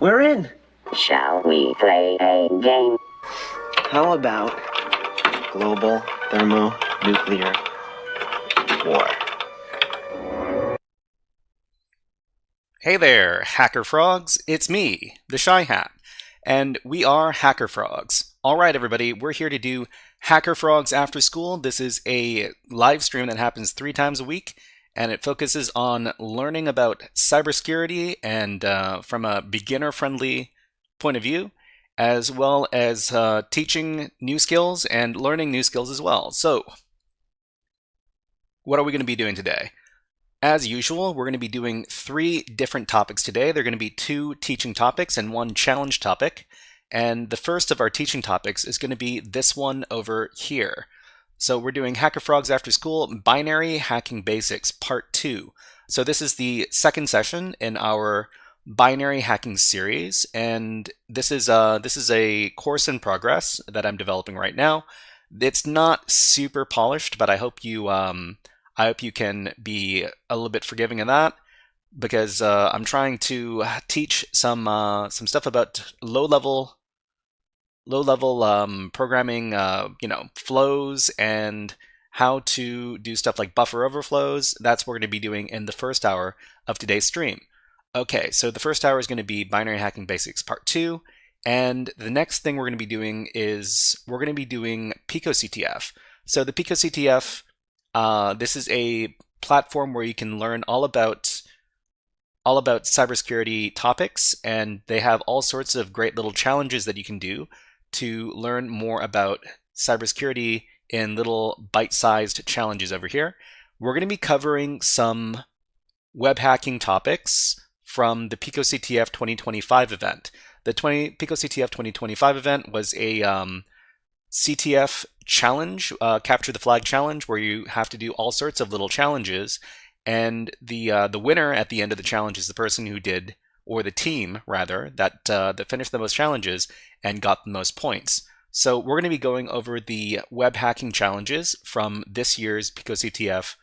We're in. Shall we play a game? How about global thermonuclear war? Hey there, HackerFrogs. It's me, the Shy Hat, and we are HackerFrogs. All right, everybody, we're here to do HackerFrogs After School. This is a live stream that happens 3 times a week, and it focuses on learning about cybersecurity and from a beginner-friendly point of view, as well as teaching new skills and learning new skills as well. So, what are we going to be doing today? As usual, we're going to be doing 3 different topics today. They're going to be 2 teaching topics and 1 challenge topic. And the first of our teaching topics is going to be this one over here. So we're doing HackerFrogs After School Binary Hacking Basics Part 2. So this is the second session in our binary hacking series, and this is a course in progress that I'm developing right now. It's not super polished, but I hope you can be a little bit forgiving of that, because I'm trying to teach some stuff about low-level programming, flows and how to do stuff like buffer overflows. That's what we're going to be doing in the first hour of today's stream. Okay, so the first hour is going to be Binary Hacking Basics Part 2, and the next thing we're going to be doing is we're going to be doing PicoCTF. So the PicoCTF, this is a platform where you can learn all about cybersecurity topics, and they have all sorts of great little challenges that you can do to learn more about cybersecurity in little bite-sized challenges over here. We're going to be covering some web hacking topics from the PicoCTF 2025 event. The PicoCTF 2025 event was a CTF challenge, capture the flag challenge, where you have to do all sorts of little challenges, and the winner at the end of the challenge is the person who did, or the team rather, that finished the most challenges and got the most points. So we're going to be going over the web hacking challenges from this year's PicoCTF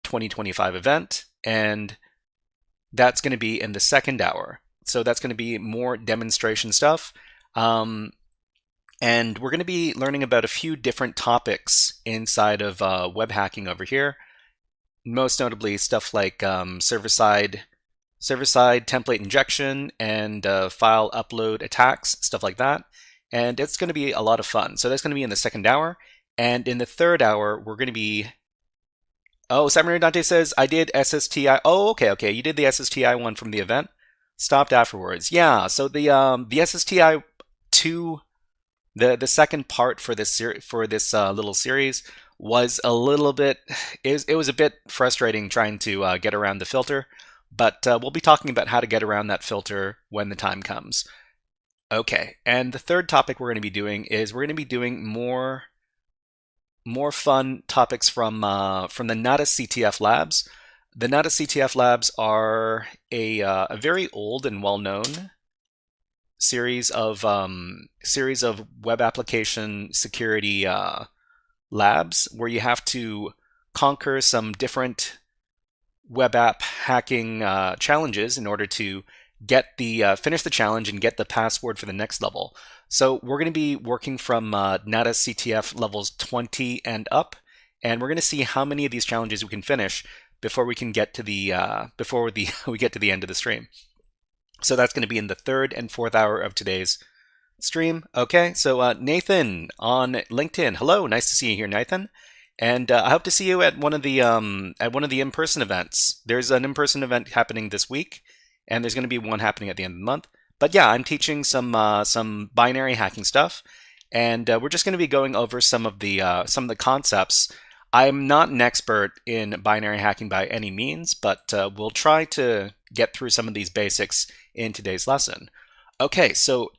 2025 event, and that's going to be in the second hour. So that's going to be more demonstration stuff. And we're going to be learning about a few different topics inside of web hacking over here. Most notably stuff like server-side template injection and file upload attacks, stuff like that. And it's going to be a lot of fun. So that's going to be in the second hour. And in the third hour, we're going to be... Oh, Samurai Dante says, I did SSTI. Oh, okay. You did the SSTI one from the event. Stopped afterwards. Yeah, so the SSTI 2, the second part for this little series was a little bit... It was a bit frustrating trying to get around the filter, but we'll be talking about how to get around that filter when the time comes. Okay, and the third topic we're going to be doing is we're going to be doing more fun topics from the Natas CTF labs. The Natas CTF labs are a very old and well-known series of web application security labs where you have to conquer some different web app hacking challenges in order to get finish the challenge and get the password for the next level. So we're going to be working from Natas CTF levels 20 and up, and we're going to see how many of these challenges we can finish before we can get to the we get to the end of the stream. So that's going to be in the third and fourth hour of today's stream. Okay, so Nathan on LinkedIn. Hello, nice to see you here, Nathan. And I hope to see you at one of the in-person events. There's an in-person event happening this week, and there's going to be one happening at the end of the month. But yeah, I'm teaching some binary hacking stuff, and we're just going to be going over some of the concepts. I'm not an expert in binary hacking by any means, but we'll try to get through some of these basics in today's lesson. Okay, so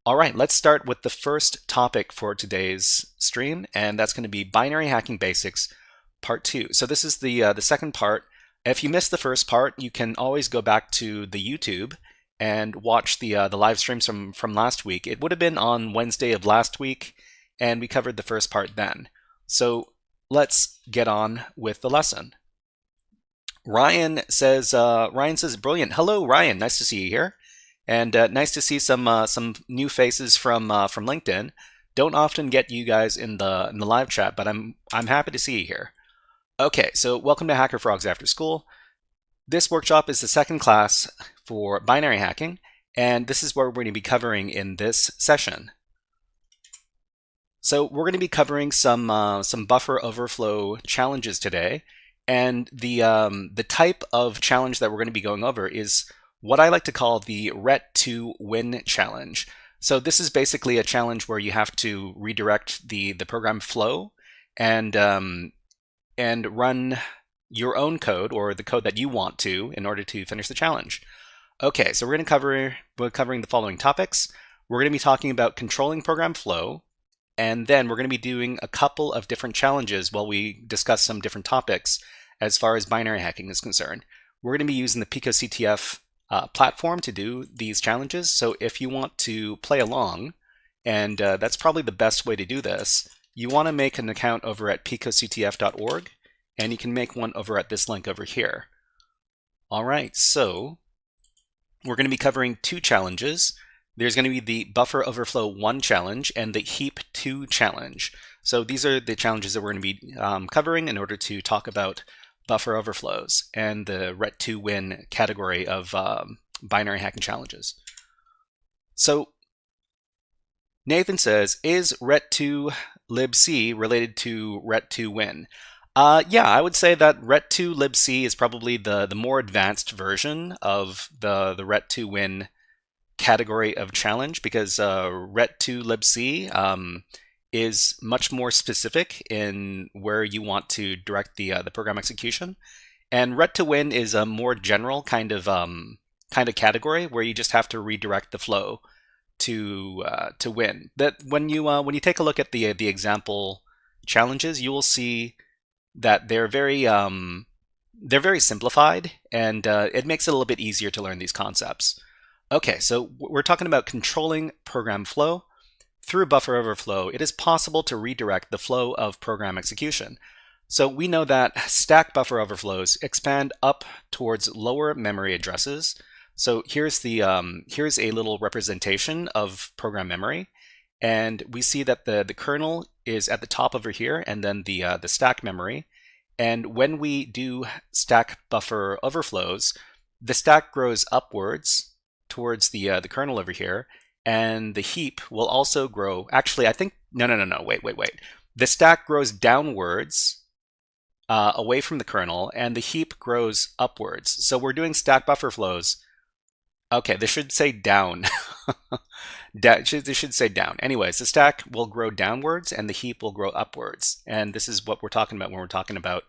all right, let's start with the first topic for today's stream, and that's going to be Binary Hacking Basics Part 2. So this is the second part. If you missed the first part, you can always go back to the YouTube and watch the live streams from last week. It would have been on Wednesday of last week, and we covered the first part then. So let's get on with the lesson. Ryan says, brilliant. Hello, Ryan. Nice to see you here. And nice to see some new faces from LinkedIn. Don't often get you guys in the live chat, but I'm happy to see you here. Okay, so welcome to HackerFrogs After School. This workshop is the second class for binary hacking, and this is what we're going to be covering in this session. So we're going to be covering some buffer overflow challenges today, and the type of challenge that we're going to be going over is what I like to call the ret2 win challenge. So this is basically a challenge where you have to redirect the program flow and run your own code, or the code that you want to, in order to finish the challenge. Okay, so we're covering the following topics. We're going to be talking about controlling program flow, and then we're going to be doing a couple of different challenges while we discuss some different topics as far as binary hacking is concerned. We're going to be using the PicoCTF platform to do these challenges. So if you want to play along, and that's probably the best way to do this, you want to make an account over at PicoCTF.org, and you can make one over at this link over here. All right, so we're going to be covering two challenges. There's going to be the buffer overflow 1 challenge and the heap 2 challenge. So these are the challenges that we're going to be covering in order to talk about buffer overflows and the ret2 win category of binary hacking challenges. So Nathan says, is ret2 libc related to ret2 win? Yeah, I would say that ret2 libc is probably the more advanced version of the ret2 win category of challenge, because ret2 libc is much more specific in where you want to direct the program execution, and ret2 win is a more general kind of category where you just have to redirect the flow to win. That when you take a look at the example challenges, you will see that they're very simplified, and it makes it a little bit easier to learn these concepts. Okay, so we're talking about controlling program flow. Through buffer overflow, it is possible to redirect the flow of program execution. So we know that stack buffer overflows expand up towards lower memory addresses. So here's a little representation of program memory, and we see that the kernel is at the top over here, and then the stack memory. And when we do stack buffer overflows, the stack grows upwards towards the kernel over here, and the heap will also grow. Actually, I think no. Wait. The stack grows downwards away from the kernel, and the heap grows upwards. So we're doing stack buffer flows. Okay, this should say down. This should say down. Anyways, the stack will grow downwards and the heap will grow upwards. And this is what we're talking about when we're talking about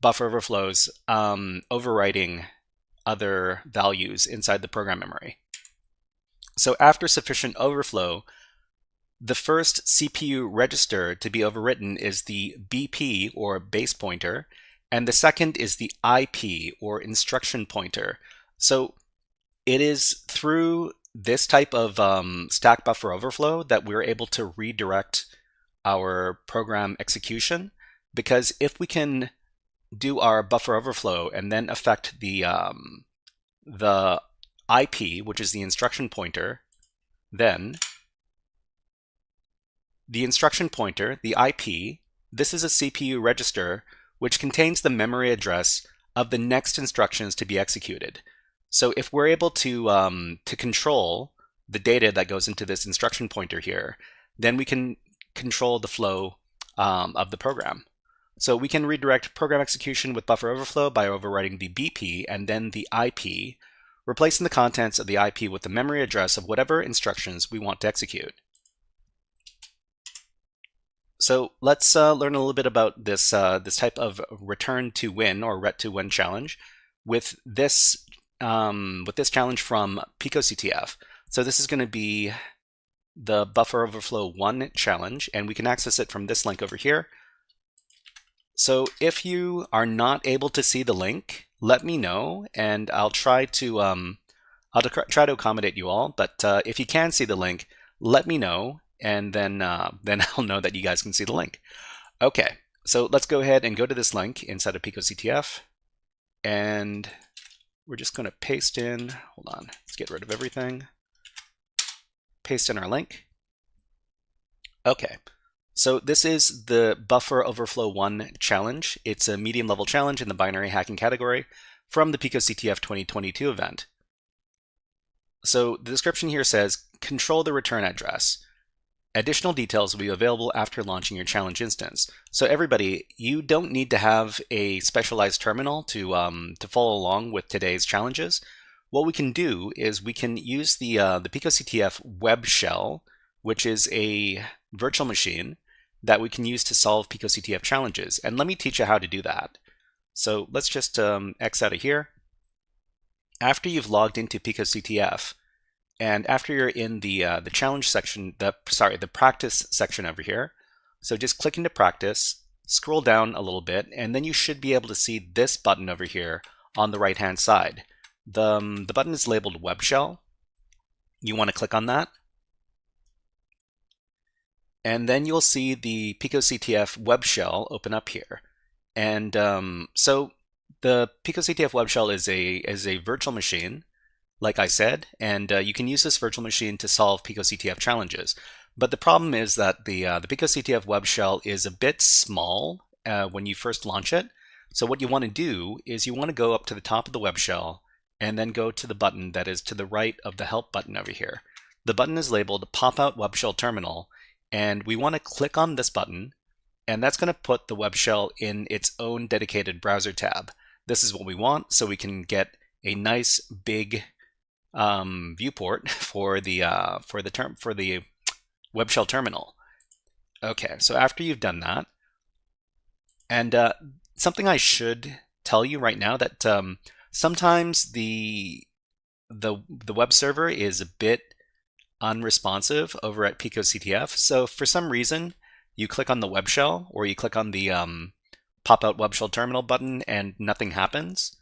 buffer overflows overwriting other values inside the program memory. So after sufficient overflow, the first CPU register to be overwritten is the BP, or base pointer, and the second is the IP, or instruction pointer. So it is through this type of stack buffer overflow that we're able to redirect our program execution, because if we can do our buffer overflow and then affect the IP, which is the instruction pointer, then the instruction pointer, the IP, this is a CPU register which contains the memory address of the next instructions to be executed. So if we're able to control the data that goes into this instruction pointer here, then we can control the flow of the program. So we can redirect program execution with buffer overflow by overwriting the BP and then the IP, replacing the contents of the IP with the memory address of whatever instructions we want to execute. So let's learn a little bit about this type of return to win, or ret2 win challenge with this challenge from PicoCTF. So this is going to be the buffer overflow 1 challenge, and we can access it from this link over here. So if you are not able to see the link, let me know, and I'll try to accommodate you all. But if you can see the link, let me know, and then I'll know that you guys can see the link. Okay, so let's go ahead and go to this link inside of PicoCTF, and we're just going to paste in, hold on, let's get rid of everything. Paste in our link. Okay, so this is the Buffer Overflow 1 challenge. It's a medium level challenge in the binary hacking category from the PicoCTF 2022 event. So the description here says, control the return address. Additional details will be available after launching your challenge instance. So everybody, you don't need to have a specialized terminal to follow along with today's challenges. What we can do is we can use the PicoCTF web shell, which is a virtual machine that we can use to solve PicoCTF challenges. And let me teach you how to do that. So let's just X out of here. After you've logged into PicoCTF, and after you're in the challenge section, the practice section over here, so just click into practice, scroll down a little bit, and then you should be able to see this button over here on the right-hand side. The button is labeled Web Shell. You want to click on that. And then you'll see the PicoCTF web shell open up here. And so the PicoCTF web shell is a virtual machine, like I said, and you can use this virtual machine to solve PicoCTF challenges. But the problem is that the PicoCTF web shell is a bit small when you first launch it. So what you want to do is you want to go up to the top of the web shell and then go to the button that is to the right of the help button over here. The button is labeled Pop Out Web Shell Terminal, and we want to click on this button, and that's going to put the web shell in its own dedicated browser tab. This is what we want, so we can get a nice big viewport for the web shell terminal. Okay, so after you've done that, and something I should tell you right now that sometimes the web server is a bit unresponsive over at PicoCTF. So for some reason, you click on the web shell or you click on the pop out web shell terminal button and nothing happens.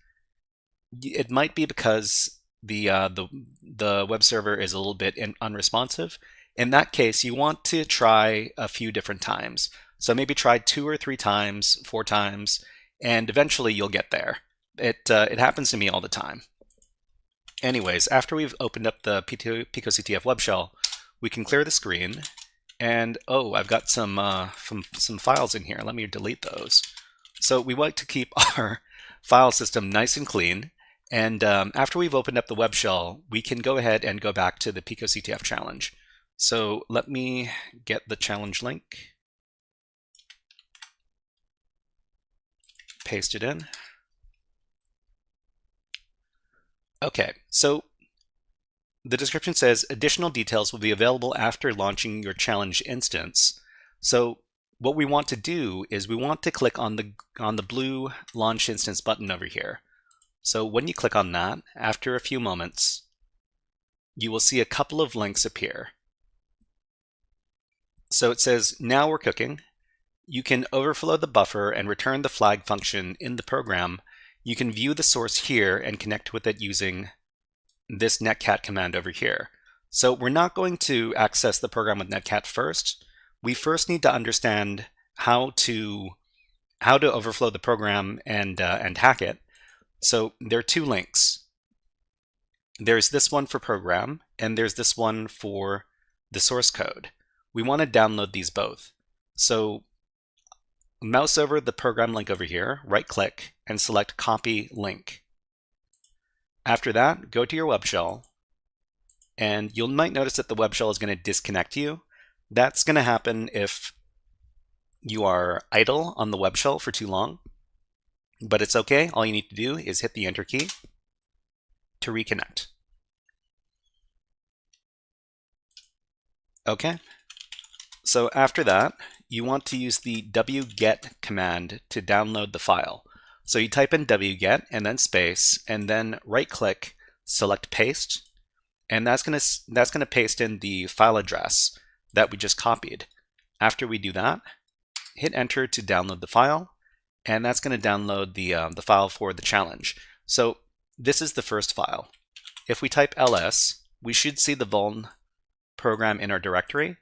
It might be because the web server is a little bit unresponsive. In that case, you want to try a few different times. So maybe try 2 or 3 times, 4 times, and eventually you'll get there. It happens to me all the time. Anyways, after we've opened up the PicoCTF web shell, we can clear the screen. And oh, I've got some files in here. Let me delete those. So we like to keep our file system nice and clean. And after we've opened up the web shell, we can go ahead and go back to the PicoCTF challenge. So let me get the challenge link. Paste it in. Okay, so the description says additional details will be available after launching your challenge instance. So what we want to do is we want to click on the blue launch instance button over here. So when you click on that, after a few moments, you will see a couple of links appear. So it says, now we're cooking. You can overflow the buffer and return the flag function in the program. You can view the source here and connect with it using this netcat command over here. So we're not going to access the program with netcat first. We first need to understand how to overflow the program and hack it. So there are 2 links. There's this one for program, and there's this one for the source code. We want to download these both. So mouse over the program link over here, right click, and select copy link. After that, go to your web shell, and you might notice that the web shell is going to disconnect you. That's going to happen if you are idle on the web shell for too long, but it's okay. All you need to do is hit the enter key to reconnect. Okay, so after that, you want to use the wget command to download the file. So you type in wget and then space, and then right click, select paste, and that's gonna paste in the file address that we just copied. After we do that, hit enter to download the file, and that's gonna download the file for the challenge. So this is the first file. If we type ls, we should see the vuln program in our directory.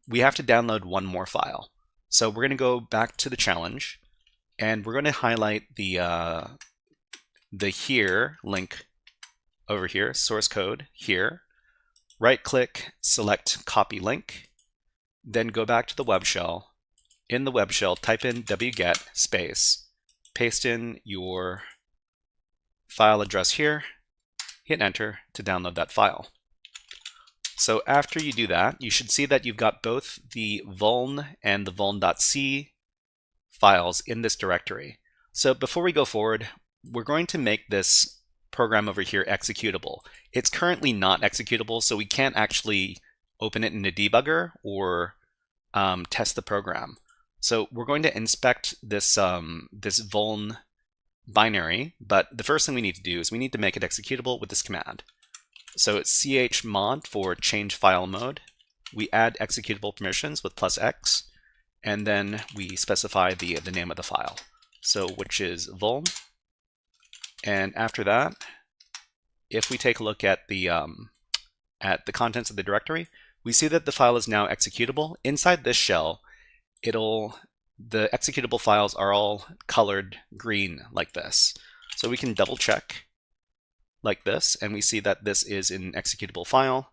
We have to download one more file. So we're going to go back to the challenge, and we're going to highlight the the here link over here, source code here, right click, select copy link, then go back to the web shell. In the web shell, type in wget space, paste in your file address here, hit enter to download that file. So after you do that, you should see that you've got both the vuln and the vuln.c files in this directory. So before we go forward, we're going to make this program over here executable. It's currently not executable, so we can't actually open it in a debugger or test the program. So we're going to inspect this, this vuln binary, but the first thing we need to do is we need to make it executable with this command. So it's chmod for change file mode. We add executable permissions with +x, and then we specify the name of the file. So which is vuln. And after that, if we take a look at the contents of the directory, we see that the file is now executable. Inside this shell, the executable files are all colored green like this. So we can double check like this, and we see that this is an executable file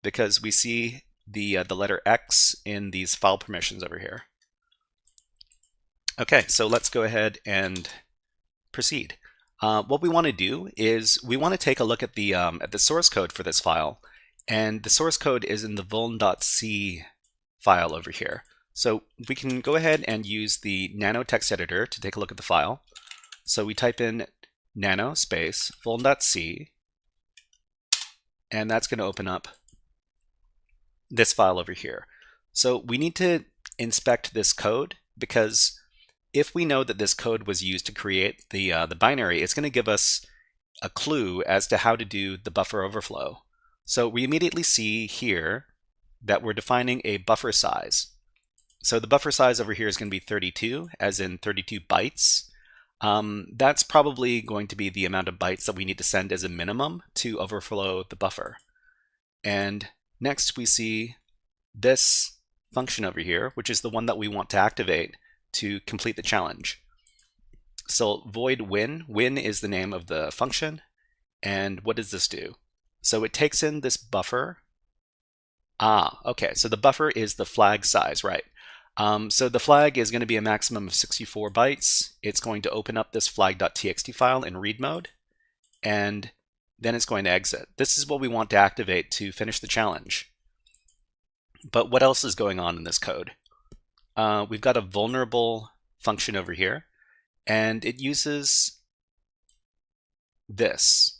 because we see the letter X in these file permissions over here. Okay, so let's go ahead and proceed. What we want to do is we want to take a look at the source code for this file, and the source code is in the vuln.c file over here. So we can go ahead and use the nano text editor to take a look at the file. So we type in nano space vuln.c, and that's going to open up this file over here. So we need to inspect this code, because if we know that this code was used to create the binary, it's going to give us a clue as to how to do the buffer overflow. So we immediately see here that we're defining a buffer size. So the buffer size over here is going to be 32, as in 32 bytes. That's probably going to be the amount of bytes that we need to send as a minimum to overflow the buffer. And next we see this function over here, which is the one that we want to activate to complete the challenge. So void win. Win is the name of the function. And what does this do? So it takes in this buffer. Okay, so the buffer is the flag size, right? So the flag is going to be a maximum of 64 bytes. It's going to open up this flag.txt file in read mode, and then it's going to exit. This is what we want to activate to finish the challenge. But what else is going on in this code? We've got a vulnerable function over here, and it uses this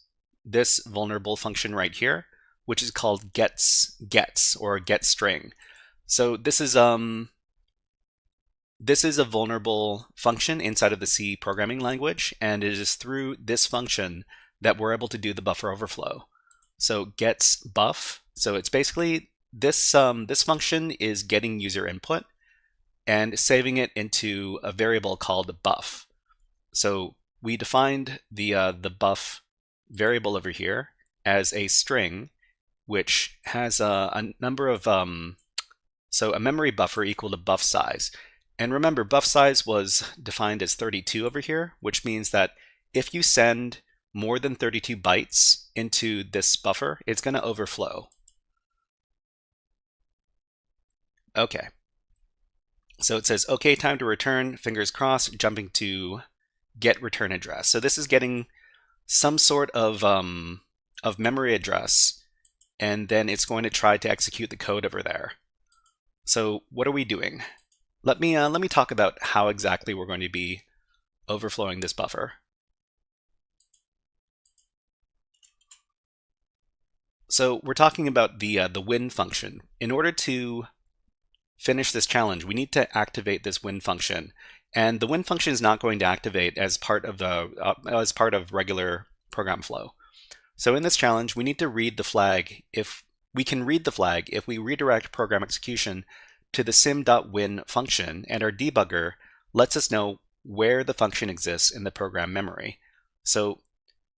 vulnerable function right here, which is called gets or getString. So this is a vulnerable function inside of the C programming language, and it is through this function that we're able to do the buffer overflow. So gets buff. So it's basically this function is getting user input and saving it into a variable called buff. So we defined the buff variable over here as a string, which has a number of so a memory buffer equal to buff size. And remember, buff size was defined as 32 over here, which means that if you send more than 32 bytes into this buffer, it's going to overflow. Okay. So it says, okay, time to return, fingers crossed, jumping to get return address. So this is getting some sort of memory address, and then it's going to try to execute the code over there. So what are we doing? Let me talk about how exactly we're going to be overflowing this buffer. So we're talking about the win function. In order to finish this challenge, we need to activate this win function, and the win function is not going to activate as part of regular program flow. So in this challenge, we need to read the flag. If we can read the flag, if we redirect program execution to the sim.win function, and our debugger lets us know where the function exists in the program memory. So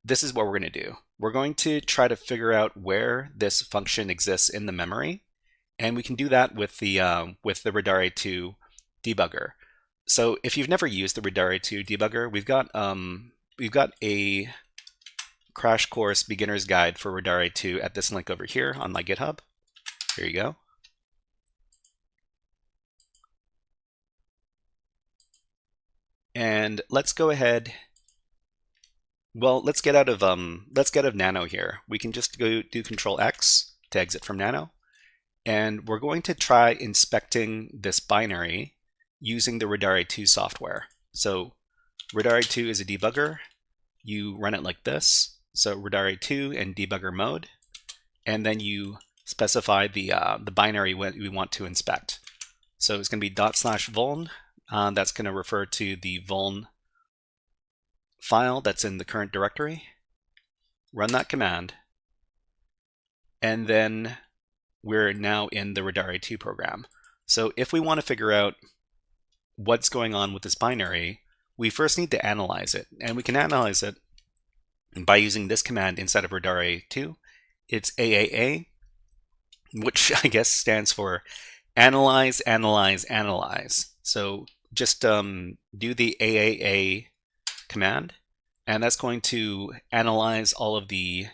this is what we're going to do. We're going to try to figure out where this function exists in the memory, and we can do that with the Radare2 debugger. So if you've never used the Radare2 debugger, we've got we've got a crash course beginner's guide for Radare 2 at this link over here on my GitHub. Here you go. And let's go ahead. Well, let's get out of Nano here. We can just go do Control X to exit from Nano. And we're going to try inspecting this binary using the Radare 2 software. So Radare 2 is a debugger. You run it like this. So Radare 2 in debugger mode. And then you specify the binary we want to inspect. So it's going to be /vuln. That's going to refer to the vuln file that's in the current directory. Run that command. And then we're now in the Radare 2 program. So if we want to figure out what's going on with this binary, we first need to analyze it. And we can analyze it by using this command inside of Radare 2. It's AAA, which I guess stands for analyze, analyze, analyze. So just do the AAA command, and that's going to analyze all of the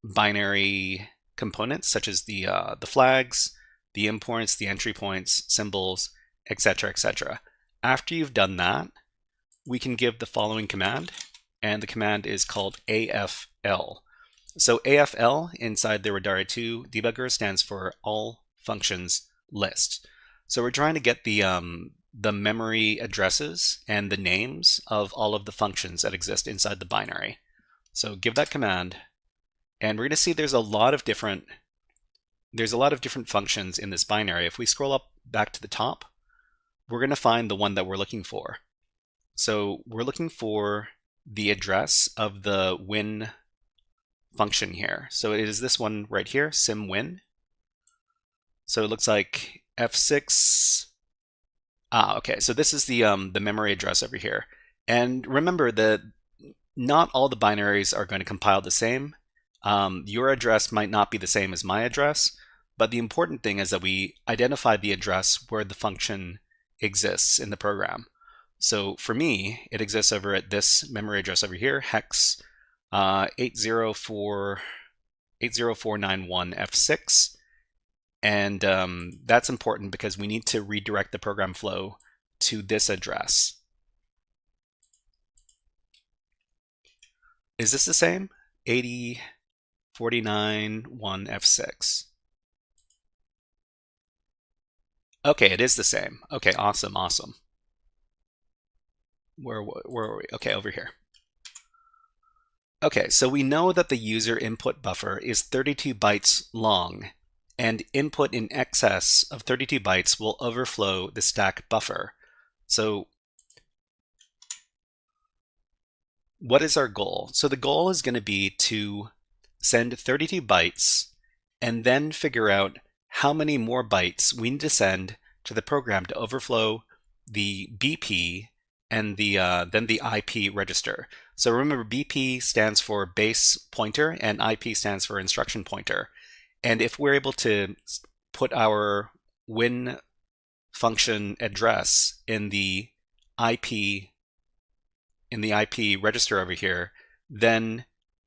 binary components, such as the flags, the imports, the entry points, symbols, etc., etc. After you've done that, we can give the following command, and the command is called AFL. So AFL inside the Radare 2 debugger stands for all functions list. So we're trying to get the memory addresses and the names of all of the functions that exist inside the binary. So give that command, and we're going to see there's a lot of different functions in this binary. If we scroll up back to the top, we're going to find the one that we're looking for. So we're looking for the address of the win function here. So it is this one right here, simwin. So it looks like F6. Okay, so this is the memory address over here. And remember that not all the binaries are going to compile the same. Your address might not be the same as my address, but the important thing is that we identify the address where the function exists in the program. So for me, it exists over at this memory address over here, hex 80491F6. And that's important because we need to redirect the program flow to this address. Is this the same? 80491F6. Okay, it is the same. Okay, awesome, awesome. Where are we? Okay, over here. Okay, so we know that the user input buffer is 32 bytes long, and input in excess of 32 bytes will overflow the stack buffer. So what is our goal? So the goal is going to be to send 32 bytes and then figure out how many more bytes we need to send to the program to overflow the BP and then the IP register. So remember, BP stands for base pointer and IP stands for instruction pointer. And if we're able to put our win function address in the IP register over here, then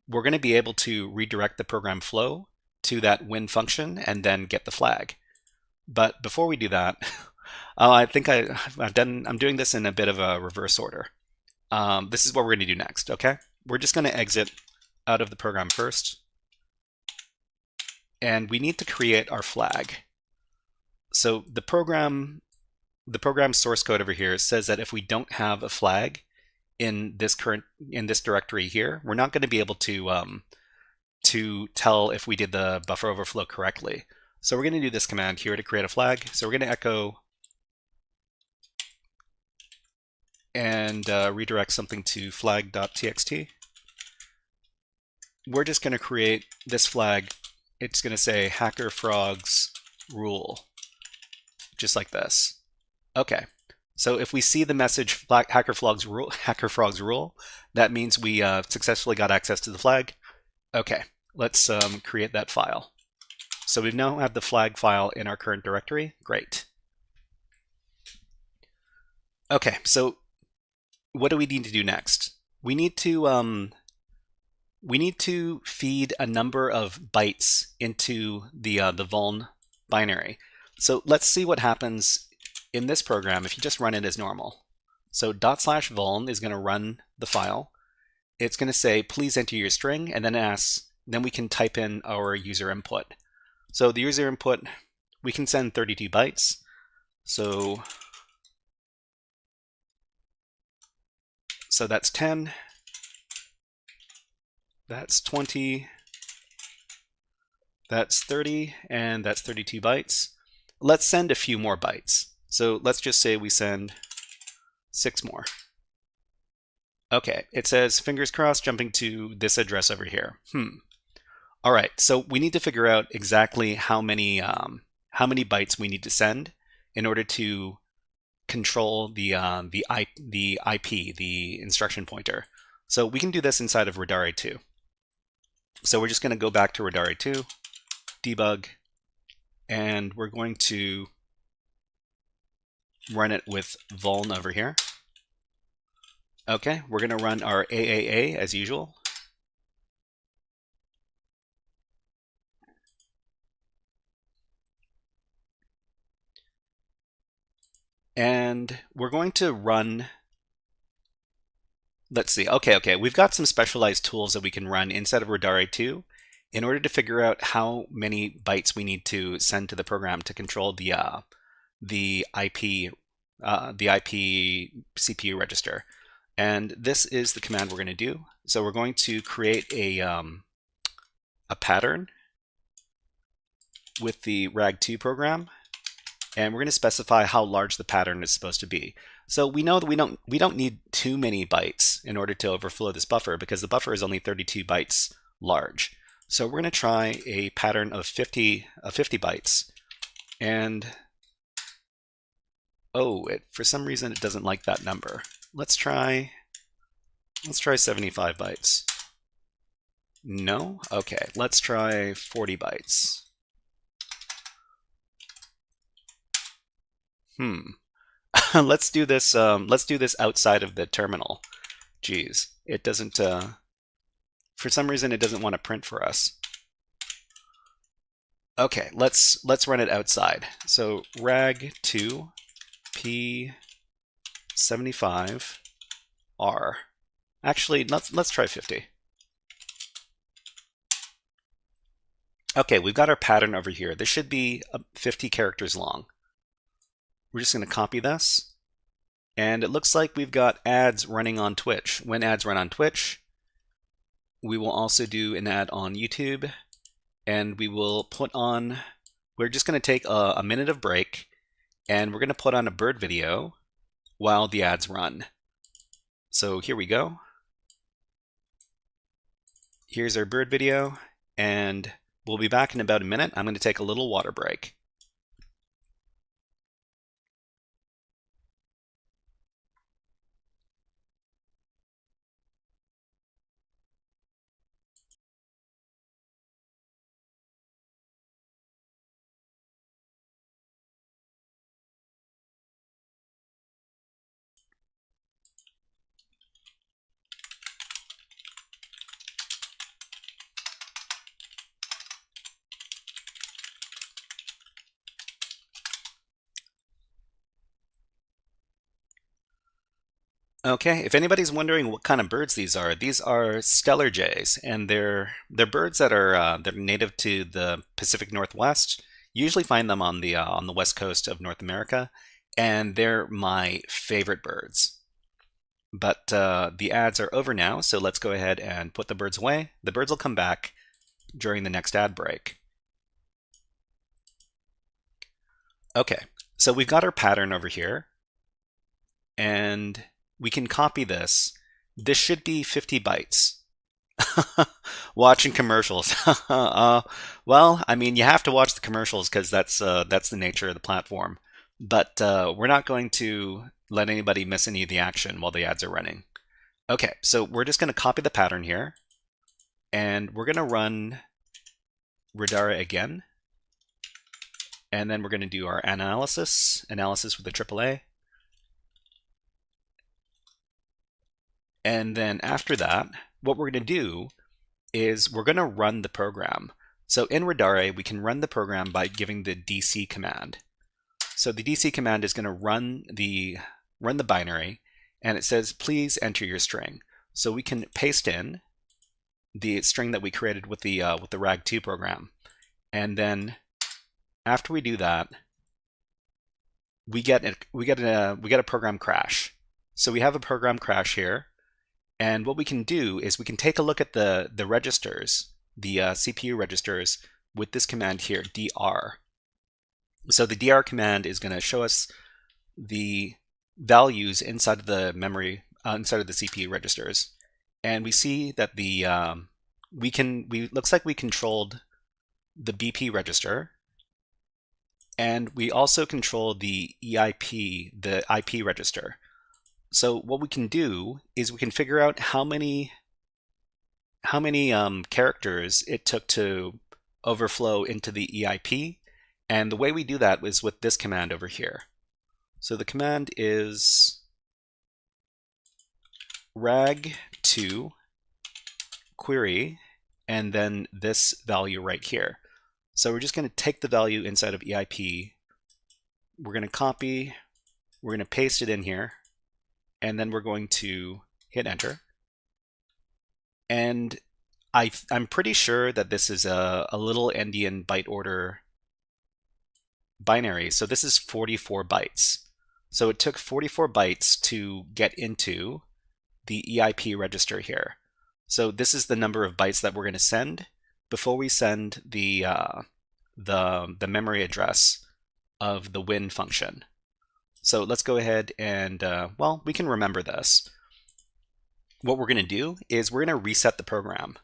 we're going to be able to redirect the program flow to that win function and then get the flag. But before we do that, I think I'm doing this in a bit of a reverse order. This is what we're going to do next. Okay, we're just going to exit out of the program first. And we need to create our flag. So the program source code over here says that if we don't have a flag in this directory here, we're not going to be able to tell if we did the buffer overflow correctly. So we're going to do this command here to create a flag. So we're going to echo and redirect something to flag.txt. We're just going to create this flag. It's going to say HackerFrogs rule, just like this. Okay, so if we see the message HackerFrogs rule, that means we successfully got access to the flag. Okay, let's create that file. So we now have the flag file in our current directory. Great. Okay, so what do we need to do next? we need to feed a number of bytes into the vuln binary. So let's see what happens in this program if you just run it as normal. So /vuln is going to run the file. It's going to say, please enter your string, and then then we can type in our user input. So the user input, we can send 32 bytes. So that's 10, that's 20, that's 30, and that's 32 bytes. Let's send a few more bytes. So let's just say we send 6 more. Okay, it says fingers crossed jumping to this address over here. All right, so we need to figure out exactly how many bytes we need to send in order to control the IP, the instruction pointer. So we can do this inside of Radare2. So we're just going to go back to Radare2, debug, and we're going to run it with vuln over here. Okay, we're going to run our AAA as usual. And we're going to run, let's see, okay, we've got some specialized tools that we can run inside of Radare2 in order to figure out how many bytes we need to send to the program to control the IP CPU register. And this is the command we're going to do. So we're going to create a pattern with the rag2 program, and we're going to specify how large the pattern is supposed to be. So we know that we don't need too many bytes in order to overflow this buffer, because the buffer is only 32 bytes large. So we're going to try a pattern of 50 bytes, and for some reason it doesn't like that number. Let's try 75 bytes. No? Okay, let's try 40 bytes. Let's do this outside of the terminal. Geez, it doesn't for some reason it doesn't want to print for us. Okay, let's run it outside. So rag2 p75 r. Actually, let's try 50. Okay, we've got our pattern over here. This should be 50 characters long. We're just going to copy this, and it looks like we've got ads running on Twitch. When ads run on Twitch, we will also do an ad on YouTube, and we will put on, we're just going to take a minute of break, and we're going to put on a bird video while the ads run. So here we go. Here's our bird video, and we'll be back in about a minute. I'm going to take a little water break. Okay, if anybody's wondering what kind of birds these are stellar jays, and they're birds that are they're native to the Pacific Northwest. You usually find them on the west coast of North America, and they're my favorite birds. But the ads are over now, so let's go ahead and put the birds away. The birds will come back during the next ad break. Okay, so we've got our pattern over here, and we can copy this. This should be 50 bytes. Watching commercials. Well, I mean, you have to watch the commercials because that's the nature of the platform. But we're not going to let anybody miss any of the action while the ads are running. Okay, so we're just going to copy the pattern here, and we're going to run Radare again, and then we're going to do our analysis with the AAA. And then after that, what we're going to do is we're going to run the program. So in Radare, we can run the program by giving the DC command. So the DC command is going to run the binary, and it says, please enter your string. So we can paste in the string that we created with the rag2 program. And then after we do that, we get a program crash. So we have a program crash here. And what we can do is we can take a look at the registers, the CPU registers, with this command here, dr. So the dr command is going to show us the values inside of the memory, inside of the CPU registers. And we see that the looks like we controlled the BP register, and we also control the EIP, the IP register. So what we can do is we can figure out how many characters it took to overflow into the EIP, and the way we do that is with this command over here. So the command is rag2 query, and then this value right here. So we're just going to take the value inside of EIP, we're going to copy, we're going to paste it in here, and then we're going to hit enter. And I'm pretty sure that this is a little endian byte order binary. So this is 44 bytes. So it took 44 bytes to get into the EIP register here. So this is the number of bytes that we're going to send before we send the memory address of the win function. So let's go ahead and, well, we can remember this. What we're going to do is we're going to reset the program.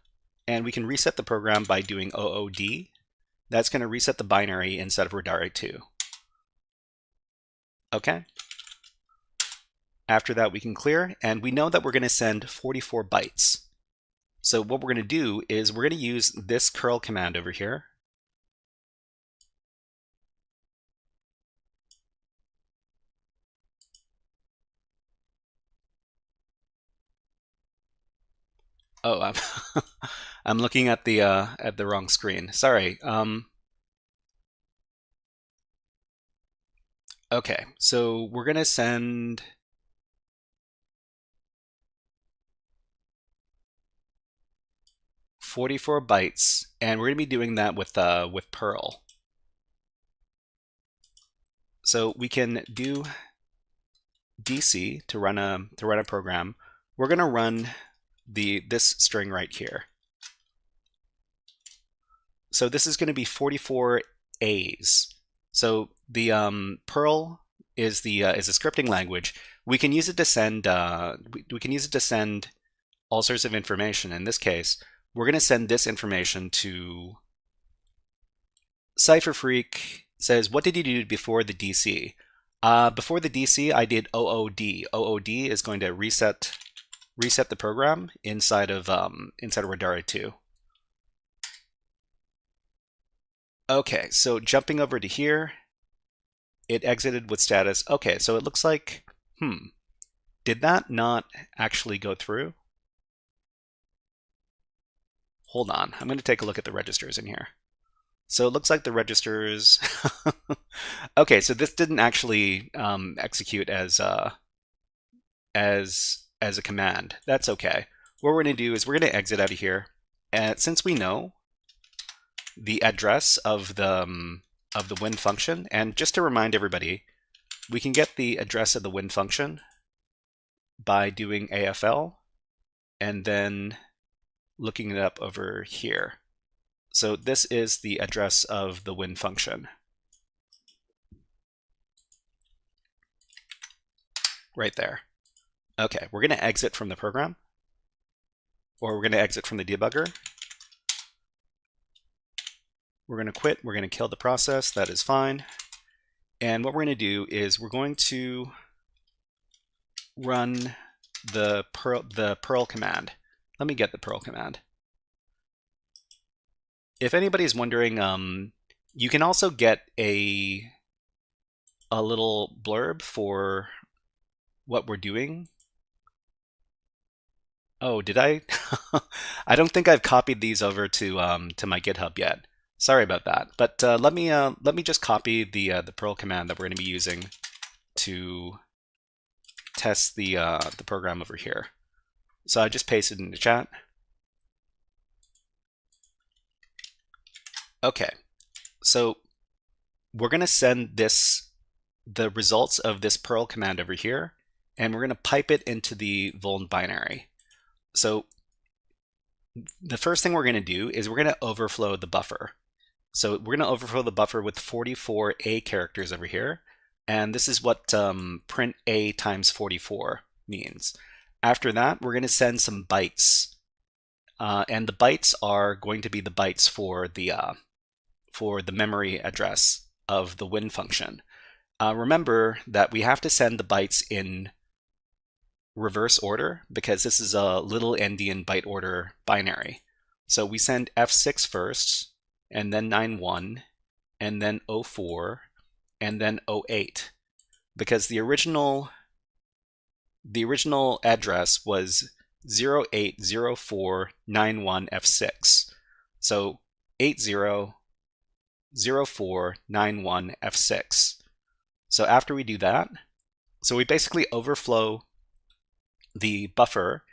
And we can reset the program by doing OOD. That's going to reset the binary inside of Radare 2. Okay. After that, we can clear, and we know that we're going to send 44 bytes. So what we're going to do is we're going to use this curl command over here. Oh, I'm looking at the wrong screen. Sorry. Okay, so we're gonna send 44 bytes, and we're gonna be doing that with Perl. So we can do DC to run a program. We're gonna run this string right here. So this is going to be 44 A's. So the Perl is a scripting language. We can use it to send all sorts of information. In this case, we're going to send this information to CipherFreak. Says, what did you do before the DC? Before the DC, I did OOD. OOD is going to reset the program inside of Radare 2. Okay, so jumping over to here, it exited with status. Okay, so it looks like, did that not actually go through? Hold on, I'm going to take a look at the registers in here. So it looks like the registers, okay, so this didn't actually execute as a command. That's okay. What we're going to do is we're going to exit out of here, and since we know the address of the win function, and just to remind everybody, we can get the address of the win function by doing AFL and then looking it up over here. So this is the address of the win function right there. Okay, we're going to exit from the program, or we're going to exit from the debugger. We're going to quit. We're going to kill the process. That is fine. And what we're going to do is we're going to run the Perl command. Let me get the Perl command. If anybody's wondering, you can also get a little blurb for what we're doing Oh, did I? I don't think I've copied these over to my GitHub yet. Sorry about that. But let me just copy the Perl command that we're going to be using to test the program over here. So I just pasted in the chat. Okay, so we're going to send the results of this Perl command over here, and we're going to pipe it into the vuln binary. So the first thing we're going to do is we're going to overflow the buffer. So we're going to overflow the buffer with 44 A characters over here, and this is what print A times 44 means. After that, we're going to send some bytes, and the bytes are going to be the bytes for the memory address of the win function. Remember that we have to send the bytes in reverse order because this is a little endian byte order binary. So we send F6 first, and then 91, and then 04, and then 08, because the original address was 080491F6. So 800491F6. So after we do that, so we basically overflow the buffer,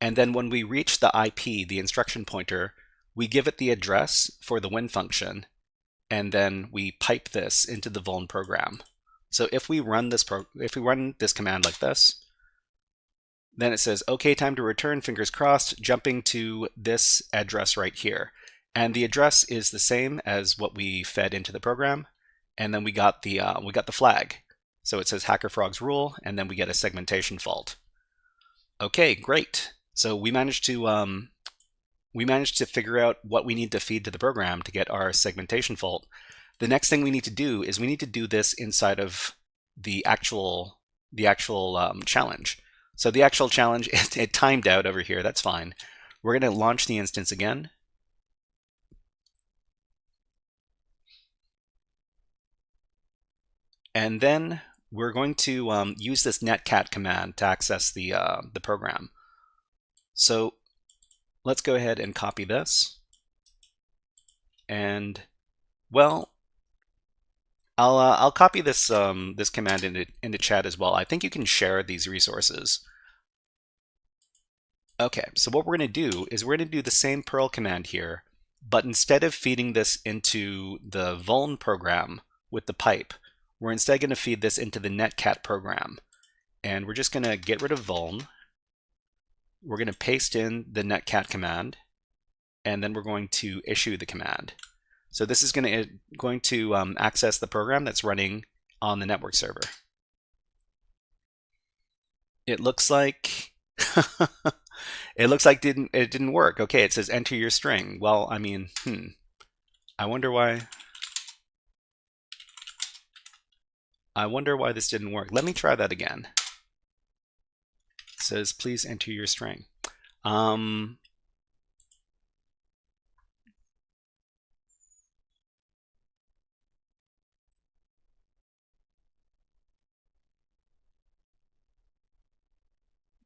and then when we reach the IP, the instruction pointer, we give it the address for the win function, and then we pipe this into the vuln program. So if we run this command like this, then it says, okay, time to return, fingers crossed, jumping to this address right here. And the address is the same as what we fed into the program, and then we got the flag. So it says HackerFrogs rule, and then we get a segmentation fault. Okay, great. So we managed to figure out what we need to feed to the program to get our segmentation fault. The next thing we need to do is we need to do this inside of the actual challenge. So the actual challenge, it timed out over here. That's fine. We're going to launch the instance again. And then we're going to use this netcat command to access the program. So let's go ahead and copy this. And well, I'll copy this this command into chat as well. I think you can share these resources. Okay, so what we're going to do is we're going to do the same Perl command here, but instead of feeding this into the vuln program with the pipe, we're instead going to feed this into the netcat program. And we're just going to get rid of vuln. We're going to paste in the netcat command, and then we're going to issue the command. So this is going to access the program that's running on the network server. It looks like it didn't work. Okay, it says enter your string. Well, I mean, I wonder why this didn't work. Let me try that again. It says please enter your string.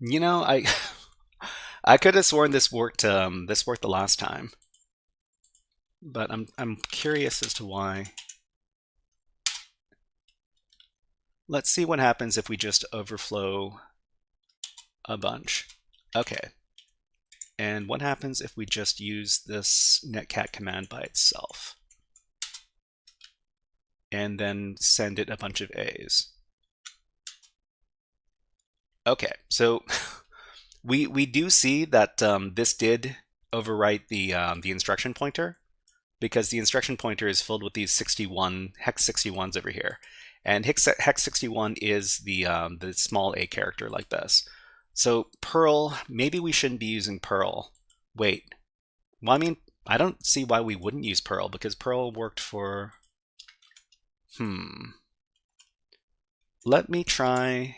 You know, I could have sworn this worked the last time, but I'm curious as to why. Let's see what happens if we just overflow a bunch. Okay. And what happens if we just use this netcat command by itself? And then send it a bunch of A's. Okay, so we do see that this did overwrite the instruction pointer, because the instruction pointer is filled with these 61 hex 61s over here, and hex 61 is the small a character like this. So Perl, maybe we shouldn't be using Perl. Wait, well, I mean, I don't see why we wouldn't use Perl, because Perl worked for. Let me try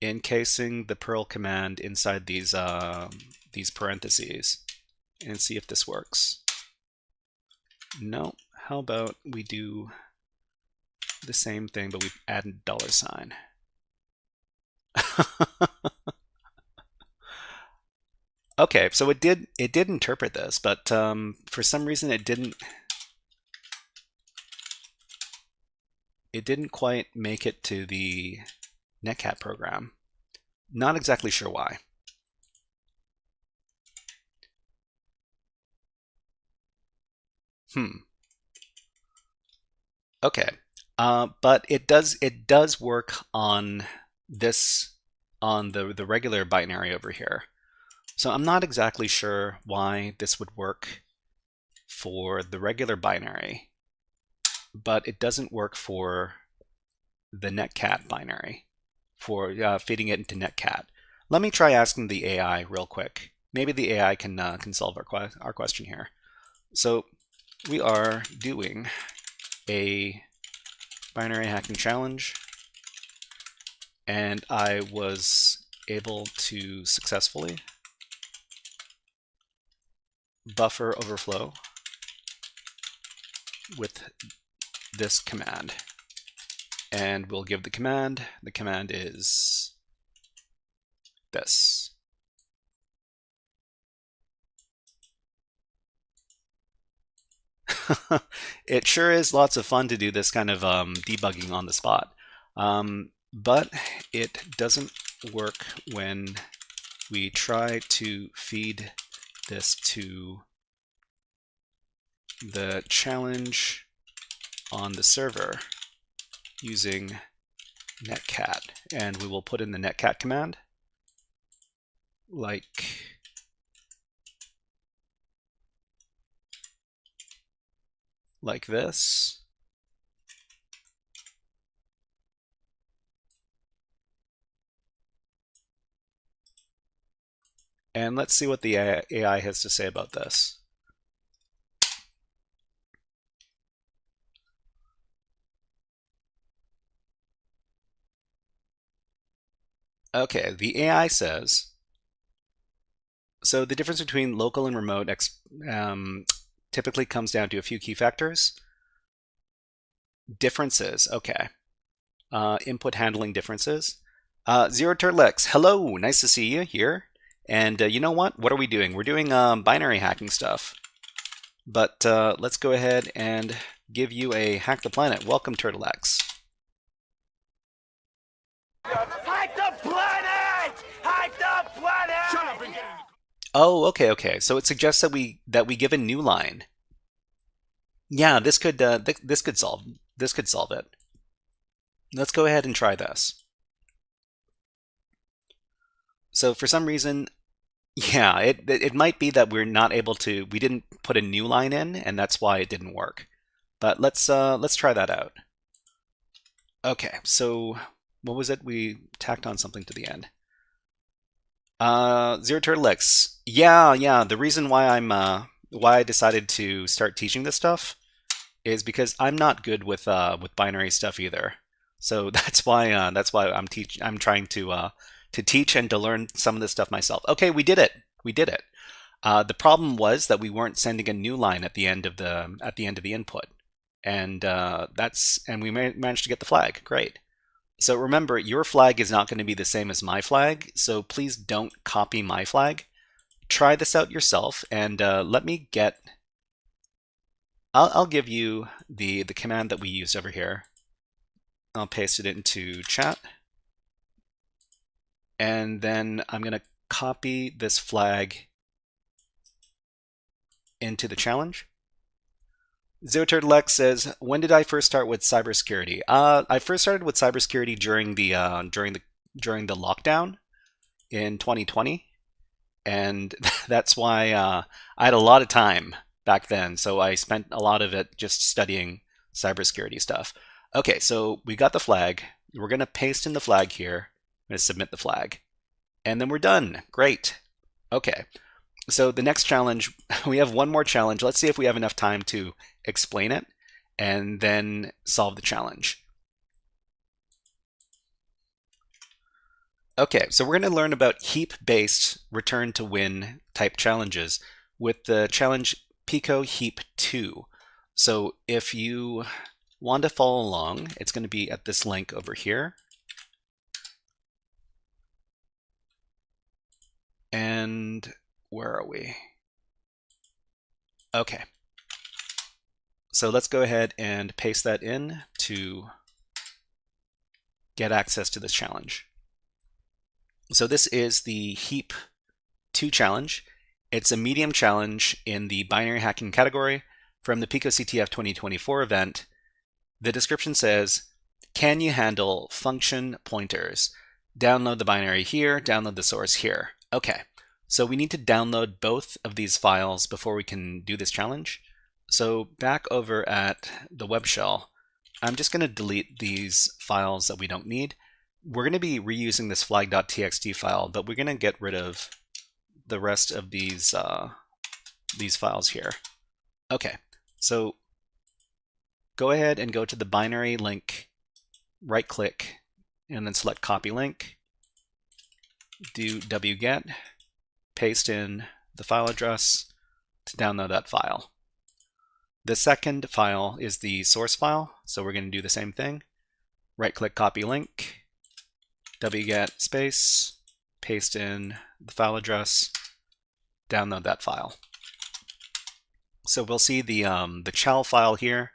encasing the Perl command inside these parentheses and see if this works. No, how about we do the same thing, but we add a $. Okay, so it did interpret this, but for some reason it didn't quite make it to the netcat program. Not exactly sure why. Okay, but it does work on this, on the regular binary over here. So I'm not exactly sure why this would work for the regular binary, but it doesn't work for the netcat binary, for feeding it into netcat. Let me try asking the AI real quick. Maybe the AI can solve our question here. So we are doing a binary hacking challenge, and I was able to successfully buffer overflow with this command. And we'll give the command. The command is this. It sure is lots of fun to do this kind of debugging on the spot. But it doesn't work when we try to feed this to the challenge on the server using netcat. And we will put in the netcat command like this. And let's see what the AI has to say about this. Okay, the AI says, so the difference between local and remote typically comes down to a few key factors. Differences, okay. Input handling differences. Zero Turtlex, hello, nice to see you here. And you know what? What are we doing? We're doing binary hacking stuff. But let's go ahead and give you a Hack the Planet. Welcome, Turtlex. Hack the planet! Hack the planet! Shut up and get in the... Oh, okay. So it suggests that we give a new line. Yeah, this could solve it. Let's go ahead and try this. So for some reason, yeah, it might be that we're not able to. We didn't put a new line in, and that's why it didn't work. But let's try that out. Okay, so what was it? We tacked on something to the end. Zero Turtlex. Yeah. The reason why why I decided to start teaching this stuff is because I'm not good with binary stuff either. So that's why I'm trying to teach and to learn some of this stuff myself. Okay, we did it. The problem was that we weren't sending a new line at the end of the input, and we managed to get the flag. Great. So remember, your flag is not going to be the same as my flag, so please don't copy my flag. Try this out yourself, and let me get... I'll give you the command that we used over here. I'll paste it into chat. And then I'm going to copy this flag into the challenge. Zero Turtlex says, when did I first start with cybersecurity? I first started with cybersecurity during the lockdown in 2020, and that's why I had a lot of time back then. So I spent a lot of it just studying cybersecurity stuff. Okay, so we got the flag. We're going to paste in the flag here. I'm going to submit the flag, and then we're done. Great. Okay. So the next challenge, we have one more challenge. Let's see if we have enough time to explain it and then solve the challenge. Okay, so we're going to learn about heap-based return to win type challenges with the challenge Pico Heap 2. So if you want to follow along, it's going to be at this link over here. And where are we? Okay. So let's go ahead and paste that in to get access to this challenge. So this is the heap 2 challenge. It's a medium challenge in the binary hacking category from the PicoCTF 2024 event. The description says, can you handle function pointers? Download the binary here, download the source here. Okay, so we need to download both of these files before we can do this challenge. So back over at the web shell, I'm just going to delete these files that we don't need. We're going to be reusing this flag.txt file, but we're going to get rid of the rest of these files here. Okay, so go ahead and go to the binary link, right click, and then select copy link, do wget, paste in the file address to download that file. The second file is the source file, so we're going to do the same thing. Right click, copy link, wget space, paste in the file address, download that file. So we'll see the chal file here,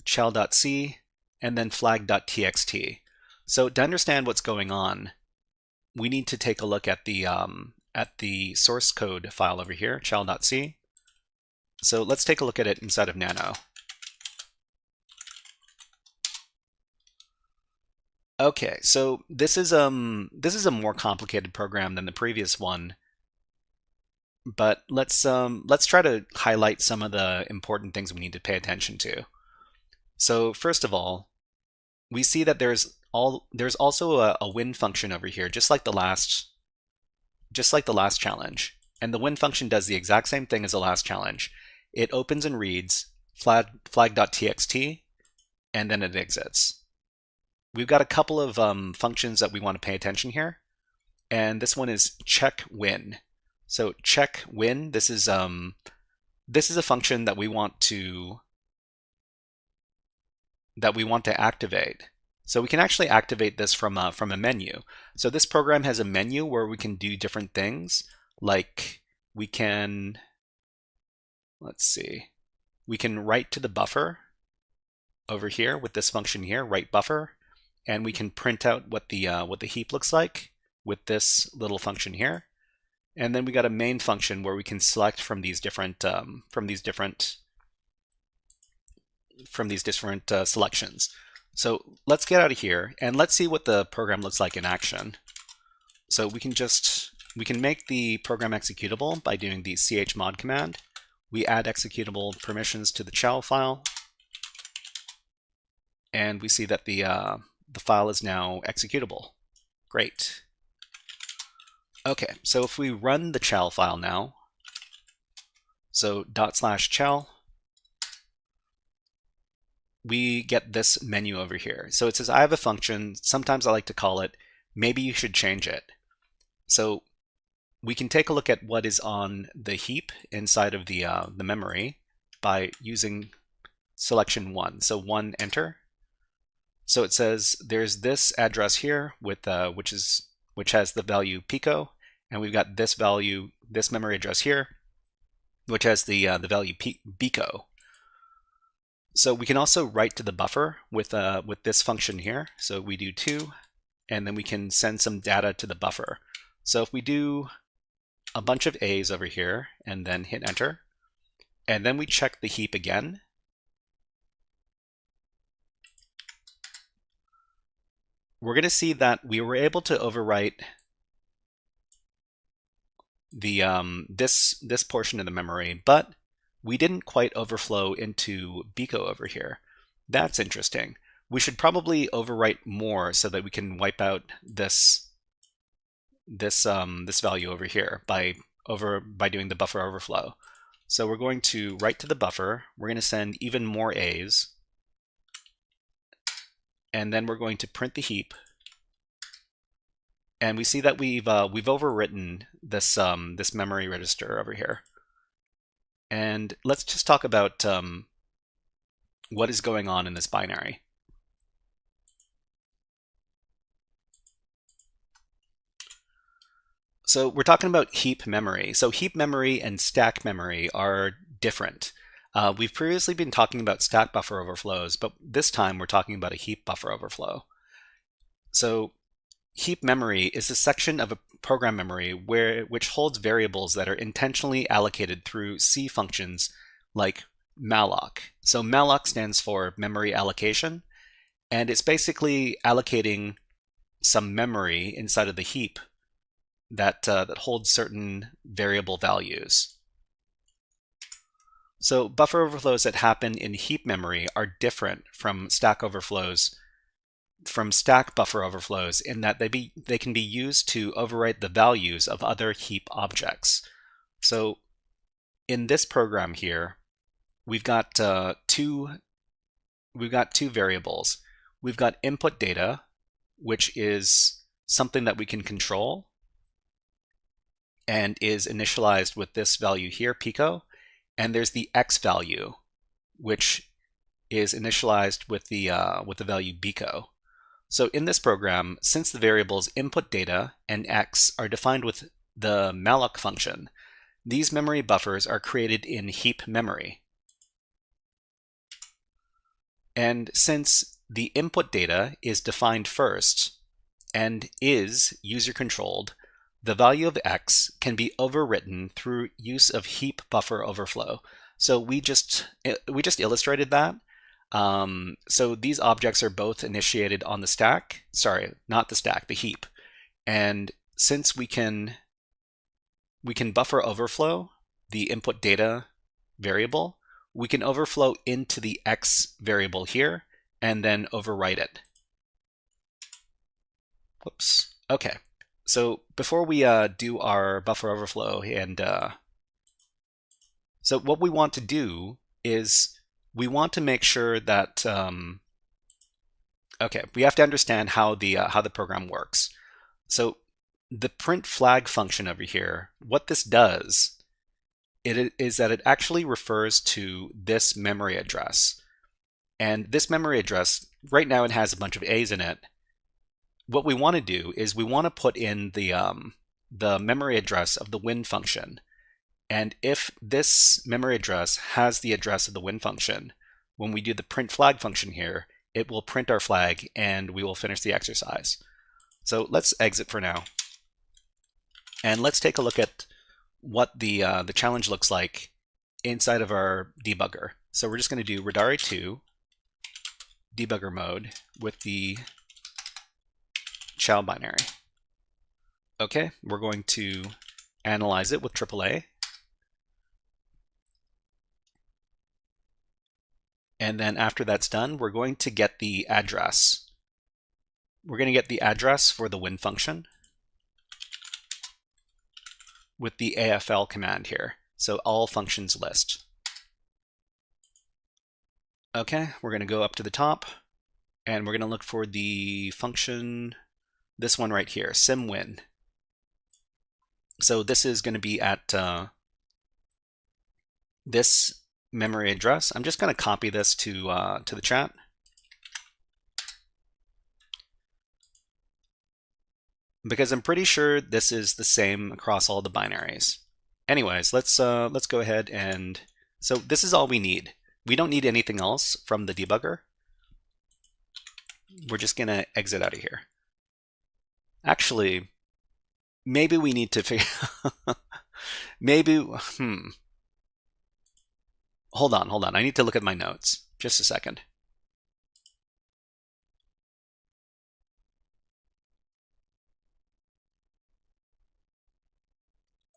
chal.c, and then flag.txt. So to understand what's going on, we need to take a look at the source code file over here, chal.c. So let's take a look at it inside of Nano. Okay, so this is a more complicated program than the previous one, but let's try to highlight some of the important things we need to pay attention to. So first of all, we see that there's also a win function over here, just like the last challenge, and the win function does the exact same thing as the last challenge. It opens and reads flag.txt, and then it exits. We've got a couple of functions that we want to pay attention here, and this one is check win. So check win. This is a function that we want to activate. So we can actually activate this from a menu. So this program has a menu where we can do different things, like we can. Let's see. We can write to the buffer over here with this function here, write buffer, and we can print out what the heap looks like with this little function here. And then we got a main function where we can select from these different selections. So let's get out of here and let's see what the program looks like in action. So we can make the program executable by doing the chmod command. We add executable permissions to the chal file, and we see that the file is now executable. Great. Okay, so if we run the chal file now, so /chal, we get this menu over here. So it says, I have a function, sometimes I like to call it, maybe you should change it. So we can take a look at what is on the heap inside of the memory by using selection 1. So 1, enter. So it says there's this address here with which has the value pico, and we've got this value, this memory address here, which has the value bico. So we can also write to the buffer with this function here. So we do 2, and then we can send some data to the buffer. So if we do a bunch of A's over here and then hit enter, and then we check the heap again, we're going to see that we were able to overwrite the this portion of the memory, but we didn't quite overflow into bico over here. That's interesting. We should probably overwrite more so that we can wipe out this value over here by doing the buffer overflow. So we're going to write to the buffer. We're going to send even more A's, and then we're going to print the heap. And we see that we've overwritten this this memory register over here. And let's just talk about what is going on in this binary. So we're talking about heap memory. So heap memory and stack memory are different. We've previously been talking about stack buffer overflows, but this time we're talking about a heap buffer overflow. So heap memory is a section of a program memory which holds variables that are intentionally allocated through C functions like malloc. So malloc stands for memory allocation, and it's basically allocating some memory inside of the heap that holds certain variable values. So buffer overflows that happen in heap memory are different from stack buffer overflows in that they can be used to overwrite the values of other heap objects. So in this program here, we've got two variables. We've got input data, which is something that we can control and is initialized with this value here, pico, and there's the x value, which is initialized with the value bico. So in this program, since the variables input data and x are defined with the malloc function, these memory buffers are created in heap memory. And since the input data is defined first and is user-controlled, the value of x can be overwritten through use of heap buffer overflow. So we just illustrated that. So these objects are both initiated on the stack. Sorry, not the stack, the heap. And since we can buffer overflow the input data variable, we can overflow into the x variable here and then overwrite it. Whoops. Okay. So before we do our buffer overflow, and so what we want to do is we want to make sure that okay, we have to understand how the program works. So the print flag function over here, what this does, is that it actually refers to this memory address, and this memory address right now it has a bunch of A's in it. What we want to do is we want to put in the memory address of the win function. And if this memory address has the address of the win function, when we do the print flag function here, it will print our flag and we will finish the exercise. So let's exit for now. And let's take a look at what the challenge looks like inside of our debugger. So we're just going to do Radari2 debugger mode with the chow binary. Okay, we're going to analyze it with AAA. And then after that's done, we're going to get the address. We're going to get the address for the win function with the AFL command here. So all functions list. Okay, we're going to go up to the top and we're going to look for the function, this one right here, simwin. So this is going to be at this memory address. I'm just going to copy this to the chat. Because I'm pretty sure this is the same across all the binaries. Anyways, let's go ahead and, so this is all we need. We don't need anything else from the debugger. We're just going to exit out of here. Actually, maybe we need to figure, maybe, hold on. I need to look at my notes. Just a second.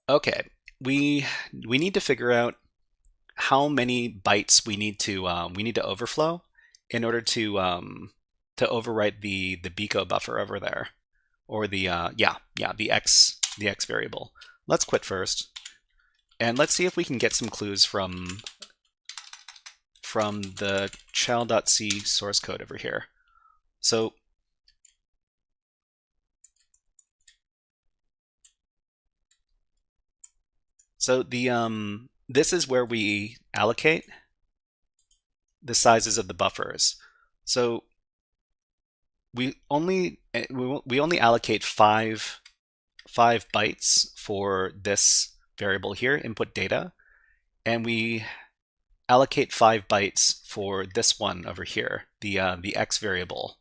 Okay, we need to figure out how many bytes we need to overflow in order to overwrite the bico buffer over there, or the the x variable. Let's quit first, and let's see if we can get some clues from the child.c source code over here. So this is where we allocate the sizes of the buffers. So we only allocate 5 5 bytes for this variable here, input data, and we allocate 5 bytes for this one over here, the x variable.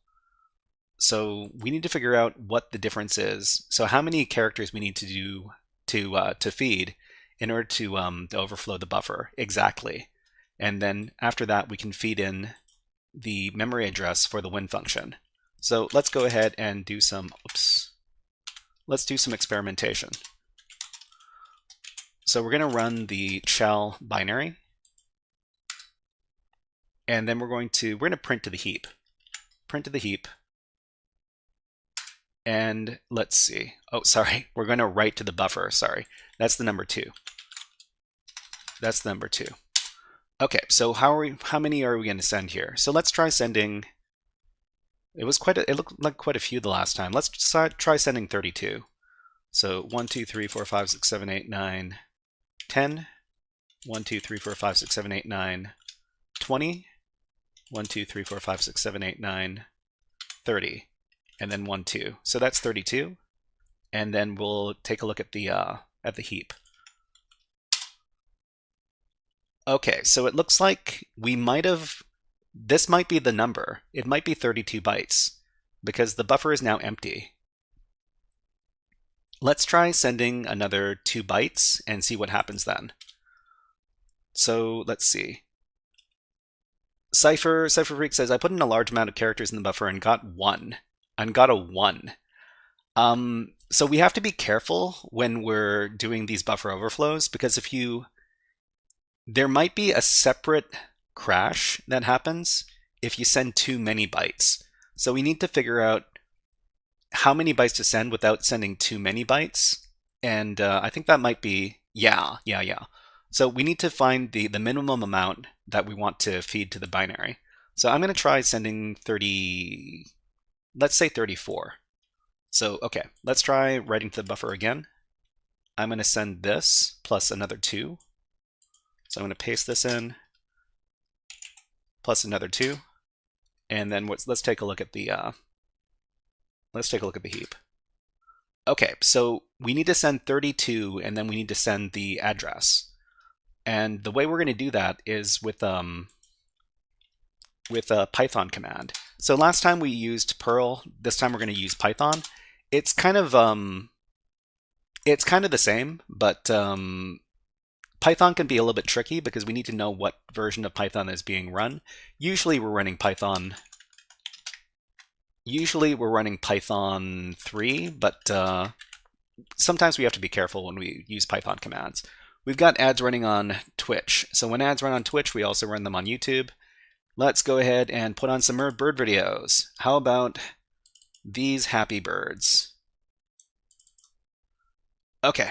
So we need to figure out what the difference is. So how many characters we need to do to feed in order to overflow the buffer exactly. And then after that, we can feed in the memory address for the win function. So let's go ahead and do some, let's do some experimentation. So we're going to run the shell binary, and then we're going to print to the heap. Print to the heap. And let's see. Oh, sorry. We're going to write to the buffer. Sorry. That's the number 2. That's the number 2. Okay, so how many are we going to send here? So let's try sending. It looked like quite a few the last time. Let's try sending 32. So 1, 2, 3, 4, 5, 6, 7, 8, 9, 10. 1, 2, 3, 4, 5, 6, 7, 8, 9, 20. 1, 2, 3, 4, 5, 6, 7, 8, 9, 30. And then 1, 2. So that's 32. And then we'll take a look at the heap. Okay, so it looks like this might be the number. It might be 32 bytes because the buffer is now empty. Let's try sending another 2 bytes and see what happens then. So let's see. Cypher Freak says, I put in a large amount of characters in the buffer and got 1. And got a 1. So we have to be careful when we're doing these buffer overflows, because there might be a separate crash that happens if you send too many bytes. So we need to figure out how many bytes to send without sending too many bytes. And I think that might be, yeah. So we need to find the minimum amount that we want to feed to the binary. So I'm going to try sending 30, let's say 34. So, okay, let's try writing to the buffer again. I'm going to send this plus another 2. So I'm going to paste this in, plus another 2, and then let's take a look at the heap. Okay, so we need to send 32, and then we need to send the address. And the way we're going to do that is with a Python command. So last time we used Perl. This time we're going to use Python. It's kind of the same, but Python can be a little bit tricky because we need to know what version of Python is being run. Usually we're running Python 3, but sometimes we have to be careful when we use Python commands. We've got ads running on Twitch. So when ads run on Twitch, we also run them on YouTube. Let's go ahead and put on some bird videos. How about these happy birds? Okay.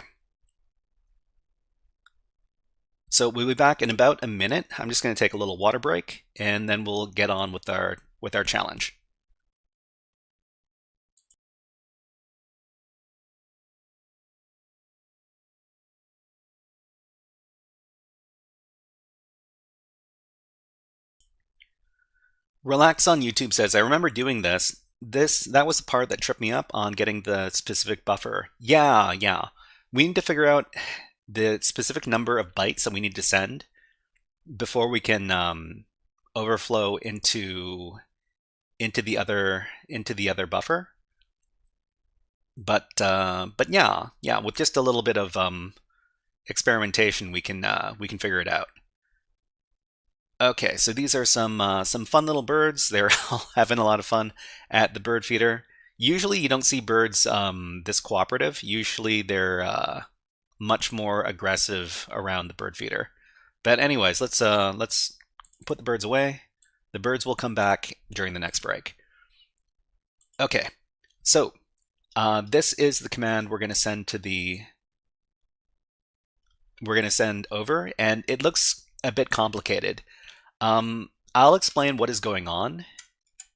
So we'll be back in about a minute. I'm just going to take a little water break, and then we'll get on with our challenge. Relax on YouTube says, I remember doing this. That was the part that tripped me up on getting the specific buffer. Yeah. We need to figure out the specific number of bytes that we need to send before we can overflow into the other buffer. But yeah, with just a little bit of experimentation, we can figure it out. Okay, so these are some fun little birds. They're all having a lot of fun at the bird feeder. Usually you don't see birds this cooperative. Usually they're much more aggressive around the bird feeder. But anyways, let's put the birds away. The birds will come back during the next break. Okay, so this is the command we're going to send over, and it looks a bit complicated. I'll explain what is going on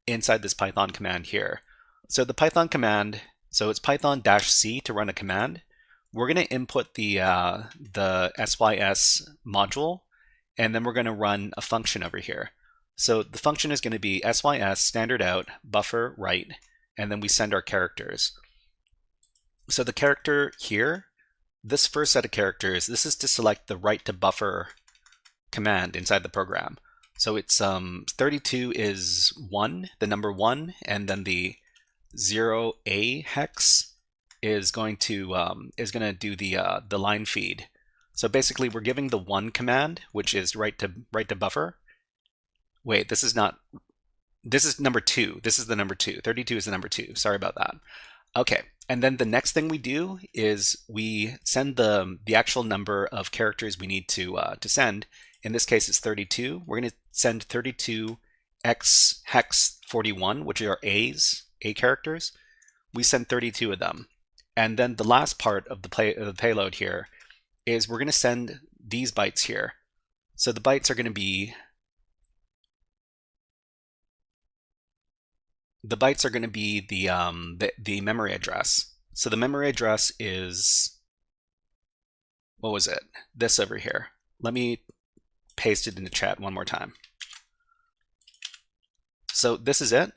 inside this Python command here. So the Python command, so it's Python-C to run a command. We're going to input the sys module, and then we're going to run a function over here. So the function is going to be sys standard out buffer write, and then we send our characters. So the character here, this first set of characters, this is to select the write to buffer command inside the program. So it's 32 is 1, the number 1, and then the 0A hex is going to do the line feed. So basically we're giving the 1 command, which is write to buffer. Wait, this is number 2. This is the number 2. 32 is the number 2. Sorry about that. Okay, and then the next thing we do is we send the actual number of characters we need to send. In this case, it's 32. We're going to send 32 x hex 41, which are A characters. We send 32 of them. And then the last part of the payload here is we're going to send these bytes here. So the bytes are going to be the memory address. So the memory address is, what was it? This over here. Let me paste it in the chat one more time. So this is it.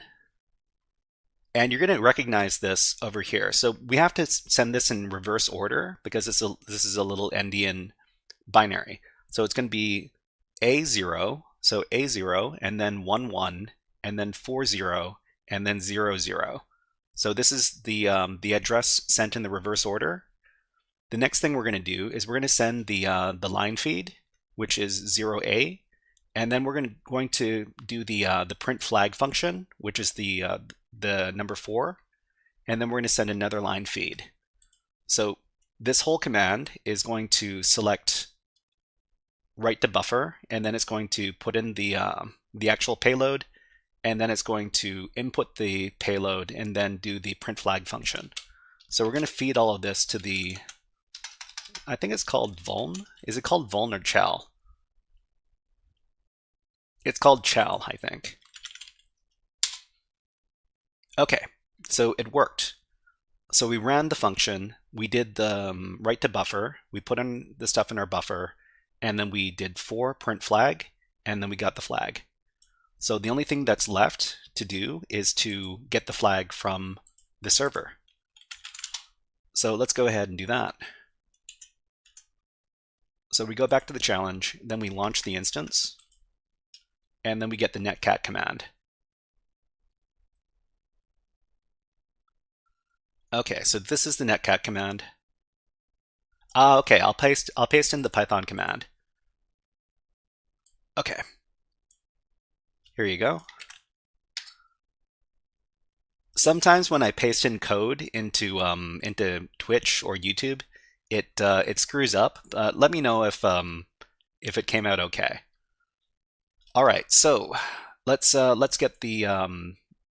And you're going to recognize this over here. So we have to send this in reverse order because this is a little endian binary. So it's going to be A0, so A0, and then 1, 1, and then 4, 0, and then 0, 0. So this is the address sent in the reverse order. The next thing we're going to do is we're going to send the line feed, which is 0A, and then we're going to do the print flag function, which is the number 4, and then we're going to send another line feed. So this whole command is going to select write to buffer, and then it's going to put in the actual payload, and then it's going to input the payload and then do the print flag function. So we're going to feed all of this to the, I think it's called vuln. Is it called vuln or chal? It's called chal, I think. Okay, so it worked. So we ran the function, we did the write to buffer, we put in the stuff in our buffer, and then we did 4 print flag, and then we got the flag. So the only thing that's left to do is to get the flag from the server. So let's go ahead and do that. So we go back to the challenge, then we launch the instance, and then we get the netcat command. Okay, so this is the netcat command. Okay, I'll paste in the Python command. Okay. Here you go. Sometimes when I paste in code into Twitch or YouTube, it screws up. Let me know if it came out okay. All right, so let's get the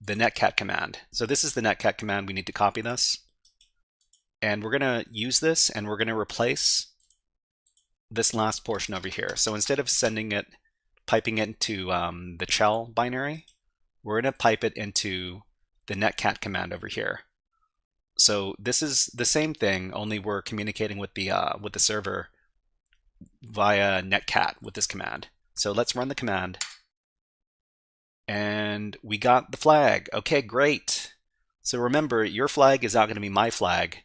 netcat command. So this is the netcat command. We need to copy this, and we're gonna use this, and we're gonna replace this last portion over here. So instead of piping it into the chal binary, we're gonna pipe it into the netcat command over here. So this is the same thing, only we're communicating with the server via netcat with this command. So let's run the command. And we got the flag. Okay, great. So remember, your flag is not going to be my flag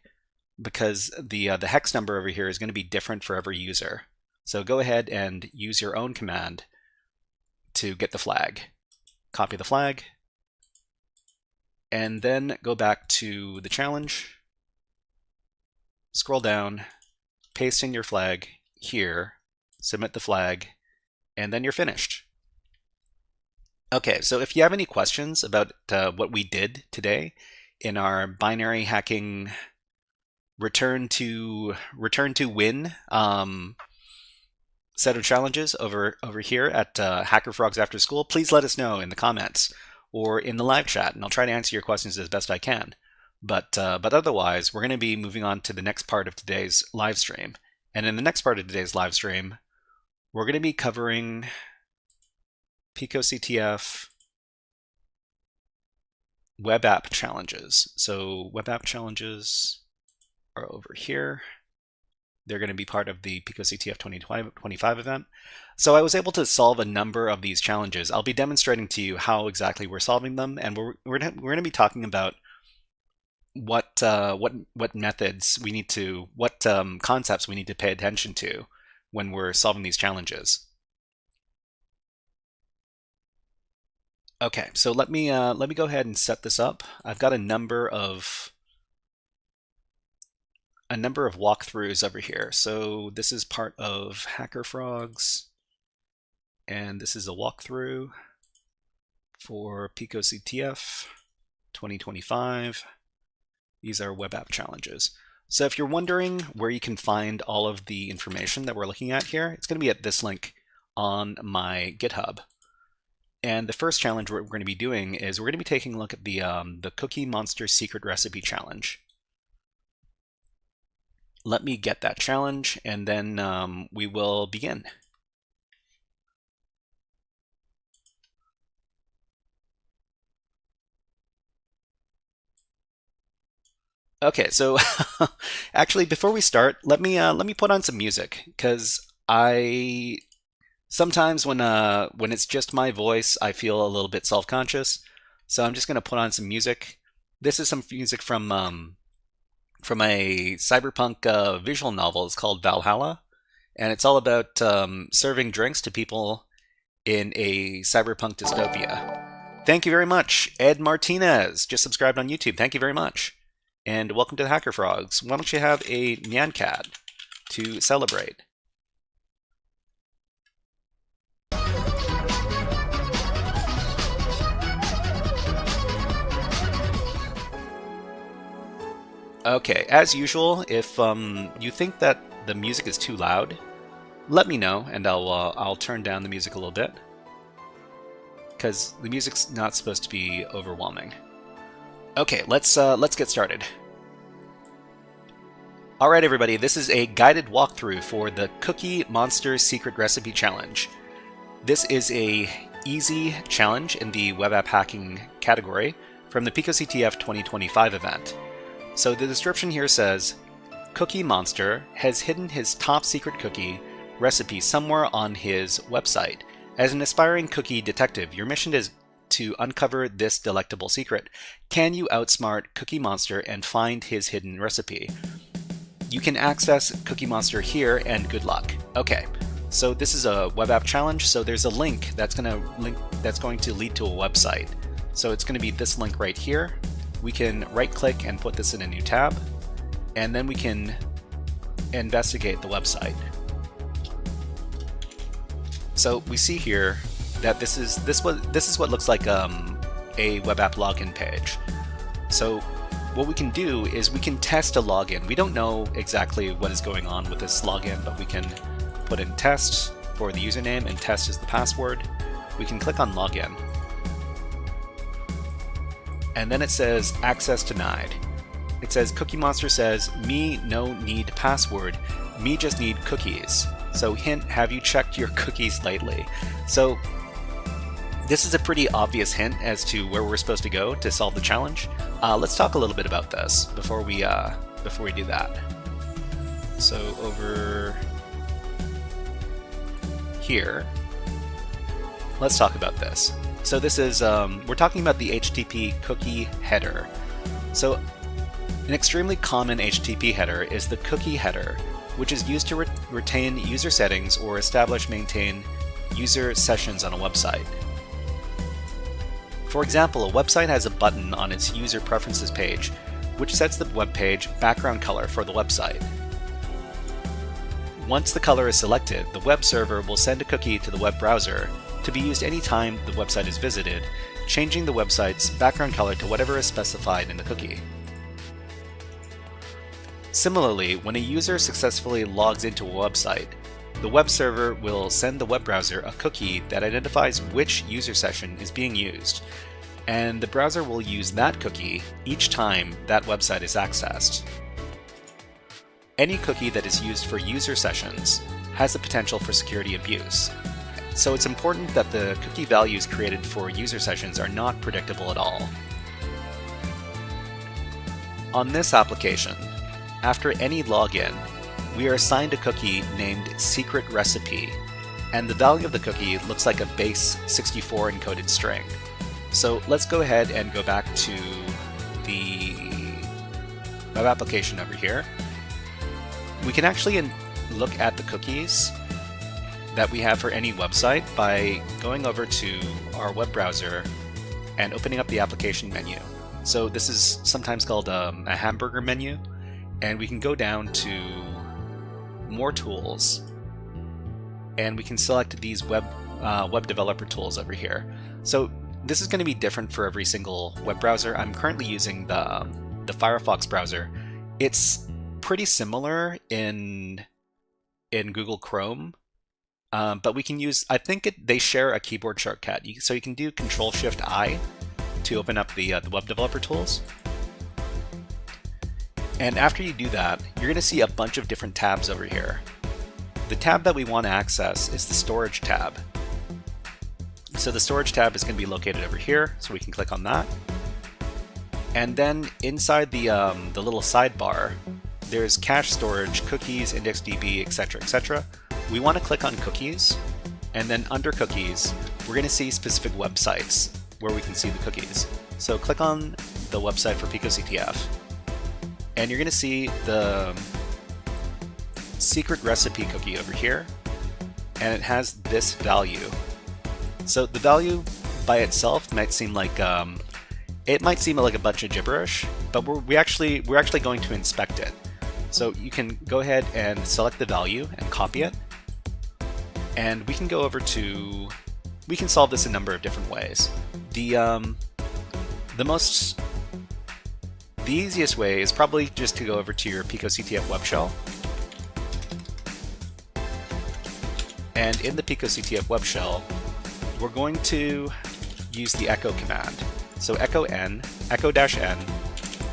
because the hex number over here is going to be different for every user. So go ahead and use your own command to get the flag. Copy the flag, and then go back to the challenge. Scroll down, paste in your flag here, submit the flag, and then you're finished. Okay, so if you have any questions about what we did today in our binary hacking return to win set of challenges over here at HackerFrogs After School, please let us know in the comments or in the live chat, and I'll try to answer your questions as best I can. But otherwise, we're going to be moving on to the next part of today's live stream. And in the next part of today's live stream, we're going to be covering PicoCTF web app challenges. So web app challenges are over here. They're going to be part of the PicoCTF 2025 event. So I was able to solve a number of these challenges. I'll be demonstrating to you how exactly we're solving them, and we're going to be talking about what methods we need to, what concepts we need to pay attention to when we're solving these challenges. Okay, so let me go ahead and set this up. I've got a number of walkthroughs over here. So this is part of HackerFrogs, and this is a walkthrough for PicoCTF 2025. These are web app challenges. So if you're wondering where you can find all of the information that we're looking at here, it's going to be at this link on my GitHub. And the first challenge we're going to be doing is we're going to be taking a look at the Cookie Monster Secret Recipe Challenge. Let me get that challenge, and then we will begin. Okay, so actually, before we start, let me put on some music, because sometimes when it's just my voice, I feel a little bit self-conscious. So I'm just going to put on some music. This is some music from a cyberpunk visual novel. It's called Valhalla, and it's all about serving drinks to people in a cyberpunk dystopia. Thank you very much, Ed Martinez. Just subscribed on YouTube. Thank you very much. And welcome to the HackerFrogs. Why don't you have a Nyan Cat to celebrate? Okay, as usual, if you think that the music is too loud, let me know, and I'll turn down the music a little bit, because the music's not supposed to be overwhelming. Okay, let's get started. All right, everybody, this is a guided walkthrough for the Cookie Monster Secret Recipe Challenge. This is a easy challenge in the web app hacking category from the PicoCTF 2025 event. So the description here says, Cookie Monster has hidden his top secret cookie recipe somewhere on his website. As an aspiring cookie detective, your mission is to uncover this delectable secret. Can you outsmart Cookie Monster and find his hidden recipe? You can access Cookie Monster here, and good luck. Okay, so this is a web app challenge, so there's a link that's going to lead to a website. So it's going to be this link right here. We can right-click and put this in a new tab, and then we can investigate the website. So we see here that this is what looks like a web app login page. So what we can do is we can test a login. We don't know exactly what is going on with this login, but we can put in test for the username and test is the password. We can click on login. And then it says access denied. It says Cookie Monster says, me no need password, me just need cookies. So hint, have you checked your cookies lately? So this is a pretty obvious hint as to where we're supposed to go to solve the challenge. Let's talk a little bit about this before we do that. So over here, let's talk about this. So this is, we're talking about the HTTP cookie header. So an extremely common HTTP header is the cookie header, which is used to retain user settings or maintain user sessions on a website. For example, a website has a button on its user preferences page, which sets the web page background color for the website. Once the color is selected, the web server will send a cookie to the web browser to be used anytime the website is visited, changing the website's background color to whatever is specified in the cookie. Similarly, when a user successfully logs into a website, the web server will send the web browser a cookie that identifies which user session is being used, and the browser will use that cookie each time that website is accessed. Any cookie that is used for user sessions has the potential for security abuse, so it's important that the cookie values created for user sessions are not predictable at all. On this application, after any login, we are assigned a cookie named Secret Recipe, and the value of the cookie looks like a base 64 encoded string. So let's go ahead and go back to the web application over here, we can actually look at the cookies that we have for any website by going over to our web browser and opening up the application menu. So this is sometimes called a hamburger menu, and we can go down to more tools, and we can select these web developer tools over here. So this is going to be different for every single web browser. I'm currently using the Firefox browser. It's pretty similar in Google Chrome, but we can use, I think they share a keyboard shortcut. So you can do Control-Shift-I to open up the web developer tools. And after you do that, you're going to see a bunch of different tabs over here. The tab that we want to access is the Storage tab. So the Storage tab is going to be located over here, so we can click on that. And then inside the little sidebar, there's cache storage, cookies, IndexedDB, etc., etc. We want to click on cookies, and then under cookies, we're going to see specific websites where we can see the cookies. So click on the website for PicoCTF, and you're going to see the secret recipe cookie over here, and it has this value. So the value by itself might seem like a bunch of gibberish, but we're actually going to inspect it. So you can go ahead and select the value and copy it, and we can go over to, we can solve this a number of different ways. The easiest way is probably just to go over to your PicoCTF web shell, and in the PicoCTF web shell, we're going to use the echo command. So echo n, echo-n,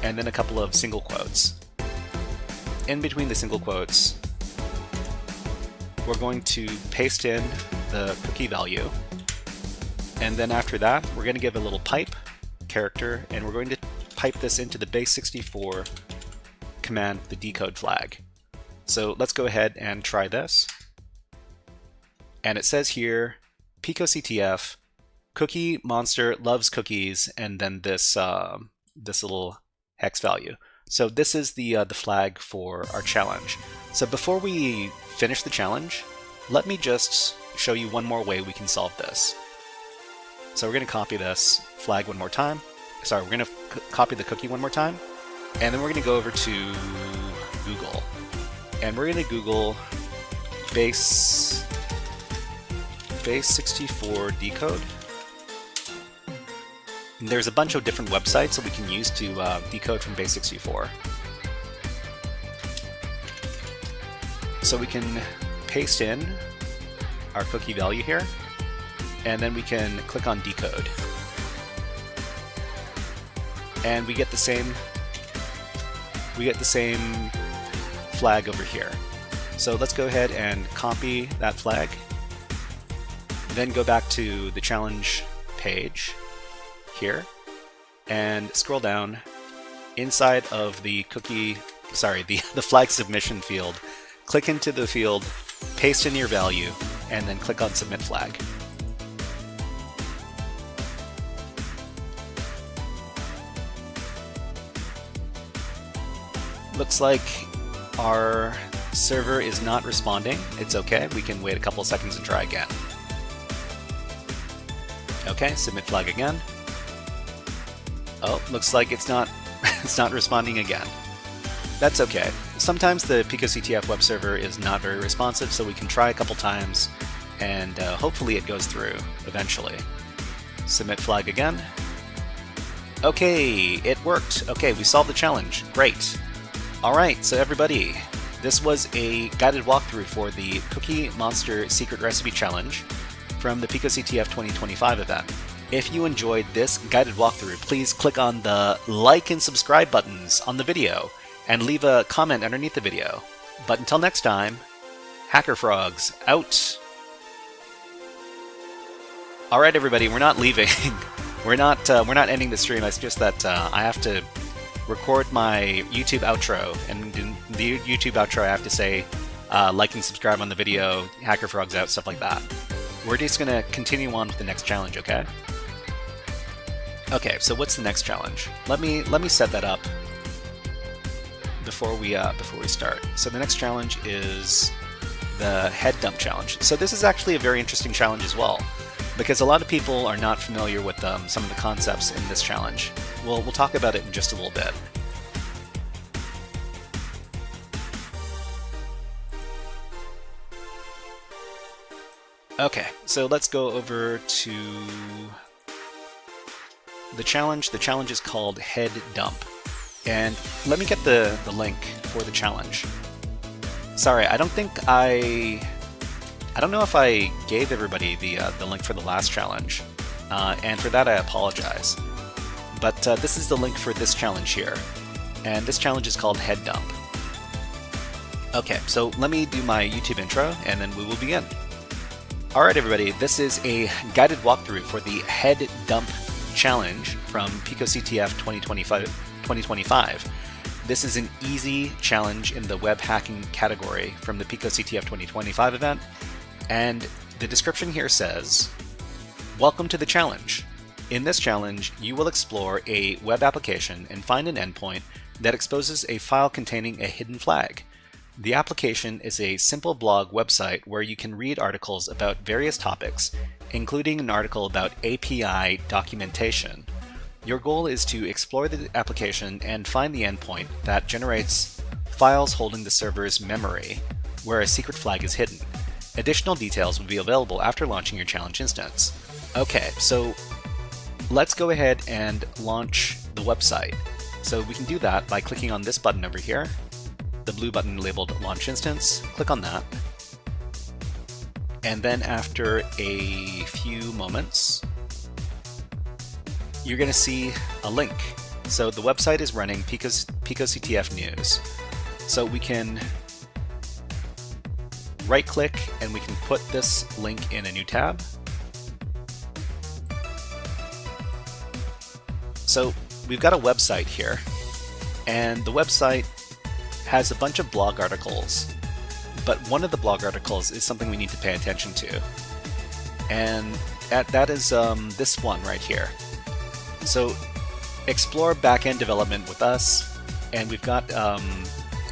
and then a couple of single quotes. In between the single quotes, we're going to paste in the cookie value, and then after that, we're going to give a little pipe character, and we're going to pipe this into the base64 command, the decode flag. So let's go ahead and try this. And it says here, PicoCTF, cookie monster loves cookies, and then this this little hex value. So this is the flag for our challenge. So before we finish the challenge, let me just show you one more way we can solve this. So we're going to copy this flag one more time. Sorry, we're going to copy the cookie one more time, and then we're going to go over to Google, and we're going to Google base64 decode. And there's a bunch of different websites that we can use to decode from base64. So we can paste in our cookie value here, and then we can click on decode. And we get the same flag over here. So let's go ahead and copy that flag, then go back to the challenge page here and scroll down inside of the the flag submission field. Click into the field, paste in your value, and then click on submit flag. Looks like our server is not responding. It's okay, we can wait a couple seconds and try again. Okay, submit flag again. Oh, looks like it's not responding again. That's okay. Sometimes the PicoCTF web server is not very responsive, so we can try a couple times, and hopefully it goes through eventually. Submit flag again. Okay, it worked. Okay, we solved the challenge. Great. Alright, so everybody, this was a guided walkthrough for the Cookie Monster Secret Recipe Challenge from the PicoCTF 2025 event. If you enjoyed this guided walkthrough, please click on the like and subscribe buttons on the video and leave a comment underneath the video. But until next time, HackerFrogs out! Alright everybody, we're not leaving. we're not ending the stream. It's just that I have to record my YouTube outro, and in the YouTube outro I have to say like and subscribe on the video, HackerFrogs out, stuff like that. We're just gonna continue on with the next challenge, okay? Okay, so what's the next challenge? Let me set that up. before we start. So the next challenge is the head dump challenge. So this is actually a very interesting challenge as well, because a lot of people are not familiar with some of the concepts in this challenge. We'll talk about it in just a little bit. Okay, so let's go over to the challenge. The challenge is called Head Dump. And let me get the link for the challenge. Sorry, I don't know if I gave everybody the link for the last challenge, and for that I apologize. But this is the link for this challenge here, and this challenge is called Head Dump. Okay, so let me do my YouTube intro, and then we will begin. Alright everybody, this is a guided walkthrough for the Head Dump challenge from PicoCTF 2025. This is an easy challenge in the web hacking category from the PicoCTF 2025 event, and the description here says, "Welcome to the challenge. In this challenge, you will explore a web application and find an endpoint that exposes a file containing a hidden flag. The application is a simple blog website where you can read articles about various topics, including an article about API documentation. Your goal is to explore the application and find the endpoint that generates files holding the server's memory, where a secret flag is hidden. Additional details will be available after launching your challenge instance." Okay, so let's go ahead and launch the website. So we can do that by clicking on this button over here, the blue button labeled Launch Instance. Click on that. And then after a few moments, you're going to see a link. So the website is running PicoCTF News. So we can right click and we can put this link in a new tab. So we've got a website here, and the website has a bunch of blog articles, but one of the blog articles is something we need to pay attention to, and that is this one right here. So explore backend development with us, and we've got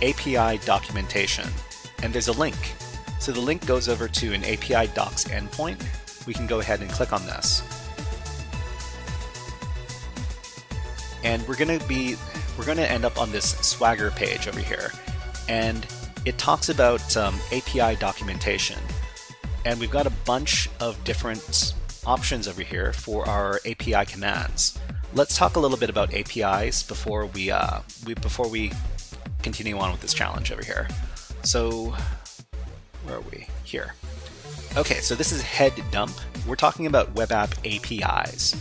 API documentation, and there's a link. So the link goes over to an API docs endpoint. We can go ahead and click on this, and we're going to end up on this Swagger page over here, and it talks about API documentation, and we've got a bunch of different options over here for our API commands. Let's talk a little bit about APIs before we continue on with this challenge over here. So where are we? Here. Okay, so this is Head Dump. We're talking about web app APIs.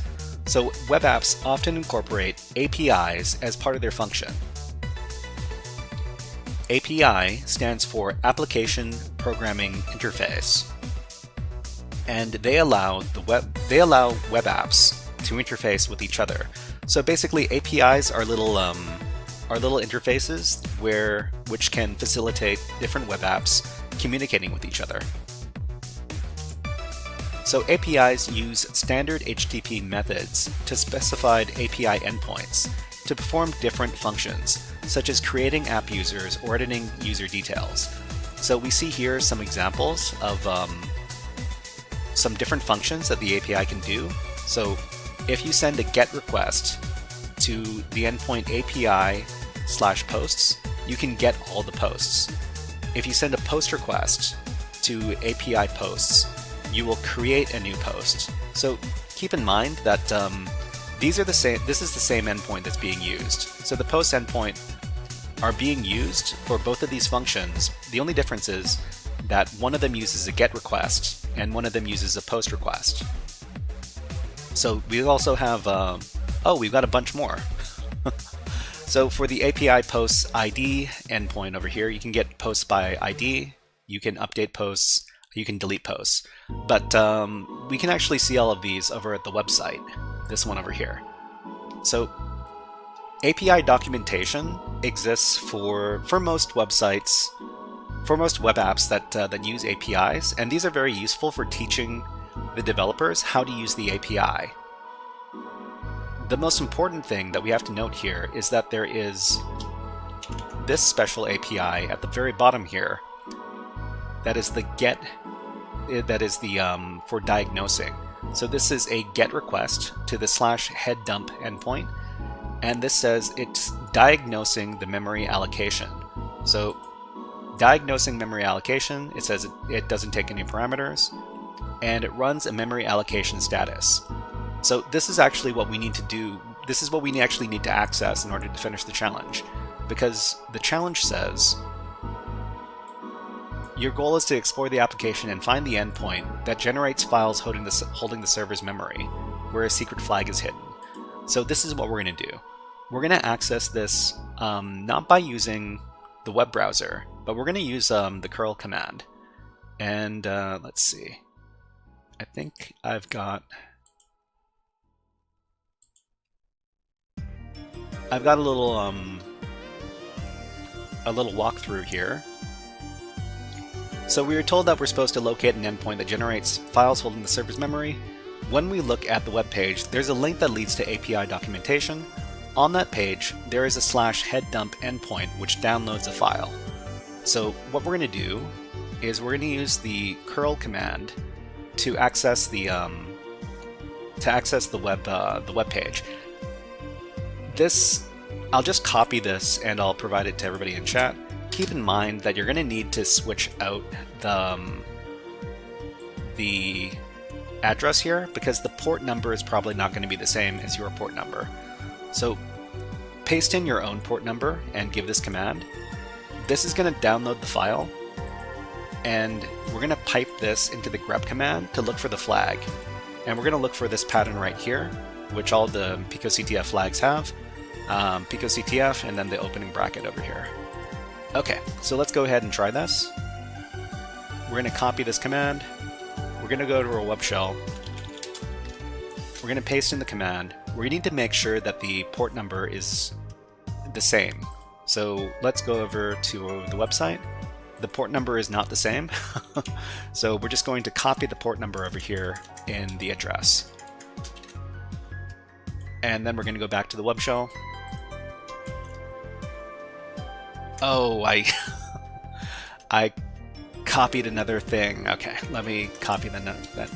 So web apps often incorporate APIs as part of their function. API stands for Application Programming Interface, and they allow web apps to interface with each other. So basically, APIs are little interfaces which can facilitate different web apps communicating with each other. So APIs use standard HTTP methods to specified API endpoints to perform different functions, such as creating app users or editing user details. So we see here some examples of some different functions that the API can do. So if you send a GET request to the endpoint API/posts, you can get all the posts. If you send a post request to API posts, you will create a new post. So keep in mind that this is the same endpoint that's being used. So the post endpoint are being used for both of these functions. The only difference is that one of them uses a GET request and one of them uses a post request. So we also have, we've got a bunch more. So for the API posts ID endpoint over here, you can get posts by ID, you can update posts, you can delete posts. But we can actually see all of these over at the website, this one over here. So API documentation exists for most websites, for most web apps that use APIs, and these are very useful for teaching the developers how to use the API. The most important thing that we have to note here is that there is this special API at the very bottom here. That is the get. That is the for diagnosing. So this is a GET request to the /headdump endpoint, and this says it's diagnosing the memory allocation. So diagnosing memory allocation, it says it doesn't take any parameters, and it runs a memory allocation status. So this is actually what we need to do. This is what we actually need to access in order to finish the challenge, because the challenge says your goal is to explore the application and find the endpoint that generates files holding the server's memory, where a secret flag is hidden. So this is what we're going to do. We're going to access this not by using the web browser, but we're going to use the curl command. And let's see. I think I've got a little walkthrough here. So we were told that we're supposed to locate an endpoint that generates files holding the server's memory. When we look at the web page, there's a link that leads to API documentation. On that page, there is a /headdump endpoint which downloads a file. So what we're going to do is we're going to use the curl command to access the web page. I'll just copy this and I'll provide it to everybody in chat. Keep in mind that you're going to need to switch out the address here, because the port number is probably not going to be the same as your port number. So paste in your own port number and give this command. This is going to download the file, and we're going to pipe this into the grep command to look for the flag. And we're going to look for this pattern right here, which all the PicoCTF flags have. PicoCTF and then the opening bracket over here. Okay, so let's go ahead and try this. We're going to copy this command. We're going to go to our web shell. We're going to paste in the command. We need to make sure that the port number is the same. So let's go over to the website. The port number is not the same. So we're just going to copy the port number over here in the address. And then we're going to go back to the web shell. Oh, I copied another thing. Okay, let me copy that.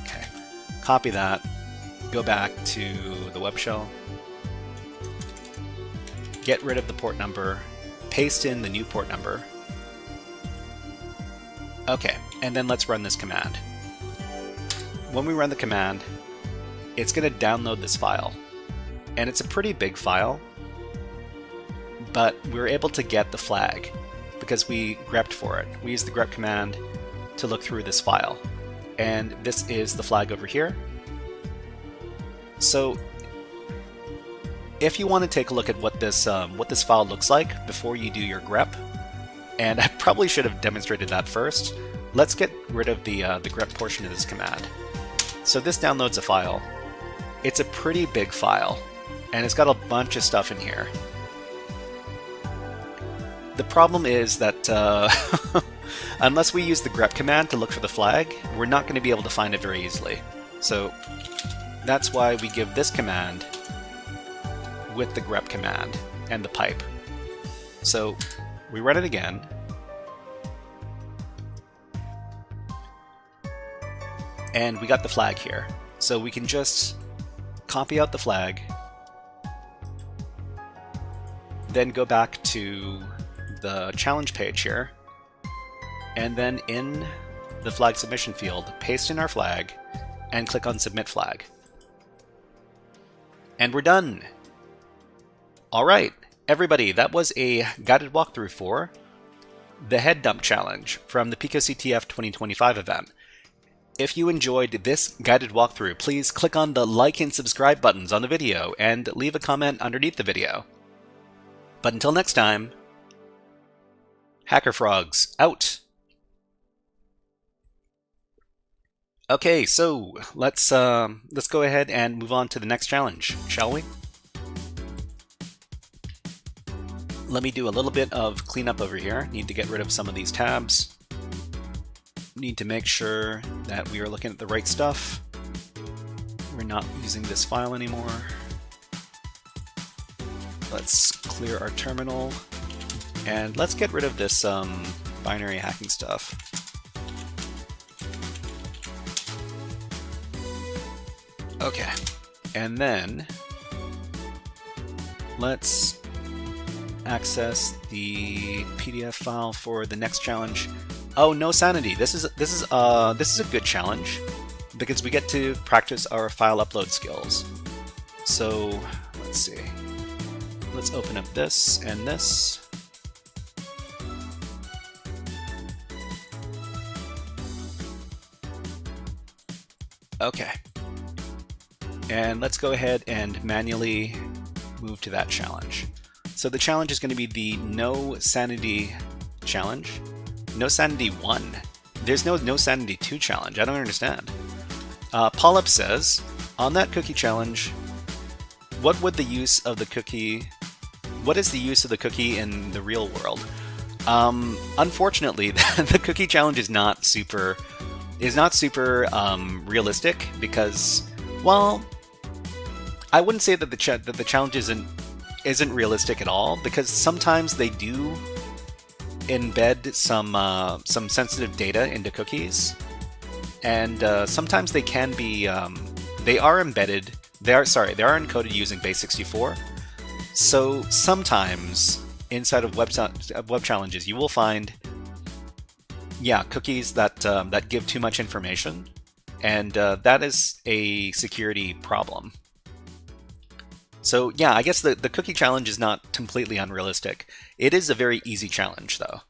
Okay, copy that. Go back to the web shell. Get rid of the port number. Paste in the new port number. Okay, and then let's run this command. When we run the command, it's going to download this file, and it's a pretty big file. But we were able to get the flag because we grepped for it. We used the grep command to look through this file. And this is the flag over here. So if you want to take a look at what this file looks like before you do your grep, and I probably should have demonstrated that first, let's get rid of the grep portion of this command. So this downloads a file. It's a pretty big file, and it's got a bunch of stuff in here. The problem is that unless we use the grep command to look for the flag, we're not going to be able to find it very easily. So that's why we give this command with the grep command and the pipe. So we run it again. And we got the flag here. So we can just copy out the flag, then go back to the challenge page here, and then in the flag submission field, paste in our flag and click on Submit Flag. And we're done! Alright, everybody, that was a guided walkthrough for the Head Dump Challenge from the PicoCTF 2025 event. If you enjoyed this guided walkthrough, please click on the like and subscribe buttons on the video and leave a comment underneath the video. But until next time, HackerFrogs out! Okay, so let's go ahead and move on to the next challenge, shall we? Let me do a little bit of cleanup over here. Need to get rid of some of these tabs. Need to make sure that we are looking at the right stuff. We're not using this file anymore. Let's clear our terminal. And let's get rid of this binary hacking stuff. Okay, and then let's access the PDF file for the next challenge. Oh, no sanity. This is a good challenge because we get to practice our file upload skills. So let's see. Let's open up this and this. Okay. And let's go ahead and manually move to that challenge. So the challenge is going to be the No Sanity challenge. No Sanity 1. There's no Sanity 2 challenge. I don't understand. Polyp says, on that cookie challenge, what is the use of the cookie in the real world? Unfortunately, the cookie challenge is not super realistic because, well, I wouldn't say that the challenge isn't realistic at all, because sometimes they do embed some sensitive data into cookies, and sometimes they can be they are encoded using base64. So sometimes inside of web challenges you will find cookies that give too much information, and that is a security problem. So yeah, I guess the cookie challenge is not completely unrealistic. It is a very easy challenge though.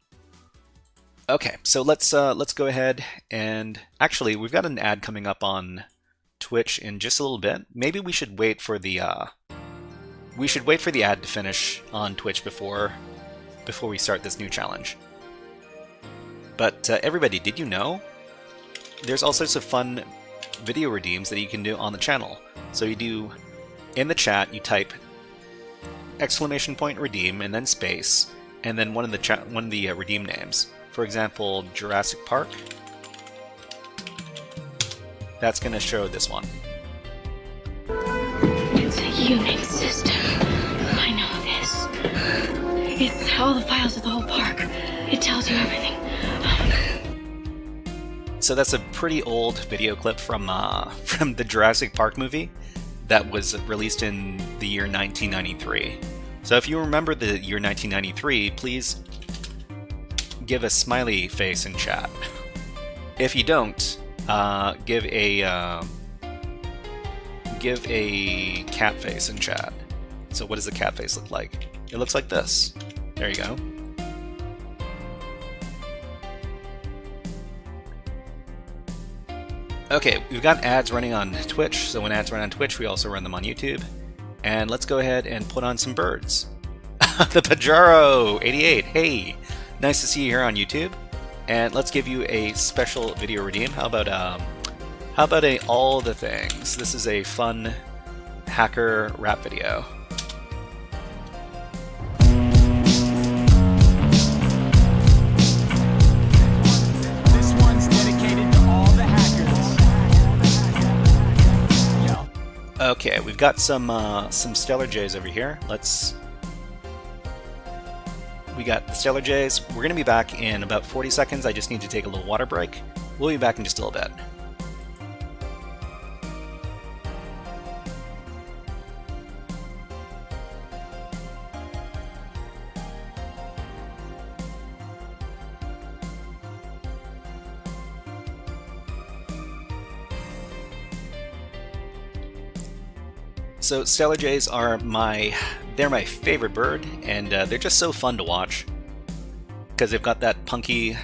Okay, so let's go ahead and actually we've got an ad coming up on Twitch in just a little bit. Maybe we should wait for the ad to finish on Twitch before we start this new challenge. But everybody, did you know there's all sorts of fun video redeems that you can do on the channel? So you do, in the chat, you type !redeem and then space, and then one of the redeem names. For example, Jurassic Park. That's going to show this one. It's a Unix system. I know this. It's all the files of the whole park. It tells you everything. So that's a pretty old video clip from the Jurassic Park movie that was released in the year 1993. So if you remember the year 1993, please give a smiley face in chat. If you don't, give a cat face in chat. So what does the cat face look like? It looks like this. There you go. Okay, we've got ads running on Twitch, so when ads run on Twitch, we also run them on YouTube. And let's go ahead and put on some birds. The Pajaro88, hey! Nice to see you here on YouTube. And let's give you a special video redeem. How about a all the things? This is a fun hacker rap video. Okay, we've got some Stellar Jays over here. We got the Stellar Jays. We're going to be back in about 40 seconds. I just need to take a little water break. We'll be back in just a little bit. So Stellar Jays are my favorite bird, and they're just so fun to watch because they've got that punky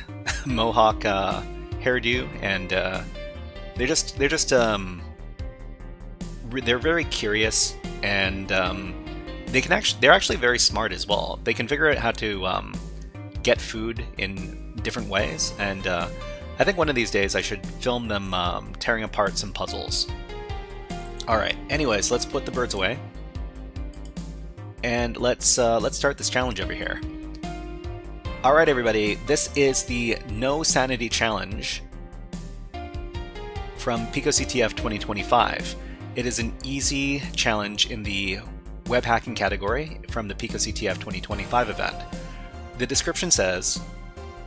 mohawk hairdo, and they're very curious, and they're actually very smart as well. They can figure out how to get food in different ways, and I think one of these days I should film them tearing apart some puzzles. Alright, anyways, let's put the birds away. And let's start this challenge over here. Alright everybody, this is the No Sanity Challenge from PicoCTF 2025. It is an easy challenge in the web hacking category from the PicoCTF 2025 event. The description says,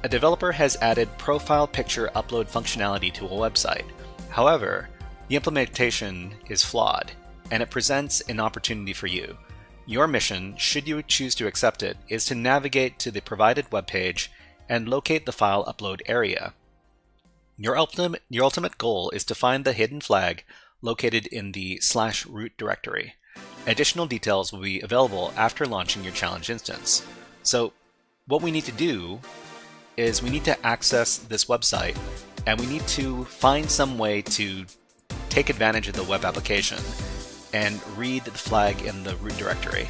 a developer has added profile picture upload functionality to a website. However, the implementation is flawed, and it presents an opportunity for you. Your mission, should you choose to accept it, is to navigate to the provided web page and locate the file upload area. Your ultimate goal is to find the hidden flag located in the /root directory. Additional details will be available after launching your challenge instance. So what we need to do is we need to access this website, and we need to find some way to take advantage of the web application and read the flag in the root directory.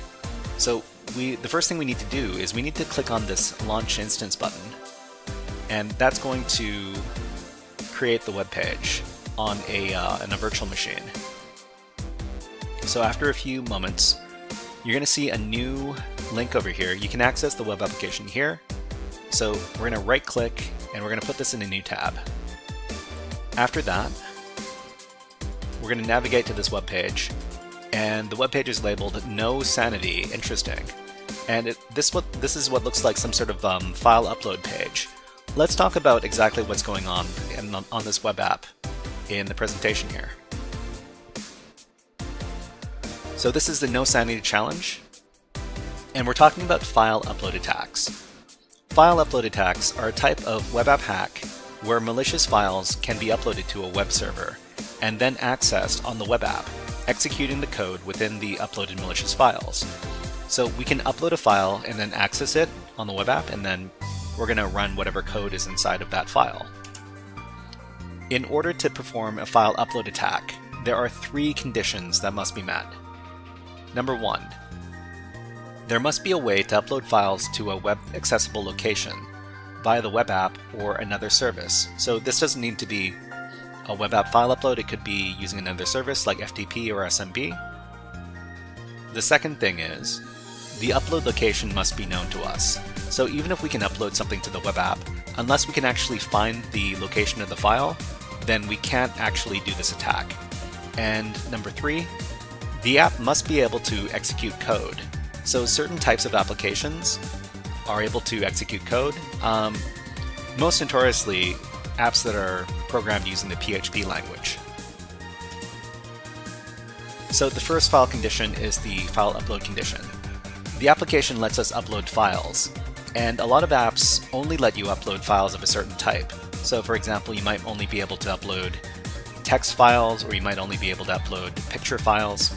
So the first thing we need to do is we need to click on this launch instance button, and that's going to create the web page on a virtual machine. So after a few moments, you're going to see a new link over here. You can access the web application here. So we're going to right click and we're going to put this in a new tab. After that, we're going to navigate to this web page, and the web page is labeled No Sanity, Interesting. And this is what looks like some sort of file upload page. Let's talk about exactly what's going on on this web app in the presentation here. So this is the No Sanity challenge, and we're talking about file upload attacks. File upload attacks are a type of web app hack where malicious files can be uploaded to a web server and then accessed on the web app, executing the code within the uploaded malicious files. So we can upload a file and then access it on the web app, and then we're going to run whatever code is inside of that file. In order to perform a file upload attack, there are 3 conditions that must be met. Number 1, there must be a way to upload files to a web accessible location via the web app or another service. So this doesn't need to be a web app file upload, it could be using another service like FTP or SMB. The second thing is, the upload location must be known to us. So even if we can upload something to the web app, unless we can actually find the location of the file, then we can't actually do this attack. And number 3, the app must be able to execute code. So certain types of applications are able to execute code. Most notoriously, apps that are programmed using the PHP language. So the first file condition is the file upload condition. The application lets us upload files, and a lot of apps only let you upload files of a certain type. So for example, you might only be able to upload text files, or you might only be able to upload picture files.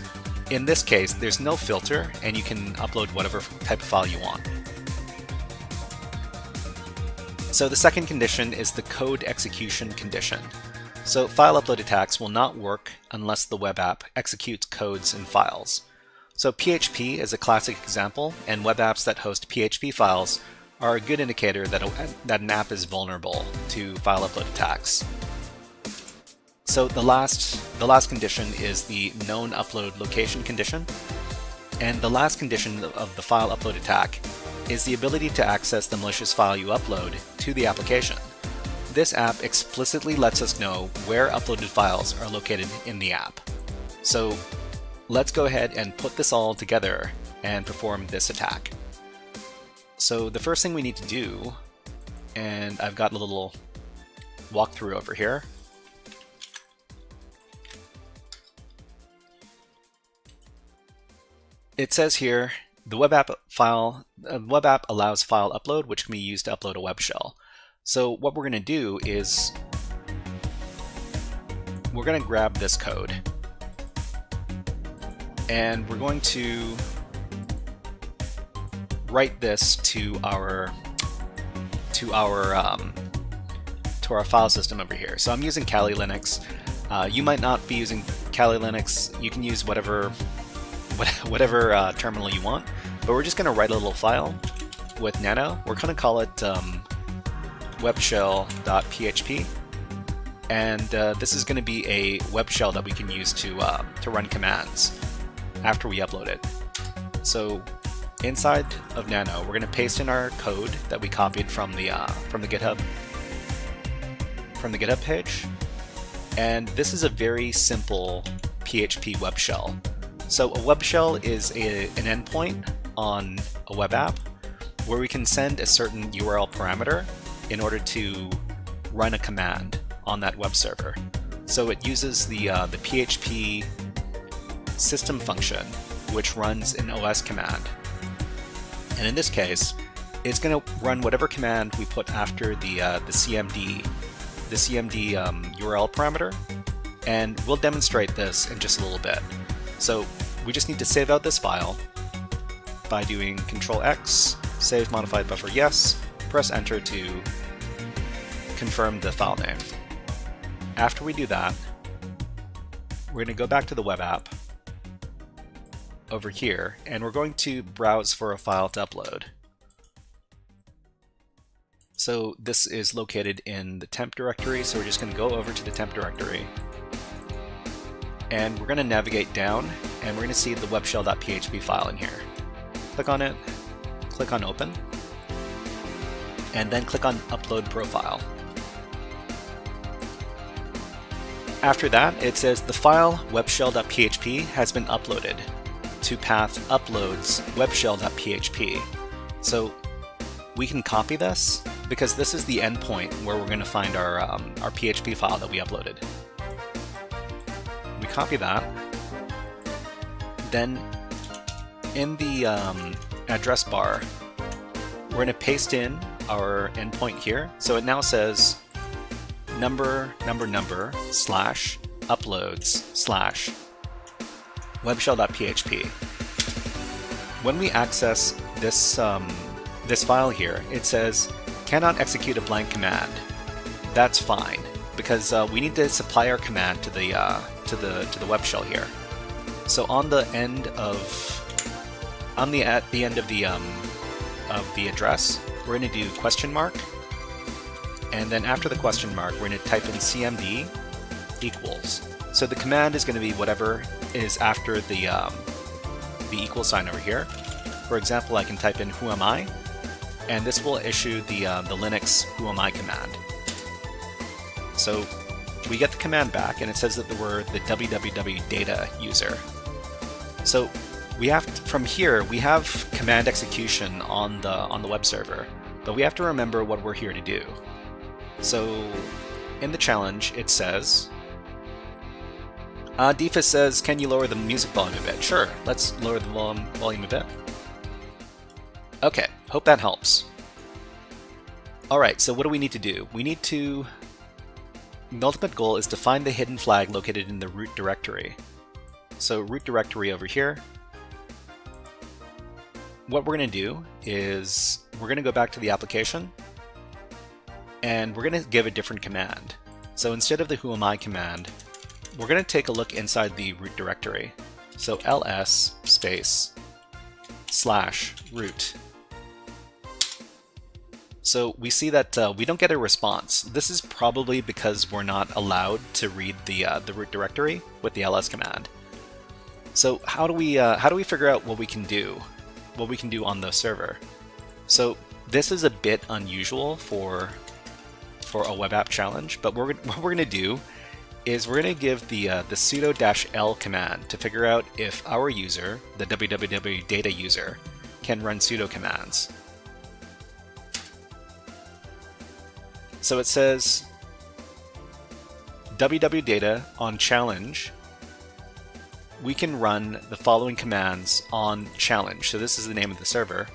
In this case, there's no filter, and you can upload whatever type of file you want. So the second condition is the code execution condition. So file upload attacks will not work unless the web app executes codes and files. So PHP is a classic example, and web apps that host PHP files are a good indicator that an app is vulnerable to file upload attacks. So the last condition is the known upload location condition, and the last condition of the file upload attack is the ability to access the malicious file you upload to the application. This app explicitly lets us know where uploaded files are located in the app. So let's go ahead and put this all together and perform this attack. So the first thing we need to do, and I've got a little walkthrough over here. It says here, the web app allows file upload, which can be used to upload a web shell. So what we're going to do is we're going to grab this code, and we're going to write this to our file system over here. So I'm using Kali Linux. You might not be using Kali Linux. You can use whatever terminal you want, but we're just going to write a little file with nano. We're going to call it webshell.php, and this is going to be a web shell that we can use to run commands after we upload it. So inside of nano, we're going to paste in our code that we copied from the GitHub page, and this is a very simple PHP web shell. So a web shell is an endpoint on a web app, where we can send a certain URL parameter in order to run a command on that web server. So it uses the PHP system function, which runs an OS command. And in this case, it's going to run whatever command we put after the CMD URL parameter, and we'll demonstrate this in just a little bit. So we just need to save out this file by doing Control-X, save modified buffer yes, press enter to confirm the file name. After we do that, we're going to go back to the web app over here, and we're going to browse for a file to upload. So this is located in the temp directory, so we're just going to go over to the temp directory, and we're going to navigate down, and we're going to see the webshell.php file in here. Click on it, click on open, and then click on upload profile. After that, it says the file webshell.php has been uploaded to path uploads webshell.php. So we can copy this because this is the endpoint where we're going to find our PHP file that we uploaded. We copy that. Then in the address bar, we're going to paste in our endpoint here. So it now says number slash uploads slash webshell.php. When we access this this file here, it says cannot execute a blank command. That's fine because we need to supply our command to the web shell here. So at the end of the address, we're going to do question mark, and then after the question mark, we're going to type in cmd equals. So the command is going to be whatever is after the equal sign over here. For example, I can type in who am I, and this will issue the Linux who am I command. So we get the command back, and it says that we're the www data user. So we have from here we have command execution on the web server, but we have to remember what we're here to do. So in the challenge, it says. Defus says, can you lower the music volume a bit? Sure, let's lower the volume a bit. Okay, hope that helps. Alright, so what do we need to do? We need to... The ultimate goal is to find the hidden flag located in the root directory. So root directory over here. What we're going to do is we're going to go back to the application, and we're going to give a different command. So instead of the who am I command, we're going to take a look inside the root directory. So ls space / root. So we see that we don't get a response. This is probably because we're not allowed to read the root directory with the ls command. So how do we figure out what we can do? What we can do on the server? So this is a bit unusual for a web app challenge, but what we're going to do is we're going to give the sudo-l command to figure out if our user, the www data user, can run sudo commands. So it says www-data on challenge, we can run the following commands on challenge. So this is the name of the server,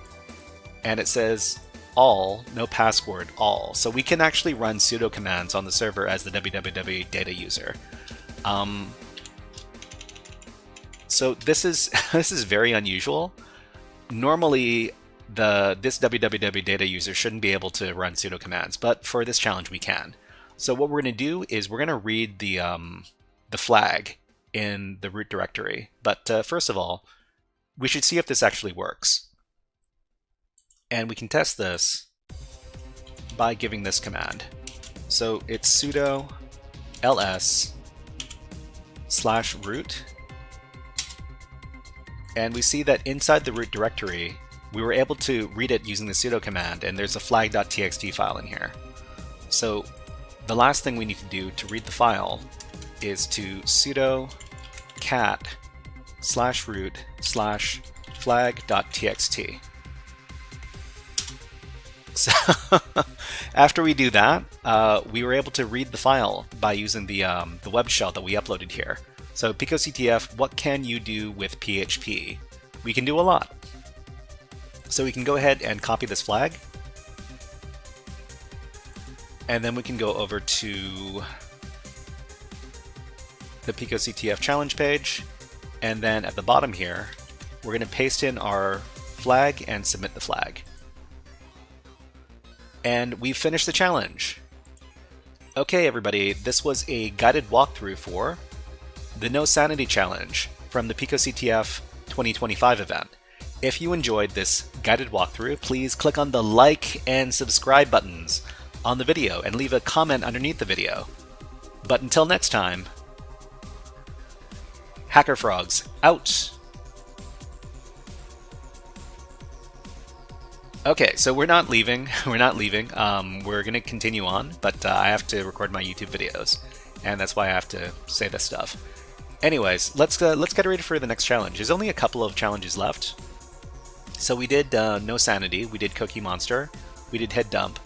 and it says all, no password, all. So we can actually run sudo commands on the server as the www data user. So this is very unusual. Normally, this www data user shouldn't be able to run sudo commands, but for this challenge we can. So what we're going to do is we're going to read the flag in the root directory. But first of all, we should see if this actually works. And we can test this by giving this command. So it's sudo ls / root. And we see that inside the root directory, we were able to read it using the sudo command, and there's a flag.txt file in here. So the last thing we need to do to read the file is to sudo cat /root /flag.txt. So after we do that, we were able to read the file by using the web shell that we uploaded here. So PicoCTF, what can you do with PHP? We can do a lot. So we can go ahead and copy this flag. And then we can go over to the PicoCTF challenge page. And then at the bottom here, we're going to paste in our flag and submit the flag. And we've finished the challenge. Okay, everybody, this was a guided walkthrough for the No Sanity Challenge from the PicoCTF 2025 event. If you enjoyed this guided walkthrough, please click on the like and subscribe buttons on the video and leave a comment underneath the video. But until next time, HackerFrogs out! Okay, so we're not leaving. We're not leaving. We're going to continue on, but I have to record my YouTube videos, and that's why I have to say this stuff. Anyways, let's get ready for the next challenge. There's only a couple of challenges left. So we did No Sanity, we did Cookie Monster, we did Head Dump.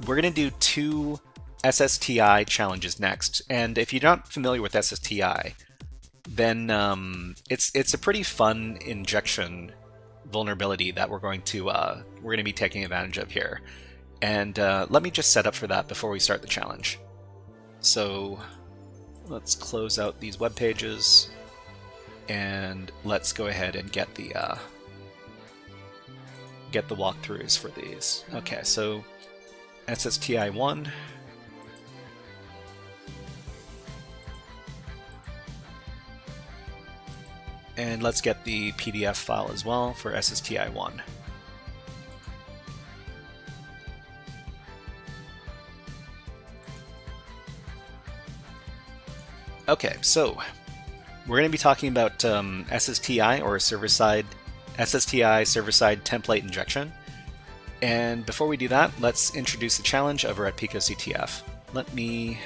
We're going to do 2 SSTI challenges next, and if you're not familiar with SSTI, then it's a pretty fun injection vulnerability that we're going to be taking advantage of here. And let me just set up for that before we start the challenge. So let's close out these web pages and let's go ahead and get the walkthroughs for these. Okay, so SSTI1. And let's get the PDF file as well for SSTI1. Okay, so we're going to be talking about SSTI, or SSTI server-side template injection. And before we do that, let's introduce the challenge over at PicoCTF. Let me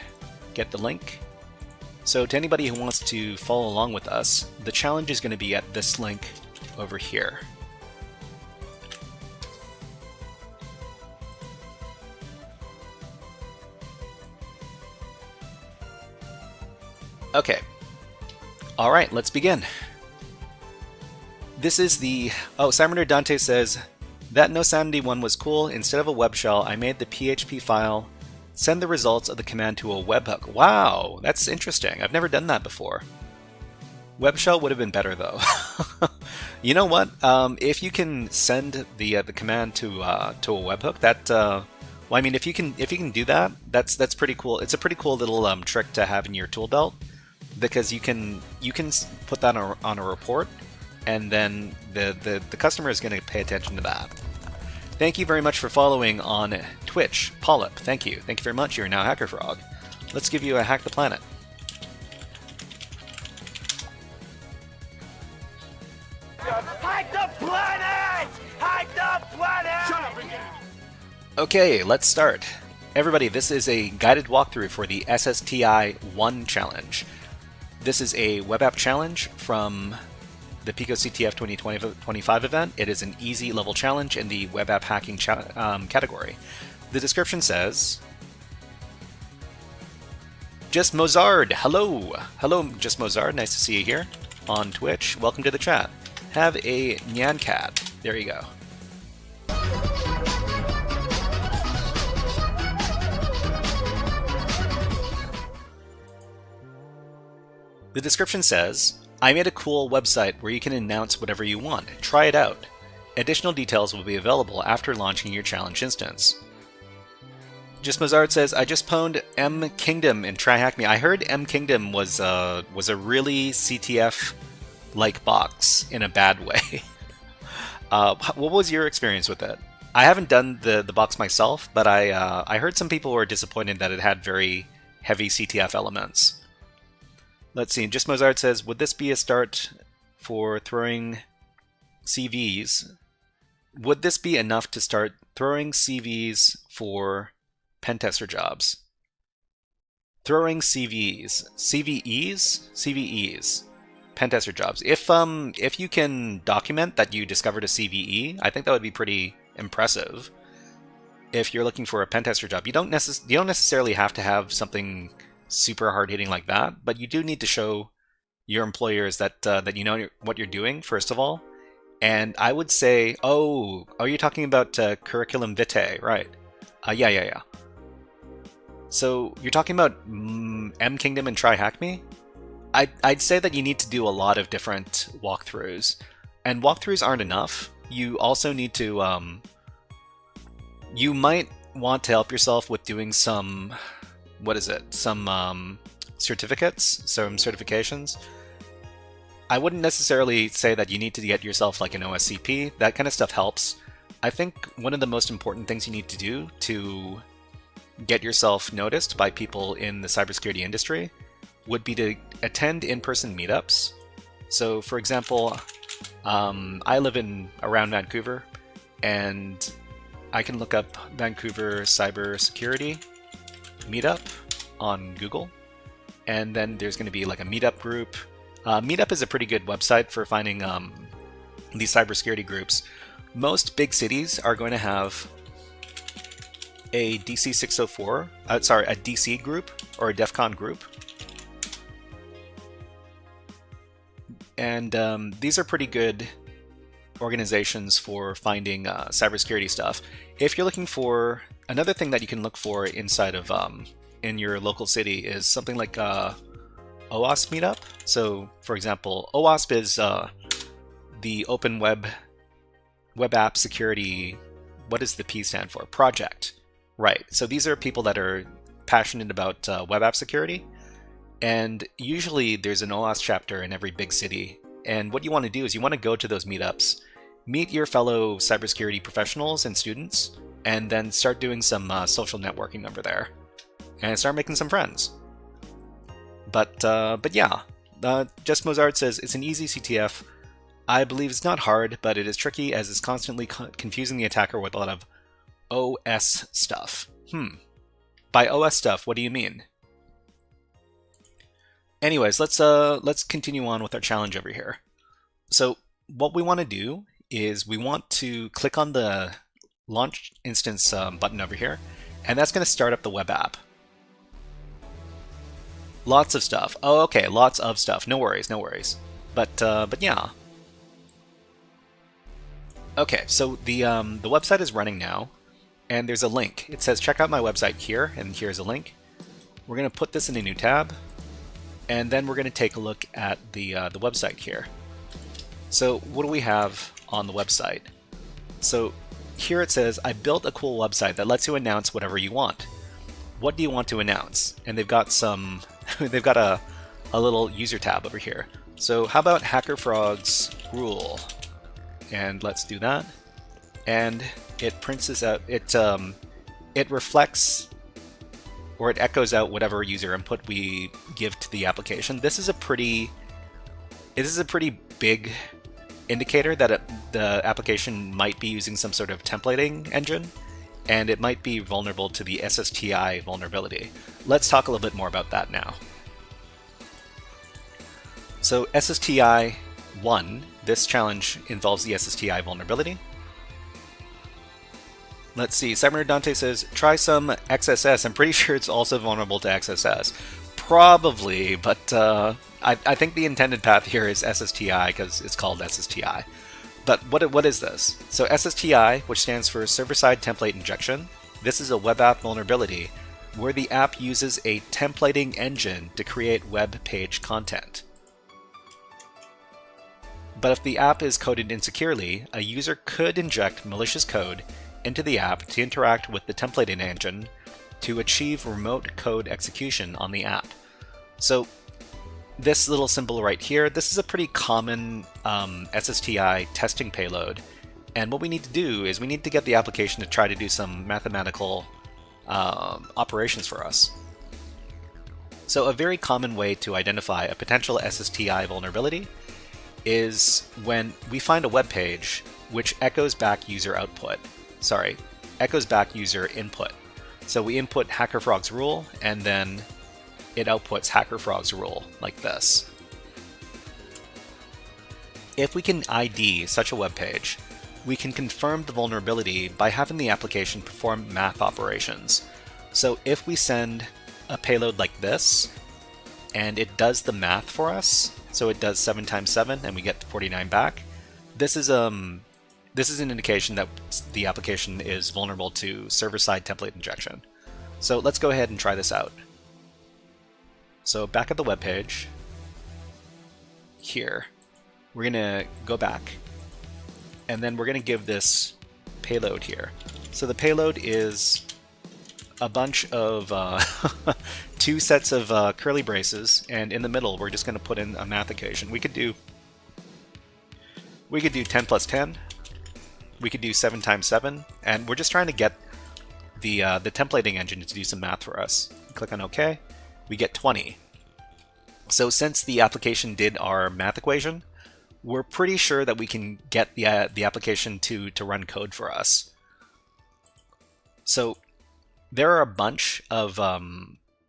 get the link. So to anybody who wants to follow along with us, the challenge is going to be at this link over here. Okay. All right, let's begin. This is the... Oh, Simon Dante says, that No Sanity one was cool. Instead of a web shell, I made the PHP file send the results of the command to a webhook. Wow, that's interesting. I've never done that before. Web shell would have been better though. You know what? If you can send the command to a webhook, that well, I mean, if you can do that, that's pretty cool. It's a pretty cool little trick to have in your tool belt, because you can put that on a report, and then the customer is going to pay attention to that. Thank you very much for following on Twitch. Polyp, thank you. Thank you very much. You're now HackerFrog. Let's give you a Hack the Planet. Hack the planet! Hack the planet! Shut up again! Okay, let's start. Everybody, this is a guided walkthrough for the SSTI1 challenge. This is a web app challenge from the PicoCTF 2025 event. It is an easy level challenge in the web app hacking category. The description says, Just Mozart, hello! Hello, Just Mozart, nice to see you here on Twitch. Welcome to the chat. Have a Nyan Cat. There you go. The description says, I made a cool website where you can announce whatever you want. Try it out. Additional details will be available after launching your challenge instance. Just Mozart says, I just pwned M Kingdom in Try Hack Me. I heard M Kingdom was a really CTF-like box in a bad way. What was your experience with it? I haven't done the box myself, but I heard some people were disappointed that it had very heavy CTF elements. Let's see, Just Mozart says, would this be a start for throwing CVs? Would this be enough to start throwing CVs for pentester jobs? Throwing CVs. CVEs? CVEs. Pentester jobs. If you can document that you discovered a CVE, I think that would be pretty impressive. if you're looking for a pen tester job, you don't necessarily have to have something super hard hitting like that, but you do need to show your employers that that you know what you're doing, first of all. And I would say, oh, you're talking about curriculum vitae, right? Yeah. So you're talking about M Kingdom and Try Hack Me? I'd say that you need to do a lot of different walkthroughs, and walkthroughs aren't enough. You also need to, you might want to help yourself with doing some, some certificates, some certifications. I wouldn't necessarily say that you need to get yourself like an OSCP. That kind of stuff helps. I think one of the most important things you need to do to get yourself noticed by people in the cybersecurity industry would be to attend in-person meetups. So, for example, I live around Vancouver, and I can look up Vancouver Cybersecurity Meetup on Google, and then there's going to be like a meetup group. Meetup is a pretty good website for finding these cybersecurity groups. Most big cities are going to have a DC 604, a DC group or a DEF CON group. And these are pretty good organizations for finding cybersecurity stuff. If you're looking for, another thing that you can look for inside of, in your local city is something like OWASP meetup. So, for example, OWASP is the Open Web App Security, what does the P stand for? Project. Right. So these are people that are passionate about web app security. And usually there's an OWASP chapter in every big city. And what you want to do is you want to go to those meetups, meet your fellow cybersecurity professionals and students, and then start doing some social networking over there. And start making some friends. But yeah, Just Mozart says, it's an easy CTF. I believe it's not hard, but it is tricky as it's constantly confusing the attacker with a lot of OS stuff. By OS stuff, what do you mean? Anyways, let's continue on with our challenge over here. So what we want to do is we want to click on the launch instance button over here, and that's going to start up the web app. Lots of stuff. Oh, okay, lots of stuff. No worries, no worries. But yeah. Okay, so the website is running now, and there's a link. It says check out my website here, and here's a link. We're going to put this in a new tab, and then we're going to take a look at the website here. So what do we have on the website? So here it says, I built a cool website that lets you announce whatever you want. What do you want to announce? And they've got some, they've got a little user tab over here. So how about HackerFrogs rule? And let's do that. And it prints this out. It reflects, or it echoes out whatever user input we give to the application. This is a pretty big indicator that the application might be using some sort of templating engine, and it might be vulnerable to the SSTI vulnerability. Let's talk a little bit more about that now. So SSTI 1, this challenge involves the SSTI vulnerability. Let's see, Cyber Dante says, try some XSS. I'm pretty sure it's also vulnerable to XSS. Probably, but I think the intended path here is SSTI because it's called SSTI. But what is this? So SSTI, which stands for Server-Side Template Injection, this is a web app vulnerability where the app uses a templating engine to create web page content. But if the app is coded insecurely, a user could inject malicious code into the app to interact with the templating engine to achieve remote code execution on the app. So this little symbol right here, this is a pretty common SSTI testing payload. And what we need to do is we need to get the application to try to do some mathematical operations for us. So a very common way to identify a potential SSTI vulnerability is when we find a web page which echoes back user output. Sorry, echoes back user input. So we input HackerFrogs rule, and then it outputs HackerFrogs rule, like this. If we can ID such a web page, we can confirm the vulnerability by having the application perform math operations. So if we send a payload like this, and it does the math for us, so it does 7 times 7 and we get 49 back, this is an indication that the application is vulnerable to server-side template injection. So let's go ahead and try this out. So back at the web page, here, we're gonna go back, and then we're gonna give this payload here. So the payload is a bunch of 2 sets of curly braces, and in the middle we're just going to put in a math equation. We could do 10 plus 10. We could do 7 times 7, and we're just trying to get the templating engine to do some math for us. Click on OK. We get 20. So since the application did our math equation, we're pretty sure that we can get the application to run code for us. So there are a bunch of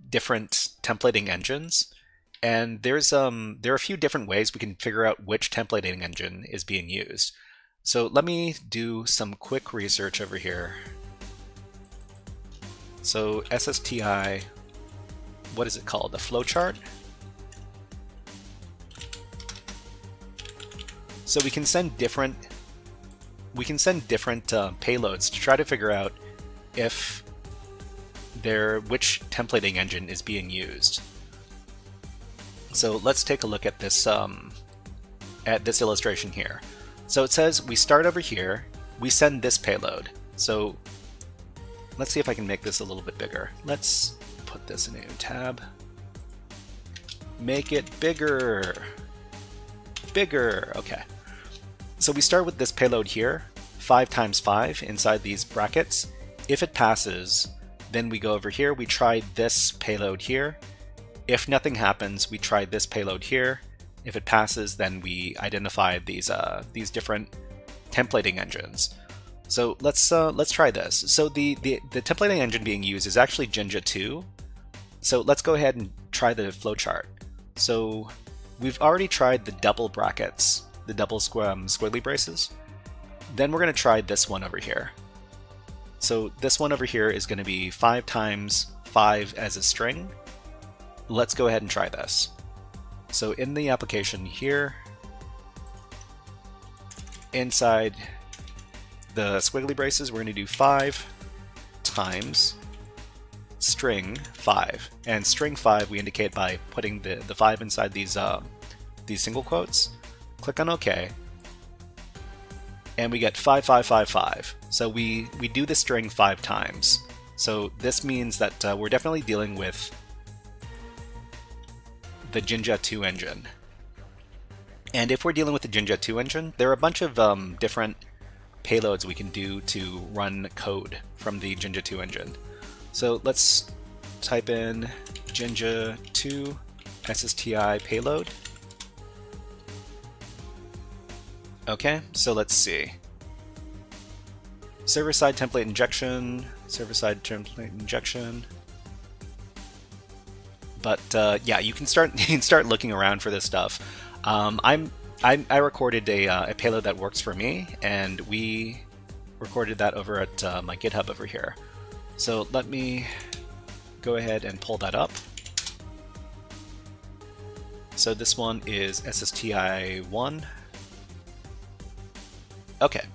different templating engines, and there are a few different ways we can figure out which templating engine is being used. So let me do some quick research over here. So SSTI, what is it called? A flowchart? So we can send different payloads to try to figure out which templating engine is being used. So let's take a look at this illustration here. So it says we start over here, we send this payload. So let's see if I can make this a little bit bigger. Let's put this in a new tab. Make it bigger. Bigger. Okay. So we start with this payload here, 5 times 5 inside these brackets. If it passes, then we go over here, we try this payload here. If nothing happens, we try this payload here. If it passes, then we identify these different templating engines. So let's try this. So the templating engine being used is actually Jinja 2. So let's go ahead and try the flowchart. So we've already tried the double brackets, the double squiggly braces. Then we're going to try this one over here. So this one over here is going to be 5 times 5 as a string. Let's go ahead and try this. So in the application here, inside the squiggly braces, we're going to do 5 times string 5. And string 5 we indicate by putting the 5 inside these single quotes. Click on OK. And we get 5555. So we do the string 5 times. So this means that we're definitely dealing with the Jinja 2 engine. And if we're dealing with the Jinja 2 engine, there are a bunch of different payloads we can do to run code from the Jinja 2 engine. So let's type in Jinja 2 SSTI payload. Okay, so let's see. Server-side template injection, server-side template injection. But yeah, you can start looking around for this stuff. I recorded a payload that works for me, and we recorded that over at my GitHub over here. So let me go ahead and pull that up. So this one is SSTI1. Okay,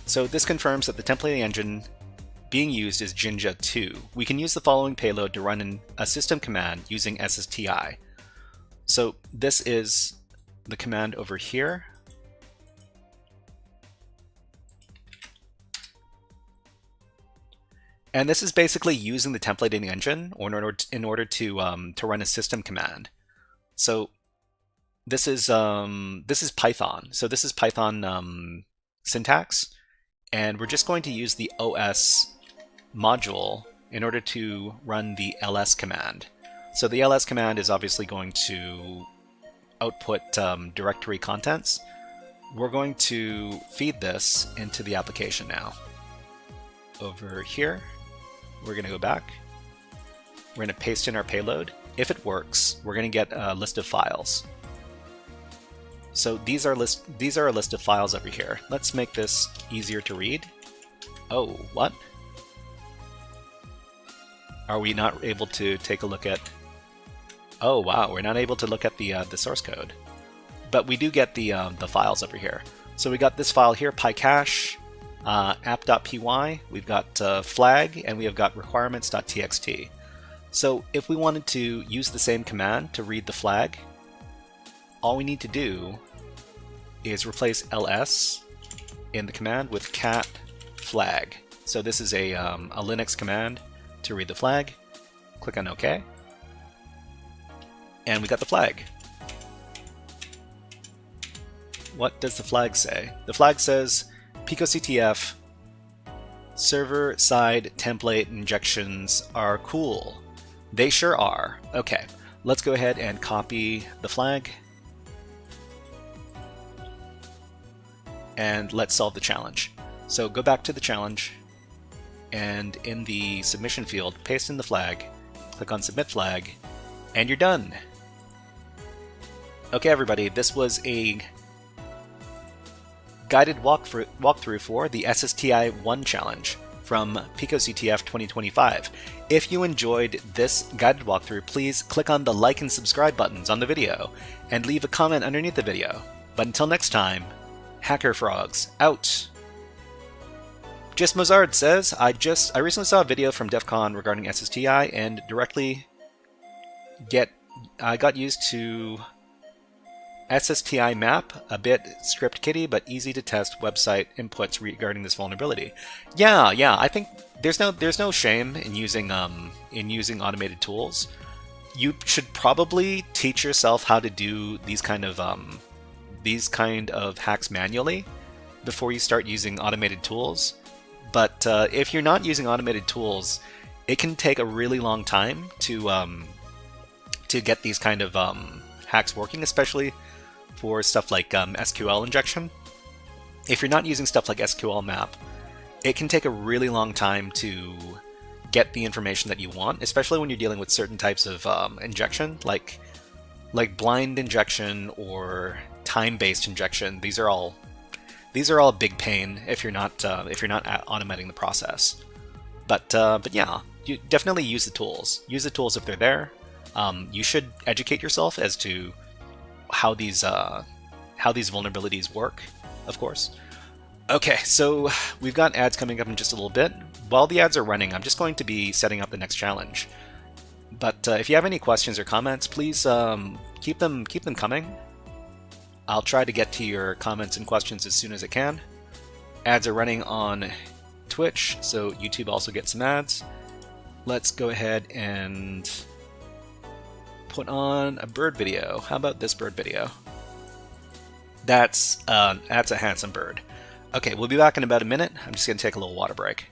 so this confirms that the templating engine being used is Jinja 2. We can use the following payload to run a system command using SSTI. So this is the command over here. And this is basically using the templating engine in order to run a system command. So this is Python. So this is Python syntax, and we're just going to use the OS module in order to run the ls command. So the ls command is obviously going to output directory contents. We're going to feed this into the application now. Over here, we're going to go back. We're going to paste in our payload. If it works, we're going to get a list of files. So these are a list of files over here. Let's make this easier to read. Oh, what? Are we not able to take a look at... Oh wow, we're not able to look at the source code. But we do get the files over here. So we got this file here, PyCache, app.py, we've got flag, and we have got requirements.txt. So if we wanted to use the same command to read the flag, all we need to do is replace ls in the command with cat flag. So this is a Linux command to read the flag. Click on OK. And we got the flag. What does the flag say? The flag says PicoCTF server-side template injections are cool. They sure are. Okay, let's go ahead and copy the flag. And let's solve the challenge. So go back to the challenge, and in the submission field, paste in the flag, click on Submit Flag, and you're done. Okay everybody, this was a guided walkthrough for the SSTI 1 challenge from PicoCTF 2025. If you enjoyed this guided walkthrough, please click on the like and subscribe buttons on the video and leave a comment underneath the video. But until next time, HackerFrogs out! Just Mozart says, I recently saw a video from DEF CON regarding SSTI and I got used to SSTI map, a bit script kiddie, but easy to test website inputs regarding this vulnerability. Yeah, I think there's no shame in using automated tools. You should probably teach yourself how to do these kind of hacks manually before you start using automated tools. But if you're not using automated tools, it can take a really long time to get these kind of hacks working, especially for stuff like SQL injection. If you're not using stuff like SQL map, it can take a really long time to get the information that you want, especially when you're dealing with certain types of injection, like blind injection or time-based injection. These are all a big pain if you're not automating the process. But yeah, you definitely use the tools. Use the tools if they're there. You should educate yourself as to how these vulnerabilities work, of course. Okay, so we've got ads coming up in just a little bit. While the ads are running, I'm just going to be setting up the next challenge. But if you have any questions or comments, please keep them coming. I'll try to get to your comments and questions as soon as I can. Ads are running on Twitch, so YouTube also gets some ads. Let's go ahead and put on a bird video. How about this bird video? That's a handsome bird. Okay, we'll be back in about a minute. I'm just going to take a little water break.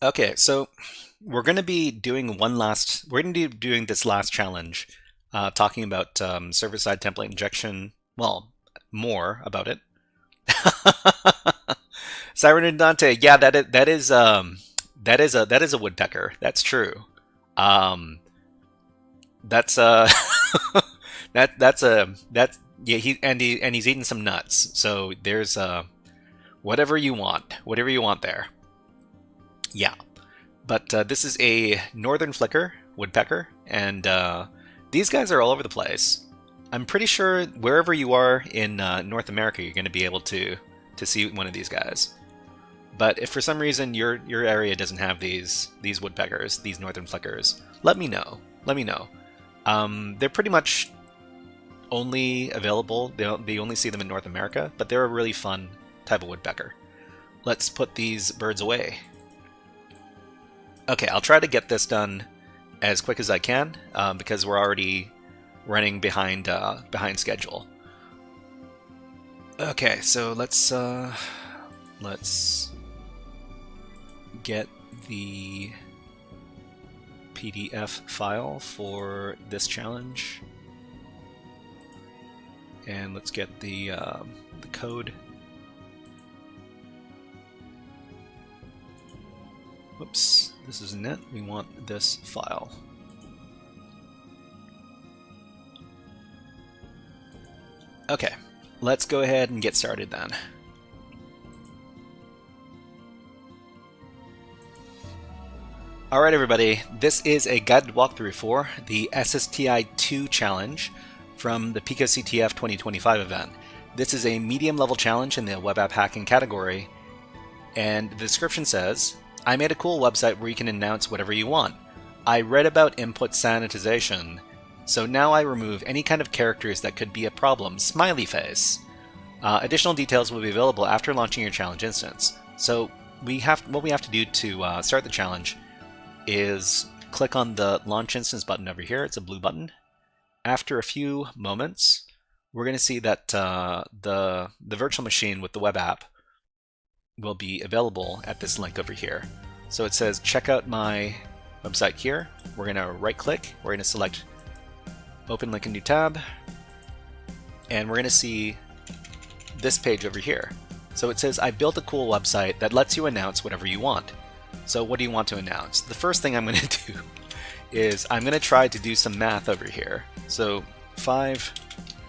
Okay, so we're going to be doing this last challenge, talking about server-side template injection. Well, more about it. Siren Dante, yeah, that is a woodpecker. That's true. That's yeah. He's eating some nuts. So there's whatever you want there. Yeah, but this is a northern flicker woodpecker, and these guys are all over the place. I'm pretty sure wherever you are in North America, you're going to be able to see one of these guys. But if for some reason your area doesn't have these woodpeckers, these northern flickers, let me know. They're pretty much only available. They only see them in North America, but they're a really fun type of woodpecker. Let's put these birds away. Okay, I'll try to get this done as quick as I can because we're already running behind schedule. Okay, so let's get the PDF file for this challenge, And let's get the code. Whoops, this isn't it. We want this file. Okay, let's go ahead and get started then. Alright everybody, this is a guided walkthrough for the SSTI2 challenge from the PicoCTF 2025 event. This is a medium level challenge in the web app hacking category, and the description says, I made a cool website where you can announce whatever you want. I read about input sanitization, so now I remove any kind of characters that could be a problem. Smiley face. Additional details will be available after launching your challenge instance. So what we have to do to start the challenge is click on the launch instance button over here. It's a blue button. After a few moments, we're going to see that the virtual machine with the web app will be available at this link over here. So it says check out my website here. We're going to right click, we're going to select open link in new tab, and we're going to see this page over here. So it says I built a cool website that lets you announce whatever you want. So what do you want to announce? The first thing I'm going to do is I'm going to try to do some math over here. So 5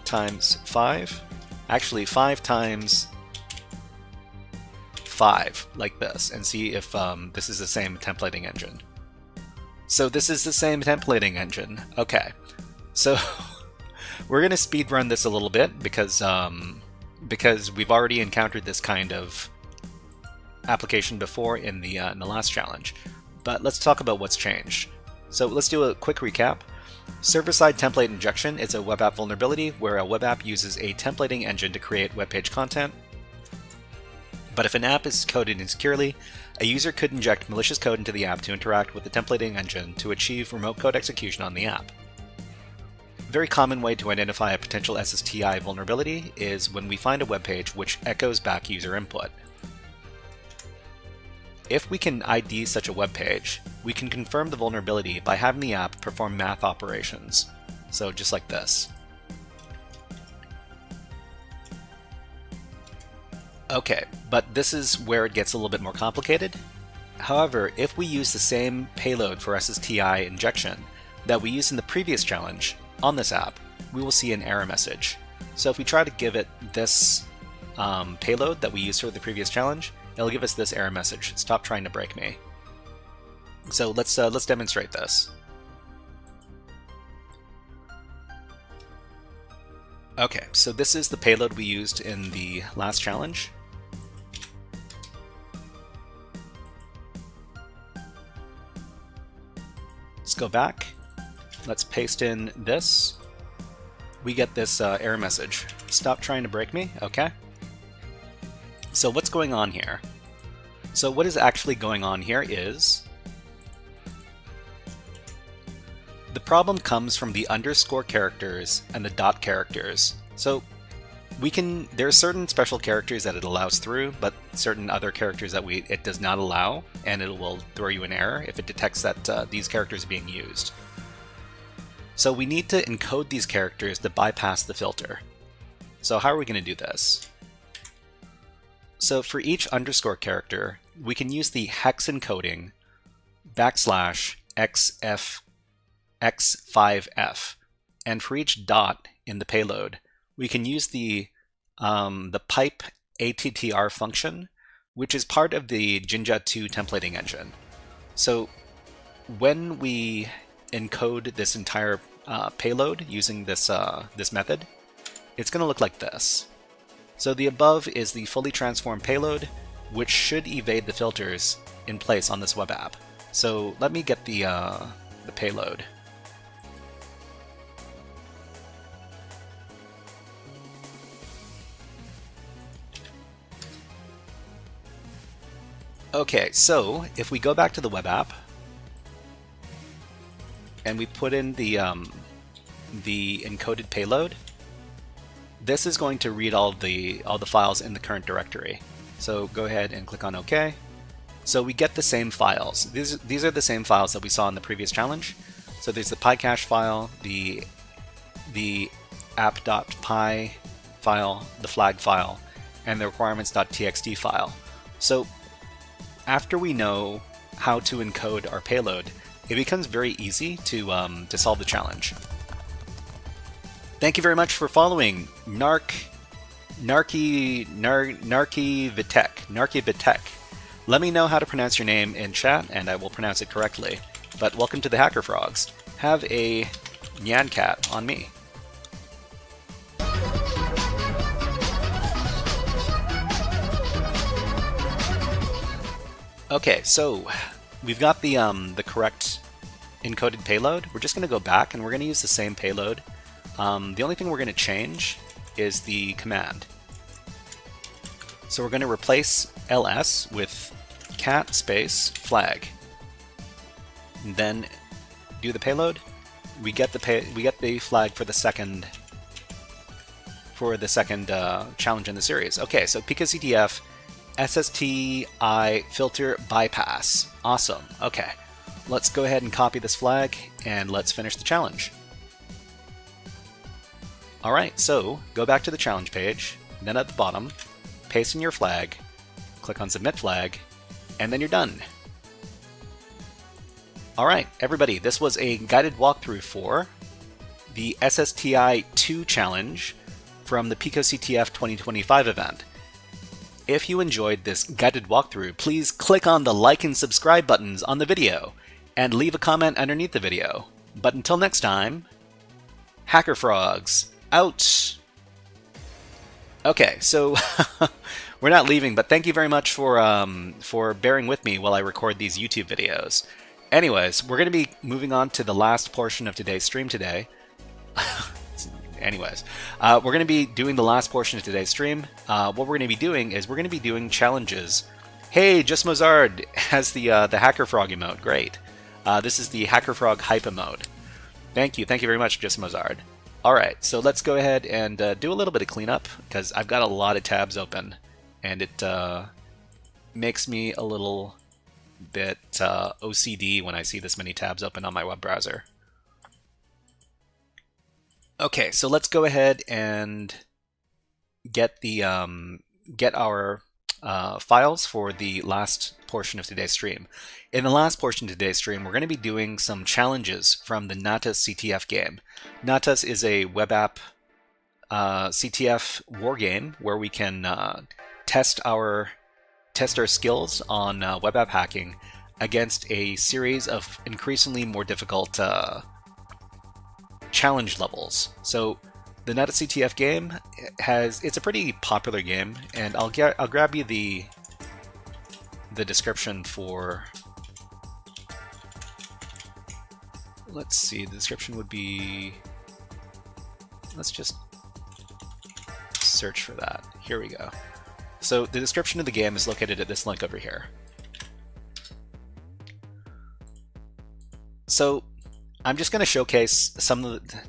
times 5, actually 5 times 5, like this, and see if this is the same templating engine. So this is the same templating engine. Okay, so we're going to speed run this a little bit because we've already encountered this kind of application before in the last challenge. But let's talk about what's changed. So let's do a quick recap. Server-side template injection is a web app vulnerability where a web app uses a templating engine to create web page content. But if an app is coded insecurely, a user could inject malicious code into the app to interact with the templating engine to achieve remote code execution on the app. A very common way to identify a potential SSTI vulnerability is when we find a web page which echoes back user input. If we can ID such a web page, we can confirm the vulnerability by having the app perform math operations. So just like this. Okay, but this is where it gets a little bit more complicated. However, if we use the same payload for SSTI injection that we used in the previous challenge on this app, we will see an error message. So if we try to give it this payload that we used for the previous challenge, it'll give us this error message: stop trying to break me. So let's demonstrate this. Okay, so this is the payload we used in the last challenge. Let's go back. Let's paste in this. We get this error message: stop trying to break me. Okay. So what's going on here? So what is actually going on here is the problem comes from the underscore characters and the dot characters. So there are certain special characters that it allows through, but certain other characters that it does not allow, and it will throw you an error if it detects that these characters are being used. So we need to encode these characters to bypass the filter. So how are we going to do this? So for each underscore character, we can use the hex encoding \xf x5f, and for each dot in the payload, we can use the pipe attr function, which is part of the Jinja 2 templating engine. So when we encode this entire payload using this this method, it's going to look like this. So the above is the fully transformed payload, which should evade the filters in place on this web app. So let me get the payload. Okay, so if we go back to the web app and we put in the encoded payload, this is going to read all the files in the current directory. So go ahead and click on OK. So we get the same files. These are the same files that we saw in the previous challenge. So there's the PyCache file, the app.py file, the flag file, and the requirements.txt file. So after we know how to encode our payload, it becomes very easy to solve the challenge. Thank you very much for following Narky Vitek. Let me know how to pronounce your name in chat, and I will pronounce it correctly. But welcome to the HackerFrogs. Have a Nyan Cat on me. Okay, so we've got the correct encoded payload. We're just going to go back and we're going to use the same payload. The only thing we're going to change is the command. So we're going to replace ls with cat space flag. And then do the payload. We get the flag for the second challenge in the series. Okay, so PicoCTF SSTI filter bypass. Awesome. Okay, let's go ahead and copy this flag and let's finish the challenge. Alright, so go back to the challenge page, then at the bottom, paste in your flag, click on Submit Flag, and then you're done. Alright, everybody, this was a guided walkthrough for the SSTI 2 challenge from the PicoCTF 2025 event. If you enjoyed this guided walkthrough, please click on the like and subscribe buttons on the video, and leave a comment underneath the video. But until next time, HackerFrogs out! Okay, so we're not leaving, but thank you very much for bearing with me while I record these YouTube videos. Anyways, we're going to be moving on to the last portion of today's stream today. Anyways, we're going to be doing the last portion of today's stream. What we're going to be doing is we're going to be doing challenges. Hey, Just Mozart has the HackerFrog emote. Great. This is the HackerFrog hype emote. Thank you very much, Just Mozart. Alright, so let's go ahead and do a little bit of cleanup, because I've got a lot of tabs open, and it makes me a little bit OCD when I see this many tabs open on my web browser. Okay, so let's go ahead and get the get our files for the last portion of today's stream. In the last portion of today's stream, we're going to be doing some challenges from the Natas CTF game. Natas is a web app CTF war game where we can test our skills on web app hacking against a series of increasingly more difficult challenge levels. So the Natas CTF game it's a pretty popular game, and I'll grab you the description for. Let's see, the description would be. Let's just search for that. Here we go. So the description of the game is located at this link over here. So I'm just going to showcase some of the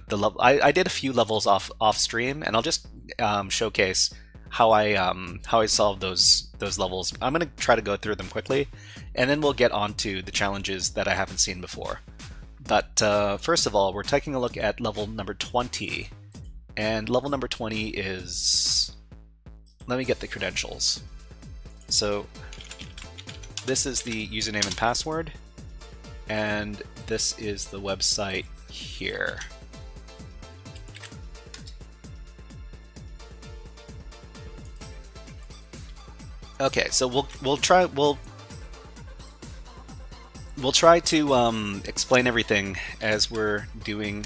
level. I did a few levels off stream, and I'll just showcase how I solved those levels. I'm going to try to go through them quickly, and then we'll get on to the challenges that I haven't seen before. But first of all, we're taking a look at level number 20, and level number 20 is. Let me get the credentials. So this is the username and password. And this is the website here. Okay, so we'll try to explain everything as we're doing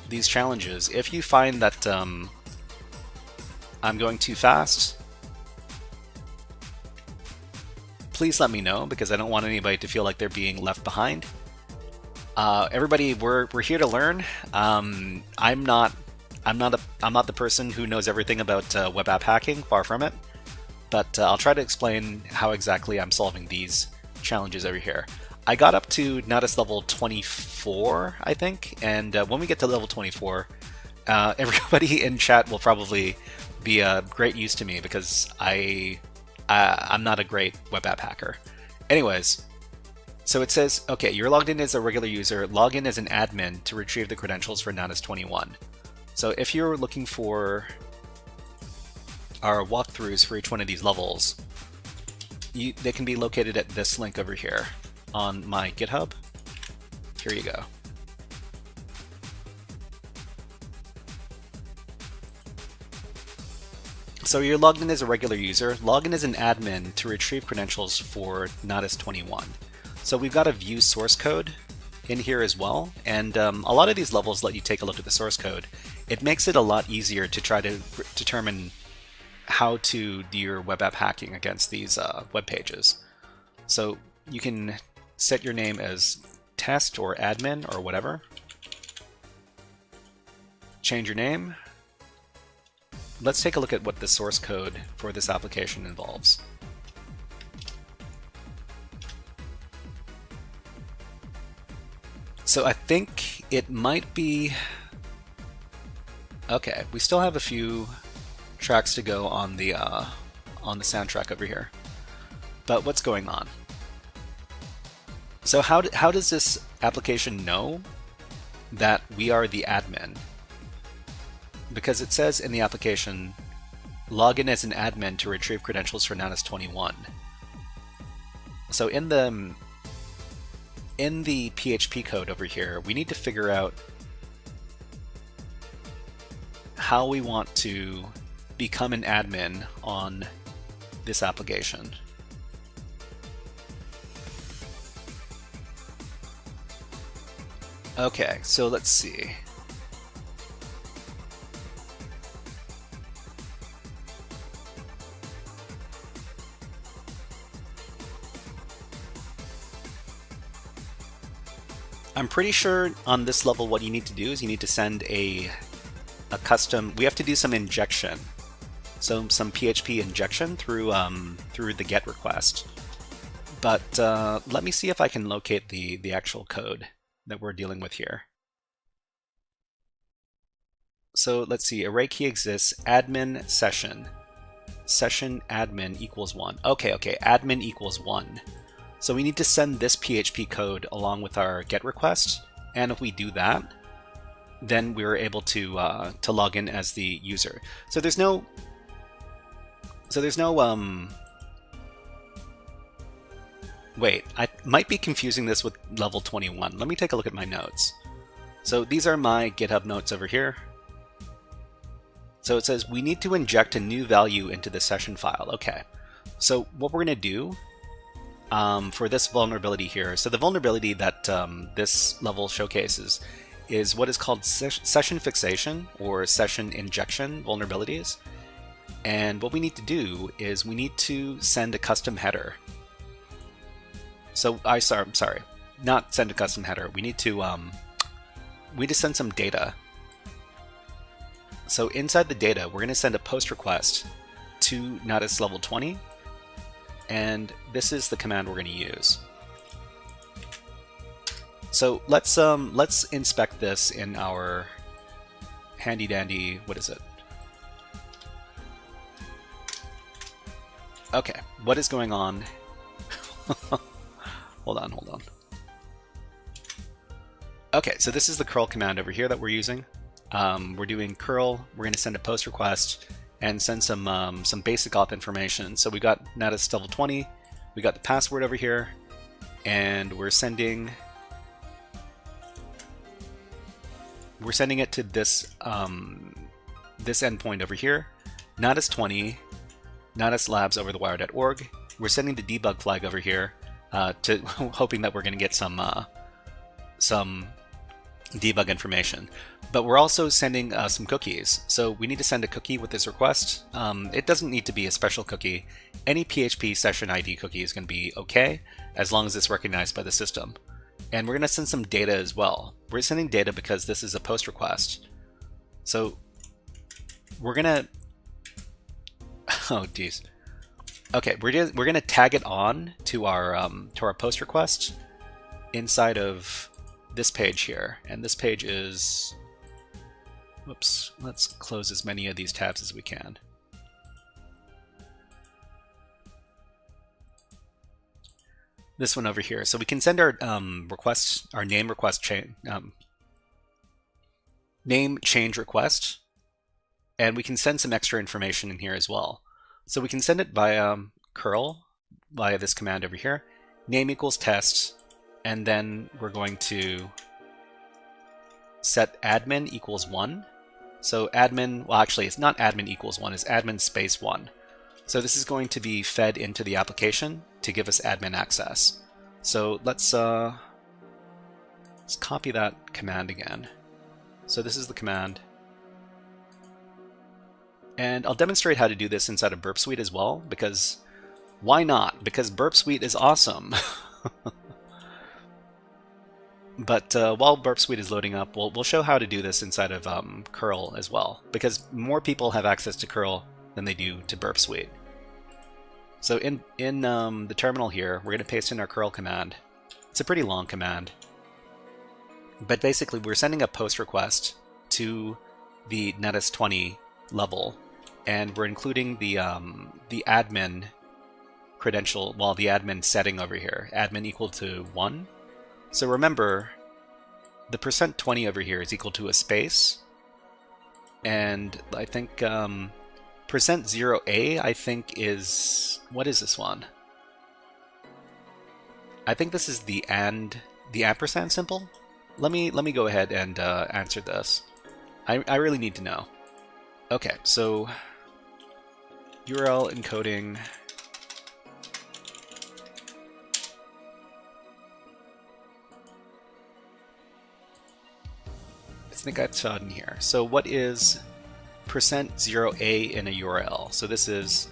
these challenges. If you find that I'm going too fast, please let me know, because I don't want anybody to feel like they're being left behind. Everybody, we're here to learn. I'm not the person who knows everything about web app hacking. Far from it. But I'll try to explain how exactly I'm solving these challenges over here. I got up to Natas level 24, I think, and when we get to level 24, everybody in chat will probably be a great use to me, because I'm not a great web app hacker. Anyways, so it says, okay, you're logged in as a regular user. Log in as an admin to retrieve the credentials for Natas 21. So if you're looking for our walkthroughs for each one of these levels, they can be located at this link over here on my GitHub. Here you go. So you're logged in as a regular user. Log in as an admin to retrieve credentials for Natas 21. So we've got a view source code in here as well, and a lot of these levels let you take a look at the source code. It makes it a lot easier to try to determine how to do your web app hacking against these web pages. So you can set your name as test or admin or whatever. Change your name. Let's take a look at what the source code for this application involves. So I think it might be... Okay, we still have a few tracks to go on the soundtrack over here. But what's going on? So how does this application know that we are the admin? Because it says in the application, log in as an admin to retrieve credentials for Natas 21. So in the PHP code over here, we need to figure out how we want to become an admin on this application. Okay, so let's see. I'm pretty sure on this level what you need to do is you need to send a custom, we have to do some injection. So some PHP injection through the GET request. But let me see if I can locate the actual code that we're dealing with here. So let's see, array key exists, admin session admin equals 1. Okay, admin equals 1. So we need to send this PHP code along with our GET request, and if we do that, then we're able to log in as the user. So there's no wait, I might be confusing this with level 21. Let me take a look at my notes. So these are my GitHub notes over here. So it says we need to inject a new value into the session file. Okay, so what we're going to do for this vulnerability here, so the vulnerability that this level showcases is what is called session fixation or session injection vulnerabilities. And what we need to do is we need to send a custom header. So I'm sorry, not send a custom header. We need to send some data. So inside the data, we're going to send a post request to Natas level 20. And this is the command we're going to use. So let's inspect this in our handy dandy, what is it? Okay, what is going on? Hold on. Okay, so this is the curl command over here that we're using. We're doing curl, we're going to send a post request and send some basic auth information. So we got Natas level 20, we got the password over here, and we're sending it to this this endpoint over here, Natas 20, Natas Labs Overthewire.org. We're sending the debug flag over here to hoping that we're going to get some debug information. But we're also sending some cookies. So we need to send a cookie with this request. It doesn't need to be a special cookie. Any PHP session ID cookie is going to be okay, as long as it's recognized by the system. And we're going to send some data as well. We're sending data because this is a post request. So we're going to... Oh, geez. Okay, we're going to tag it on to our post request inside of this page here. And this page is... Whoops, let's close as many of these tabs as we can. This one over here. So we can send our requests, our name request chain. name change request, and we can send some extra information in here as well. So we can send it via curl, via this command over here, name equals test, and then we're going to set admin equals 1. So admin, well actually it's not admin equals 1, it's admin space 1. So this is going to be fed into the application to give us admin access. So let's copy that command again. So this is the command. And I'll demonstrate how to do this inside of Burp Suite as well, because why not? Because Burp Suite is awesome. But while Burp Suite is loading up, we'll show how to do this inside of curl as well, because more people have access to curl than they do to Burp Suite. So in the terminal here, we're going to paste in our curl command. It's a pretty long command, but basically we're sending a post request to the Natas 20 level, and we're including the admin credential, well, the admin setting over here, admin equal to 1. So remember, the %20 over here is equal to a space, and I think %0a I think is, what is this one? I think this is the ampersand symbol. Let me go ahead and answer this. I really need to know. Okay, so URL encoding. I think I saw it in here. So what is %0a in a URL? So this is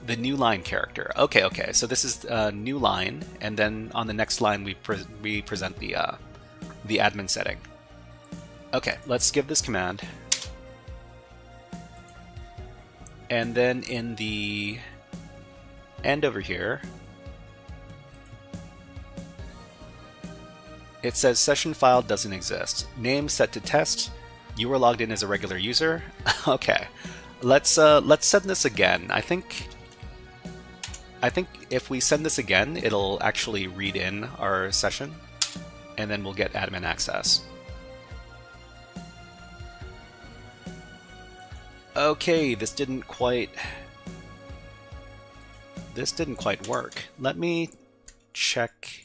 the new line character. Okay. So this is a new line, and then on the next line we present the admin setting. Okay, let's give this command. And then in the end over here, it says session file doesn't exist. Name set to test. You were logged in as a regular user. Okay, let's send this again. I think if we send this again, it'll actually read in our session, and then we'll get admin access. Okay, this didn't quite work. Let me check.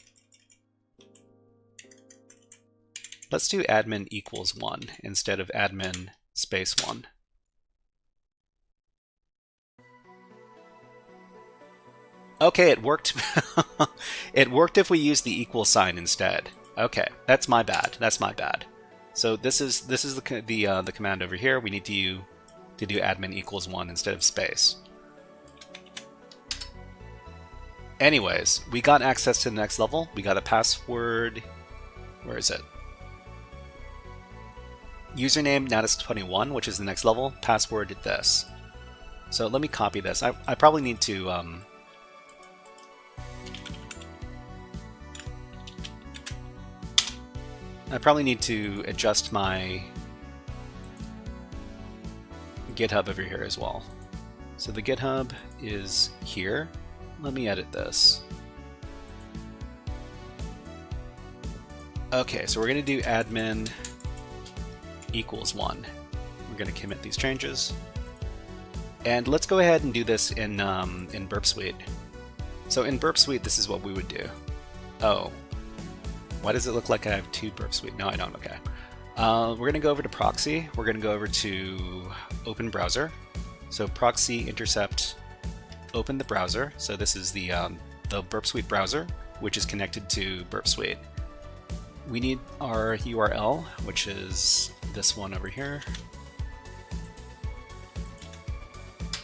Let's do admin equals 1 instead of admin space 1. Okay, it worked. It worked if we use the equal sign instead. Okay, that's my bad. That's my bad. So this is the command over here. We need to do admin equals 1 instead of space. Anyways, we got access to the next level. We got a password. Where is it? Username Natas21, which is the next level. Password this. So let me copy this. I probably need to adjust my GitHub over here as well. So the GitHub is here. Let me edit this. Okay, so we're going to do admin equals 1. We're going to commit these changes. And let's go ahead and do this in Burp Suite. So in Burp Suite, this is what we would do. Oh, why does it look like I have 2 Burp Suite? No, I don't. Okay. We're going to go over to proxy. We're going to go over to open browser. So proxy intercept open the browser. So this is the Burp Suite browser, which is connected to Burp Suite. We need our URL, which is this one over here.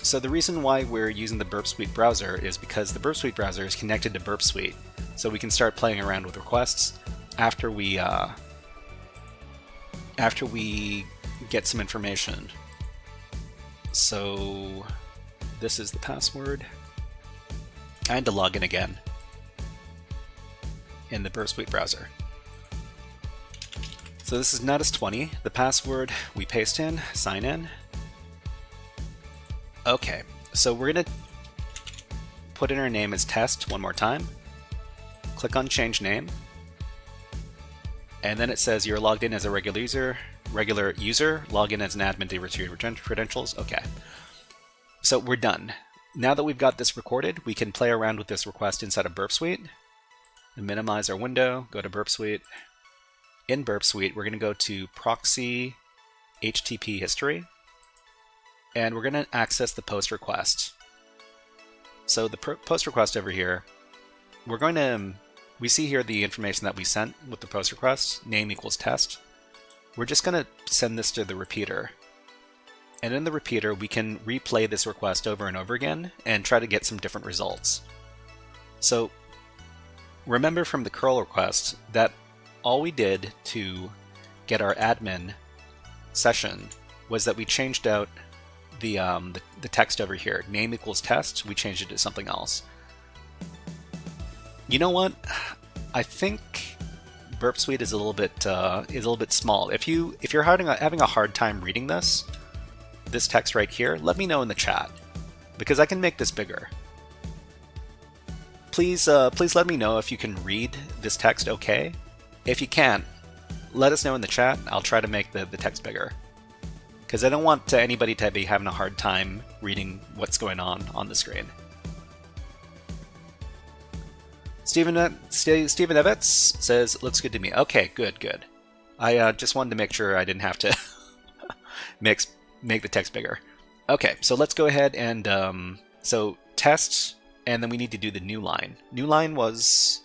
So the reason why we're using the Burp Suite browser is because the Burp Suite browser is connected to Burp Suite. So we can start playing around with requests after we get some information. So this is the password. I had to log in again in the Burp Suite browser. So this is Natas20. The password we paste in, sign in. Okay, so we're going to put in our name as test one more time. Click on change name. And then it says you're logged in as a regular user, log in as an admin to retrieve your credentials. Okay. So we're done. Now that we've got this recorded, we can play around with this request inside of Burp Suite. And minimize our window, go to Burp Suite. In Burp Suite, we're going to go to Proxy HTTP History. And we're going to access the post request. So the post request over here, we're going to, we see here the information that we sent with the post request, name equals test. We're just going to send this to the repeater. And in the repeater, we can replay this request over and over again and try to get some different results. So remember from the curl request that all we did to get our admin session was that we changed out the text over here, name equals test. We changed it to something else. You know what? I think Burp Suite is a little bit small. If you're having a hard time reading this text right here, let me know in the chat because I can make this bigger. Please let me know if you can read this text okay. If you can't, let us know in the chat. I'll try to make the text bigger because I don't want anybody to be having a hard time reading what's going on the screen. Steven Evans says, looks good to me. Okay, good. I just wanted to make sure I didn't have to make the text bigger. Okay, so let's go ahead and, so test, and then we need to do the new line. New line was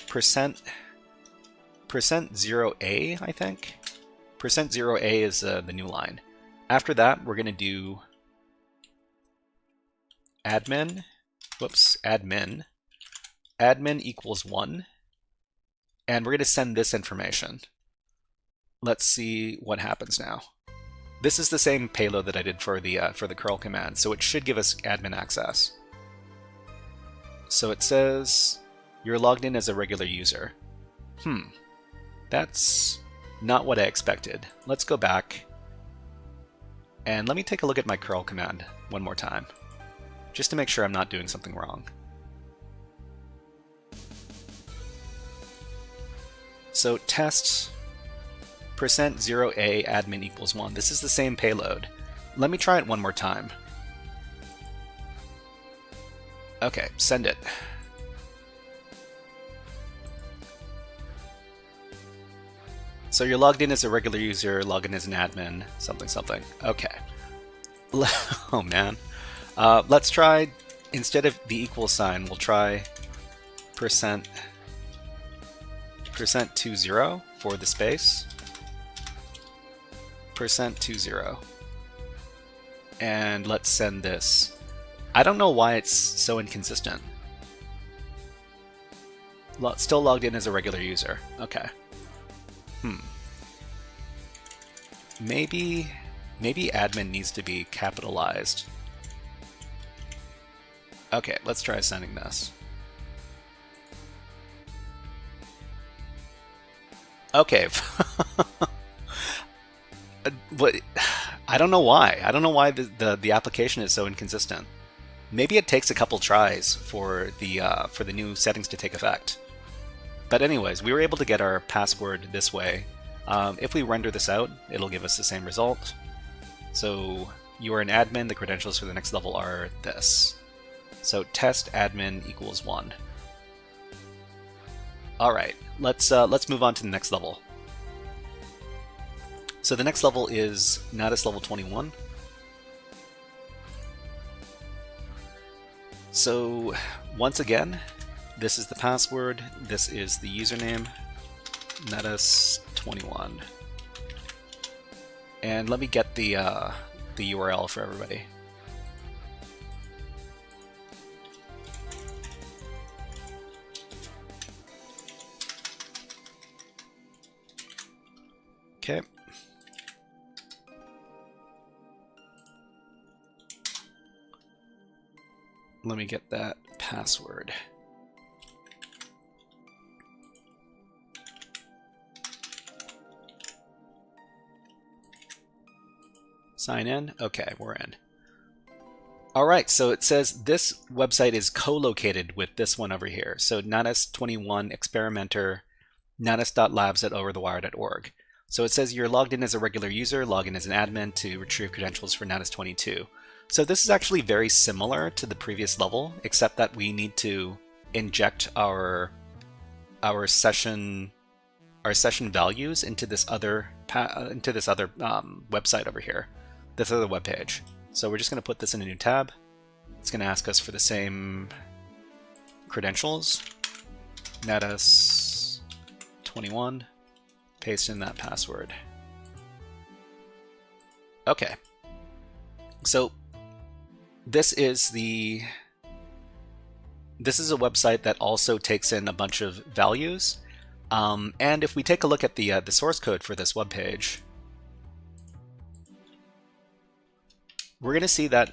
%0a, I think. %0a is the new line. After that, we're going to do admin equals 1, and we're going to send this information. Let's see what happens now. This is the same payload that I did for the curl command, so it should give us admin access. So it says you're logged in as a regular user. That's not what I expected. Let's go back and let me take a look at my curl command one more time, just to make sure I'm not doing something wrong. So test %0a admin equals 1. This is the same payload. Let me try it one more time. Okay, send it. So you're logged in as a regular user, log in as an admin, something. Okay. Oh man. Let's try, instead of the equal sign, we'll try %20 for the space. %20. And let's send this. I don't know why it's so inconsistent. Still logged in as a regular user. Okay. Maybe admin needs to be capitalized. Okay, let's try sending this. Okay. But I don't know why. I don't know why the application is so inconsistent. Maybe it takes a couple tries for the new settings to take effect. But anyways, we were able to get our password this way. If we render this out, it'll give us the same result. So you are an admin. The credentials for the next level are this. So test admin equals 1. All right, let's move on to the next level. So the next level is Natas level 21. So once again, this is the password, this is the username, Natas21. And let me get the URL for everybody. Okay. Let me get that password. Sign in. Okay, we're in. All right, so it says this website is co-located with this one over here. So Natas21 Experimenter natas.labs@overthewire.org. So it says you're logged in as a regular user, log in as an admin to retrieve credentials for Natas 22. So this is actually very similar to the previous level, except that we need to inject our session values into this other website over here, this other web page. So we're just going to put this in a new tab. It's going to ask us for the same credentials, Natas 21. Paste in that password. Okay. So this is a website that also takes in a bunch of values. And if we take a look at the source code for this web page, we're going to see that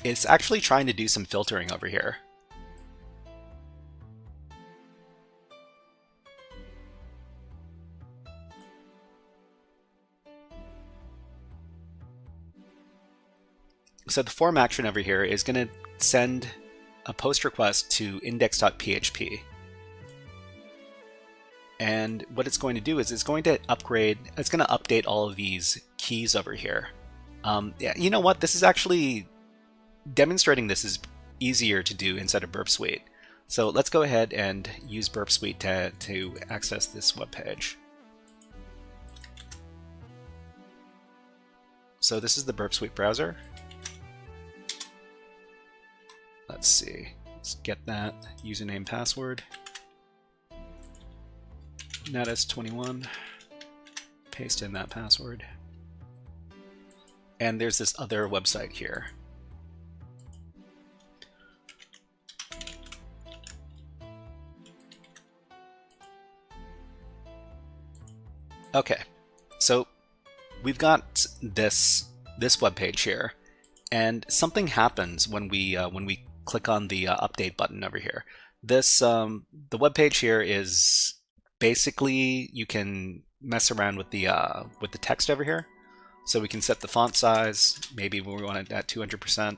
it's actually trying to do some filtering over here. So the form action over here is going to send a post request to index.php. And what it's going to do is it's going to update all of these keys over here. Yeah, you know what? This is actually demonstrating this is easier to do inside of Burp Suite. So let's go ahead and use Burp Suite to access this web page. So this is the Burp Suite browser. Let's see. Let's get that username, password. Natas21. Paste in that password. And there's this other website here. Okay, so we've got this web page here, and something happens when we click on the update button over here. This the web page here is basically, you can mess around with the text over here. So we can set the font size. Maybe we want it at 200%.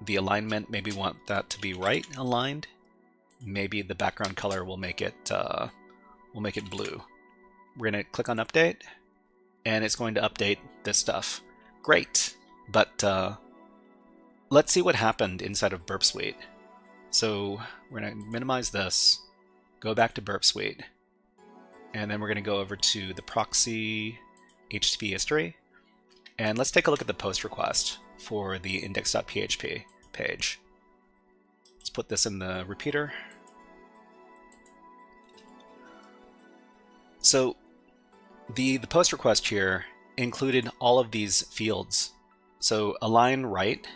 The alignment, maybe we want that to be right aligned. Maybe the background color will make it blue. We're gonna click on update, and it's going to update this stuff. Great, but let's see what happened inside of Burp Suite. So we're gonna minimize this, go back to Burp Suite, and then we're gonna go over to the proxy HTTP history, and let's take a look at the post request for the index.php page. Let's put this in the repeater. So the post request here included all of these fields. So align right,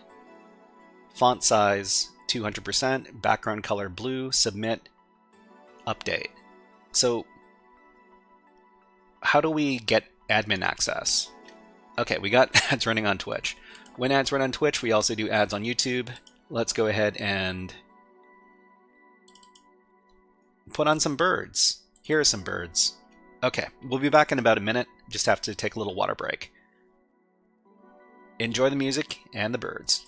font size 200%, background color blue, submit, update. So how do we get admin access? Okay, we got ads running on Twitch. When ads run on Twitch, we also do ads on YouTube. Let's go ahead and put on some birds. Here are some birds. Okay, we'll be back in about a minute. Just have to take a little water break. Enjoy the music and the birds.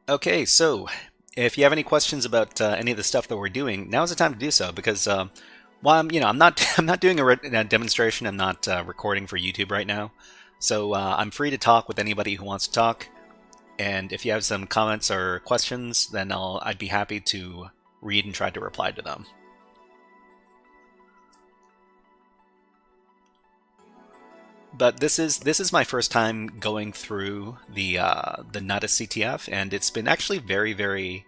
Okay, so if you have any questions about any of the stuff that we're doing, now's the time to do so, because well, I'm not doing a demonstration. I'm not recording for YouTube right now, so I'm free to talk with anybody who wants to talk. And if you have some comments or questions, then I'd be happy to read and try to reply to them. But this is my first time going through the Natas CTF, and it's been actually very, very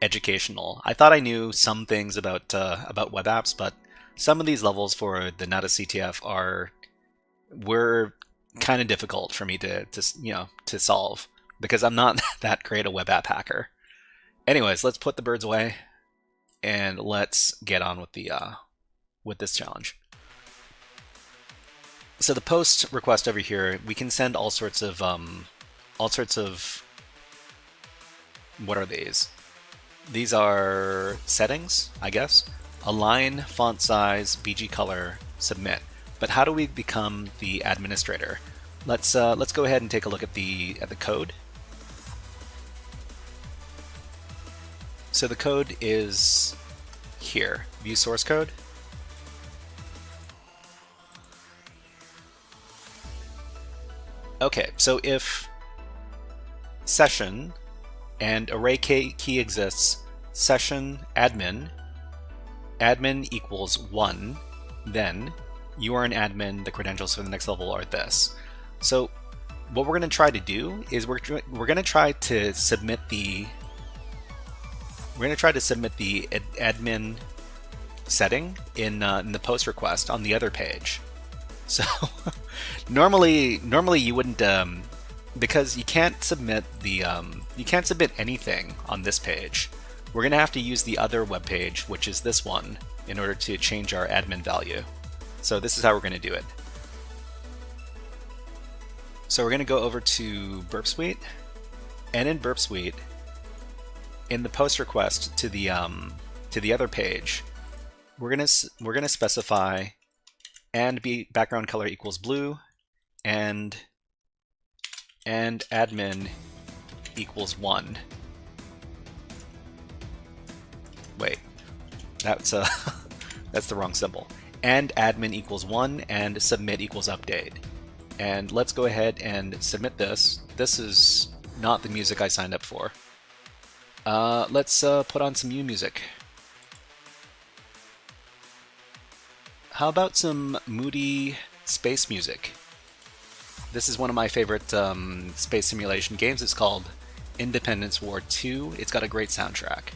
educational. I thought I knew some things about web apps, but some of these levels for the Natas CTF were kind of difficult for me to solve, because I'm not that great a web app hacker. Anyways, let's put the birds away and let's get on with this challenge. So the post request over here, we can send all sorts of all sorts of, what are these? These are settings, I guess. Align, font size, BG color, submit. But how do we become the administrator? Let's go ahead and take a look at the code. So the code is here. View source code. Okay, so if session and array key exists, session admin equals 1, then you are an admin, the credentials for the next level are this. So what we're going to try to do is we're going to try to submit the admin setting in the post request on the other page. So normally you wouldn't, because you can't submit anything on this page. We're going to have to use the other web page, which is this one, in order to change our admin value. So this is how we're going to do it. So we're going to go over to Burp Suite, and in Burp Suite, in the post request to the other page, we're going to specify and background color equals blue, and admin equals 1. Wait, that's that's the wrong symbol. And admin equals 1 and submit equals update. And let's go ahead and submit this. This is not the music I signed up for. Let's put on some new music. How about some moody space music? This is one of my favorite space simulation games. It's called Independence War 2. It's got a great soundtrack.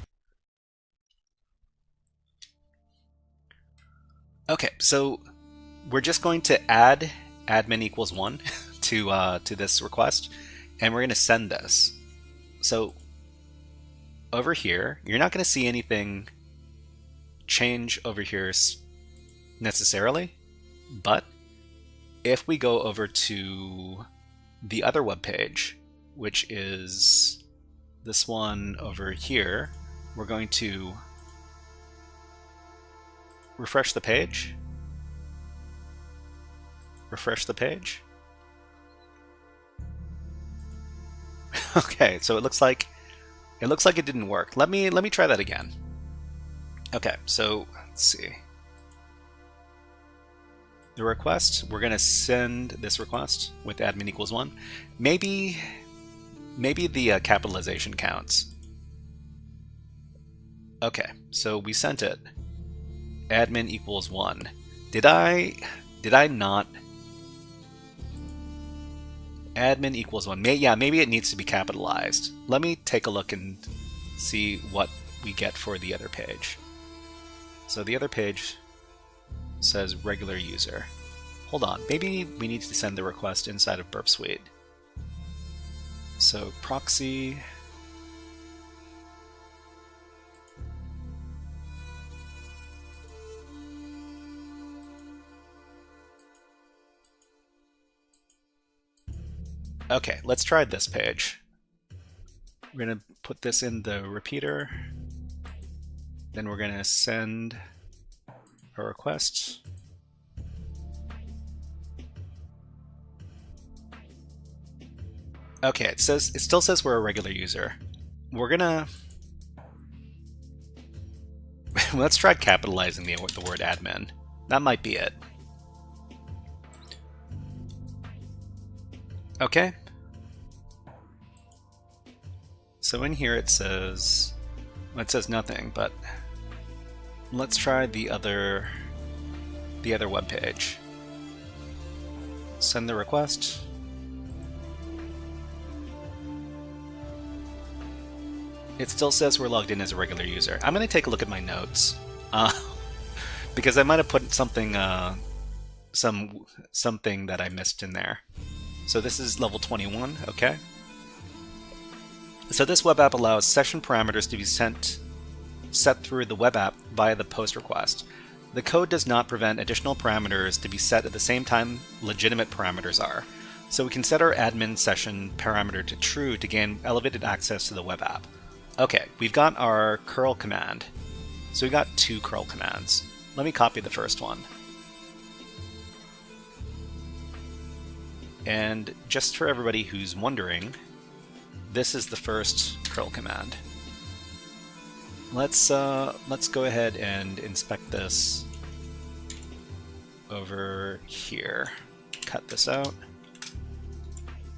Okay, so we're just going to add admin equals 1 to this request, and we're going to send this. So over here, you're not going to see anything change over here necessarily, but if we go over to the other web page, which is this one over here, we're going to refresh the page. Refresh the page. Okay, so it looks like it didn't work. Let me try that again. Okay, so let's see. The request, we're going to send this request with admin equals 1. Maybe the capitalization counts. Okay, so we sent it. Admin equals 1. Did I not? Admin equals 1. Yeah, maybe it needs to be capitalized. Let me take a look and see what we get for the other page. So the other page says regular user. Hold on, maybe we need to send the request inside of Burp Suite. So proxy. Okay, let's try this page. We're going to put this in the repeater. Then we're going to send a request. Okay, it still says we're a regular user. We're gonna let's try capitalizing the word admin. That might be it. Okay. So in here it says nothing, but let's try the other web page. Send the request. It still says we're logged in as a regular user. I'm going to take a look at my notes because I might have put something something that I missed in there. So this is level 21, okay? So this web app allows session parameters to be set through the web app via the post request. The code does not prevent additional parameters to be set at the same time legitimate parameters are. So we can set our admin session parameter to true to gain elevated access to the web app. Okay, we've got our curl command. So we got 2 curl commands. Let me copy the first one. And just for everybody who's wondering, this is the first curl command. Let's go ahead and inspect this over here. Cut this out.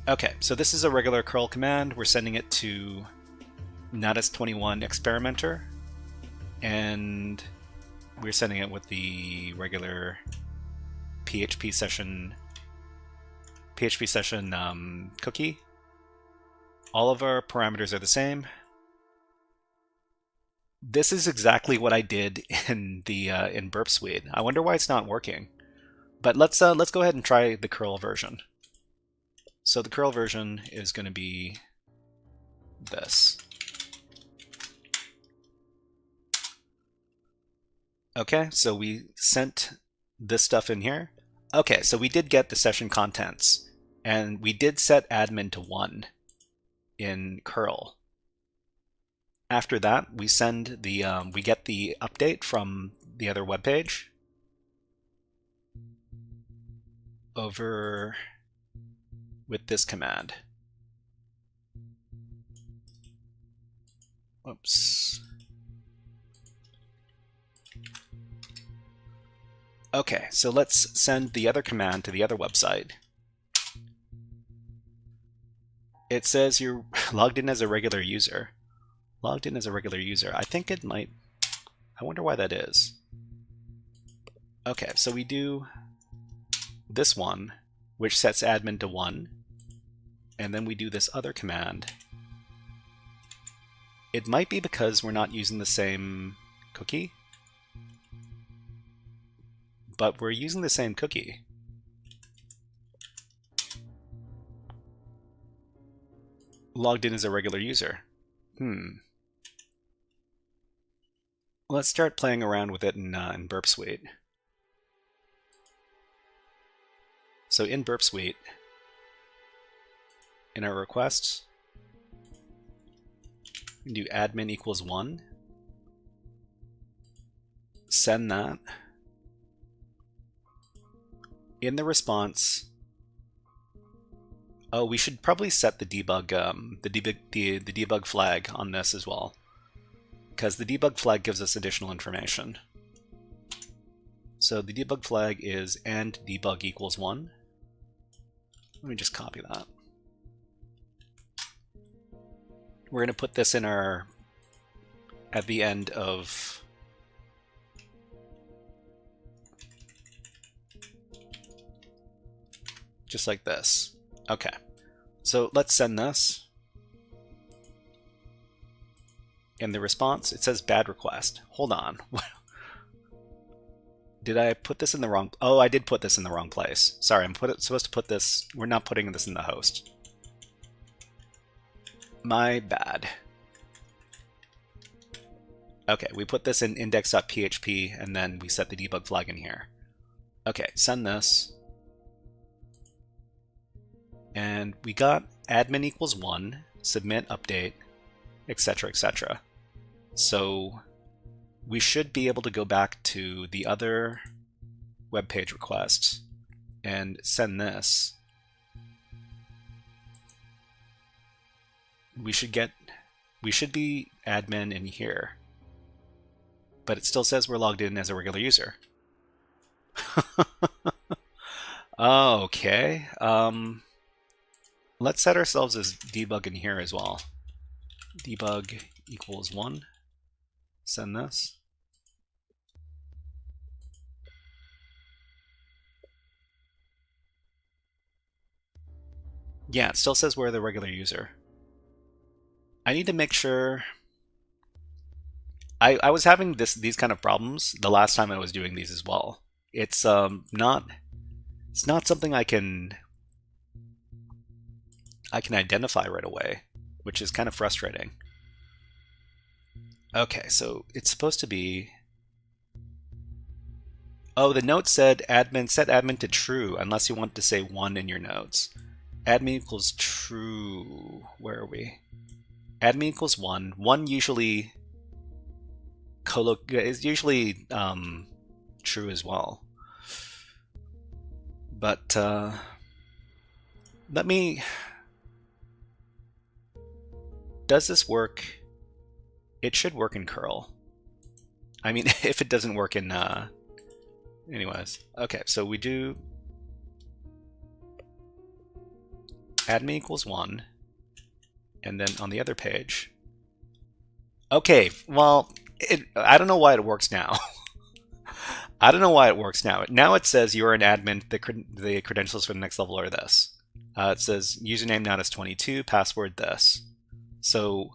Okay, so this is a regular curl command. We're sending it to Natas21 experimenter, and we're sending it with the regular PHP session cookie. All of our parameters are the same. This is exactly what I did in the in Burp Suite. I wonder why it's not working. But let's go ahead and try the curl version. So the curl version is going to be this. Okay, so we sent this stuff in here. Okay, so we did get the session contents, and we did set admin to 1 in curl. After that, we send the we get the update from the other web page over with this command. Whoops. Okay, so let's send the other command to the other website. It says you're logged in as a regular user. Logged in as a regular user. I think it might... I wonder why that is. Okay, so we do this one, which sets admin to 1, and then we do this other command. It might be because we're not using the same cookie, but we're using the same cookie. Logged in as a regular user. Let's start playing around with it in Burp Suite. So in Burp Suite, in our requests, we can do admin equals 1, send that. In the response, oh, we should probably set the debug the debug flag on this as well, because the debug flag gives us additional information. So the debug flag is and debug equals 1. Let me just copy that. We're going to put this in our at the end of just like this. Okay, so let's send this. In the response, it says bad request. Hold on. Did I put this in the wrong... Oh, I did put this in the wrong place. Sorry, I'm supposed to put this... We're not putting this in the host. My bad. Okay, we put this in index.php, and then we set the debug flag in here. Okay, send this. And we got admin equals 1, submit, update, etc., etc. So we should be able to go back to the other web page request and send this. We should be admin in here, but it still says we're logged in as a regular user. Okay. Let's set ourselves as debug in here as well. Debug equals 1. Send this. Yeah, it still says we're the regular user. I need to make sure... I was having these kind of problems the last time I was doing these as well. It's not something I can identify right away, which is kind of frustrating. Okay, so it's supposed to be... Oh, the note said admin, set admin to true unless you want to say 1 in your notes. admin equals true. Where are we? Admin equals 1. 1 usually is usually true as well. But let me. Does this work? It should work in curl. I mean, if it doesn't work in. Anyways, okay. So we do admin equals 1, and then on the other page. Okay, well, I don't know why it works now. I don't know why it works now. Now it says you're an admin. The credentials for the next level are this. It says username Natas22, password this. So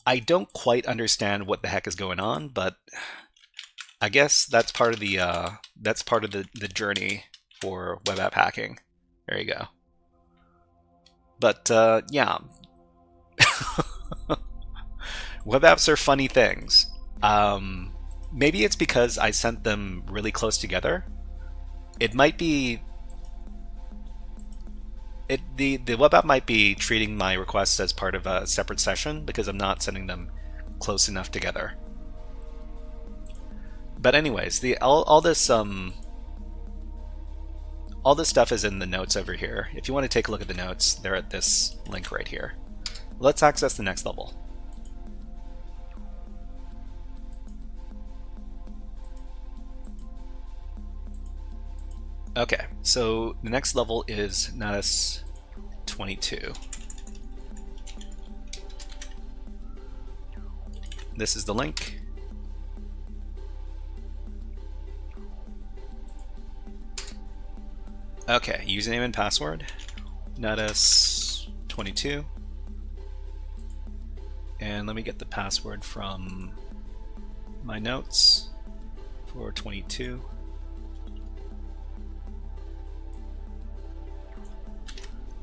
I don't quite understand what the heck is going on, but I guess that's part of the journey for web app hacking. There you go. But yeah, web apps are funny things. Maybe it's because I sent them really close together. It might be. The web app might be treating my requests as part of a separate session because I'm not sending them close enough together. But anyways, all this stuff is in the notes over here. If you want to take a look at the notes, they're at this link right here. Let's access the next level. Okay, so the next level is Natas 22. This is the link. Okay, username and password, Natas 22. And let me get the password from my notes for 22.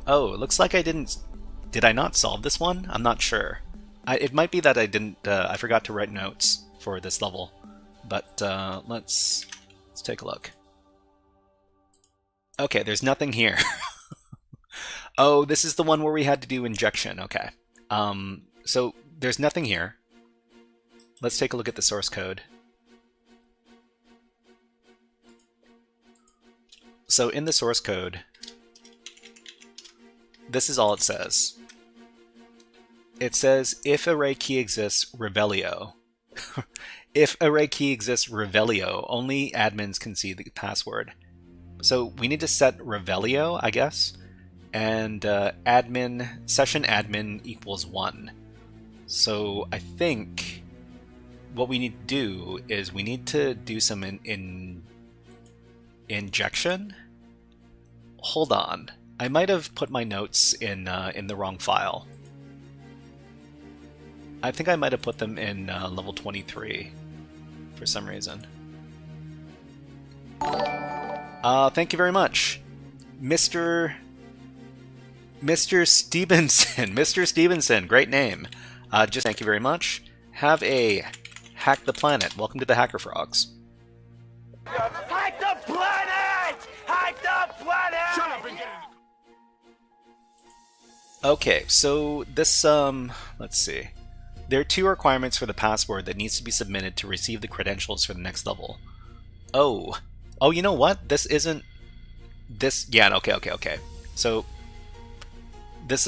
Oh, it looks like I didn't. Did I not solve this one? I'm not sure. It might be that I didn't. I forgot to write notes for this level. But let's take a look. Okay, there's nothing here. Oh, this is the one where we had to do injection. Okay. So there's nothing here. Let's take a look at the source code. So in the source code, this is all it says. It says if array key exists, revelio. If array key exists, revelio. Only admins can see the password. So we need to set revelio, I guess, and session admin equals 1. So I think what we need to do is we need to do some injection. Hold on. I might have put my notes in the wrong file. I think I might have put them in level 23 for some reason. Thank you very much, Mr. Stevenson. Mr. Stevenson, great name. Just thank you very much. Have a hack the planet. Welcome to the HackerFrogs. Hack the planet! Hack the planet! Shut up and get it. Okay, so this, let's see. There are 2 requirements for the password that needs to be submitted to receive the credentials for the next level. Oh, you know what? This isn't... This... Yeah, okay. So, these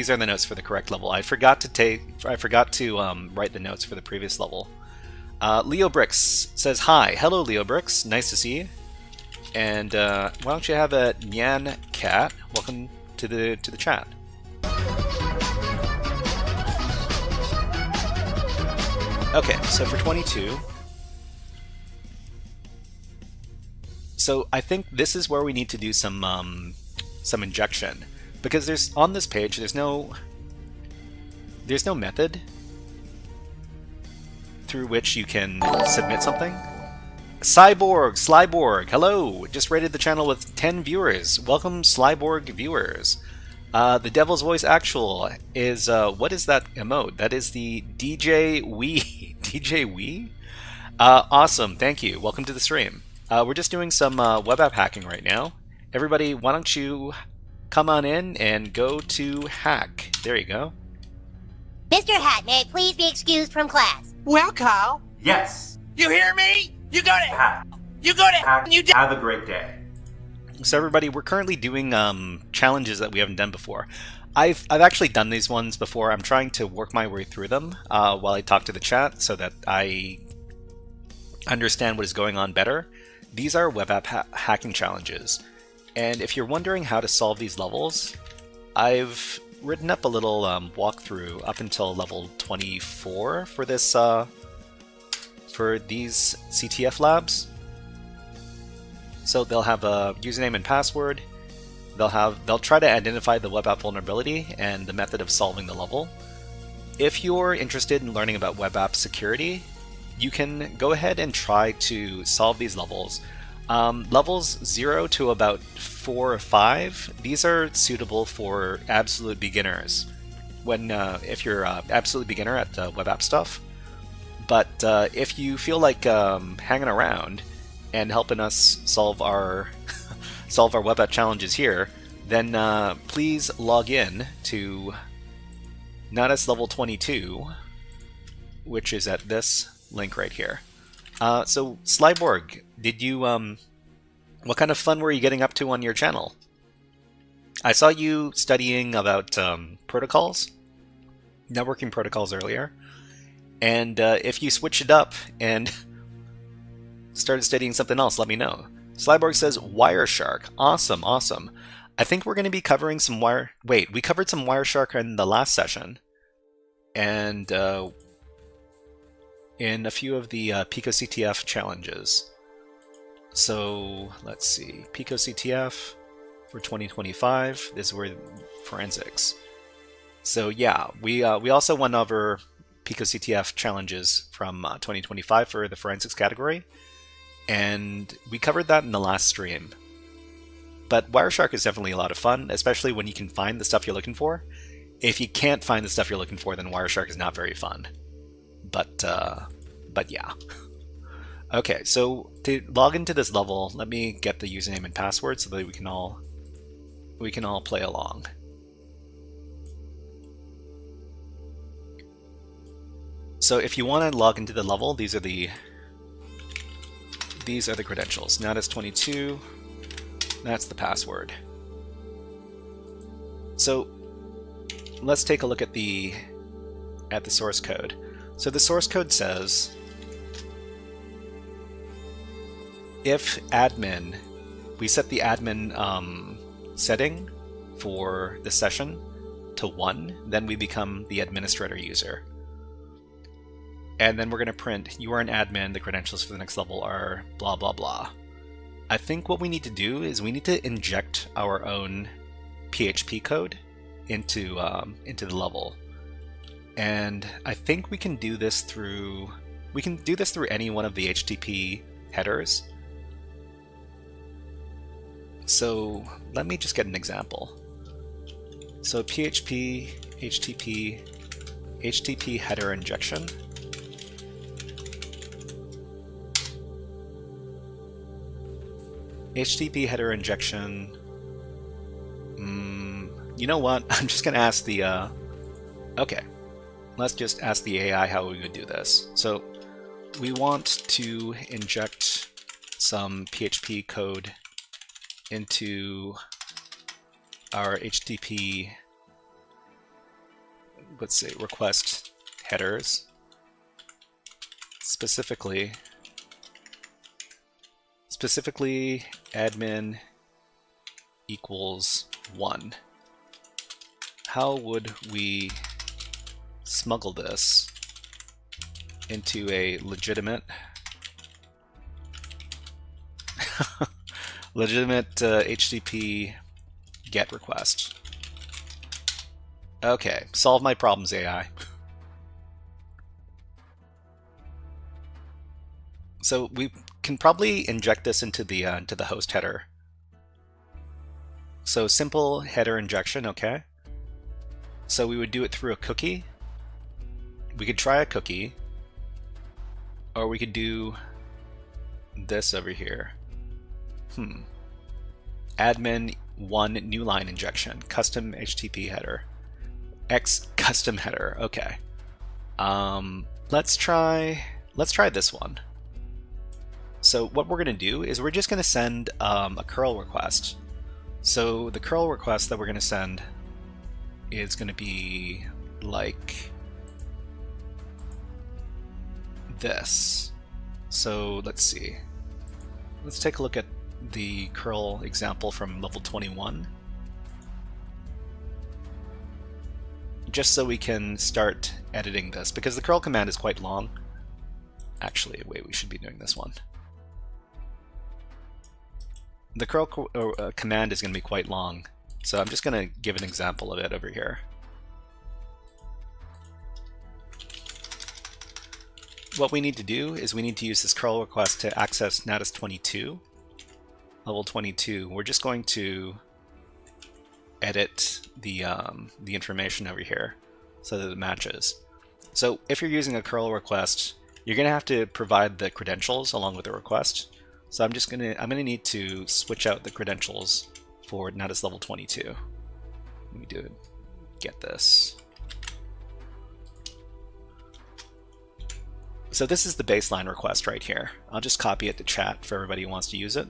are the notes for the correct level. I forgot to write the notes for the previous level. Leo Bricks says, hi. Hello, Leo Bricks. Nice to see you. And why don't you have a Nyan Cat? Welcome to the chat. Okay, so for 22, so I think this is where we need to do some injection, because there's on this page there's no method through which you can submit something. Slyborg, hello! Just rated the channel with 10 viewers. Welcome, Slyborg viewers. The Devil's Voice Actual is, what is that emote? That is the DJ Wee. DJ Wee? Awesome, thank you. Welcome to the stream. We're just doing some web app hacking right now, everybody, why don't you come on in and go to hack. There you go. Mr. Hat, may I please be excused from class? Well, Carl, Yes. you hear me? You go to Hack. You go to Hack. You Have a great day. So everybody, we're currently doing challenges that we haven't done before. I've actually done these ones before. I'm trying to work my way through them while I talk to the chat so that I understand what is going on better. These are web app hacking challenges. And if you're wondering how to solve these levels, I've written up a little walkthrough up until level 24 for this for these CTF labs. So they'll have a username and password. They'll try to identify the web app vulnerability and the method of solving the level. If you're interested in learning about web app security, you can go ahead and try to solve these levels. Levels 0 to about 4 or 5, these are suitable for absolute beginners. If you're an absolute beginner at web app stuff. But if you feel like hanging around and helping us solve our solve our web app challenges here, then please log in to Natas level 22, which is at this link right here. So Slyborg, did you what kind of fun were you getting up to on your channel? I saw you studying about protocols, networking protocols earlier, and if you switch it up and started studying something else, let me know. Slyborg says Wireshark. Awesome, awesome. I think we're going to be covering some we covered some Wireshark in the last session, and in a few of the PicoCTF challenges. So let's see, PicoCTF for 2025. This is where forensics. So yeah, we also went over PicoCTF challenges from 2025 for the forensics category, and we covered that in the last stream. But Wireshark is definitely a lot of fun, especially when you can find the stuff you're looking for. If you can't find the stuff you're looking for, then Wireshark is not very fun. But yeah. Okay, so to log into this level, let me get the username and password so that we can all play along. So if you want to log into the level, these are the credentials. Natas 22. That's the password. So let's take a look at the source code. So the source code says if admin, we set the admin setting for the session to 1, then we become the administrator user. And then we're going to print, you are an admin, the credentials for the next level are blah blah blah. I think what we need to do is we need to inject our own PHP code into the level. And I think we can do this through any one of the HTTP headers. So let me just get an example. So PHP, HTTP header injection. HTTP header injection. You know what? I'm just going to ask the... okay. Let's just ask the AI how we would do this. So we want to inject some PHP code into our HTTP, let's say, request headers. Specifically admin equals 1. How would we smuggle this into a legitimate HTTP GET request? Okay, solve my problems, AI. So we can probably inject this into the host header. So simple header injection, okay. So we would do it through a cookie. We could try a cookie, or we could do this over here. admin 1 new line injection, custom HTTP header, X custom header. Okay. Let's try this one. So what we're going to do is we're just going to send a curl request. So the curl request that we're going to send is going to be like this. So let's see. Let's take a look at the curl example from level 21. Just so we can start editing this, because the curl command is quite long. Actually, wait, we should be doing this one. The curl command is going to be quite long, so I'm just going to give an example of it over here. What we need to do is we need to use this curl request to access Natas 22, level 22. We're just going to edit the information over here so that it matches. So if you're using a curl request, you're going to have to provide the credentials along with the request. So I'm gonna need to switch out the credentials for Natas level 22. Let me get this. So this is the baseline request right here. I'll just copy it to chat for everybody who wants to use it.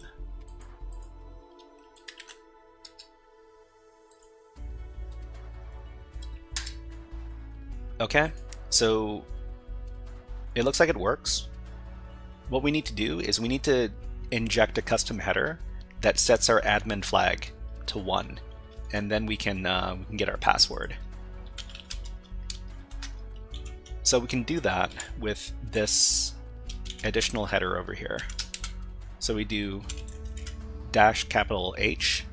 Okay, so it looks like it works. What we need to do is we need to inject a custom header that sets our admin flag to 1, and then we can get our password. So we can do that with this additional header over here. So we do -H,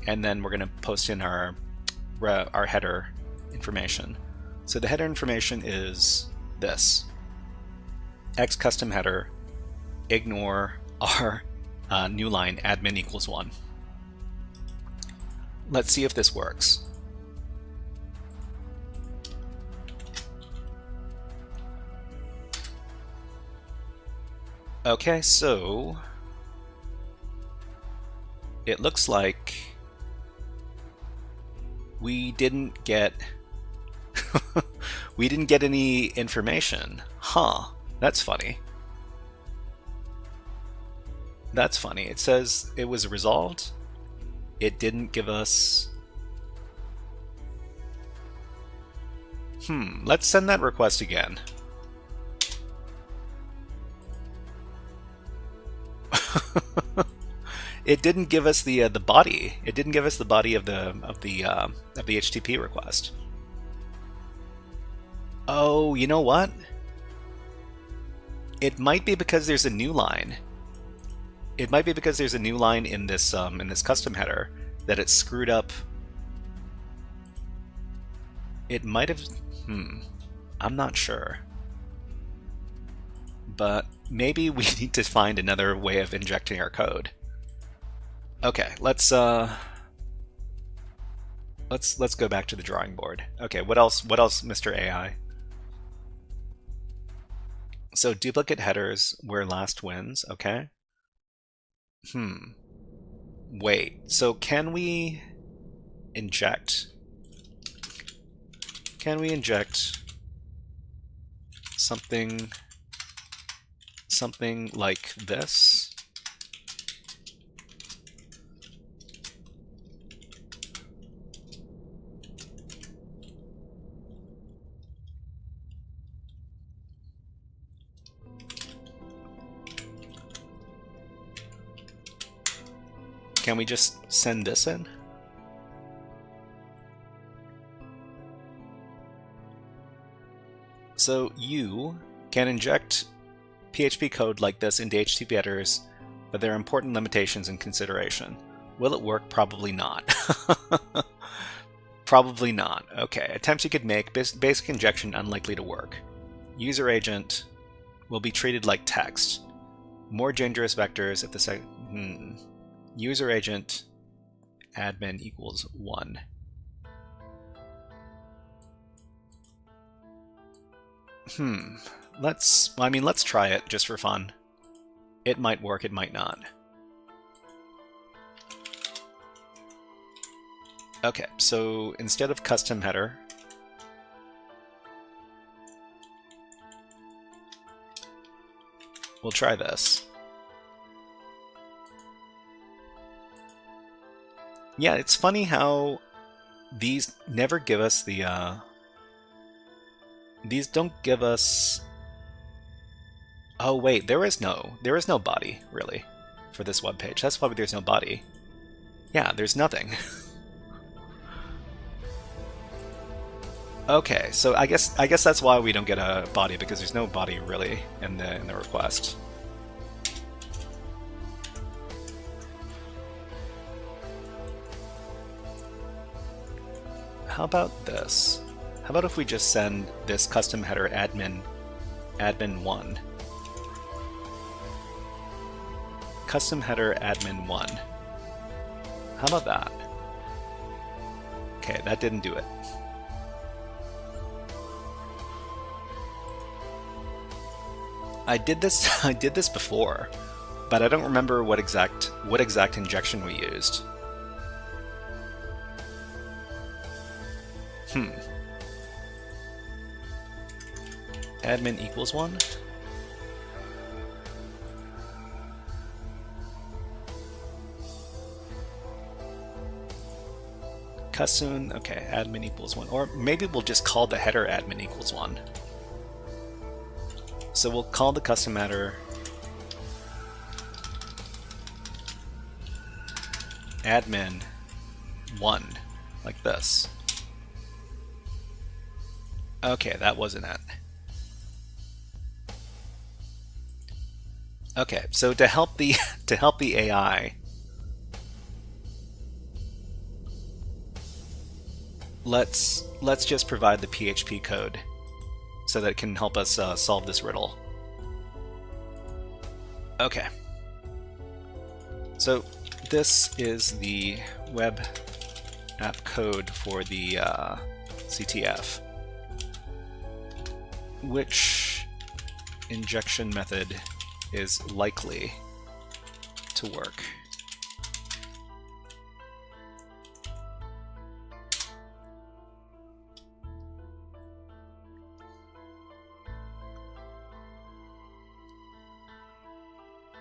and then we're going to post in our header information. So the header information is this: X custom header, ignore our new line admin equals 1. Let's see if this works. Okay, so it looks like we didn't get we didn't get any information. Huh, that's funny. That's funny. It says it was resolved. It didn't give us... let's send that request again. It didn't give us the body. It didn't give us the body of the HTTP request. Oh, you know what? It might be because there's a new line. It might be because there's a new line in this custom header that it screwed up. It might have. I'm not sure. But maybe we need to find another way of injecting our code. Okay, let's go back to the drawing board. Okay, what else, Mr. AI? So duplicate headers where last wins, okay. Wait, so can we inject something like this? Can we just send this in? So you can inject PHP code like this into HTTP headers, but there are important limitations and consideration. Will it work? Probably not. Probably not. Okay, attempts you could make, basic injection unlikely to work. User agent will be treated like text. More dangerous vectors if the user agent admin equals 1. Let's try it just for fun. It might work, it might not. Okay, so instead of custom header, we'll try this. Yeah, it's funny how these never give us the, these don't give us, oh wait, there is no body, really, for this web page. That's why there's no body. Yeah, there's nothing. Okay, so I guess that's why we don't get a body, because there's no body really in the request. How about this? How about if we just send this custom header admin1? Custom header admin1. How about that? Okay, that didn't do it. I did this before, but I don't remember what exact injection we used. Admin equals 1. Custom, okay, admin equals 1. Or maybe we'll just call the header admin equals 1. So we'll call the custom header admin 1, like this. Okay, that wasn't it. Okay, so to help the AI, let's just provide the PHP code so that it can help us solve this riddle. Okay. So this is the web app code for the CTF. Which injection method is likely to work?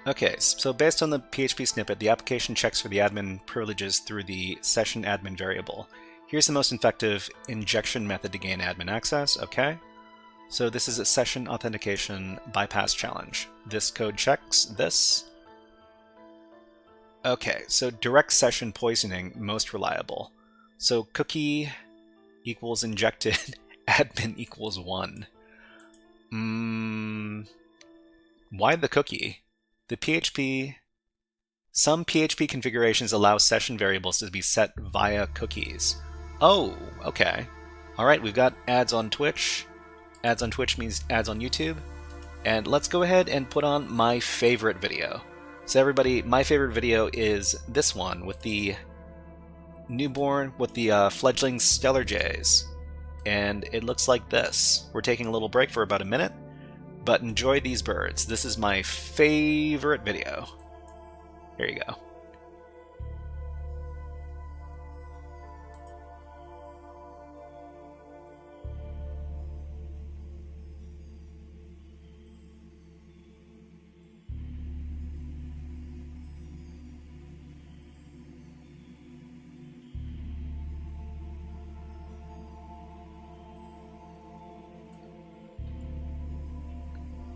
Okay, so based on the PHP snippet, the application checks for the admin privileges through the session admin variable. Here's the most effective injection method to gain admin access. Okay. So this is a session authentication bypass challenge. This code checks this. Okay, so direct session poisoning, most reliable. So cookie equals injected, admin equals 1. Why the cookie? The PHP, some PHP configurations allow session variables to be set via cookies. Oh, okay. All right, we've got ads on Twitch. Ads on Twitch means ads on YouTube. And let's go ahead and put on my favorite video. So everybody, my favorite video is this one with the newborn, with the fledgling stellar jays. And it looks like this. We're taking a little break for about a minute, but enjoy these birds. This is my favorite video. Here you go.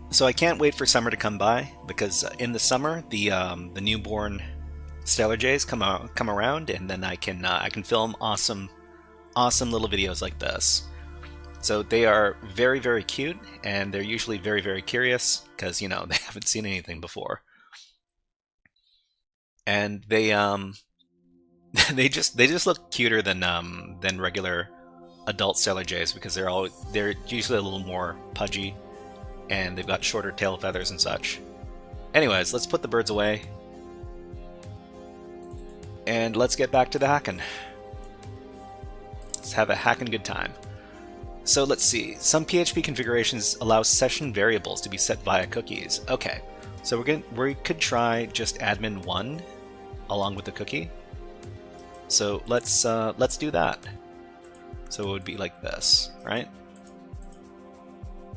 So I can't wait for summer to come by, because in the summer the newborn stellar jays come around, and then I can film awesome little videos like this. So they are very, very cute, and they're usually very, very curious, because you know they haven't seen anything before, and they they just look cuter than regular adult stellar jays, because they're usually a little more pudgy, and they've got shorter tail feathers and such. Anyways, let's put the birds away, and let's get back to the hacking. Let's have a hacking good time. So let's see. Some PHP configurations allow session variables to be set via cookies. Okay, so we could try just admin1 along with the cookie. So let's do that. So it would be like this, right?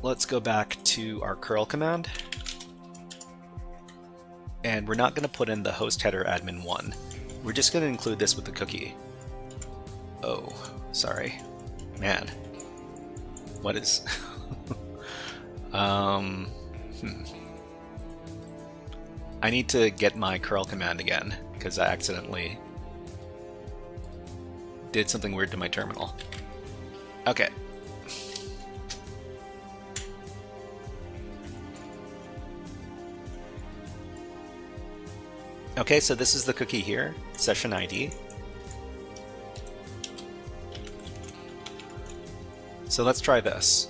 Let's go back to our curl command. And we're not going to put in the host header admin 1. We're just going to include this with the cookie. Oh, sorry. Man. What is... I need to get my curl command again, because I accidentally did something weird to my terminal. Okay. Okay, so this is the cookie here, session ID. So let's try this.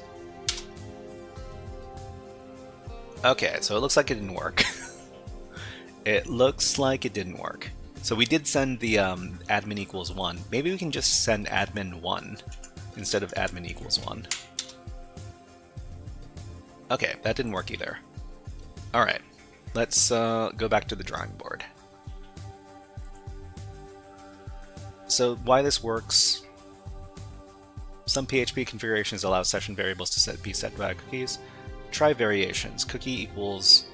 Okay, so it looks like it didn't work. It looks like it didn't work. So we did send the admin equals 1. Maybe we can just send admin 1 instead of admin equals 1. Okay, that didn't work either. Alright, let's go back to the drawing board. So why this works, some PHP configurations allow session variables to be set by cookies. Try variations. Cookie equals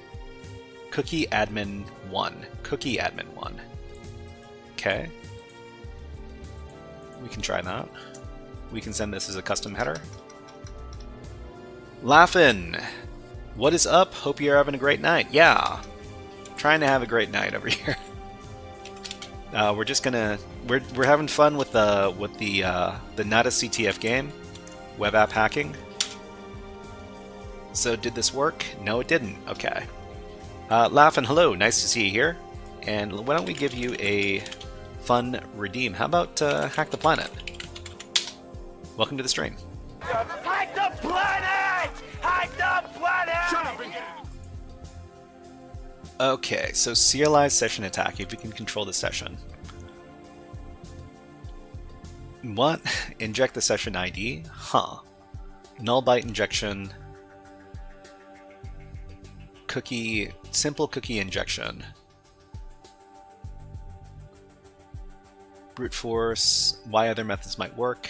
cookie admin 1. Cookie admin 1. Okay. We can try that. We can send this as a custom header. Laughin'! What is up? Hope you're having a great night. Yeah! Trying to have a great night over here. We're just gonna... We're having fun with the Natas CTF game. Web app hacking. So did this work? No, it didn't. Okay. Laughin', hello. Nice to see you here. And why don't we give you a fun redeem? How about Hack the Planet? Welcome to the stream. Hack the planet! Hack the planet! Shut up and get it! Okay, so serialized session attack, if you can control the session. What? Inject the session ID? Huh. Null byte injection. Cookie, simple cookie injection. Brute force, why other methods might work.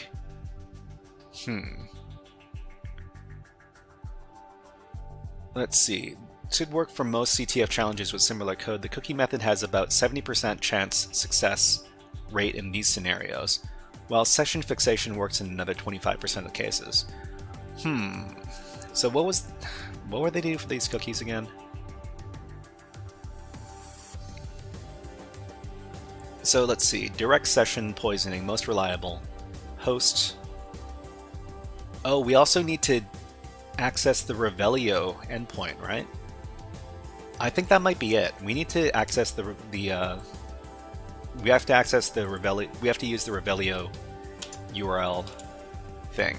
Let's see. Should work for most CTF challenges with similar code. The cookie method has about 70% chance success rate in these scenarios, while session fixation works in another 25% of cases. So what were they doing for these cookies again? So let's see. Direct session poisoning, most reliable. Host. Oh, we also need to access the Revelio endpoint, right? I think that might be it. We need to access we have to access the Revelio. We have to use the Revelio URL thing.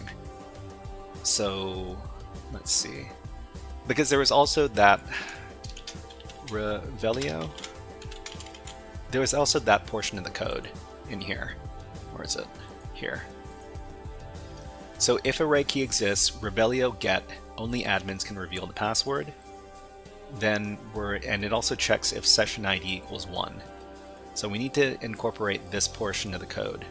So let's see, because there was also that Revelio. There was also that portion of the code in here. Where is it? Here. So if array key exists, Revelio get only admins can reveal the password. Then and it also checks if session ID equals 1. So we need to incorporate this portion of the code.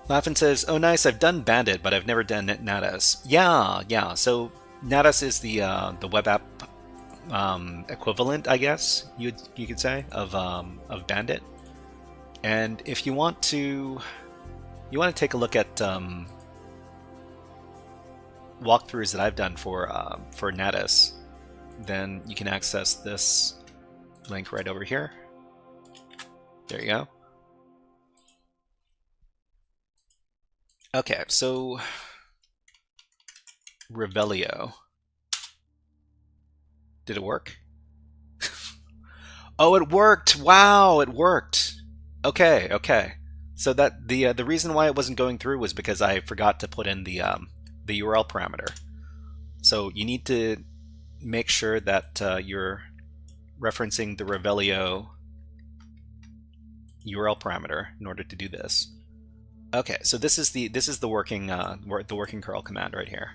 Laughin' says, oh nice, I've done Bandit, but I've never done Natas. Yeah, so Natas is the web app equivalent, I guess, you could say, of Bandit. And if you want to take a look at walkthroughs that I've done for Natas, then you can access this link right over here. There you go. Okay, so Revelio. Did it work? Oh, it worked! Wow, it worked! Okay. So that the reason why it wasn't going through was because I forgot to put in the URL parameter. So you need to make sure that you're referencing the Revelio URL parameter in order to do this. Okay, so this is the working curl command right here.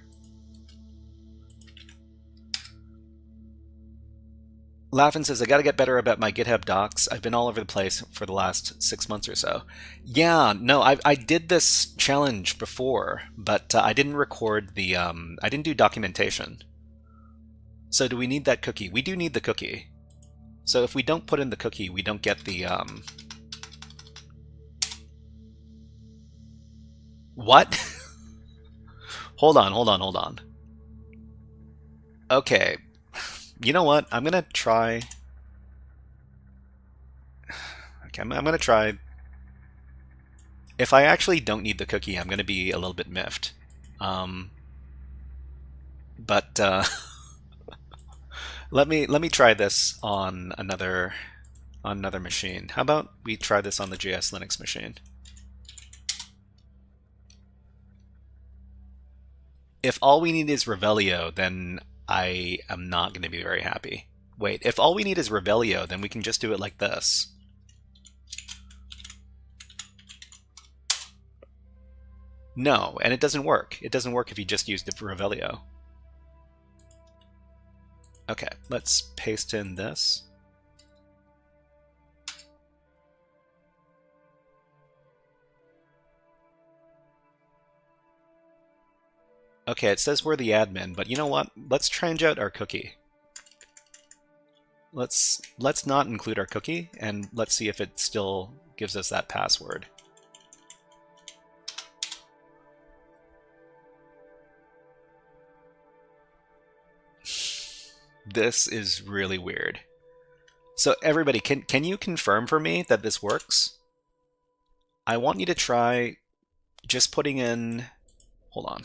Laughin says, I gotta get better about my GitHub docs. I've been all over the place for the last 6 months or so. Yeah, no, I did this challenge before, but I didn't record the, I didn't do documentation. So do we need that cookie? We do need the cookie. So if we don't put in the cookie, we don't get the, What? Hold on. Okay. You know what? I'm gonna try... Okay, I'm gonna try... If I actually don't need the cookie, I'm gonna be a little bit miffed. But let me try this on another machine. How about we try this on the JS Linux machine? If all we need is Revelio, then I am not going to be very happy. Wait, if all we need is Revelio, then we can just do it like this. No, and it doesn't work. It doesn't work if you just use the Revelio. Okay, let's paste in this. Okay, it says we're the admin, but you know what? Let's change out our cookie. Let's not include our cookie, and let's see if it still gives us that password. This is really weird. So everybody, can you confirm for me that this works? I want you to try just putting in... Hold on.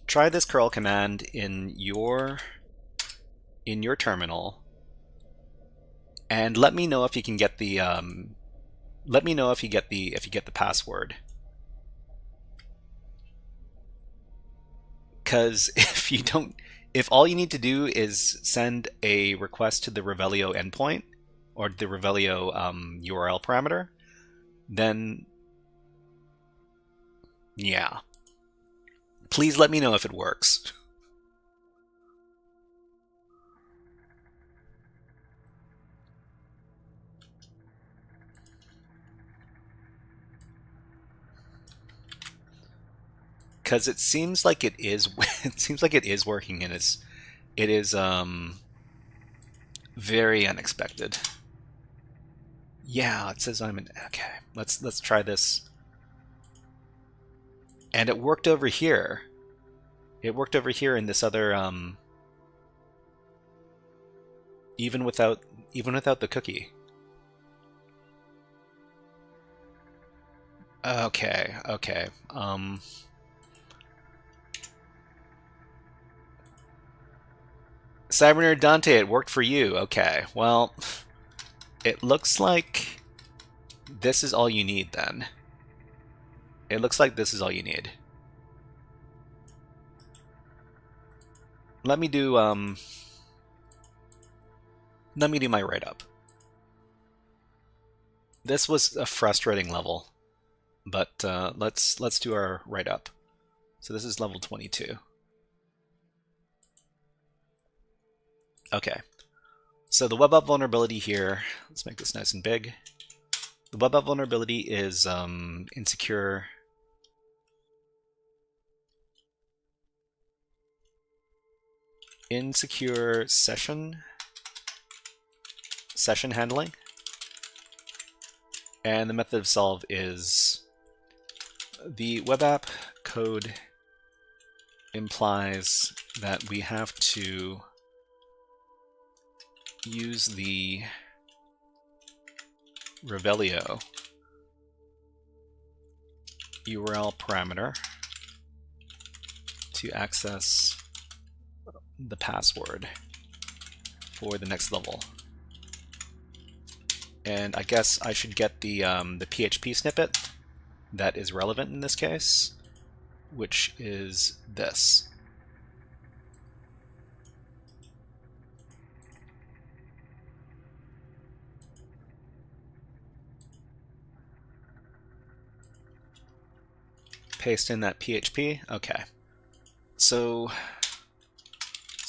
Try this curl command in your terminal, and let me know if you can get the if you get the password. Because if all you need to do is send a request to the Revelio endpoint or the Revelio URL parameter, then yeah. Please let me know if it works. Because it seems like it is. It seems like it is working, and it is very unexpected. Yeah, it says I'm in. Okay, let's try this. And it worked over here. It worked over here in this other even without the cookie. Okay. Cybernerd Dante, it worked for you. Okay, well, it looks like this is all you need then. It looks like this is all you need. Let me do my write-up. This was a frustrating level, but let's do our write-up. So this is level 22. Okay, so the web app vulnerability here, let's make this nice and big. The web app vulnerability is insecure session handling, and the method of solve is the web app code implies that we have to use the Revelio URL parameter to access the password for the next level. And I guess I should get the PHP snippet that is relevant in this case, which is this. Paste in that PHP. Okay. So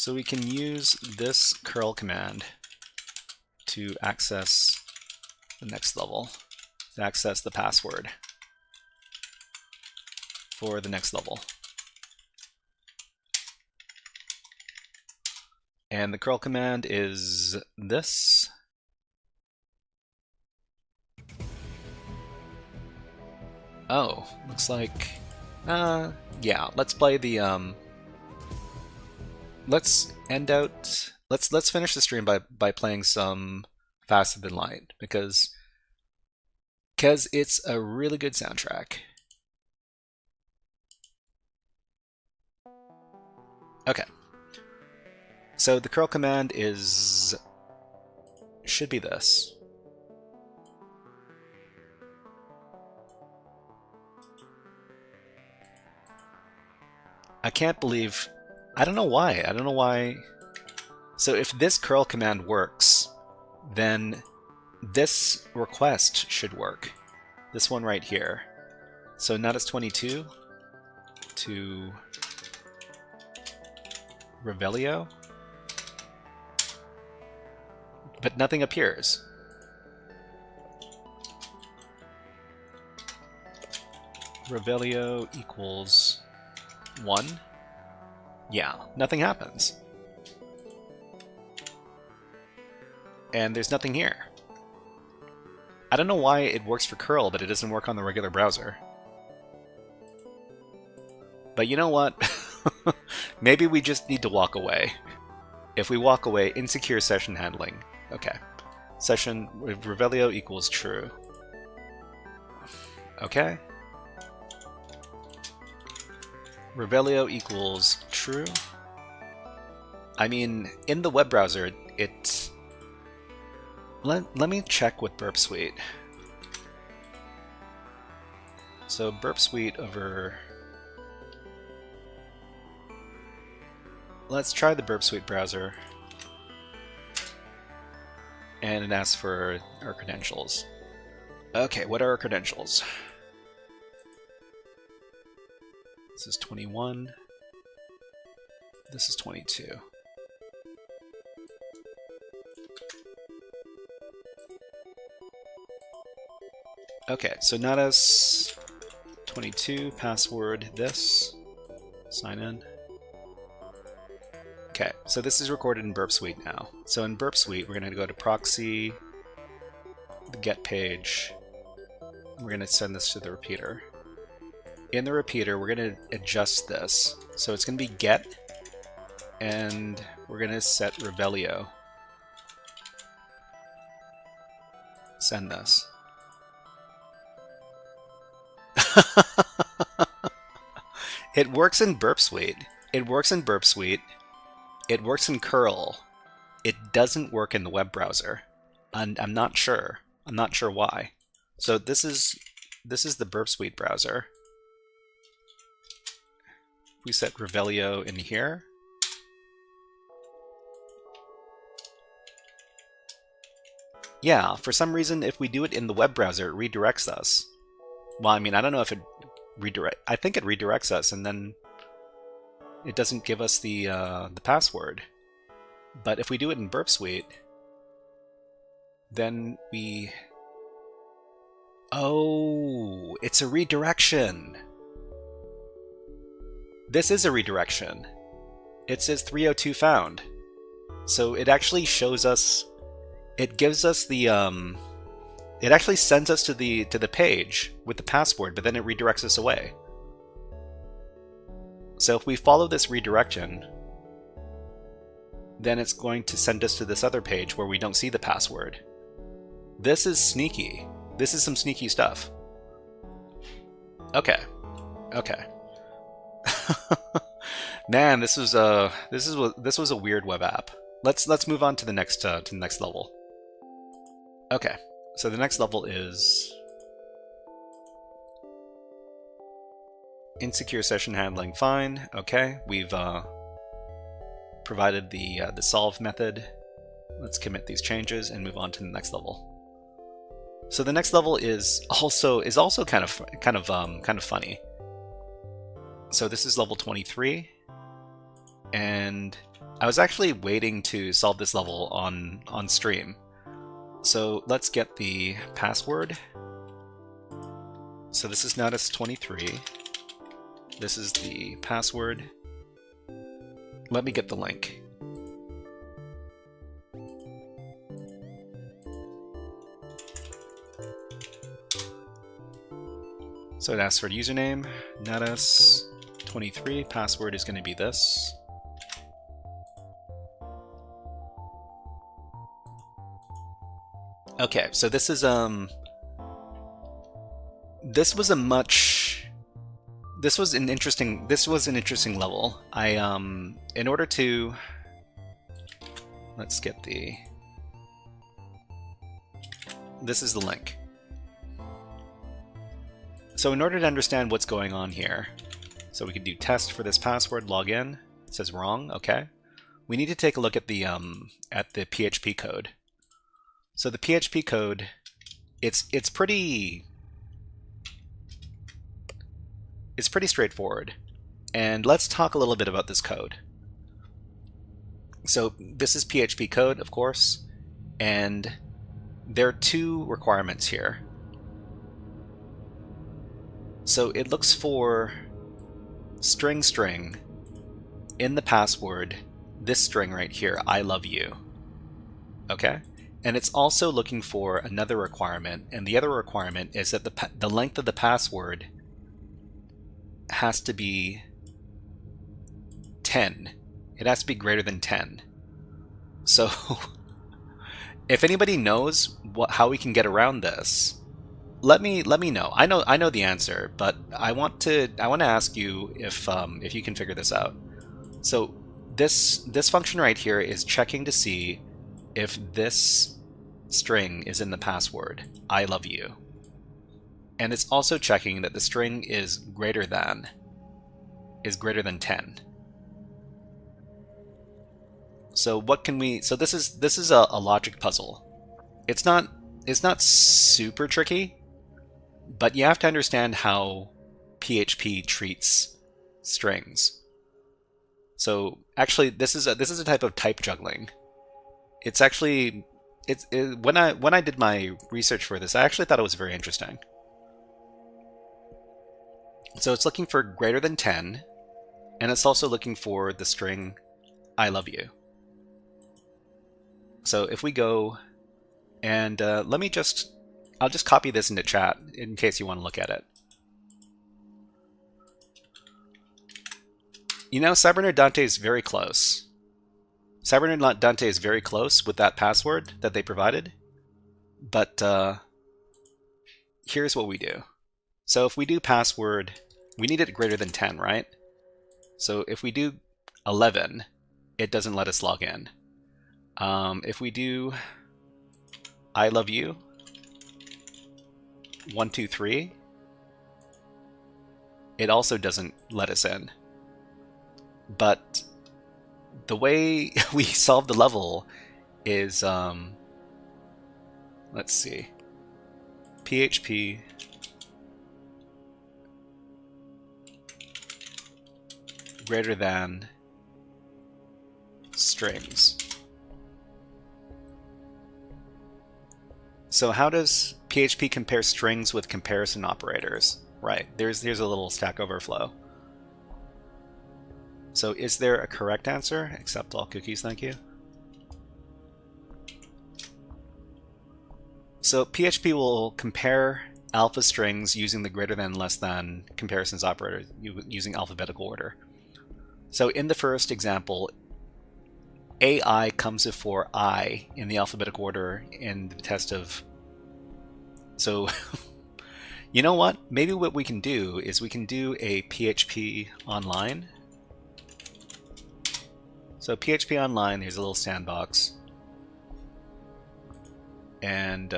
we can use this curl command to access the next level, to access the password for the next level. And the curl command is this. Oh, looks like, yeah, let's play the, let's finish the stream by playing some Faster Than Light, because it's a really good soundtrack. Okay. So the curl command should be this. I can't believe, I don't know why. So if this curl command works, then this request should work. This one right here. So Natas22 to Revelio, but nothing appears. Revelio equals 1. Yeah, nothing happens. And there's nothing here. I don't know why it works for curl, but it doesn't work on the regular browser. But you know what? Maybe we just need to walk away. If we walk away, insecure session handling. Okay. Session Revelio equals true. Okay. Revelio equals true. I mean, in the web browser, it... Let me check with Burp Suite. So Burp Suite over... Let's try the Burp Suite browser. And it asks for our credentials. Okay, what are our credentials? This is 21. This is 22. Okay, so Natas 22, password this, sign in. Okay, so this is recorded in Burp Suite now. So in Burp Suite, we're going to go to proxy, the get page. We're going to send this to the repeater. In the repeater, we're going to adjust this. So it's going to be get, and we're going to set Revelio. Send this. It works in Burp Suite. It works in Burp Suite. It works in curl. It doesn't work in the web browser. And I'm not sure. I'm not sure why. So this is the Burp Suite browser. We set Revelio in here. Yeah, for some reason, if we do it in the web browser, it redirects us. Well, I mean, I don't know if it redirect. I think it redirects us, and then it doesn't give us the password. But if we do it in Burp Suite, then we... Oh, it's a redirection. This is a redirection. It says 302 found. So it actually shows us... It gives us the... It actually sends us to the page with the password, but then it redirects us away. So if we follow this redirection, then it's going to send us to this other page where we don't see the password. This is sneaky. This is some sneaky stuff. Okay. Okay. Man, this was a weird web app. Let's move on to the next level. Okay. So the next level is insecure session handling. Fine. Okay, we've provided the solve method. Let's commit these changes and move on to the next level. So the next level is also kind of funny. So this is level 23. and I was actually waiting to solve this level on stream. So let's get the password. So this is Natas23. This is the password. Let me get the link. So it asks for username, Natas23, password is going to be this. Okay, so this is this was an interesting level. In order to, let's get this is the link. So in order to understand what's going on here, so we can do test for this password, log in. It says wrong, okay. We need to take a look at the PHP code. So the PHP code, it's pretty straightforward. And let's talk a little bit about this code. So this is PHP code, of course, and there are two requirements here. So it looks for string in the password, this string right here, I love you. Okay? And it's also looking for another requirement, and the other requirement is that the length of the password has to be 10. It has to be greater than 10. So if anybody knows how we can get around this, let me know. I know the answer, but I want to ask you if you can figure this out. So this function right here is checking to see if this string is in the password, I love you. And it's also checking that the string is greater than 10. So what can we? So this is a logic puzzle. It's not super tricky, but you have to understand how PHP treats strings. So actually, this is a type of type juggling. It's actually when I did my research for this, I actually thought it was very interesting. So it's looking for greater than 10, and it's also looking for the string I love you. So if we go and I'll just copy this into chat in case you want to look at it. You know, Cybernerd Dante is very close. Cybernerd Dante is very close with that password that they provided. But here's what we do. So if we do password, we need it greater than 10, right? So if we do 11, it doesn't let us log in. If we do I love you 1, 2, 3, it also doesn't let us in. But the way we solve the level is let's see, PHP greater than strings. So how does PHP compare strings with comparison operators? Right, there's a little Stack Overflow. So is there a correct answer? Accept all cookies, thank you. So PHP will compare alpha strings using the greater than, less than comparisons operator using alphabetical order. So in the first example, AI comes before I in the alphabetical order in the test of... So, you know what? Maybe what we can do is we can do a PHP online. So PHP online, here's a little sandbox. And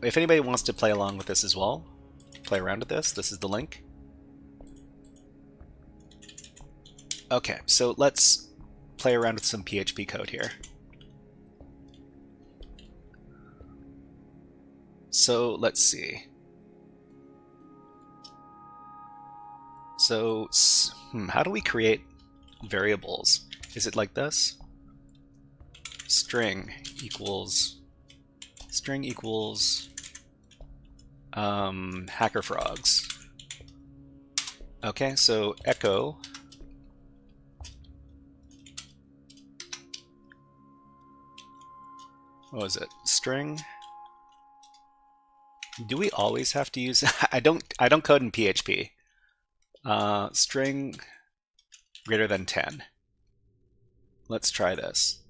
if anybody wants to play along with this as well, play around with this is the link. Okay, so let's play around with some PHP code here. So let's see. So how do we create variables. Is it like this? String equals HackerFrogs. Okay, so echo what was it? String. Do we always have to use I don't code in PHP. String greater than 10. Let's try this.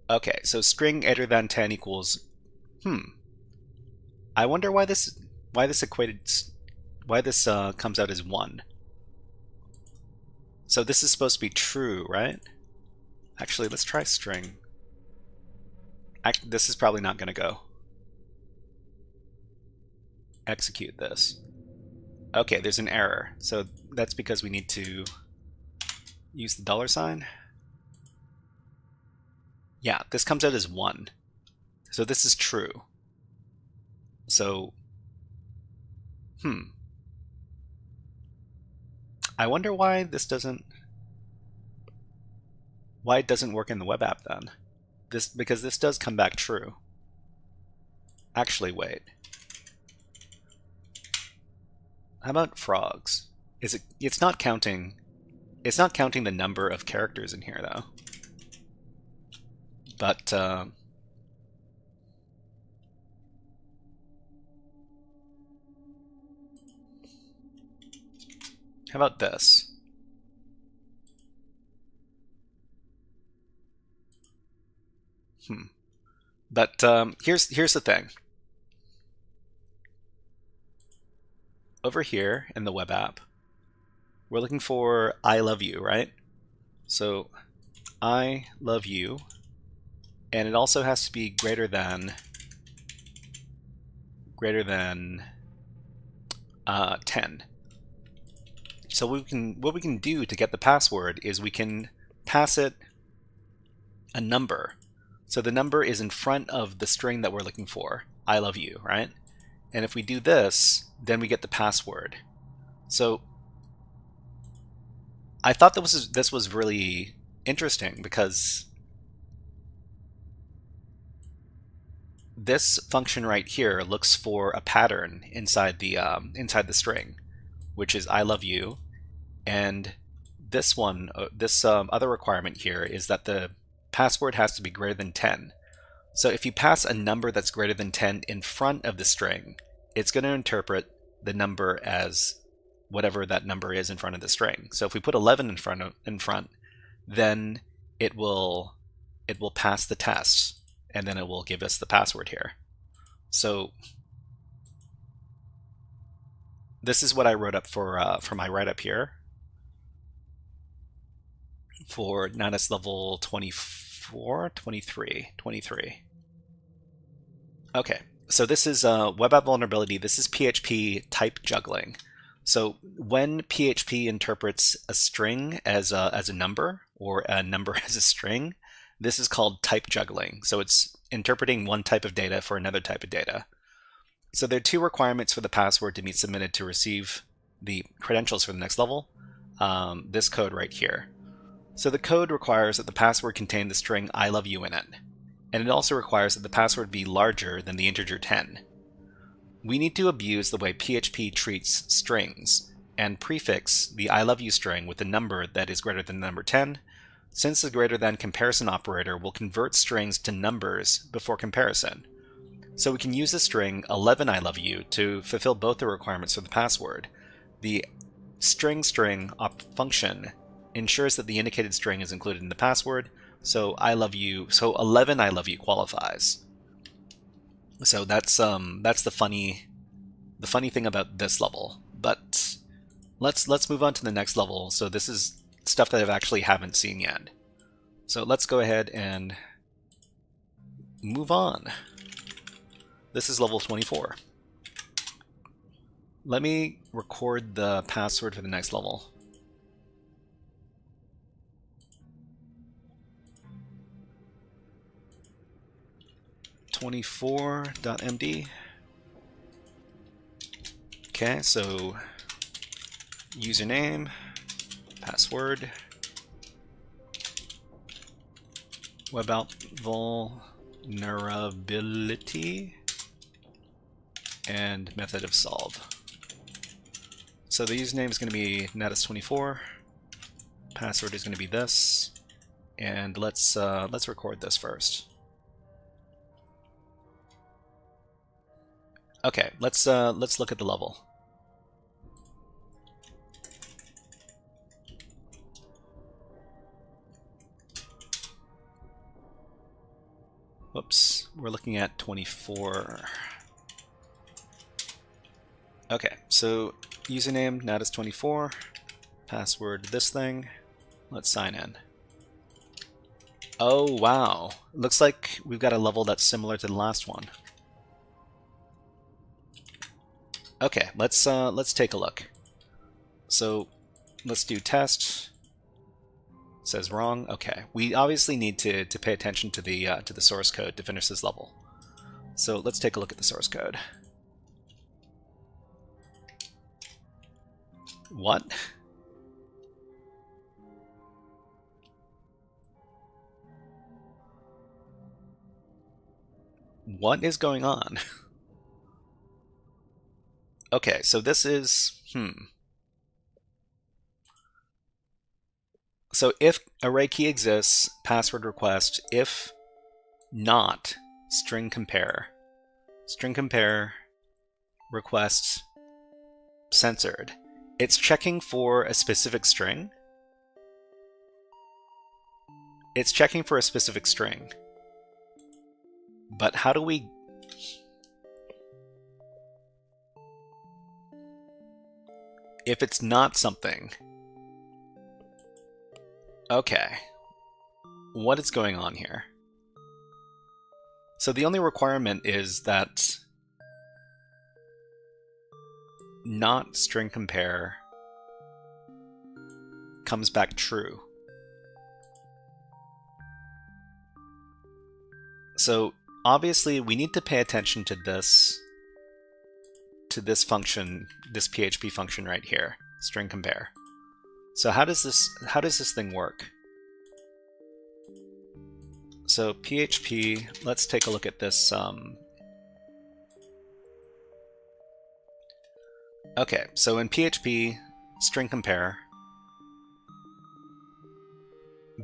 Okay, so string greater than 10 equals I wonder why this comes out as 1. So this is supposed to be true, right? Actually, let's try string. This is probably not going to go. Execute this. Okay, there's an error. So that's because we need to use the $sign. Yeah, this comes out as 1. So this is true. So, I wonder why this doesn't... Why it doesn't work in the web app then? Because this does come back true. Actually, wait. How about frogs? It's not counting the number of characters in here though. But how about this? But here's the thing. Over here in the web app, we're looking for I love you, right? So I love you, and it also has to be greater than 10. So what we can do to get the password is we can pass it a number. So the number is in front of the string that we're looking for, I love you, right? And if we do this, then we get the password. So I thought this was really interesting because this function right here looks for a pattern inside the string, which is I love you, and this one, other requirement here is that the password has to be greater than 10. So if you pass a number that's greater than 10 in front of the string, it's going to interpret the number as whatever that number is in front of the string. So if we put 11 in front, then it will pass the test, and then it will give us the password here. So this is what I wrote up for my write-up here for Natas level 23. Okay, so this is web app vulnerability. This is PHP type juggling. So when PHP interprets a string as a number, or a number as a string, this is called type juggling. So it's interpreting one type of data for another type of data. So there are two requirements for the password to be submitted to receive the credentials for the next level. This code right here. So the code requires that the password contain the string I love you in it. And it also requires that the password be larger than the integer 10. We need to abuse the way PHP treats strings and prefix the I love you string with a number that is greater than the number 10, since the greater than comparison operator will convert strings to numbers before comparison. So we can use the string 11 I love you to fulfill both the requirements for the password. The string function ensures that the indicated string is included in the password, so 11 I love you qualifies. So that's the funny thing about this level. But let's move on to the next level. So this is stuff that I actually haven't seen yet. So let's go ahead and move on. This is level 24. Let me record the password for the next level. .md. Okay, so username, password, web app vulnerability, and method of solve. So the username is going to be Natas24, password is going to be this, and let's record this first. Okay, let's look at the level. Whoops, we're looking at 24. Okay, so username Natas24, password this thing. Let's sign in. Oh wow, looks like we've got a level that's similar to the last one. Okay, let's take a look. So let's do test. Says wrong. Okay, we obviously need to pay attention to the source code to finish this level. So let's take a look at the source code. What? What is going on? Okay, so this is So if array key exists, password request, if not, string compare request censored. It's checking for a specific string. It's checking for a specific string. But how do we... If it's not something... Okay. What is going on here? So the only requirement is that not string compare comes back true. So obviously we need to pay attention to this function, this PHP function right here, string compare. So how does this thing work? So PHP, let's take a look at this. Okay, so in PHP, string compare,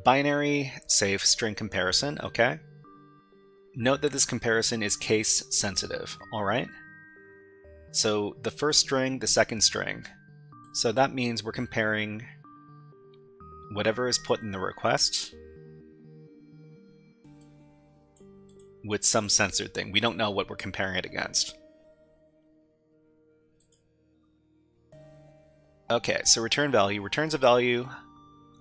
binary safe string comparison, okay? Note that this comparison is case sensitive, all right? So the first string, the second string. So that means we're comparing whatever is put in the request with some censored thing. We don't know what we're comparing it against. Okay, so return value returns a value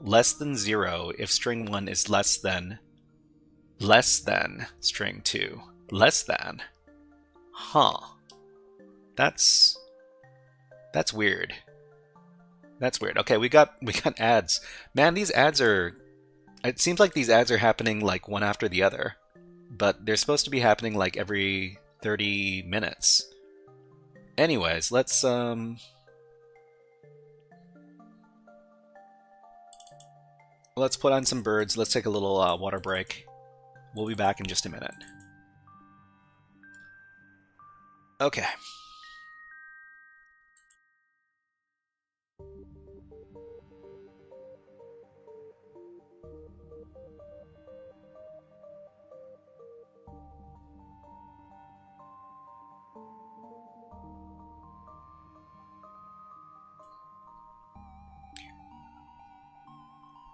less than 0 if string 1 is less than string 2. Less than. Huh. That's weird. That's weird. Okay, we got ads. Man, these ads are... It seems like these ads are happening like one after the other. But they're supposed to be happening like every 30 minutes. Anyways, let's put on some birds. Let's take a little water break. We'll be back in just a minute. Okay.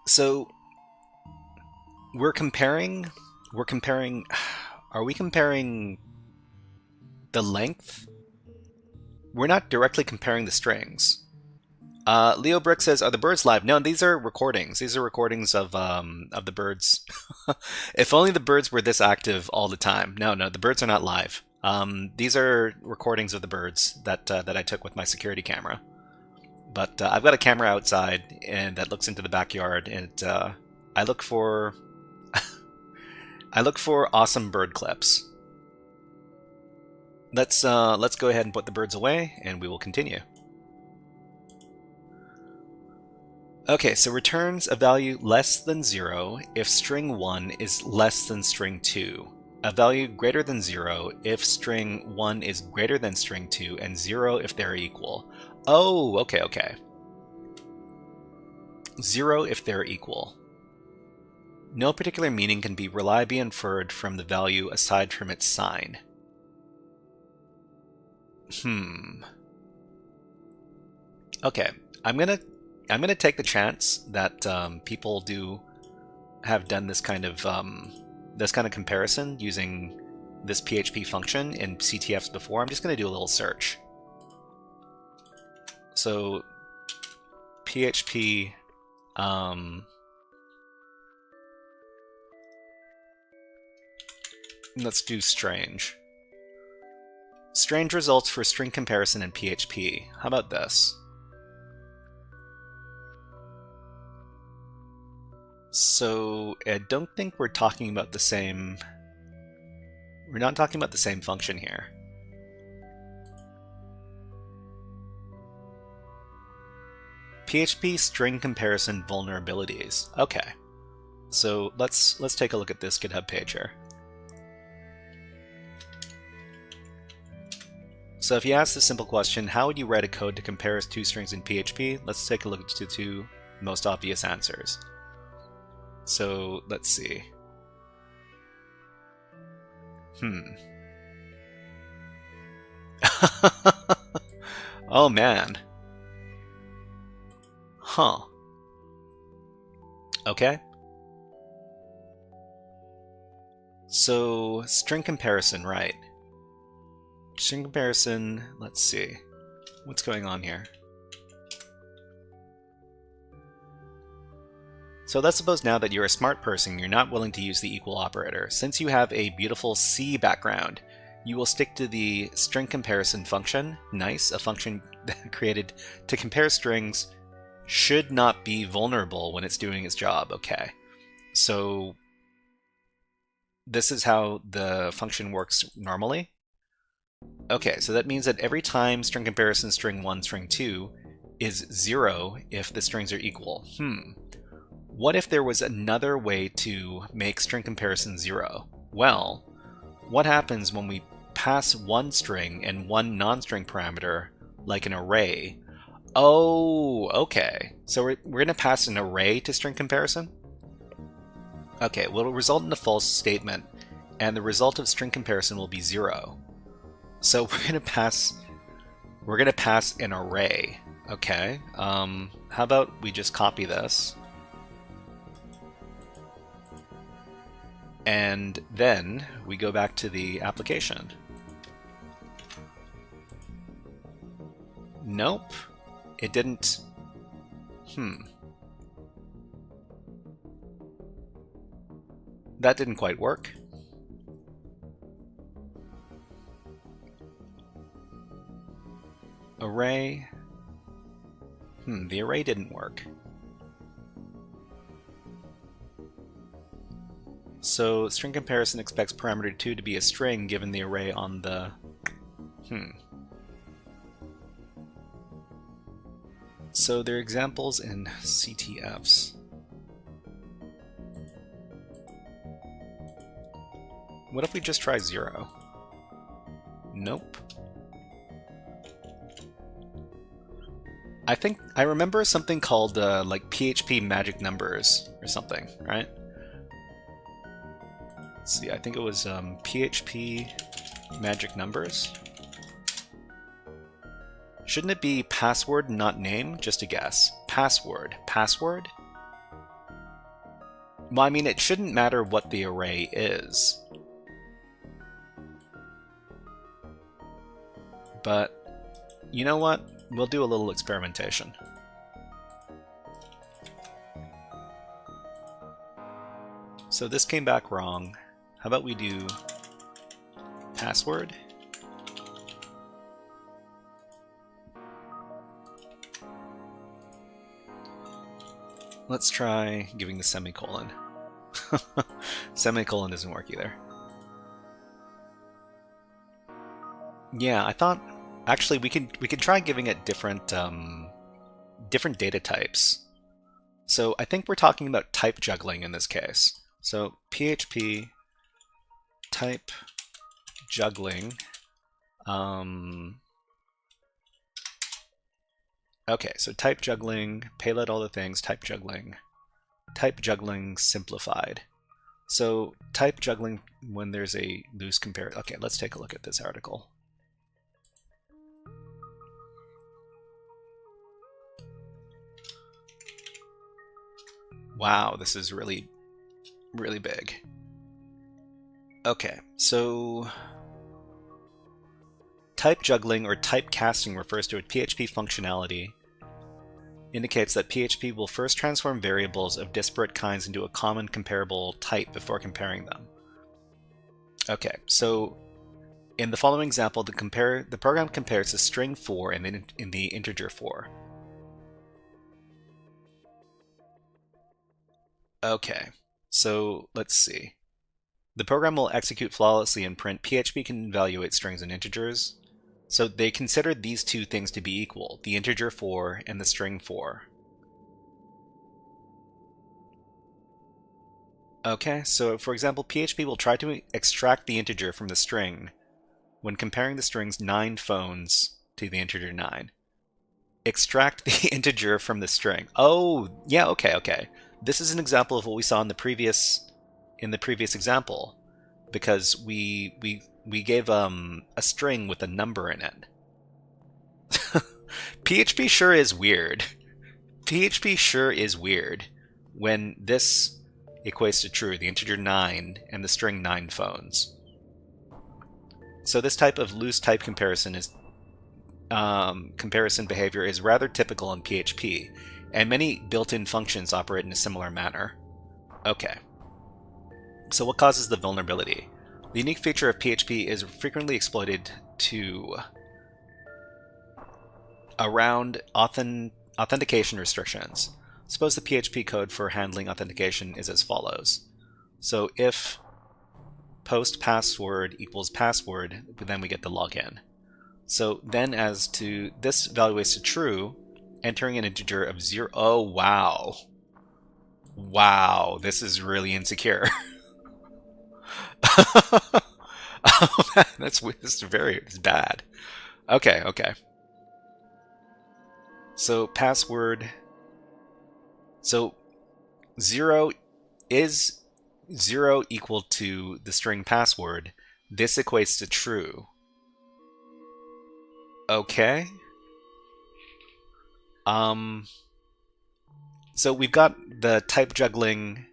So we're comparing, are we comparing the length? We're not directly comparing the strings. Leo Brick says, are the birds live? No, these are recordings. These are recordings of the birds. If only the birds were this active all the time. No, the birds are not live. These are recordings of the birds that I took with my security camera. But I've got a camera outside and that looks into the backyard, and I look for awesome bird clips. Let's go ahead and put the birds away, and we will continue. Okay, so returns a value less than 0 if string 1 is less than string 2. A value greater than 0 if string 1 is greater than string 2, and 0 if they're equal. Oh, okay, okay. 0 if they're equal. No particular meaning can be reliably inferred from the value aside from its sign. Okay, I'm gonna take the chance that people have done this kind of comparison using this PHP function in CTFs before. I'm just gonna do a little search. So PHP let's do strange. Strange results for string comparison in PHP. How about this? So I don't think we're talking about the same... We're not talking about the same function here. PHP string comparison vulnerabilities. Okay. So let's take a look at this GitHub page here. So if you ask the simple question, how would you write a code to compare two strings in PHP? Let's take a look at the two most obvious answers. So let's see. Oh man. Huh. Okay. So string comparison, right? String comparison, let's see. What's going on here? So let's suppose now that you're a smart person, you're not willing to use the equal operator. Since you have a beautiful C background, you will stick to the string comparison function. Nice, a function created to compare strings should not be vulnerable when it's doing its job. Okay, so this is how the function works normally. Okay, so that means that every time string comparison string 1, string 2 is 0 if the strings are equal. What if there was another way to make string comparison 0? Well, what happens when we pass one string and one non-string parameter, like an array? Oh, okay. So we're going to pass an array to string comparison? Okay, well, it'll result in a false statement, and the result of string comparison will be 0. So we're going to pass an array. Okay. How about we just copy this, and then we go back to the application. Nope, it didn't. That didn't quite work. Array. The array didn't work. So string comparison expects parameter 2 to be a string given the array on the... So there are examples in CTFs. What if we just try 0? Nope. I think I remember something called like PHP magic numbers or something, right? Let's see, I think it was PHP magic numbers. Shouldn't it be password, not name? Just a guess. Password. Password? Well, I mean, it shouldn't matter what the array is. But, you know what? We'll do a little experimentation. So this came back wrong. How about we do password? Let's try giving the semicolon. Semicolon doesn't work either. Yeah, I thought actually we could try giving it different different data types. So I think we're talking about type juggling in this case. So PHP type juggling. Okay, so type juggling, payload all the things, type juggling simplified. So type juggling when there's a loose compare. Okay, let's take a look at this article. Wow, this is really, really big. Okay, so type juggling or type casting refers to a PHP functionality. Indicates that PHP will first transform variables of disparate kinds into a common comparable type before comparing them. Okay, so in the following example, the program compares the string 4 and in the integer 4. Okay, so let's see. The program will execute flawlessly and print. PHP can evaluate strings and integers. So they considered these two things to be equal, the integer 4 and the string 4. Okay, so for example, PHP will try to extract the integer from the string when comparing the string's 9 phones to the integer 9. Extract the integer from the string. Oh, yeah, okay. This is an example of what we saw in the previous example, because we gave a string with a number in it. PHP sure is weird. PHP sure is weird when this equates to true, the integer 9 and the string 9 phones. So this type of loose type comparison behavior is rather typical in PHP, and many built-in functions operate in a similar manner. Okay. So what causes the vulnerability? The unique feature of PHP is frequently exploited around authentication restrictions. Suppose the PHP code for handling authentication is as follows. So if post password equals password, then we get the login. So then as to this evaluates to true, entering an integer of 0. Oh, wow. Wow, this is really insecure. This is bad. Okay. So password. So 0 is 0 equal to the string password. This equates to true. Okay. So we've got the type juggling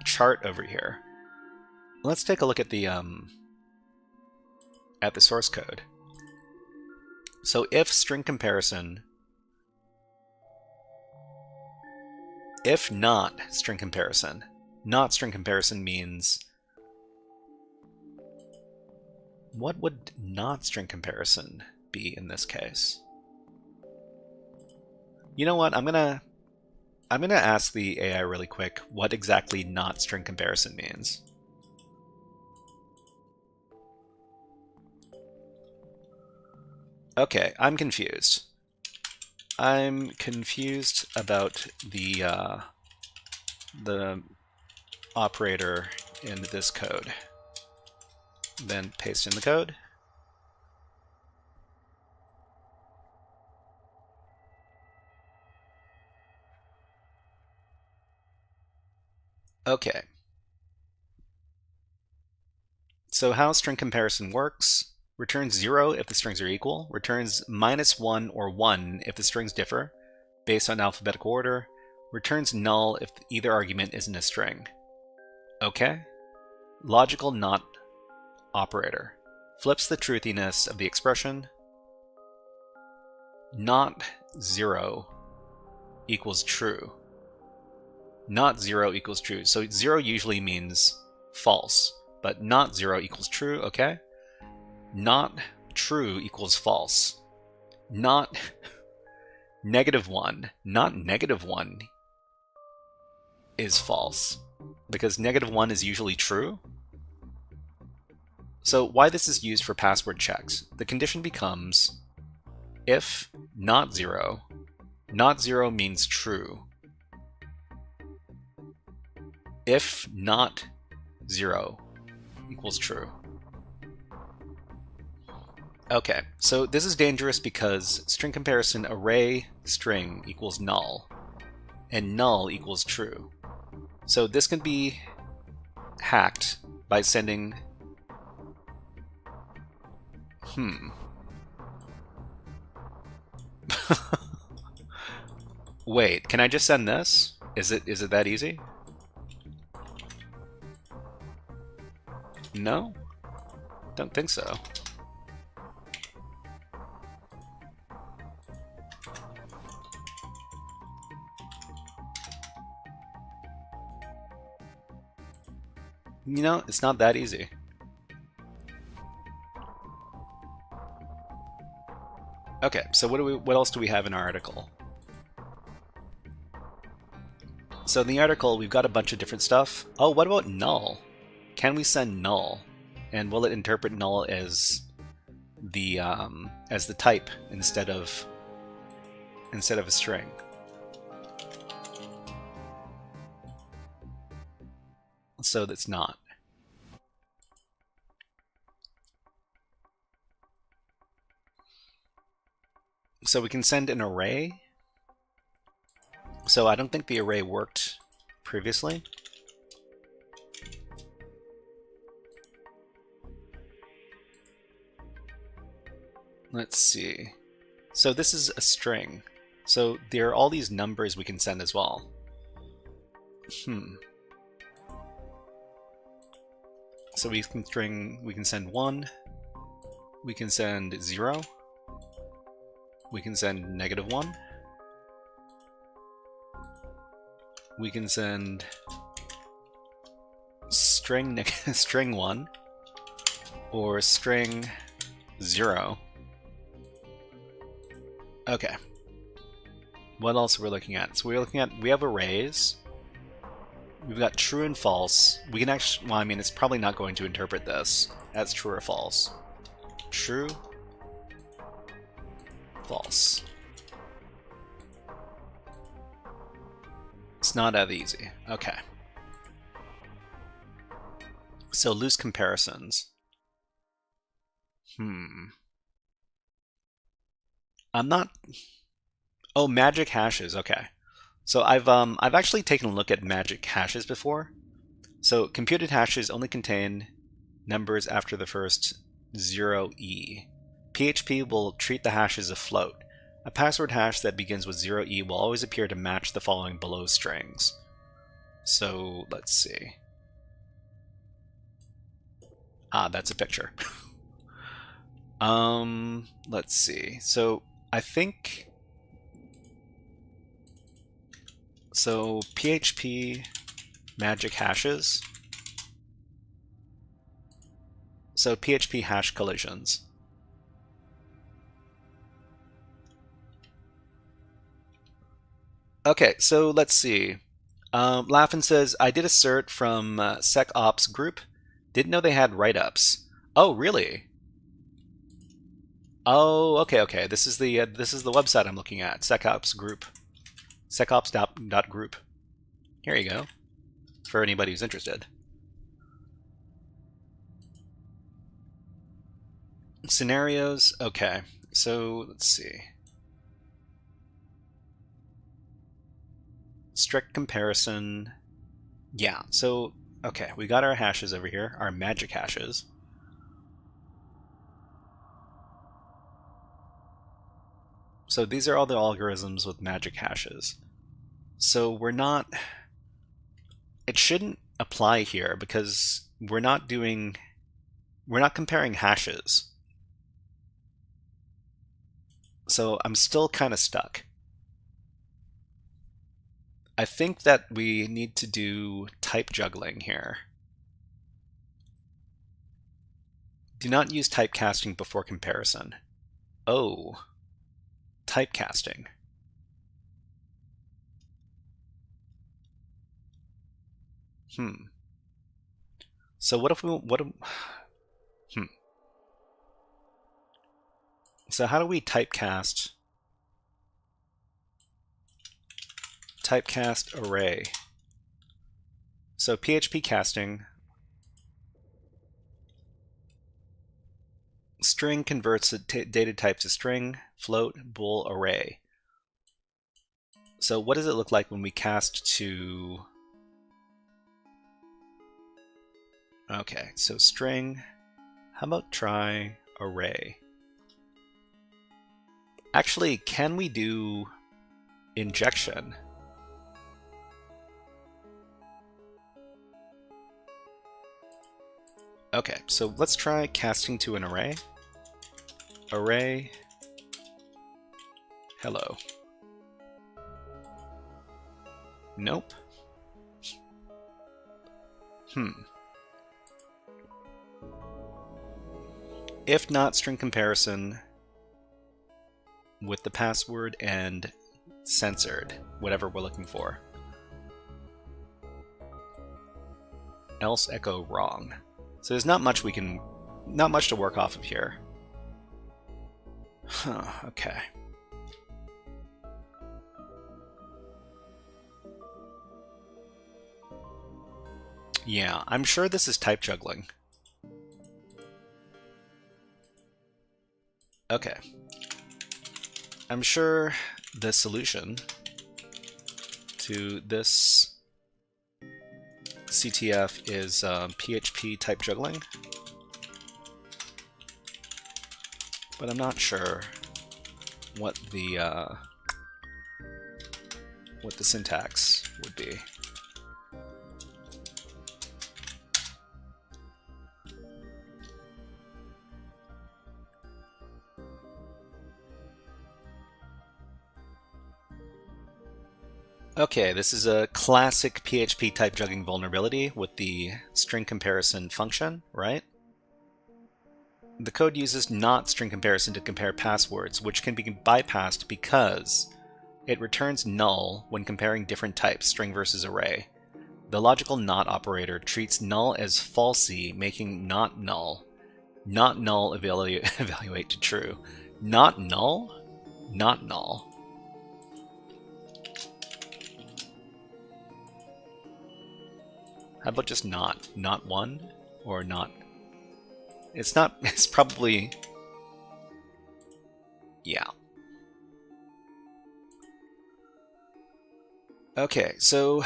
chart over here. Let's take a look at the source code. So if string comparison, if not string comparison means, what would not string comparison be in this case? You know what? I'm gonna ask the AI really quick what exactly not string comparison means. Okay, I'm confused. I'm confused about the operator in this code. Then paste in the code. Okay. So how string comparison works: returns 0 if the strings are equal, returns -1 or 1 if the strings differ based on alphabetical order, returns null if either argument isn't a string. Okay. Logical not operator flips the truthiness of the expression. Not 0 equals true. Not 0 equals true. So 0 usually means false, but not 0 equals true, okay? Not true equals false. Not -1. Not -1 is false, because -1 is usually true. So why this is used for password checks, the condition becomes if not 0 not 0 means true. If not 0 equals true. Okay, so this is dangerous because string comparison array string equals null, and null equals true. So this can be hacked by sending Wait, can I just send this? Is it that easy? No? Don't think so. You know, it's not that easy. Okay, so what else do we have in our article? So in the article, we've got a bunch of different stuff. Oh, what about null? Can we send null? And will it interpret null as the type instead of a string? So that's not. So we can send an array. So I don't think the array worked previously. Let's see. So this is a string. So there are all these numbers we can send as well. So we can send 1, we can send 0, we can send -1, we can send string 1 or string 0. Okay. What else are we looking at? So we have arrays. We've got true and false. We can actually, well, I mean, it's probably not going to interpret this as true or false. True, false. It's not that easy. Okay. So loose comparisons. I'm not. Oh, magic hashes. Okay. So I've actually taken a look at magic hashes before. So computed hashes only contain numbers after the first 0e. PHP will treat the hash as a float. A password hash that begins with 0e will always appear to match the following below strings. So let's see. Ah, that's a picture. Let's see. So I think. So PHP magic hashes. So PHP hash collisions. Okay, so let's see. Laughin says, I did a cert from SecOps group. Didn't know they had write-ups. Oh, really? Oh, okay. This is the website I'm looking at. SecOps group. SecOps.group. Here you go. For anybody who's interested. Scenarios. Okay. So let's see. Strict comparison. Yeah. So okay, we got our hashes over here, our magic hashes. So these are all the algorithms with magic hashes. So we're not. It shouldn't apply here because we're not comparing hashes. So I'm still kind of stuck. I think that we need to do type juggling here. Do not use typecasting before comparison. Oh, typecasting. So what if we So how do we typecast typecast array. So PHP casting, string converts a data type to string, float, bool, array. So what does it look like when we cast to... Okay, so string, how about try array? Actually, can we do injection? Okay, so let's try casting to an array. Array, hello. Nope. If not, string comparison with the password and censored, whatever we're looking for. Else echo wrong. So there's not much to work off of here. Huh, okay. Yeah, I'm sure this is type juggling. Okay. I'm sure the solution to this CTF is PHP type juggling, but I'm not sure what the syntax would be. Okay, this is a classic PHP type juggling vulnerability with the string comparison function, right? The code uses not string comparison to compare passwords, which can be bypassed because it returns null when comparing different types, string versus array. The logical not operator treats null as falsy, making not null. Not null evaluate to true. Not null? Not null. How about just not? Not one? Or not? It's not, it's probably... Yeah. Okay, so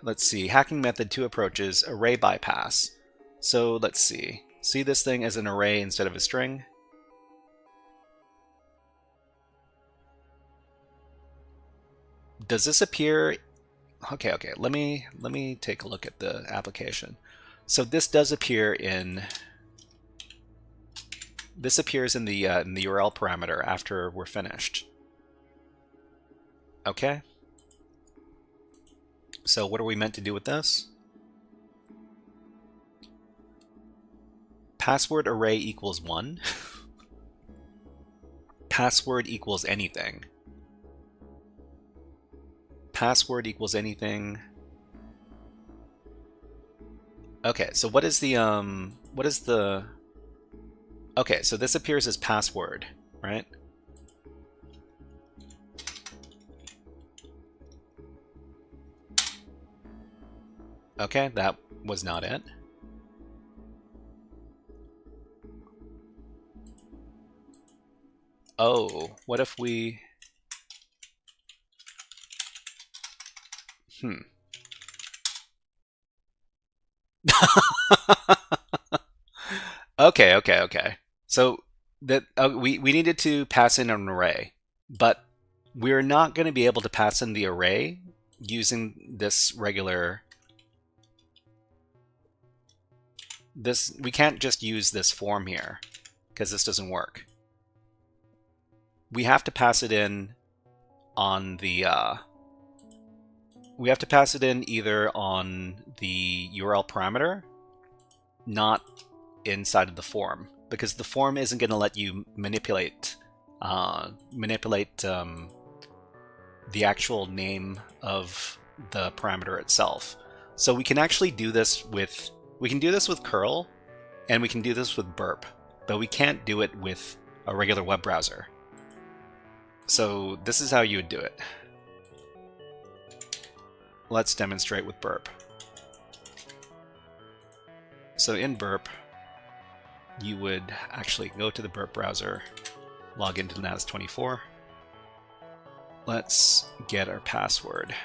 let's see. Hacking method, 2 approaches. Array bypass. So let's see. See this thing as an array instead of a string? Does this appear... Okay, let me take a look at the application. So this does appear in... This appears in the URL parameter after we're finished. Okay. So what are we meant to do with this? Password array equals 1. Password equals anything. Password equals anything. Okay, so what is the okay, so this appears as password, right? Okay, that was not it. Oh, what if we... Okay. So that we needed to pass in an array, but we're not going to be able to pass in the array using this regular... we can't just use this form here, because this doesn't work. We have to pass it in on the... we have to pass it in either on the URL parameter, not inside of the form, because the form isn't going to let you manipulate the actual name of the parameter itself. So we can actually do this with curl, and we can do this with burp, but we can't do it with a regular web browser. So this is how you would do it. let's demonstrate with burp. So in burp, you would actually go to the burp browser, log into Natas24. Let's get our password.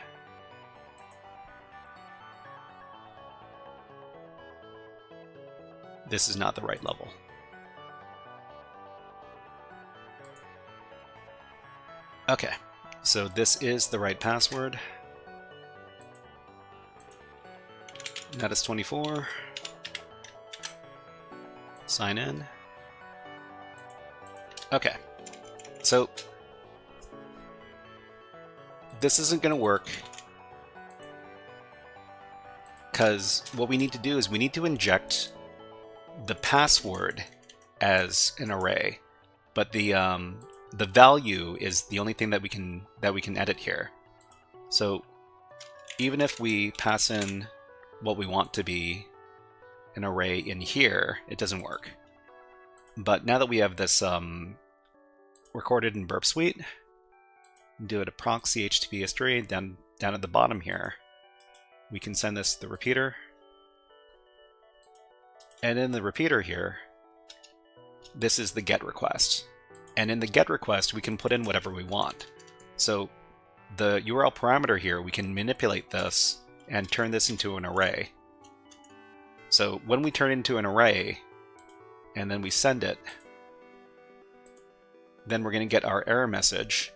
This is not the right level. Okay, so this is the right password. Natas24. Sign in. Okay, so this isn't going to work because what we need to do is we need to inject the password as an array, but the value is the only thing that we can edit here. So even if we pass in what we want to be an array in here, it doesn't work. But now that we have this recorded in Burp Suite, do it a proxy HTTP history down at the bottom here. We can send this to the repeater. And in the repeater here, this is the GET request. And in the GET request, we can put in whatever we want. So the URL parameter here, we can manipulate this and turn this into an array. So when we turn it into an array, and then we send it, then we're going to get our error message.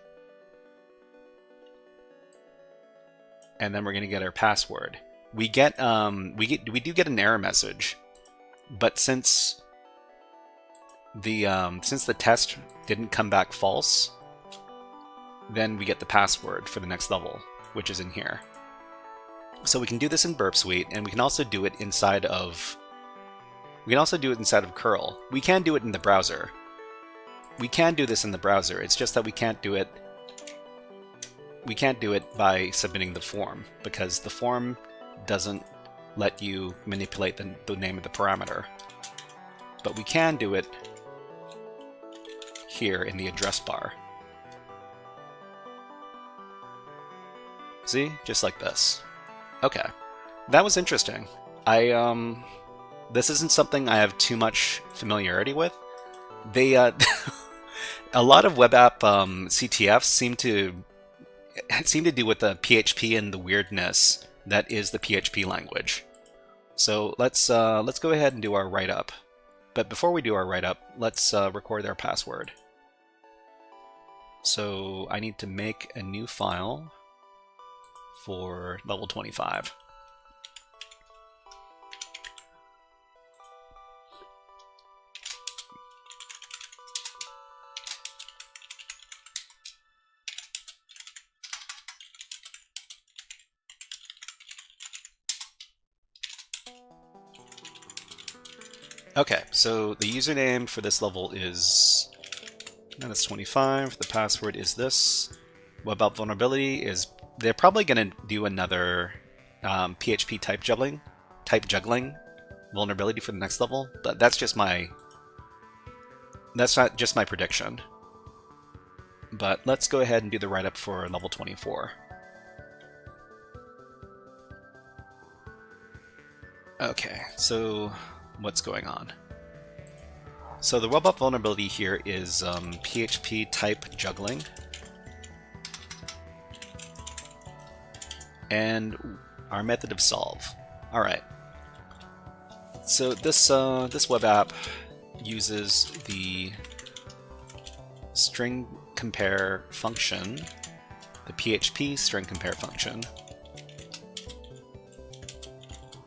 And then we're going to get our password. We do get an error message, but since the test didn't come back false, then we get the password for the next level, which is in here. So we can do this in Burp Suite, and we can also do it inside of curl. We can do it in the browser. We can do this in the browser. It's just that we can't do it by submitting the form, because the form doesn't let you manipulate the name of the parameter. But we can do it here in the address bar. See? Just like this. Okay. That was interesting. This isn't something I have too much familiarity with. They, a lot of web app CTFs seem to do with the PHP and the weirdness that is the PHP language. So let's go ahead and do our write-up. But before we do our write-up, let's record our password. So I need to make a new file for level 25. Okay, so the username for this level is Natas25. The password is this. Web app vulnerability is, they're probably going to do another PHP type juggling vulnerability for the next level, but that's not just my prediction. But let's go ahead and do the write-up for level 24. Okay, so what's going on? So the web app vulnerability here is PHP type juggling. And our method of solve. Alright. So this web app uses the string compare function, the PHP string compare function,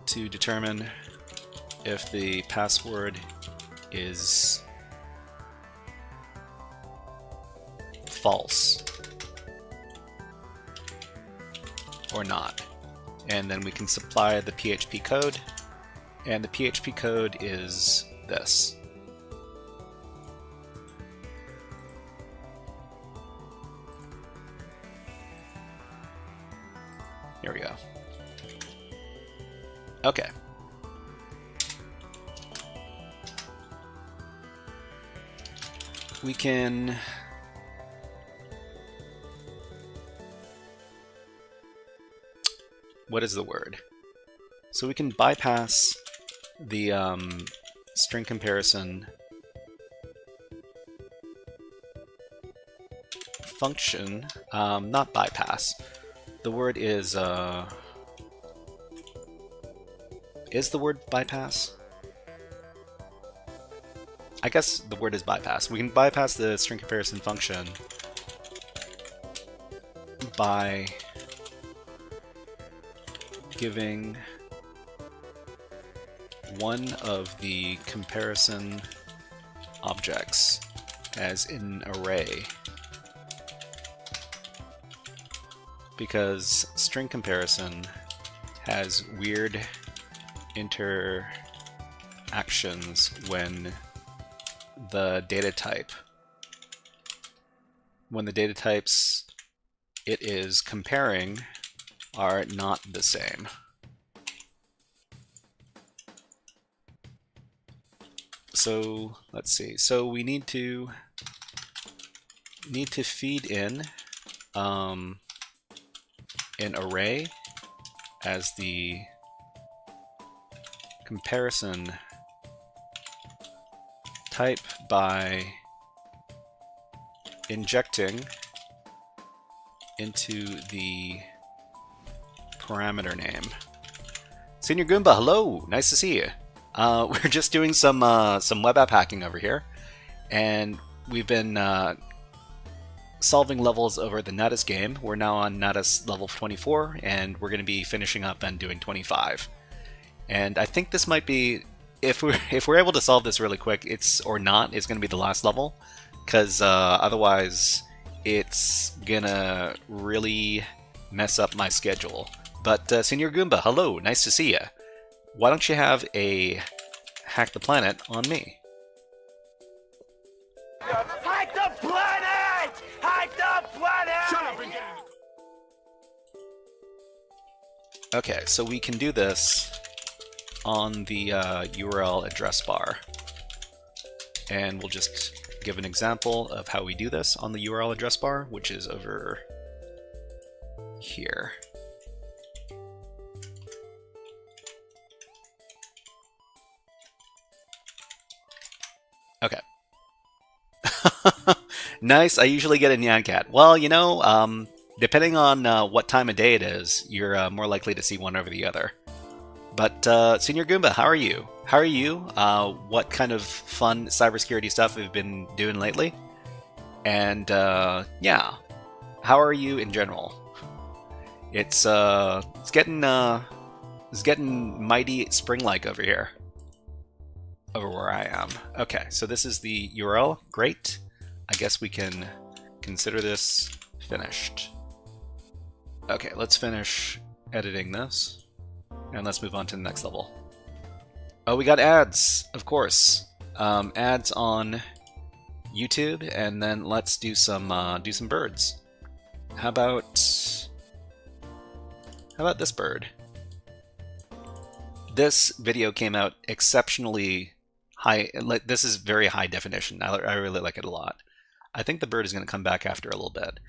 to determine if the password is false or not. And then we can supply the PHP code, and the PHP code is this. Here we go. Okay. We can what is the word? So we can bypass the string comparison function, not bypass. The word is the word bypass? I guess the word is bypass. We can bypass the string comparison function by giving one of the comparison objects as an array, because string comparison has weird interactions when the data types it is comparing are not the same. So let's see. So we need to feed in an array as the comparison type by injecting into the parameter name. Senior Goomba, hello! Nice to see you. We're just doing some web app hacking over here, and we've been solving levels over the Natas game. We're now on Natas level 24, and we're going to be finishing up and doing 25. And I think this might be, if we're able to solve this really quick, it's going to be the last level, because otherwise it's gonna really mess up my schedule. But Senior Goomba, hello, nice to see you. Why don't you have a Hack the Planet on me? Hack the planet! Hack the planet! Shut up and get it. Okay, so we can do this on the URL address bar. And we'll just give an example of how we do this on the URL address bar, which is over here. Okay. Nice, I usually get a Nyan Cat. Well, you know, depending on what time of day it is, you're more likely to see one over the other. But Senior Goomba, how are you? How are you? What kind of fun cybersecurity stuff have you been doing lately? And yeah, how are you in general? It's getting mighty spring-like over here, over where I am. Okay, so this is the URL. Great. I guess we can consider this finished. Okay, let's finish editing this. And let's move on to the next level. Oh, we got ads, of course. Ads on YouTube, and then let's do some birds. How about this bird? This video came out exceptionally high. This is very high definition. I really like it a lot. I think the bird is going to come back after a little bit.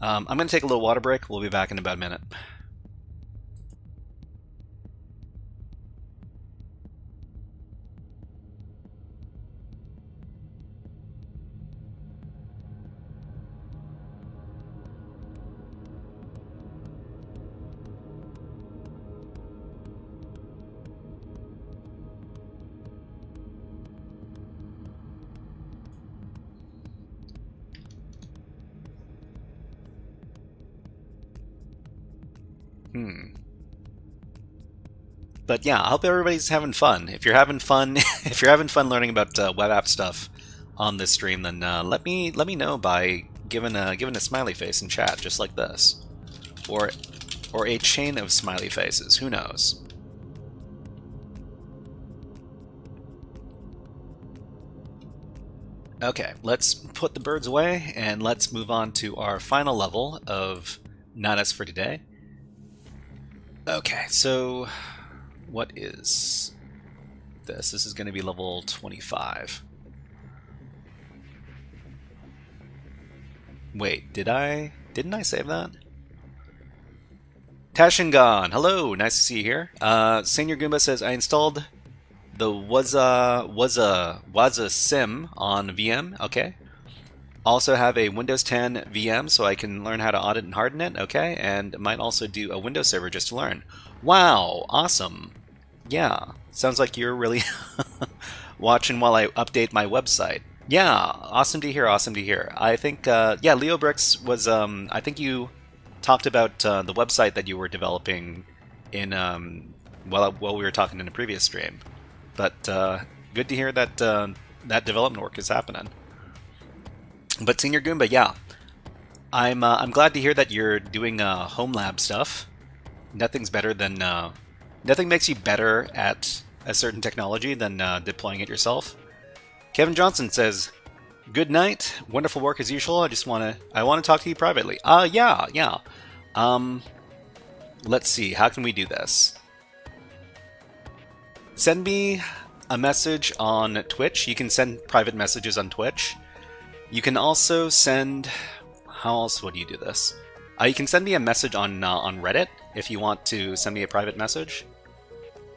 I'm going to take a little water break. We'll be back in about a minute. But yeah, I hope everybody's having fun. If you're having fun, if you're having fun learning about web app stuff on this stream, then let me know by giving a smiley face in chat, just like this, or a chain of smiley faces. Who knows? Okay, let's put the birds away and let's move on to our final level of Natas for today. Okay, so what is this? This is going to be level 25. Wait, didn't I save that? Tashingon, hello, nice to see you here. Senior Goomba says, I installed the Waza Sim on VM, okay. Also have a Windows 10 VM so I can learn how to audit and harden it, okay. And might also do a Windows server just to learn. Wow, awesome. Yeah, sounds like you're really watching while I update my website. Yeah, awesome to hear, awesome to hear. I think, yeah, Leo Bricks was, I think you talked about the website that you were developing in, while we were talking in a previous stream. But good to hear that that development work is happening. But Senior Goomba, yeah, I'm glad to hear that you're doing home lab stuff. Nothing's better than nothing makes you better at a certain technology than deploying it yourself. Kevin Johnson says, "Good night, wonderful work as usual. I want to talk to you privately." Yeah. Let's see, how can we do this? Send me a message on Twitch. You can send private messages on Twitch. You can also send... How else would you do this? You can send me a message on Reddit if you want to send me a private message.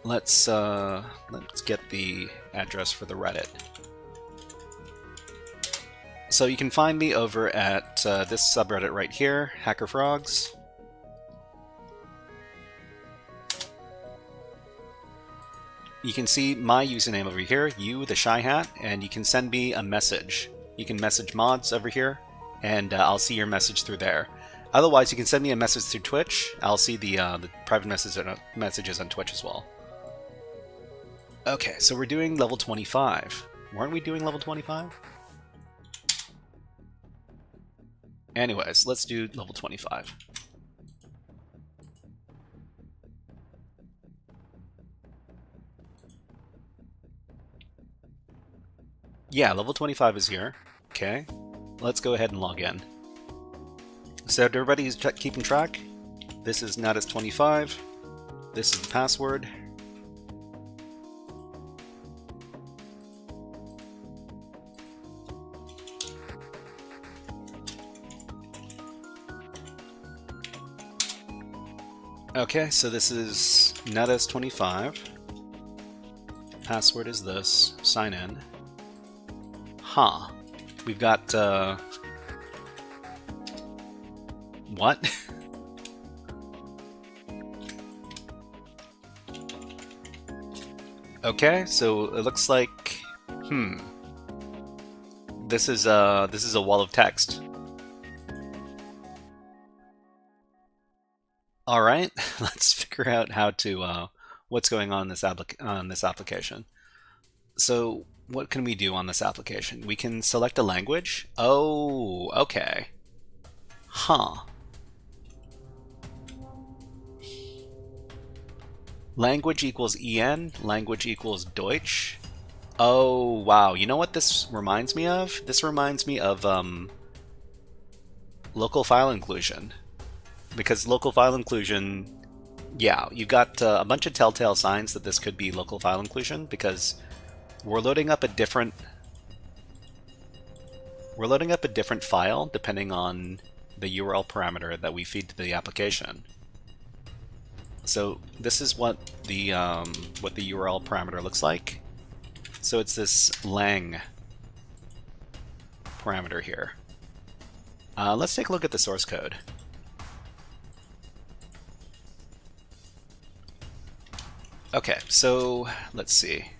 Let's get the address for the Reddit. So you can find me over at this subreddit right here, HackerFrogs. You can see my username over here, you, the Shy Hat, and you can send me a message. You can message mods over here, and I'll see your message through there. Otherwise, you can send me a message through Twitch. I'll see the private messages on Twitch as well. Okay, so we're doing level 25. Weren't we doing level 25? Anyways, let's do level 25. Yeah, level 25 is here. Okay, let's go ahead and log in. So everybody who's keeping track, this is Natas25. This is the password. Okay, so this is Natas25. Password is this. Sign in. Huh. We've got, what? Okay, so it looks like, this is a wall of text. All right, let's figure out how to what's going on in this application. So what can we do on this application? We can select a language. Oh, okay. Huh. Language equals EN, language equals Deutsch. Oh, wow. You know what this reminds me of? This reminds me of local file inclusion. Because local file inclusion, yeah, you've got a bunch of telltale signs that this could be local file inclusion, because we're loading up a different file depending on the URL parameter that we feed to the application. So this is what the URL parameter looks like. So it's this lang parameter here. Let's take a look at the source code. Okay, so let's see.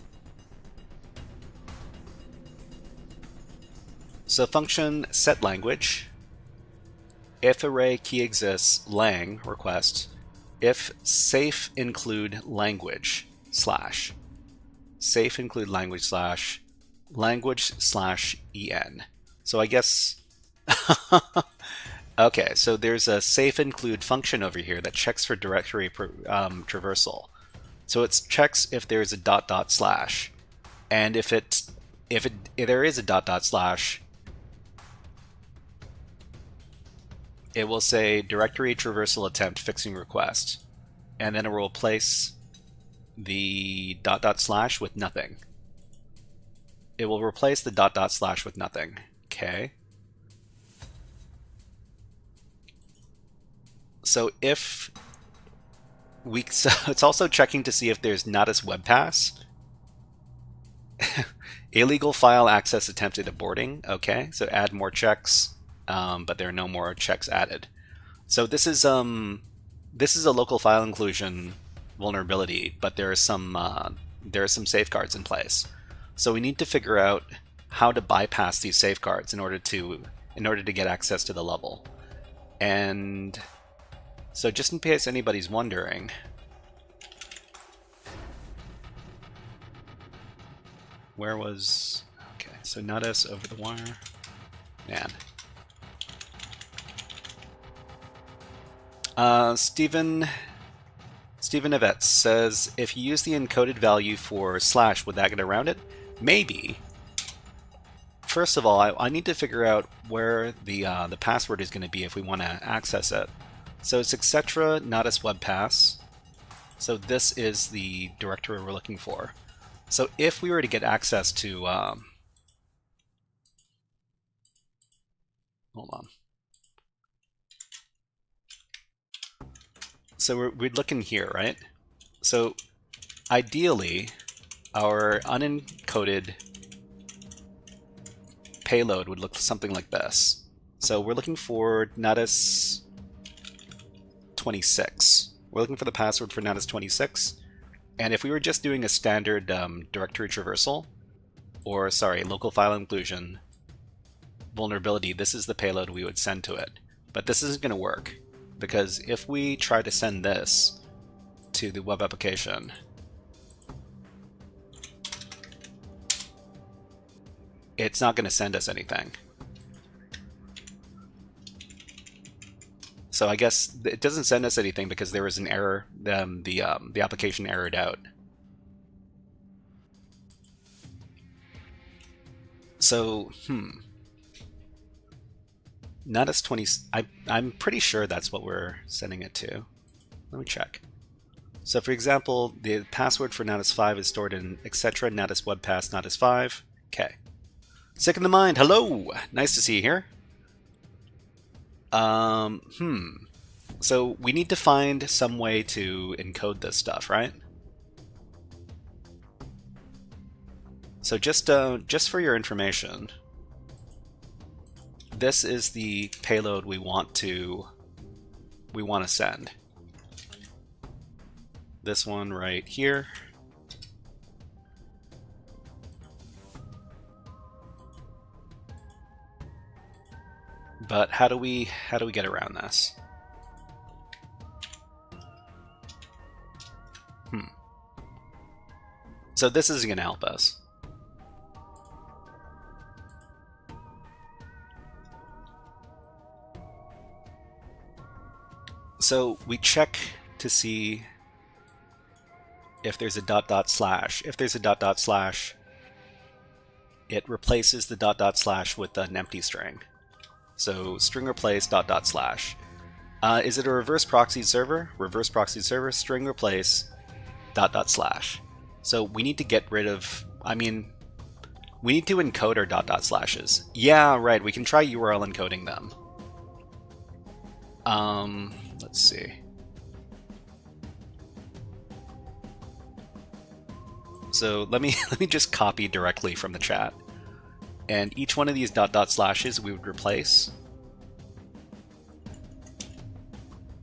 So function set language, if array key exists, lang request, if safe include language slash, safe include language slash, language slash en. So I guess, okay, so there's a safe include function over here that checks for directory traversal. So it checks if there's a dot dot slash, and if there is a dot dot slash, it will say directory traversal attempt fixing request, and then it will replace the dot dot slash with nothing. It will replace the dot dot slash with nothing. Okay. So if So it's also checking to see if there's Natas web pass. Illegal file access attempted aborting. Okay, so add more checks, but there are no more checks added. So this is a local file inclusion vulnerability, but there are some safeguards in place. So we need to figure out how to bypass these safeguards in order to get access to the level. And so just in case anybody's wondering, where was... Okay, so Natas over the wire. Man. Stephen Evets says, if you use the encoded value for / would that get around it? Maybe. First of all, I need to figure out where the password is going to be if we want to access it. So it's etc Natas web pass. So this is the directory we're looking for. So if we were to get access to hold on. So we'd look in here, right? So ideally, our unencoded payload would look something like this. So we're looking for Natas 26. We're looking for the password for Natas 26. And if we were just doing a standard directory traversal, or sorry, local file inclusion vulnerability, this is the payload we would send to it. But this isn't going to work, because if we try to send this to the web application, it's not going to send us anything. So I guess it doesn't send us anything because there was an error. The application errored out. So Natas 20. I'm pretty sure that's what we're sending it to. Let me check. So for example, the password for Natas 5 is stored in etc Natas web pass Natas 5. Okay. Sick in the mind. Hello. Nice to see you here. So we need to find some way to encode this stuff, right? So just for your information, this is the payload we want to send. This one right here. But how do we get around this? So this isn't going to help us. So we check to see if there's a ... If there's a ... it replaces the ... with an empty string. So string replace ... Is it a reverse proxy server? Reverse proxy server, string replace ... So we need to get rid of, we need to encode our ... Yeah, right, we can try URL encoding them. Let's see. So let me just copy directly from the chat. And each one of these ... we would replace.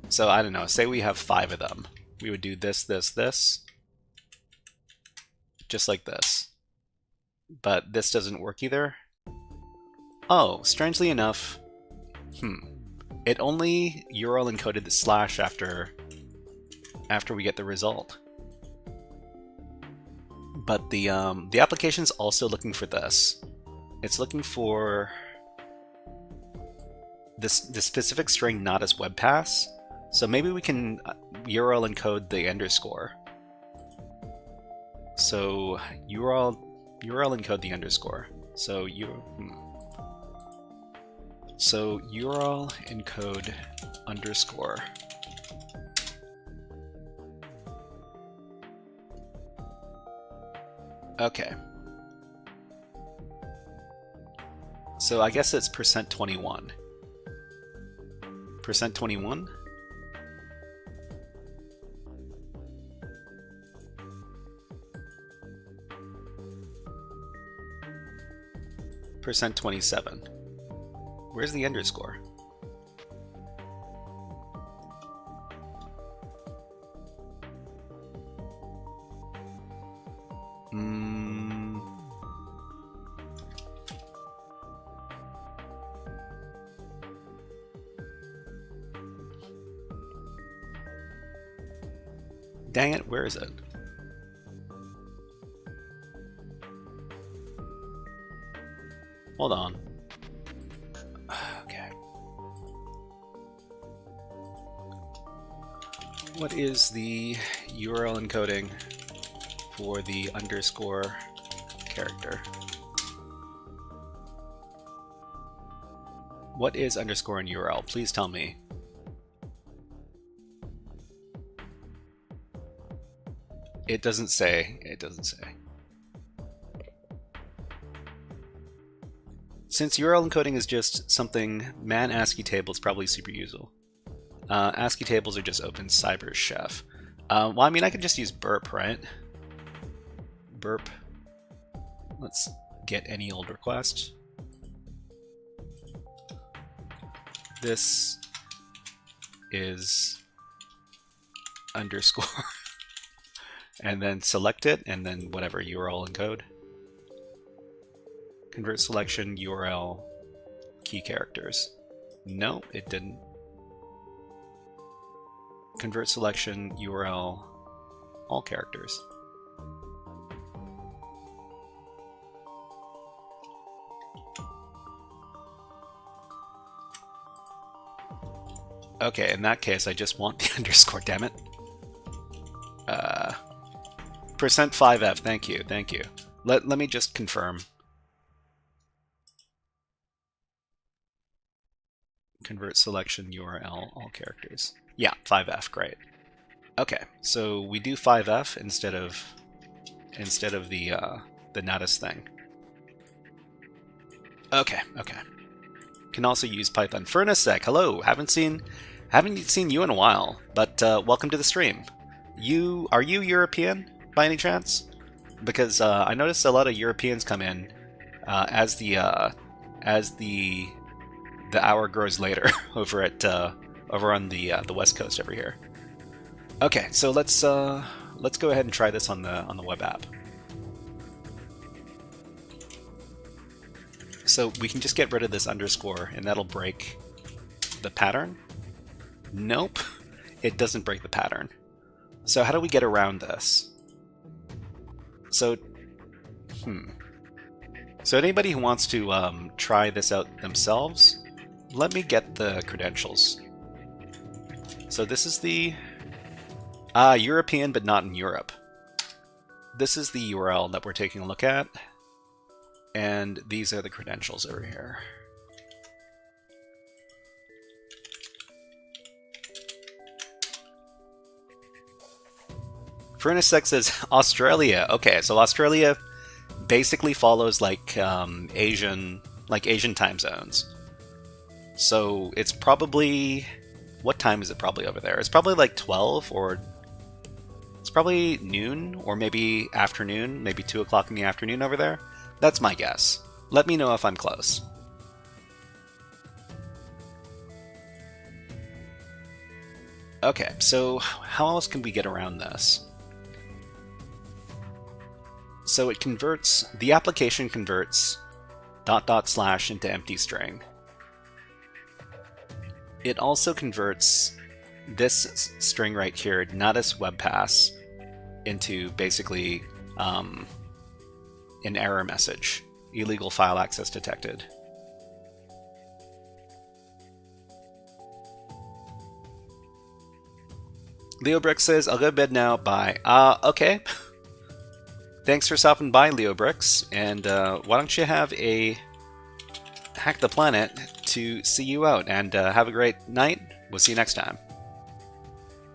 So I don't know, say we have 5 of them. We would do this, this, this. Just like this. But this doesn't work either. Oh, strangely enough, it only URL encoded the / after we get the result. But the application's also looking for this. It's looking for the specific string Natas web pass. So maybe we can URL encode the underscore. So URL encode the underscore. So So URL encode underscore. Okay. So I guess it's %21. %21? %27. Where's the underscore? Dang it, where is it? Hold on. Okay. What is the URL encoding for the underscore character? What is underscore in URL? Please tell me. It doesn't say. It doesn't say. Since URL encoding is just something man ASCII table is probably super useful. ASCII tables are just open Cyber Chef. Well, I mean, I could just use burp, right? Burp. Let's get any old request. This is underscore. And then select it, and then whatever URL encode. Convert selection URL key characters. No, it didn't. Convert selection URL all characters. Okay, in that case, I just want the underscore, damn it. %5F, thank you, thank you. Let me just confirm. Convert selection URL all characters. Yeah, 5F, great. Okay, so we do 5F instead of the Natas thing. Okay, okay. Can also use Python. Furnasec, hello. Haven't seen you in a while, but welcome to the stream. Are you European by any chance? Because I noticed a lot of Europeans come in as the hour grows later over on the West Coast over here. Okay, so let's go ahead and try this on the web app. So we can just get rid of this underscore, and that'll break the pattern. Nope, it doesn't break the pattern. So how do we get around this? So, So anybody who wants to try this out themselves, let me get the credentials. So this is the European, but not in Europe. This is the URL that we're taking a look at, and these are the credentials over here. Furnasec says Australia. Okay, so Australia basically follows like Asian time zones. So it's probably, what time is it probably over there? It's probably like 12, or it's probably noon, or maybe afternoon, maybe 2 o'clock in the afternoon over there. That's my guess. Let me know if I'm close. Okay, so how else can we get around this? So it converts, the application converts ... into empty string. It also converts this string right here, Natas web pass, into basically an error message. Illegal file access detected. Leo Brick says, I'll go to bed now, bye. Okay. Thanks for stopping by, Leo Bricks, and why don't you have a Hack the Planet to see you out, and have a great night. We'll see you next time.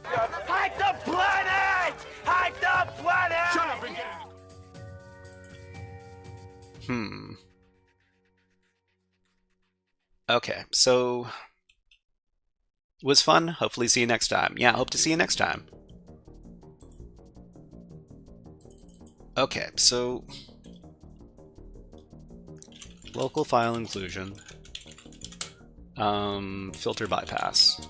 Hack the planet! Hack the planet! Shut up and get it! Okay, so was fun. Hopefully see you next time. Yeah, hope to see you next time. Okay, so Local file inclusion. Filter bypass.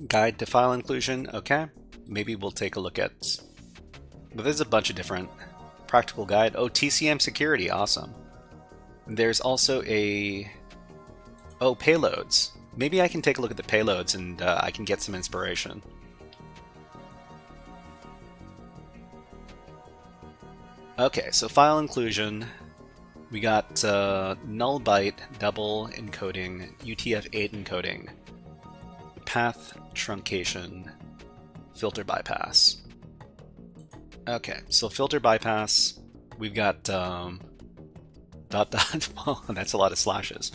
Guide to file inclusion. Okay. Maybe we'll take a look at... But there's a bunch of different practical guide. Oh, TCM security. Awesome. There's also a... Oh, payloads. Maybe I can take a look at the payloads and I can get some inspiration. Okay, so file inclusion. We got null byte, double encoding, UTF-8 encoding, path truncation, filter bypass. Okay, so filter bypass, we've got dot dot. Well, that's a lot of slashes.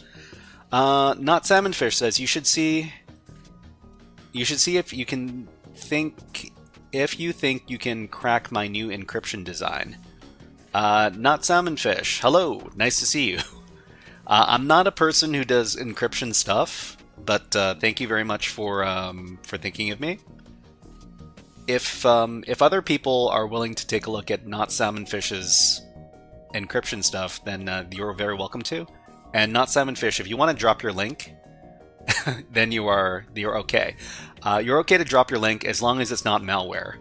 Not Salmonfish says you should see if you can think you can crack my new encryption design. Not Salmonfish. Hello, nice to see you. I'm not a person who does encryption stuff, but thank you very much for thinking of me. If other people are willing to take a look at Not Salmonfish's encryption stuff, then you're very welcome to. And Not Salmonfish, if you want to drop your link, then you're okay. You're okay to drop your link as long as it's not malware.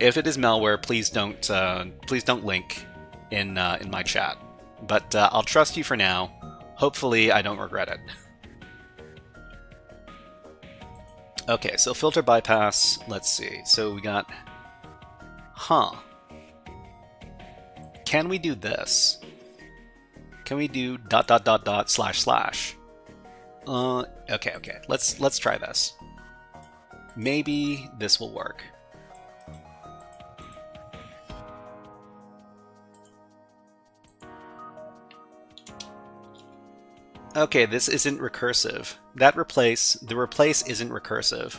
If it is malware, please don't link in my chat. But I'll trust you for now. Hopefully, I don't regret it. Okay, so filter bypass. Let's see. So we got, Can we do this? Can we do ... //? Okay. Let's try this. Maybe this will work. Okay, this isn't recursive. The replace isn't recursive.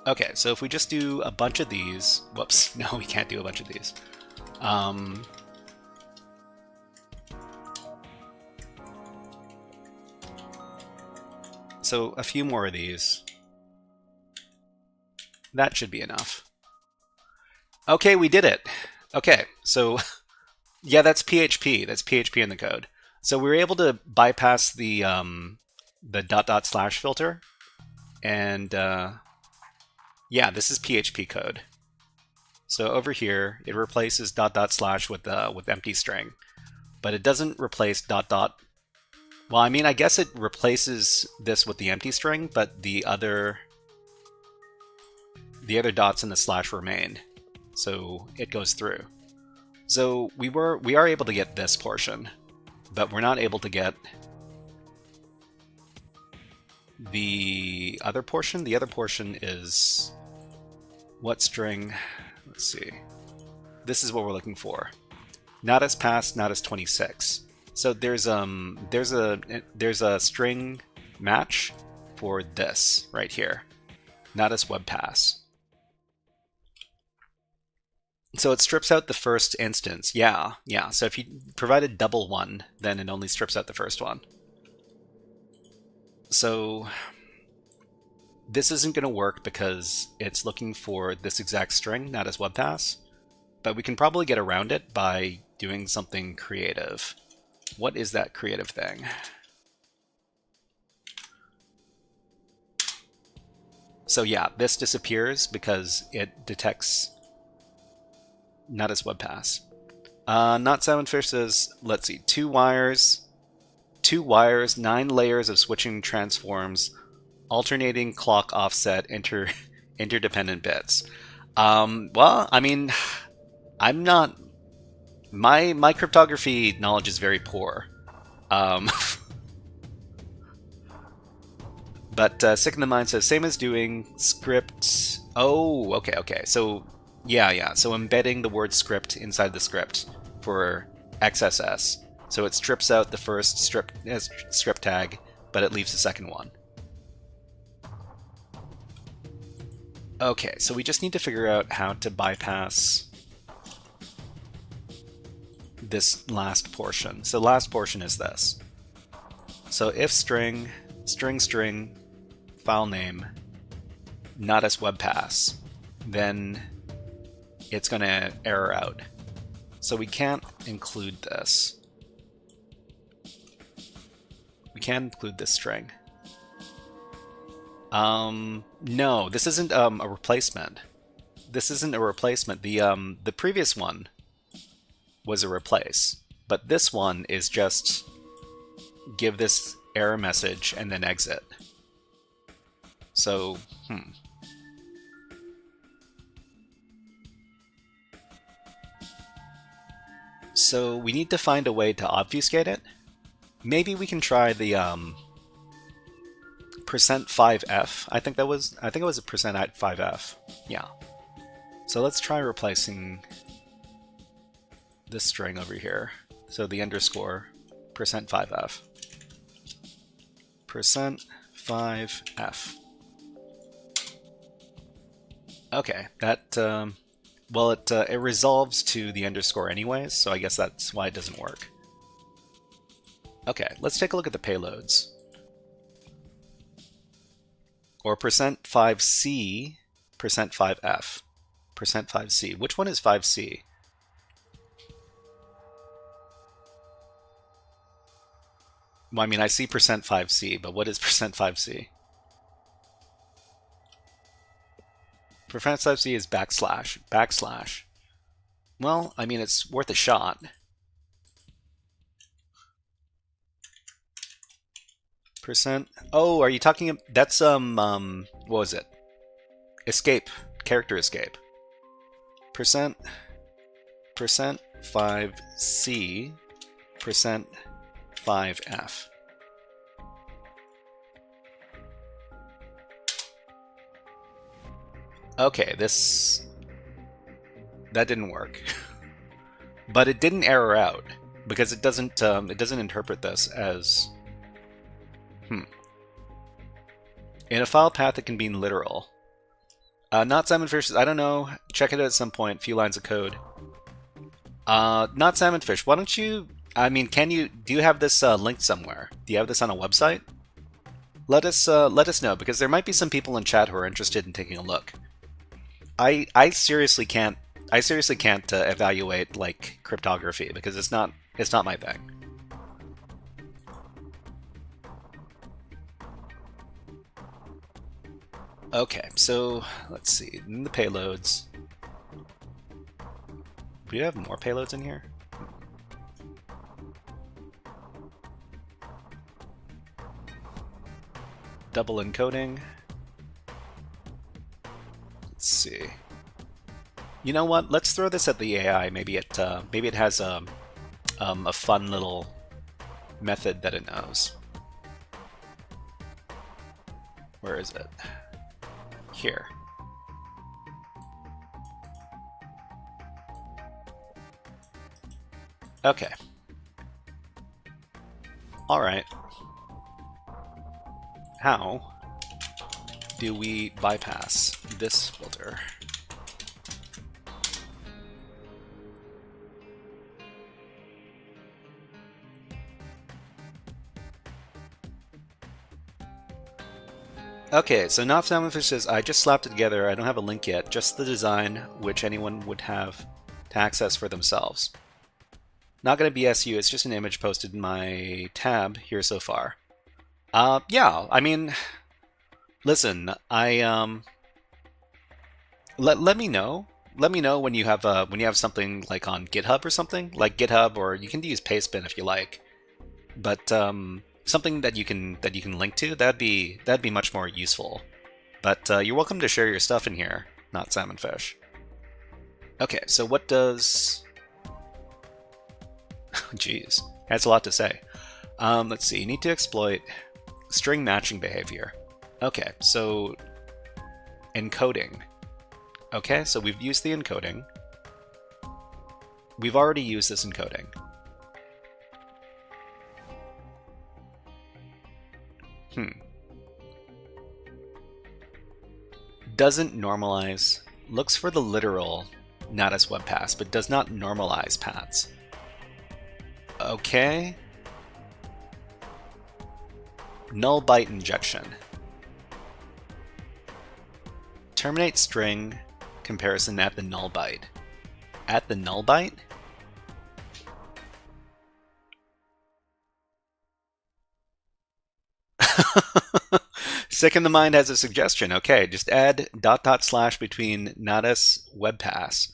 Okay, so if we just do a bunch of these, whoops, no, we can't do a bunch of these. So a few more of these. That should be enough. Okay, we did it. Okay, so yeah, that's PHP. That's PHP in the code. So we were able to bypass the ... / filter, and yeah, this is PHP code. So over here, it replaces ... / with empty string, but it doesn't replace ... Well, I mean, I guess it replaces this with the empty string, but the other dots in the slash remain, so it goes through. So we are able to get this portion, but we're not able to get the other portion. The other portion is what string? Let's see. This is what we're looking for. Natas pass, Natas 26. So there's a string match for this right here. Natas web pass. So it strips out the first instance. Yeah. So if you provided double one, then it only strips out the first one. So this isn't going to work because it's looking for this exact string, Natas web pass. But we can probably get around it by doing something creative. What is that creative thing? So yeah, this disappears because it detects Natas web pass. Not Salmonfish says, let's see, 2 wires, 9 layers of switching transforms, alternating clock offset, interdependent bits. Well, I mean, I'm not... My cryptography knowledge is very poor. But Sick in the Mind says, same as doing script... Oh, okay. So, yeah. So embedding the word script inside the script for XSS. So it strips out the first script tag, but it leaves the second one. Okay, so we just need to figure out how to bypass this last portion. So the last portion is this. So if string, file name, Natas web pass. then it's going to error out. So we can't include this. We can't include this string. No, this isn't a replacement. This isn't a replacement. The previous one was a replace, but this one is just give this error message and then exit. So, So we need to find a way to obfuscate it. Maybe we can try the %5f. I think it was a %5f. Yeah. So let's try replacing this string over here. So the underscore %5f. %5f. Okay, that well, it resolves to the underscore anyways, so I guess that's why it doesn't work. Okay, let's take a look at the payloads. Or %5c, %5f, %5c. Which one is 5c? Well, I mean, I see %5c, but what is %5c? %5c is backslash. Well, I mean, it's worth a shot. Oh, are you talking? That's what was it? Escape, character escape. %5c, %5f. Okay, that didn't work, but it didn't error out because it doesn't interpret this as in a file path. It can be literal. Not Salmonfish. I don't know. Check it out at some point. Few lines of code. Not Salmonfish. Why don't you? I mean, do you have this linked somewhere? Do you have this on a website? Let us know, because there might be some people in chat who are interested in taking a look. I seriously can't evaluate like cryptography because it's not my thing. Okay, so let's see. In the payloads, do you have more payloads in here? Double encoding. Let's see. You know what? Let's throw this at the AI. Maybe it has a fun little method that it knows. Where is it? Here. Okay. All right. How do we bypass this filter? Okay, so Not Salmonfish says, I just slapped it together. I don't have a link yet, just the design, which anyone would have to access for themselves. Not going to be SU, it's just an image posted in my tab here so far. Yeah, I mean, listen, let me know. Let me know when you have something like on GitHub or something, like GitHub, or you can use Pastebin if you like. But something that you can link to, that'd be much more useful. But you're welcome to share your stuff in here, Not Salmonfish. Okay, so what does? Jeez, that's a lot to say. Let's see. You need to exploit string matching behavior. Okay, so encoding. Okay, so we've used the encoding. We've already used this encoding. Doesn't normalize. Looks for the literal Natas web paths, but does not normalize paths. Okay. Null byte injection. Terminate string comparison at the null byte. At the null byte? Sick in the Mind has a suggestion. Okay, just add ... between Natas WebPass.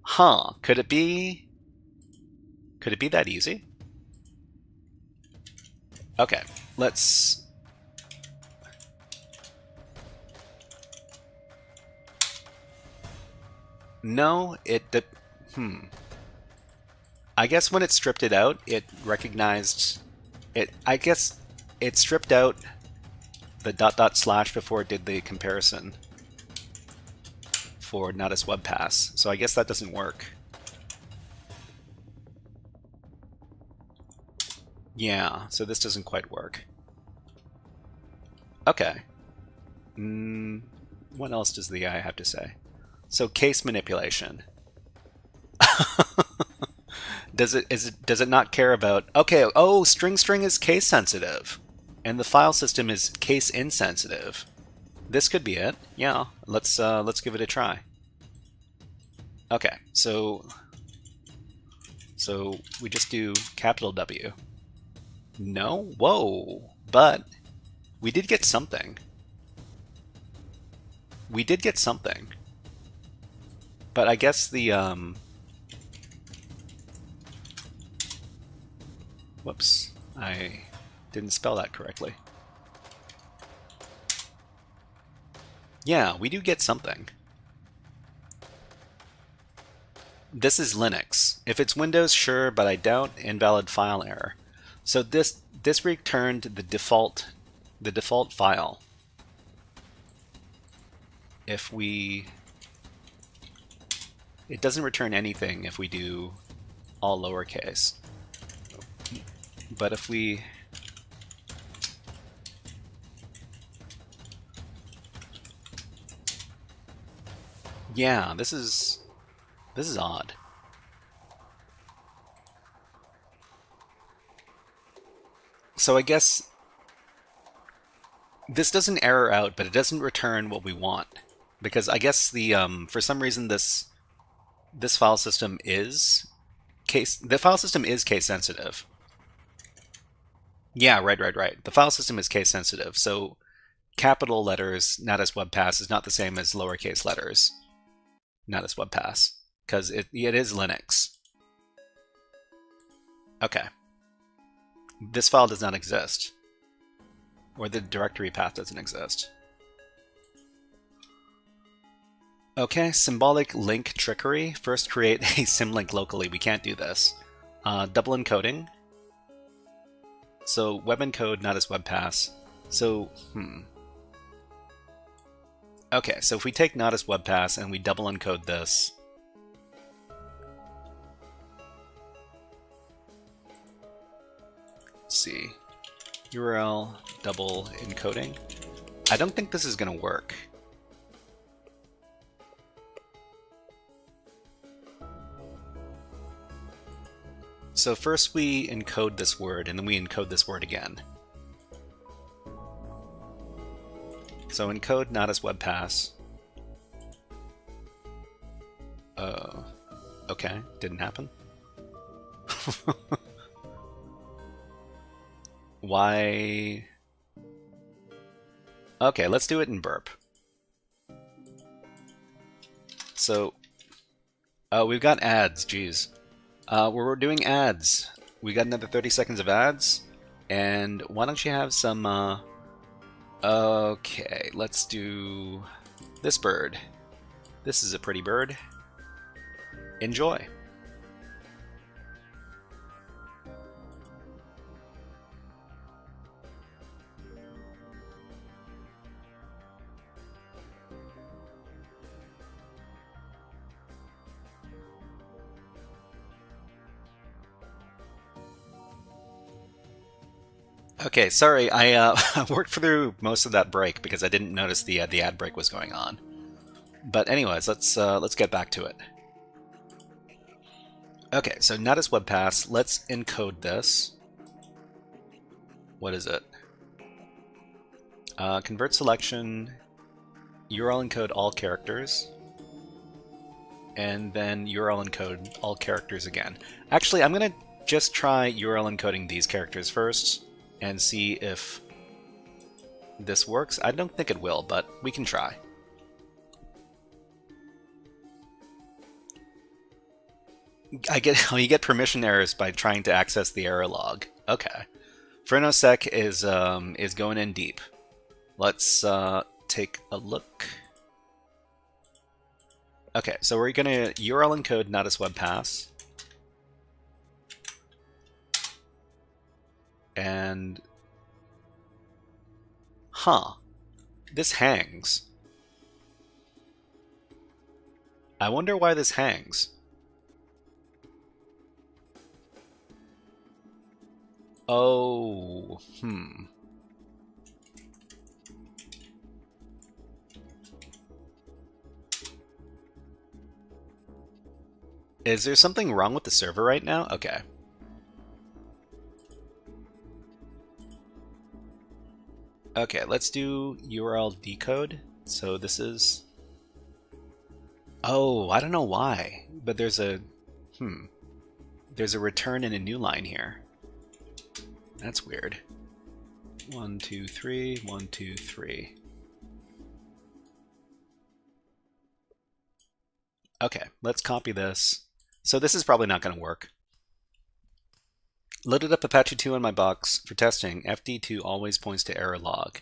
Huh, could it be that easy? Okay, let's... No, I guess when it stripped it out, it recognized it. I guess it stripped out the ... before it did the comparison for Natas WebPass. So I guess that doesn't work. Yeah, so this doesn't quite work. Okay. What else does the AI have to say? So case manipulation. Does it not care about... Okay, oh, string is case sensitive, and the file system is case insensitive. This could be it. Yeah, let's give it a try. Okay, so we just do capital W. No, whoa, but we did get something. We did get something. But I guess the whoops, I didn't spell that correctly. Yeah, we do get something. This is Linux. If it's Windows, sure, but I doubt. Invalid file error. So this returned the default file. If we... It doesn't return anything if we do all lowercase. But if we... Yeah, this is odd. So I guess this doesn't error out, but it doesn't return what we want, because I guess the for some reason this file system is case sensitive. Yeah, right. The file system is case sensitive. So capital letters Natas WebPass is not the same as lowercase letters Natas WebPass, because it is Linux. Okay. This file does not exist, or the directory path doesn't exist. Okay, symbolic link trickery. First create a symlink locally. We can't do this. Double encoding. So web encode, Natas WebPass. So, Okay, so if we take Natas WebPass and we double encode this, let's see, URL double encoding. I don't think this is going to work. So first we encode this word, and then we encode this word again. So encode Natas WebPass. Okay, didn't happen. Why? Okay, let's do it in burp. So, we've got ads, geez. We're doing ads. We got another 30 seconds of ads. And why don't you have some, okay, let's do this bird. This is a pretty bird. Enjoy. Okay, sorry, I worked through most of that break because I didn't notice the ad break was going on. But anyways, let's get back to it. Okay, so Natas WebPass, let's encode this. What is it? Convert selection, URL encode all characters. and then URL encode all characters again. Actually, I'm going to just try URL encoding these characters first and see if this works. I don't think it will, but we can try. You get permission errors by trying to access the error log. Okay. Fernosec is going in deep. Let's take a look. Okay, so we're gonna URL encode Natas web pass. And this hangs. I wonder why this hangs. Oh, Is there something wrong with the server right now? Okay. Okay, let's do URL decode. So this is... Oh, I don't know why, but there's a... There's a return in a new line here. That's weird. 1, 2, 3, 1, 2, 3. Okay, let's copy this. So this is probably not going to work. Loaded up Apache 2 in my box for testing. FD2 always points to error log.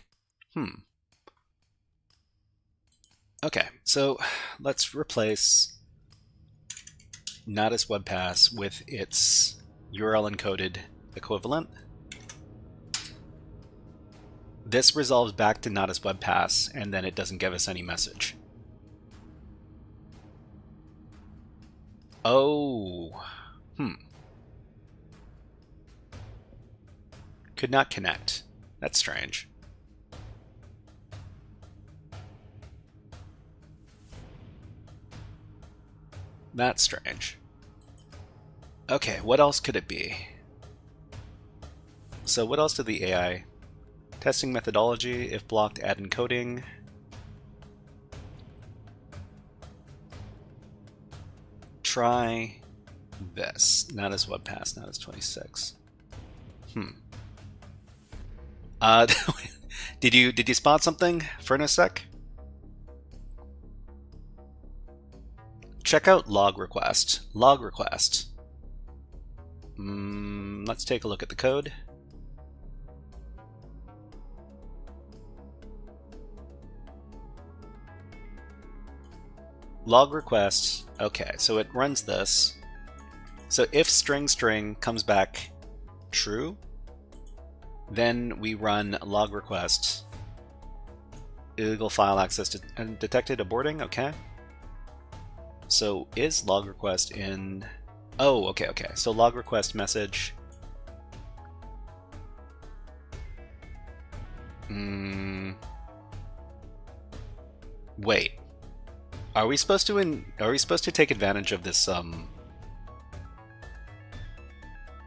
Okay, so let's replace Natas web pass with its URL encoded equivalent. This resolves back to Natas web pass, and then it doesn't give us any message. Oh, Could not connect. That's strange. That's strange. Okay, what else could it be? So what else did the AI? Testing methodology, if blocked, add encoding. Try this. Natas web pass, Natas 26. Did you spot something, Fernosec? Check out log request. Log request. Let's take a look at the code. Log request. Okay, so it runs this. So if string comes back true, then we run log request. Illegal file access detected, aborting. Okay. So is log request in... Oh, okay. So log request message. Wait. Are we supposed to take advantage of this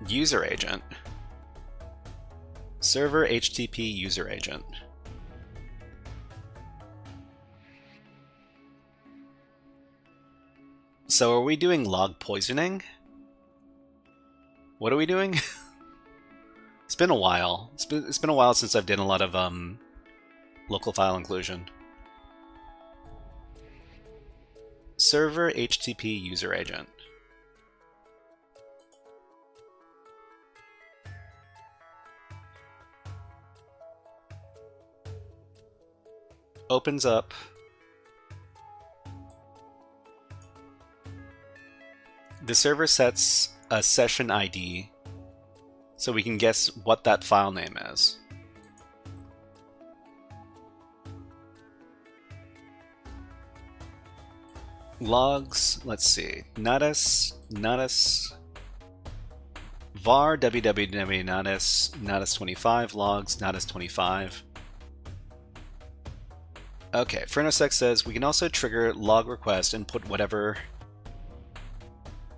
user agent? Server HTTP user agent. So are we doing log poisoning? What are we doing? It's been a while. It's been a while since I've done a lot of local file inclusion. Server HTTP user agent. Opens up. The server sets a session ID so we can guess what that file name is. Logs, let's see. Natas var www natas 25 logs natas 25. Okay, Fernosec says we can also trigger log request and put whatever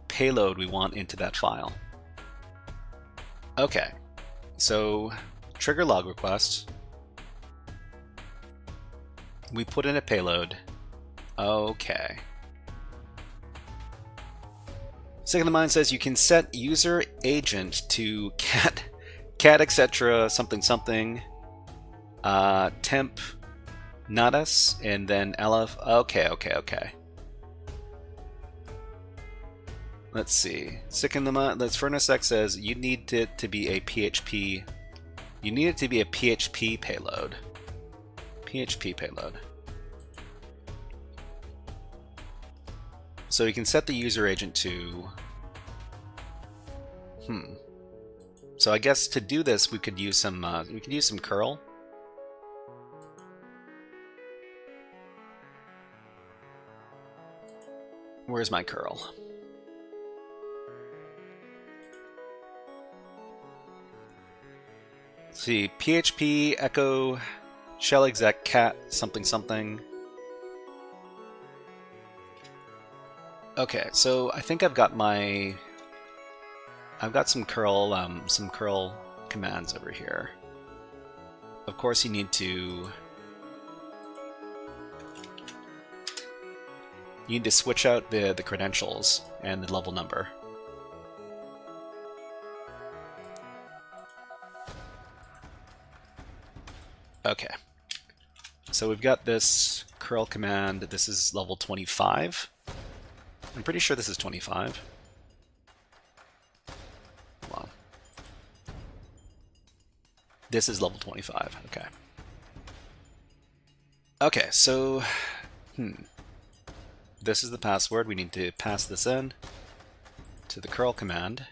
payload we want into that file. Okay, so trigger log request. We put in a payload. Okay. Second of mine says you can set user agent to cat etc. something something temp Natas and then elf. Okay. Let's see. Second of mine, let's Furnace X says you need it to be a PHP. You need it to be a PHP payload. PHP payload. So you can set the user agent to. So I guess to do this, we could use some curl. Where's my curl? Let's see, PHP echo shell exec cat something something. Okay, so I think I've got some curl commands over here. Of course, you need to switch out the credentials and the level number. Okay, so we've got this curl command. This is level 25. I'm pretty sure this is 25. Hold on. This is level 25. Okay. Okay, so this is the password. We need to pass this in to the curl command.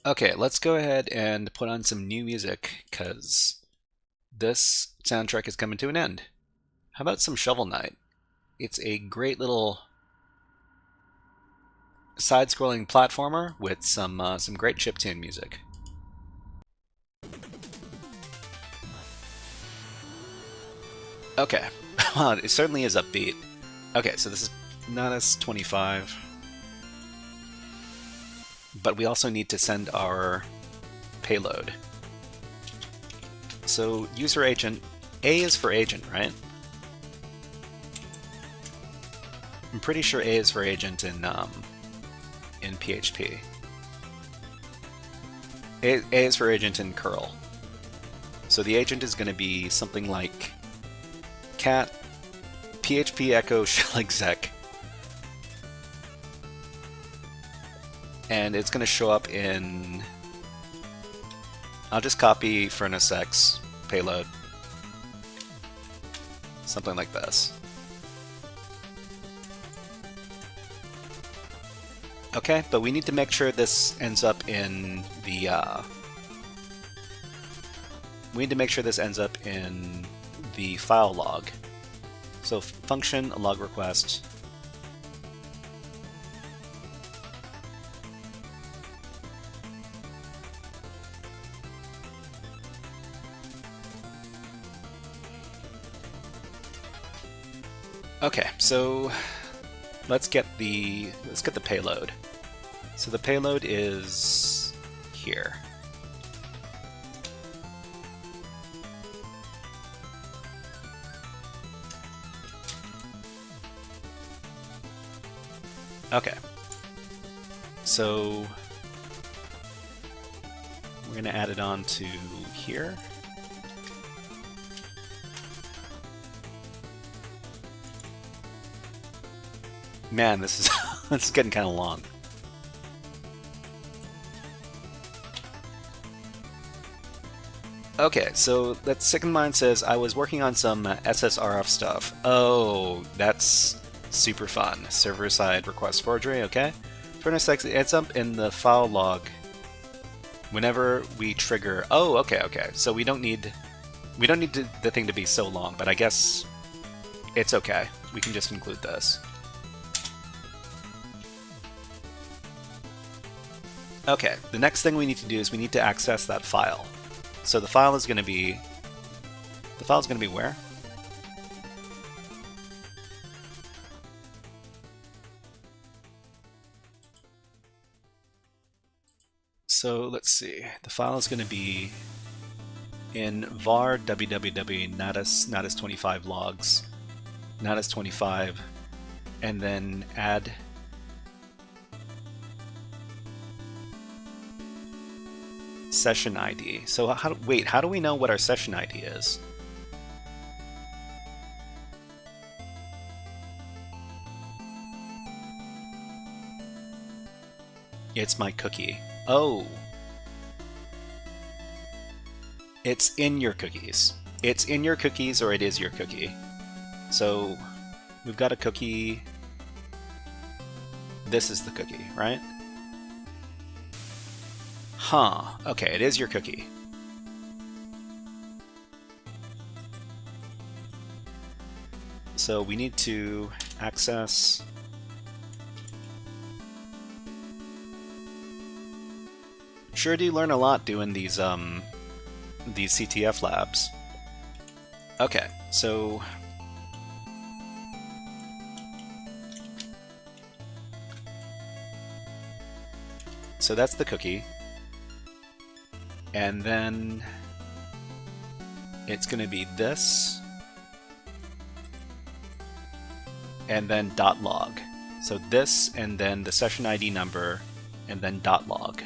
Okay, let's go ahead and put on some new music, because this soundtrack is coming to an end. How about some Shovel Knight? It's a great little side-scrolling platformer with some great chiptune music. Okay, wow, it certainly is upbeat. Okay, so this is Natas 25. But we also need to send our payload. So user agent, A is for agent, right? I'm pretty sure A is for agent in PHP. A is for agent in curl. So the agent is going to be something like cat PHP echo shell exec. And it's going to show up in. I'll just copy Furnace X payload. Something like this. Okay, but we need to make sure this ends up in the. We need to make sure this ends up in the file log. So function log request. Okay, so let's get the payload. So the payload is here. Okay. So we're going to add it on to here. Man, this is this is getting kind of long. Okay, so that second line says I was working on some SSRF stuff. Oh, that's super fun. Server-side request forgery. Okay. Furnace X, it's up in the file log. Whenever we trigger. Oh, okay. So we don't need the thing to be so long, but I guess it's okay. We can just include this. Okay, the next thing we need to do is we need to access that file. So the file is going to be where? So let's see. The file is going to be in var www natas 25 logs natas 25, and then add session ID. So how do we know what our session ID is? It's my cookie. Oh. It's in your cookies. It's in your cookies, or it is your cookie. So we've got a cookie. This is the cookie, right? Huh. Okay, it is your cookie. So we need to access sure do learn a lot doing these CTF labs. Okay, so that's the cookie, and then it's going to be this, and then .log. So this, and then the session ID number, and then .log.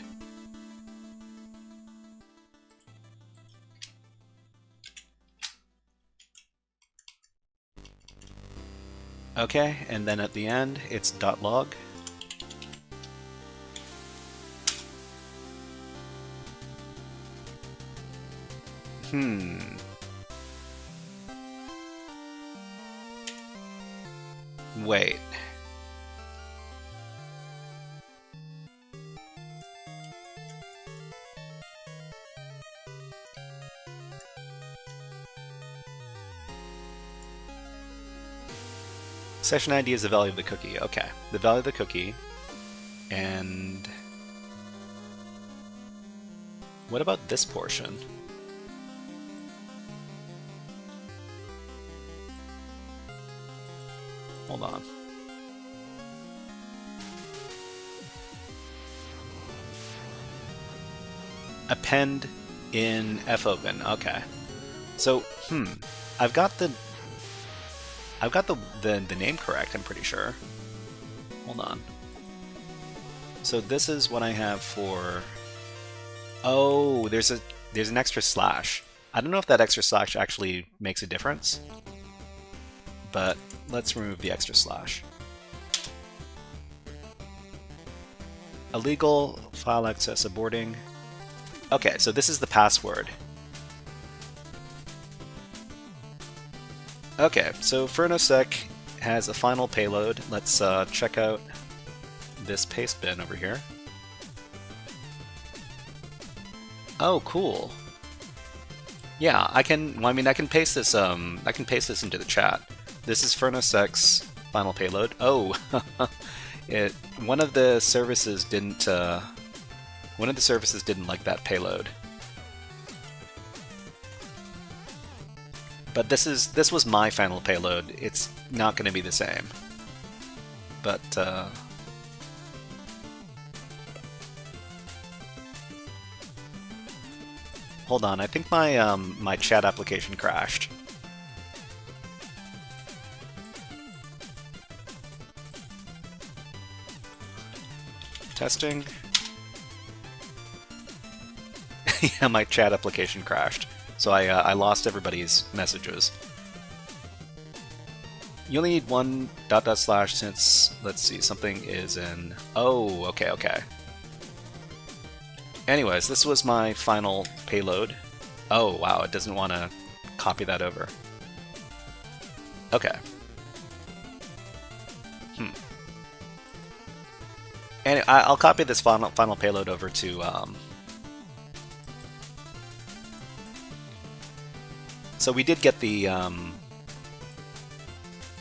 Okay, and then at the end, it's .log. Wait. Session ID is the value of the cookie. Okay, the value of the cookie. And what about this portion? Hold on. Append in fopen. Okay. So, I've got the name correct, I'm pretty sure. Hold on. So this is what I have for... Oh, there's an extra slash. I don't know if that extra slash actually makes a difference, but let's remove the extra slash. Illegal file access aborting. Okay, so this is the password. Okay, so FurnoSec has a final payload. Let's check out this paste bin over here. Oh, cool. Yeah, I can paste this. I can paste this into the chat. This is FurnoSec's final payload. Oh, one of the services didn't like that payload. But this was my final payload. It's not going to be the same. But hold on, I think my my chat application crashed. Testing. Yeah, my chat application crashed. So I lost everybody's messages. You only need one ... since, let's see, something is in... Oh, okay. Anyways, this was my final payload. Oh, wow, it doesn't want to copy that over. Okay. Anyway, I'll copy this final payload over to... So we did get the,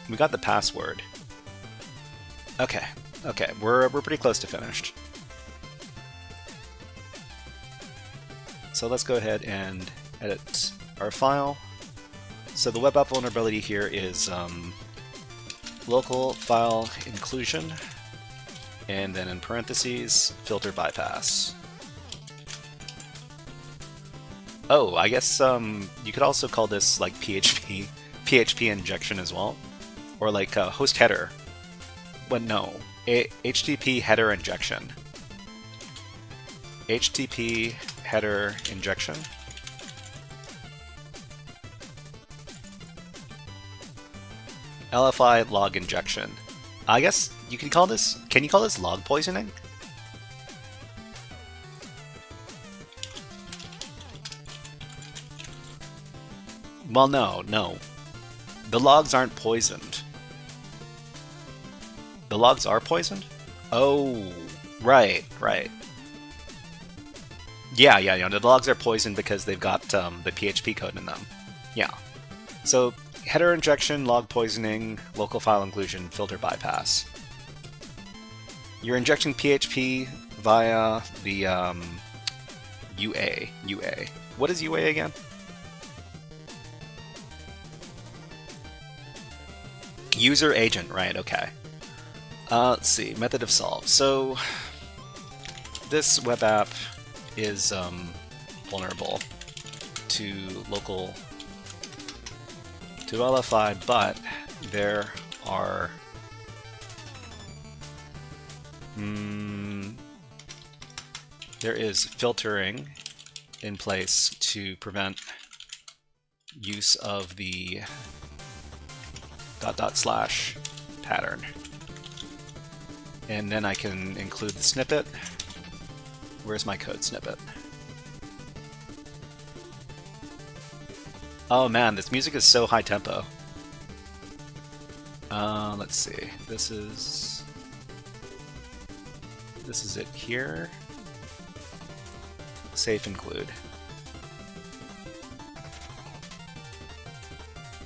we got the password. Okay, we're pretty close to finished. So let's go ahead and edit our file. So the web app vulnerability here is local file inclusion, and then in parentheses, filter bypass. Oh, I guess you could also call this like PHP injection as well, or like host header. But no, HTTP header injection. HTTP header injection. LFI log injection. I guess you can call this. Can you call this log poisoning? Well, no. The logs aren't poisoned. The logs are poisoned? Oh, right. Yeah. The logs are poisoned because they've got the PHP code in them. Yeah. So, header injection, log poisoning, local file inclusion, filter bypass. You're injecting PHP via the UA. What is UA again? User agent, right, okay. Let's see, method of solve. So, this web app is vulnerable to LFI, but there are there is filtering in place to prevent use of the ... pattern. And then I can include the snippet. Where's my code snippet? Oh man, this music is so high tempo. Let's see. This is it here. Safe include.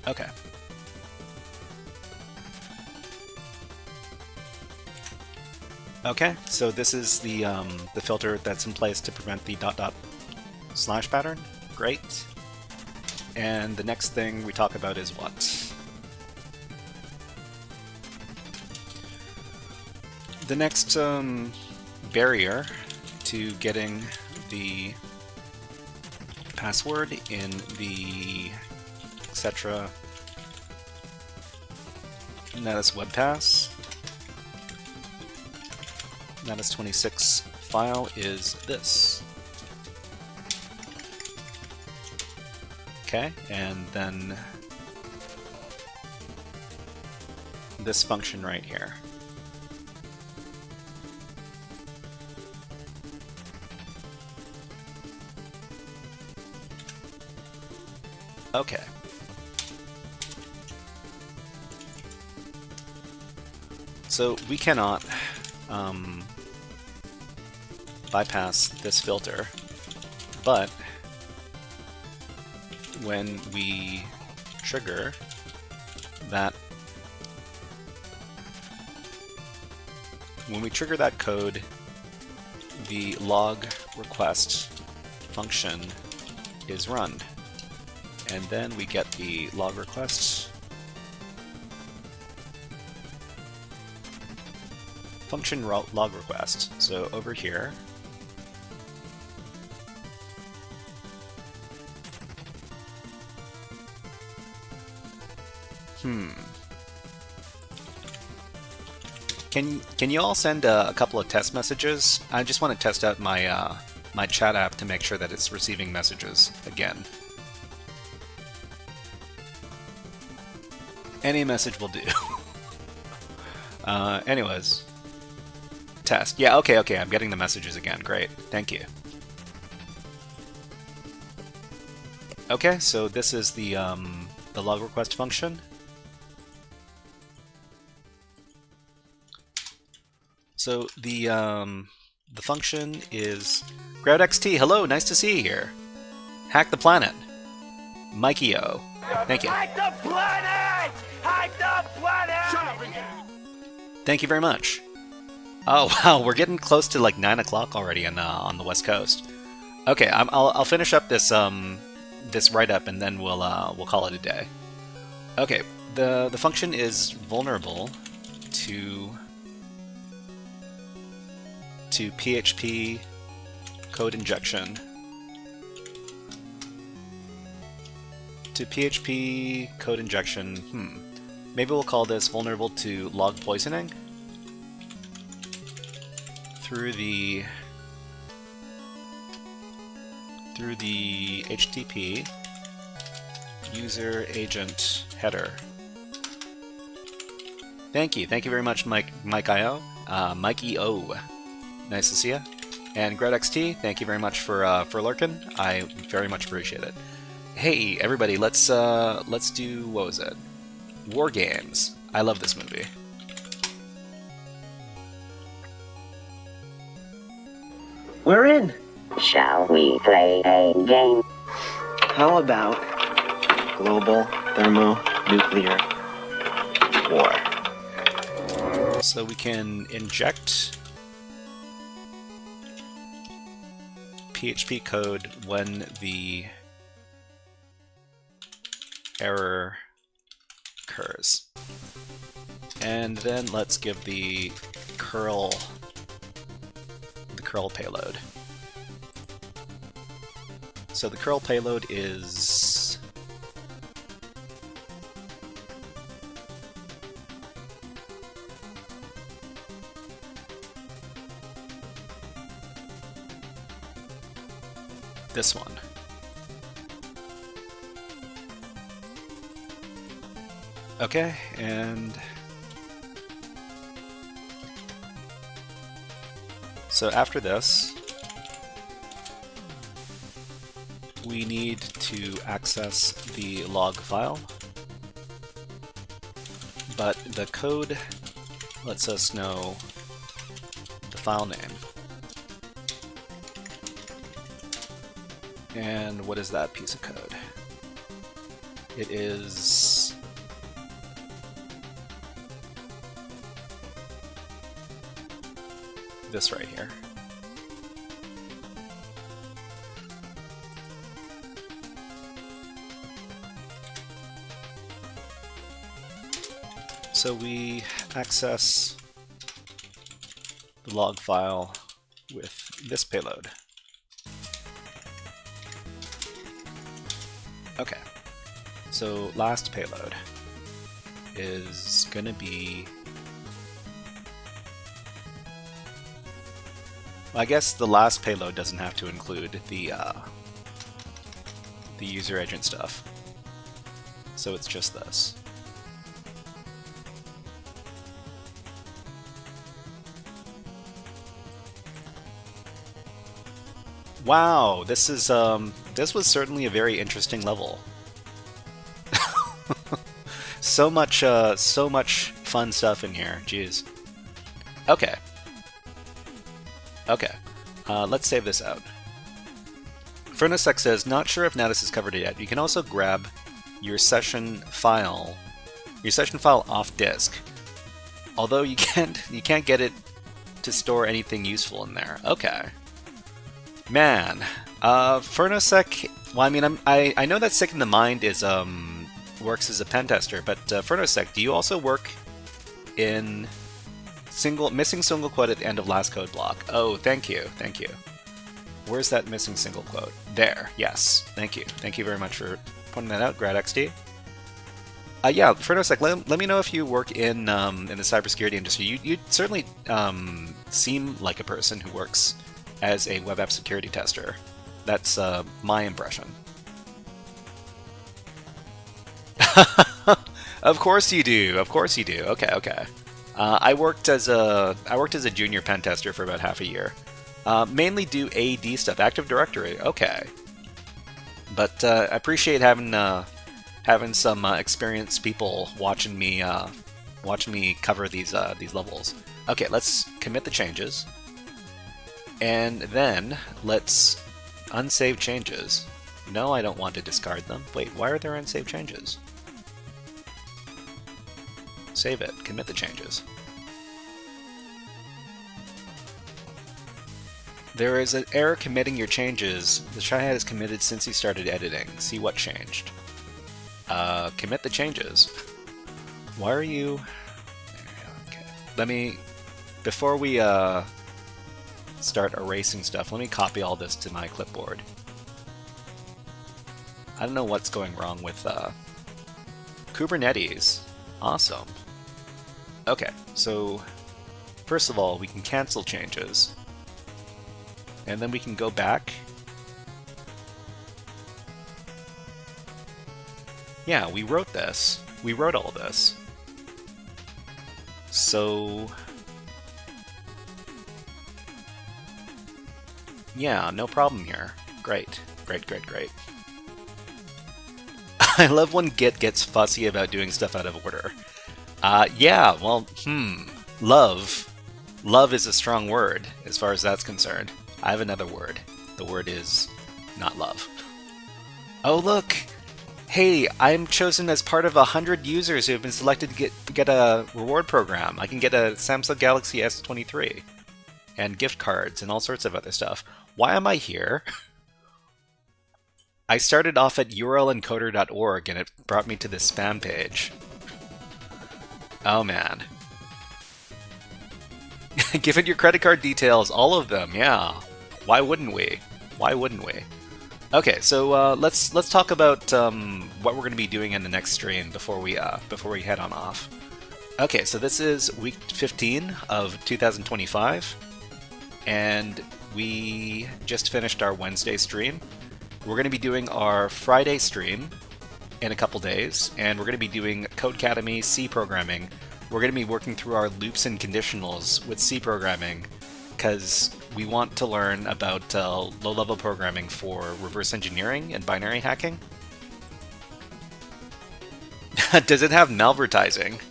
Okay. Okay, so this is the filter that's in place to prevent the ... pattern. Great. And the next thing we talk about is what? The next barrier to getting the password in the etc. Natas web pass. Natas 26 file is this. Okay, and then this function right here. Okay. So we cannot bypass this filter, but when we trigger that code, the log request function is run, and then we get the log request function log request. So over here, Can you all send a couple of test messages? I just want to test out my my chat app to make sure that it's receiving messages again. Any message will do. Anyways, test. Yeah, okay, I'm getting the messages again. Great, thank you. Okay, so this is the log request function. So the function is GroudXT. Hello, nice to see you here. Hack the planet. Mikey-O. Thank you. Hack the planet! Hack the planet! Shut up again. Thank you very much. Oh wow, we're getting close to like 9 o'clock already on the West Coast. Okay, I'll finish up this this write-up and then we'll call it a day. Okay, the function is vulnerable to PHP code injection to PHP code injection. Maybe we'll call this vulnerable to log poisoning through the HTTP user agent header. Thank you very much, Mike.io. Mike EO. Nice to see you. And GredXT, thank you very much for lurking. I very much appreciate it. Hey everybody, let's do, what was it? War Games. I love this movie. We're in. Shall we play a game? How about global thermonuclear war? So we can inject PHP code when the error occurs. And then let's give the curl payload. So the curl payload is this one. Okay, and so after this, we need to access the log file, but the code lets us know the file name. And what is that piece of code? It is this right here. So we access the log file with this payload. Okay, so last payload is gonna be, well, I guess the last payload doesn't have to include the user agent stuff, so it's just this. Wow, this is this was certainly a very interesting level. so much fun stuff in here. Jeez. Okay. Okay. Let's save this out. FurnaceX says, not sure if Natas has covered it yet. You can also grab your session file off disk. Although you can't get it to store anything useful in there. Okay. Man, FurnaceX. Well, I mean, I know that Sick in the Mind is works as a pen tester, but FurnaceX, do you also work in missing single quote at the end of last code block? Oh, thank you. Where's that missing single quote? There. Yes. Thank you very much for pointing that out, GradXD. Yeah, FurnaceX, let me know if you work in the cybersecurity industry. You certainly seem like a person who works as a web app security tester. That's my impression. Of course you do. Okay. I worked as a junior pen tester for about half a year. Mainly do AD stuff, Active Directory. Okay. But I appreciate having some experienced people watching me cover these levels. Okay, let's commit the changes. And then let's unsave changes. No, I don't want to discard them. Wait, why are there unsaved changes? Save it. Commit the changes. There is an error committing your changes. The Shyhead is committed since he started editing. See what changed. Commit the changes. Why are you... Okay. Let me... Before we start erasing stuff, let me copy all this to my clipboard. I don't know what's going wrong with Kubernetes. Awesome. Okay, so first of all, we can cancel changes. And then we can go back. Yeah, we wrote this. We wrote all this. So yeah, no problem here. Great. Great, great, great. I love when Git gets fussy about doing stuff out of order. Yeah, well, love. Love is a strong word, as far as that's concerned. I have another word. The word is not love. Oh, look! Hey, I'm chosen as part of 100 users who have been selected to get a reward program. I can get a Samsung Galaxy S23. And gift cards and all sorts of other stuff. Why am I here? I started off at urlencoder.org and it brought me to this spam page. Oh man. Give it your credit card details, all of them, yeah. Why wouldn't we? Why wouldn't we? Okay, so let's talk about what we're going to be doing in the next stream before we head on off. Okay, so this is week 15 of 2025, and we just finished our Wednesday stream. We're going to be doing our Friday stream in a couple days, and we're going to be doing Codecademy C programming. We're going to be working through our loops and conditionals with C programming because we want to learn about low-level programming for reverse engineering and binary hacking. Does it have malvertising?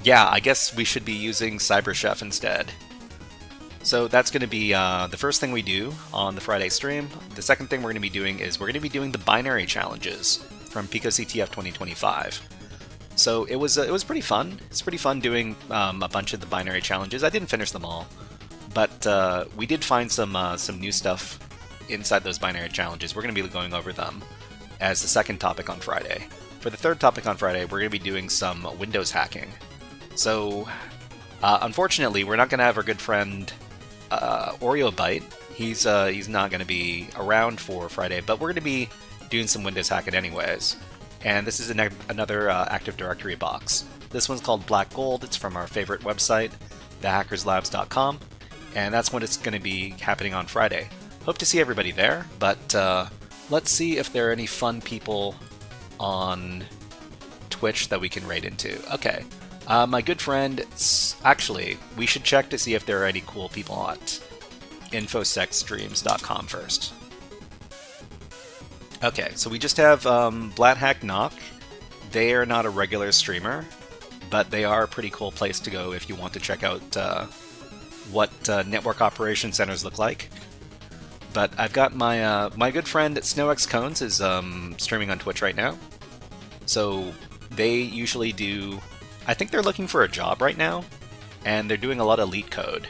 Yeah, I guess we should be using CyberChef instead. So that's going to be the first thing we do on the Friday stream. The second thing we're going to be doing is we're going to be doing the binary challenges from PicoCTF 2025. So it was pretty fun. It's pretty fun doing a bunch of the binary challenges. I didn't finish them all, but we did find some new stuff inside those binary challenges. We're going to be going over them as the second topic on Friday. For the third topic on Friday, we're going to be doing some Windows hacking. So unfortunately, we're not going to have our good friend OreoBite. He's not going to be around for Friday, but we're going to be doing some Windows hacking anyways. And this is another Active Directory box. This one's called Black Gold. It's from our favorite website, thehackerslabs.com, and that's when it's going to be happening on Friday. Hope to see everybody there, but let's see if there are any fun people on Twitch that we can raid into. Okay. My good friend, actually, we should check to see if there are any cool people at infosecstreams.com first. Okay, so we just have Bladhack Knock. They are not a regular streamer, but they are a pretty cool place to go if you want to check out what network operation centers look like. But I've got my my good friend SnowXCones is streaming on Twitch right now. So they usually do. I think they're looking for a job right now, and they're doing a lot of leet code.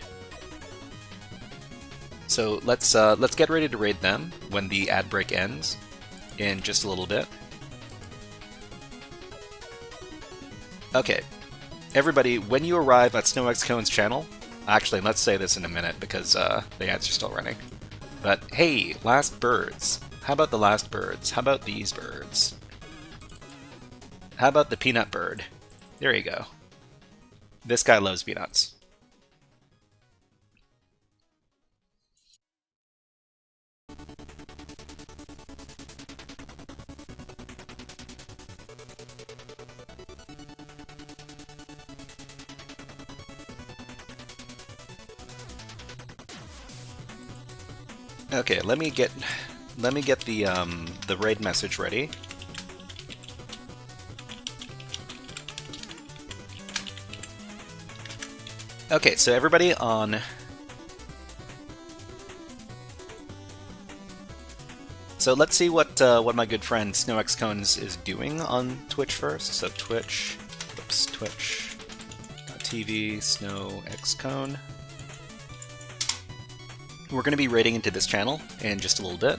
So let's get ready to raid them when the ad break ends in just a little bit. Okay, everybody, when you arrive at SnowXCone's channel, actually let's say this in a minute because the ads are still running. But hey, last birds. How about the last birds? How about these birds? How about the peanut bird? There you go. This guy loves peanuts. Okay, let me get the raid message ready. Okay, so everybody on... So let's see what my good friend SnowXCones is doing on Twitch first. So Twitch, oops, Twitch.tv SnowXCone. We're going to be raiding into this channel in just a little bit.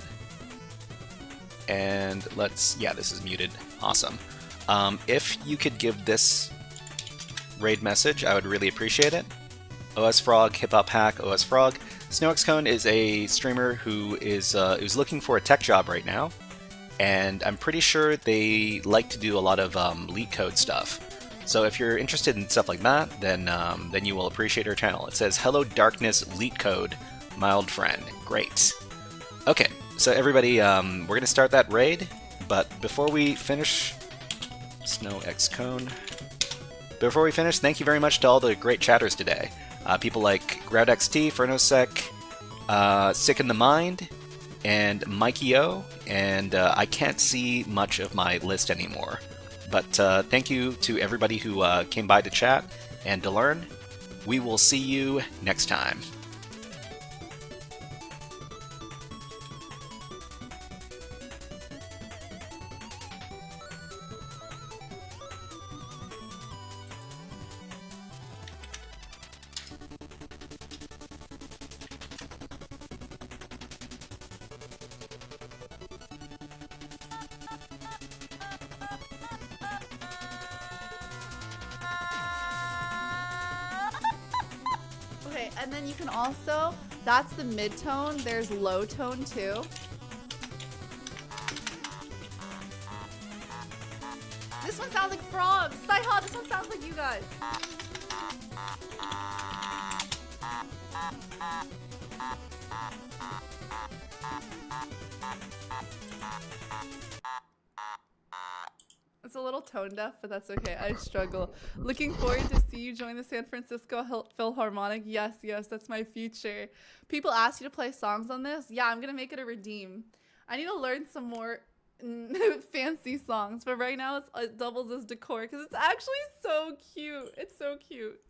And let's... yeah, this is muted. Awesome. If you could give this raid message, I would really appreciate it. OSFrog, Hip Hop Hack, OSFrog. SnowXCone is a streamer who is who's looking for a tech job right now, and I'm pretty sure they like to do a lot of leak code stuff. So if you're interested in stuff like that, then you will appreciate her channel. It says, "Hello Darkness Leak Code, mild friend." Great. Okay, so everybody, we're gonna start that raid, but before we finish, SnowXCone. Before we finish, thank you very much to all the great chatters today. People like GroudXT, Fernosec, Sick in the Mind, and Mikey O, and I can't see much of my list anymore. But thank you to everybody who came by to chat and to learn. We will see you next time. Okay, and then you can also, that's the mid-tone, there's low tone too. This one sounds like frogs. Saiha, this one sounds like you guys. It's a little tone deaf, but that's okay. I struggle. Looking forward to see you join the San Francisco Philharmonic. Yes, yes, that's my future. People ask you to play songs on this. Yeah, I'm gonna make it a redeem. I need to learn some more fancy songs, but right now it doubles as decor because it's actually so cute. It's so cute.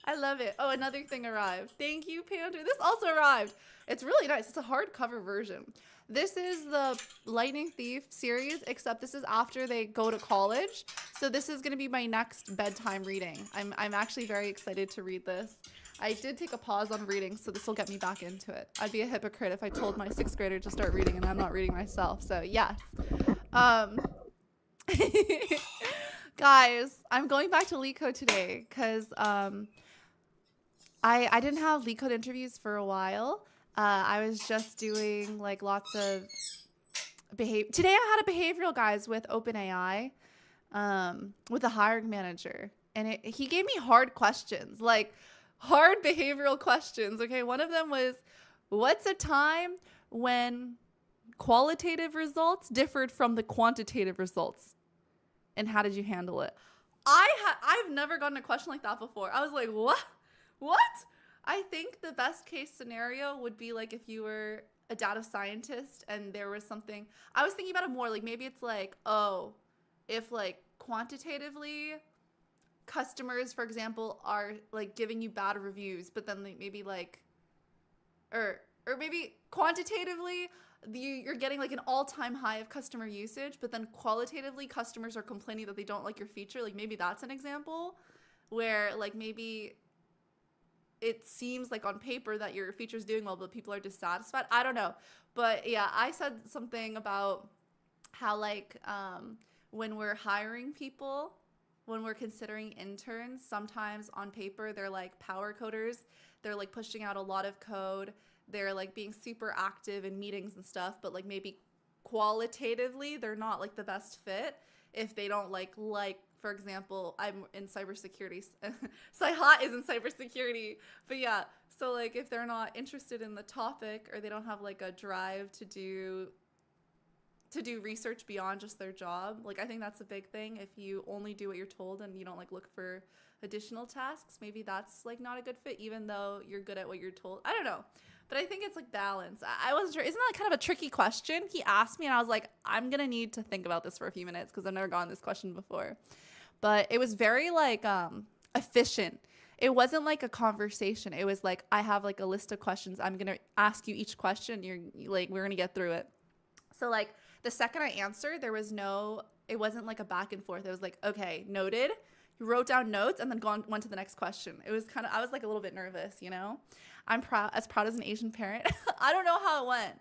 I love it. Oh, another thing arrived. Thank you, Panda. This also arrived. It's really nice. It's a hardcover version. This is the Lightning Thief series, except this is after they go to college. So this is going to be my next bedtime reading. I'm actually very excited to read this. I did take a pause on reading, so this will get me back into it. I'd be a hypocrite if I told my 6th grader to start reading and I'm not reading myself. So yes. Guys, I'm going back to LeetCode today because I didn't have LeetCode interviews for a while. I was just doing like lots of behavior. Today I had a behavioral guys with OpenAI, with the hiring manager, and he gave me hard questions, like hard behavioral questions. Okay, one of them was, what's a time when qualitative results differed from the quantitative results, and how did you handle it? I've never gotten a question like that before. I was like, what? I think the best case scenario would be like if you were a data scientist and there was something, I was thinking about it more like maybe it's like, oh, if like quantitatively customers, for example, are like giving you bad reviews, but then maybe like, or maybe quantitatively you're getting like an all-time high of customer usage, but then qualitatively customers are complaining that they don't like your feature. Like maybe that's an example where like maybe it seems like on paper that your feature's doing well, but people are dissatisfied. I don't know. But yeah, I said something about how like when we're hiring people, when we're considering interns, sometimes on paper they're like power coders. They're like pushing out a lot of code. They're like being super active in meetings and stuff, but like maybe qualitatively they're not like the best fit if they don't like for example, I'm in cybersecurity. Saiha is in cybersecurity. But yeah, so like if they're not interested in the topic or they don't have like a drive to do research beyond just their job, like I think that's a big thing. If you only do what you're told and you don't like look for additional tasks, maybe that's like not a good fit even though you're good at what you're told. I don't know. But I think it's like balance. I wasn't sure. Isn't that kind of a tricky question? He asked me and I was like, I'm going to need to think about this for a few minutes because I've never gotten this question before. But it was very like efficient. It wasn't like a conversation. It was like, I have like a list of questions. I'm going to ask you each question. You're like, we're going to get through it. So like the second I answered, it wasn't like a back and forth. It was like, okay, noted. You wrote down notes and then went to the next question. It was I was like a little bit nervous, you know? I'm proud as an Asian parent. I don't know how it went.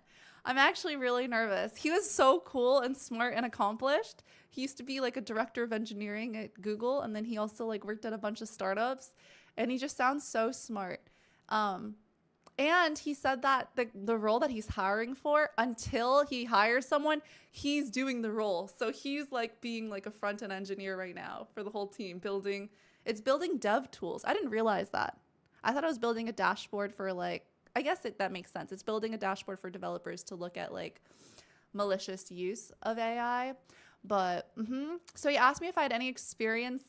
I'm actually really nervous. He was so cool and smart and accomplished. He used to be like a director of engineering at Google, and then he also like worked at a bunch of startups, and he just sounds so smart. And he said that the role that he's hiring for, until he hires someone, he's doing the role. So he's like being like a front-end engineer right now for the whole team, building dev tools. I didn't realize that. I thought I was building a dashboard for like, I guess that makes sense. It's building a dashboard for developers to look at like malicious use of AI. But so he asked me if I had any experience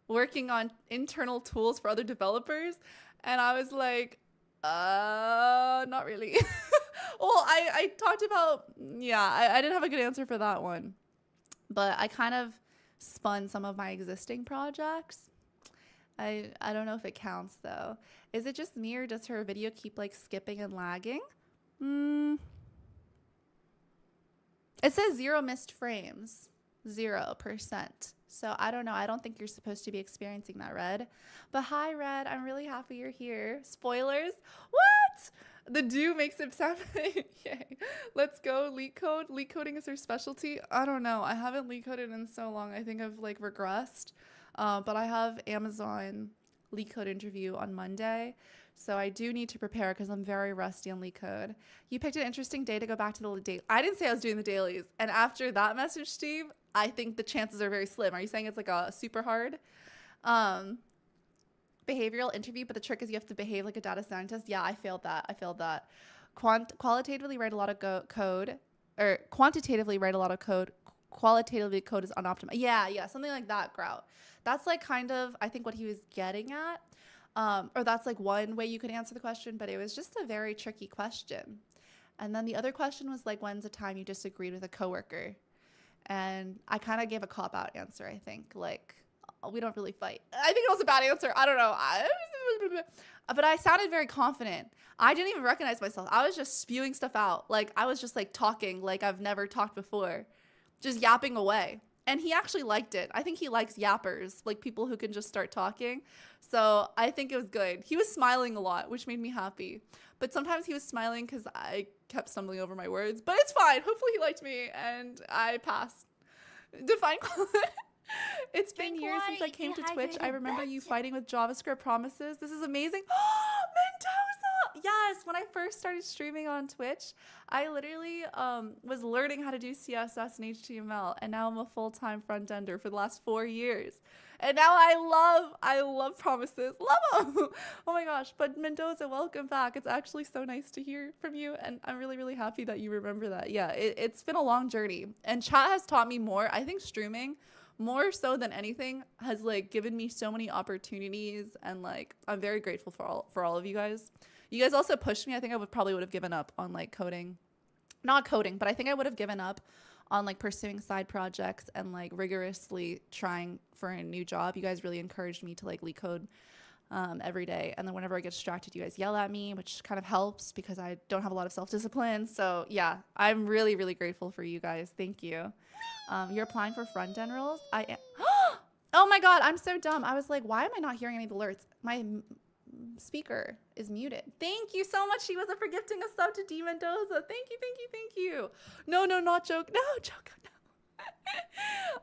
working on internal tools for other developers. And I was like, not really. Well, I talked about, I didn't have a good answer for that one. But I kind of spun some of my existing projects. I don't know if it counts though. Is it just me or does her video keep like skipping and lagging? It says 0 missed frames, 0%. So I don't know. I don't think you're supposed to be experiencing that, Red. But hi, Red. I'm really happy you're here. Spoilers? What? The do makes it sound. Yay. Let's go. Leak code. Leak coding is her specialty. I don't know. I haven't leak coded in so long. I think I've like regressed. But I have Amazon leak code interview on Monday. So I do need to prepare because I'm very rusty on leak code. You picked an interesting day to go back to the daily. I didn't say I was doing the dailies. And after that message, Steve, I think the chances are very slim. Are you saying it's like a super hard behavioral interview, but the trick is you have to behave like a data scientist? Yeah, I failed that. Qualitatively write a lot of code, or quantitatively write a lot of code. Qualitatively code is unoptimized. Yeah, something like that, Grout. That's like kind of, I think, what he was getting at. Or that's like one way you could answer the question, but it was just a very tricky question. And then the other question was like, when's the time you disagreed with a coworker? And I kind of gave a cop-out answer, I think. Like, we don't really fight. I think it was a bad answer. I don't know. But I sounded very confident. I didn't even recognize myself. I was just spewing stuff out. Like, I was just like talking like I've never talked before. Just yapping away. And he actually liked it. I think he likes yappers, like people who can just start talking. So I think it was good. He was smiling a lot, which made me happy. But sometimes he was smiling because I kept stumbling over my words. But it's fine. Hopefully he liked me and I passed. Define quality. It's been years since I came to Twitch. I remember you fighting with JavaScript promises. This is amazing. Mendoza! Yes, when I first started streaming on Twitch, I literally was learning how to do CSS and HTML, and now I'm a full-time front-ender for the last 4 years. And now I love promises. Love them! Oh my gosh. But Mendoza, welcome back. It's actually so nice to hear from you, and I'm really, really happy that you remember that. Yeah, it's been a long journey, and chat has taught me more. I think streaming, more so than anything, has like given me so many opportunities, and like I'm very grateful for all of you guys. You guys also pushed me. I think I probably would have given up on like coding. Not coding, but I think I would have given up on like pursuing side projects and like rigorously trying for a new job. You guys really encouraged me to like leak code every day. And then whenever I get distracted, you guys yell at me, which kind of helps because I don't have a lot of self-discipline. So yeah, I'm really, really grateful for you guys. Thank you. You're applying for front-end roles? I am. Oh my God, I'm so dumb. I was like, why am I not hearing any alerts? My speaker is muted. Thank you so much, Shiva, for gifting a sub to D Mendoza. Thank you. No, not joke. No, joke.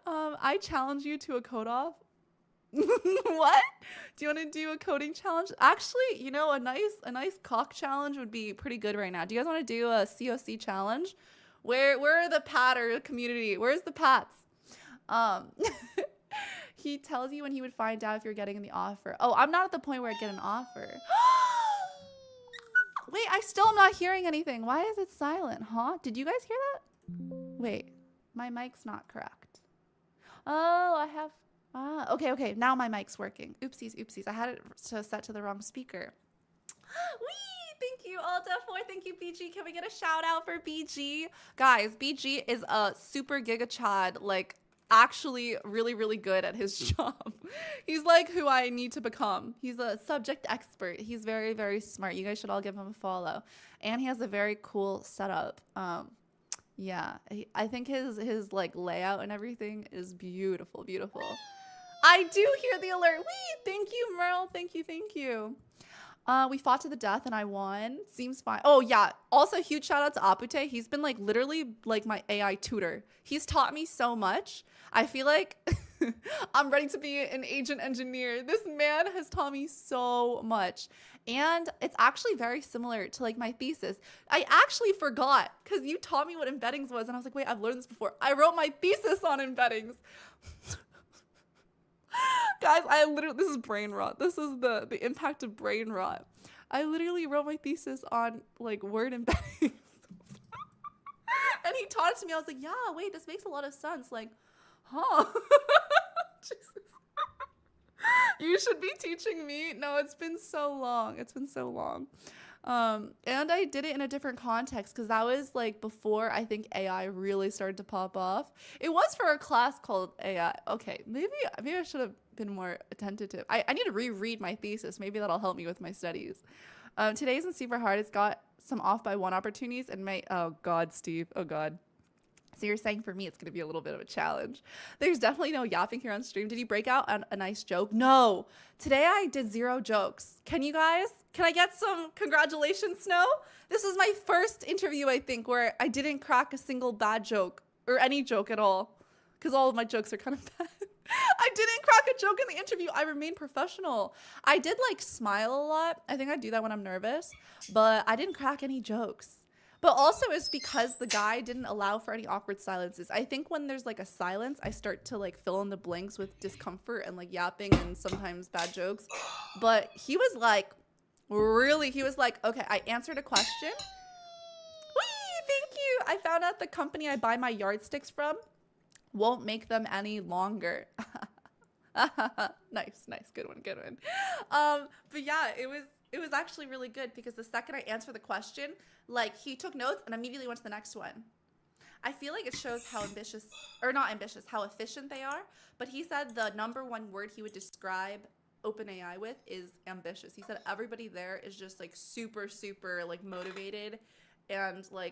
No. I challenge you to a code off. What? Do you want to do a coding challenge? Actually, you know, a nice cock challenge would be pretty good right now. Do you guys want to do a COC challenge? Where are the patter community? Where's the pats? He tells you when he would find out if you're getting the offer. Oh, I'm not at the point where I get an offer. Wait, I still am not hearing anything. Why is it silent, huh? Did you guys hear that? Wait, my mic's not correct. Oh, I have... okay. Now my mic's working. Oopsies. I had it set to the wrong speaker. Whee! Thank you, Alta4. Thank you, BG. Can we get a shout out for BG? Guys, BG is a super giga chad, like, actually really, really good at his job. He's like who I need to become. He's a subject expert. He's very, very smart. You guys should all give him a follow. And he has a very cool setup. Yeah, I think his like layout and everything is beautiful. I do hear the alert. Wee! Thank you, Merle. Thank you. We fought to the death and I won. Seems fine. Oh yeah. Also, huge shout out to Apute. He's been like literally like my AI tutor. He's taught me so much. I feel like I'm ready to be an agent engineer. This man has taught me so much. And it's actually very similar to like my thesis. I actually forgot because you taught me what embeddings was. And I was like, wait, I've learned this before. I wrote my thesis on embeddings. Guys, this is brain rot. This is the impact of brain rot. I literally wrote my thesis on like word embeddings. And he taught it to me. I was like, yeah, wait, this makes a lot of sense. Like, huh? Jesus. You should be teaching me. No, it's been so long. It's been so long. And I did it in a different context because that was like before I think AI really started to pop off. It was for a class called AI. Okay, maybe I should have been more attentive. I need to reread my thesis. Maybe that'll help me with my studies. Today isn't super hard. It's got some off by one opportunities and oh God, Steve. Oh God. So you're saying for me, it's going to be a little bit of a challenge. There's definitely no yapping here on stream. Did you break out a nice joke? No. Today I did 0 jokes. Can I get some congratulations, Snow? This is my first interview, I think, where I didn't crack a single bad joke or any joke at all because all of my jokes are kind of bad. I didn't crack a joke in the interview. I remained professional. I did like smile a lot. I think I do that when I'm nervous, but I didn't crack any jokes. But also it's because the guy didn't allow for any awkward silences. I think when there's like a silence, I start to like fill in the blanks with discomfort and like yapping and sometimes bad jokes. But he was like, okay, I answered a question. Whee, thank you. I found out the company I buy my yardsticks from won't make them any longer. Nice, good one. But yeah, it was actually really good because the second I answered the question, like he took notes and immediately went to the next one. I feel like it shows how how efficient they are. But he said the #1 word he would describe OpenAI with is ambitious. He said everybody there is just like super, super like motivated and like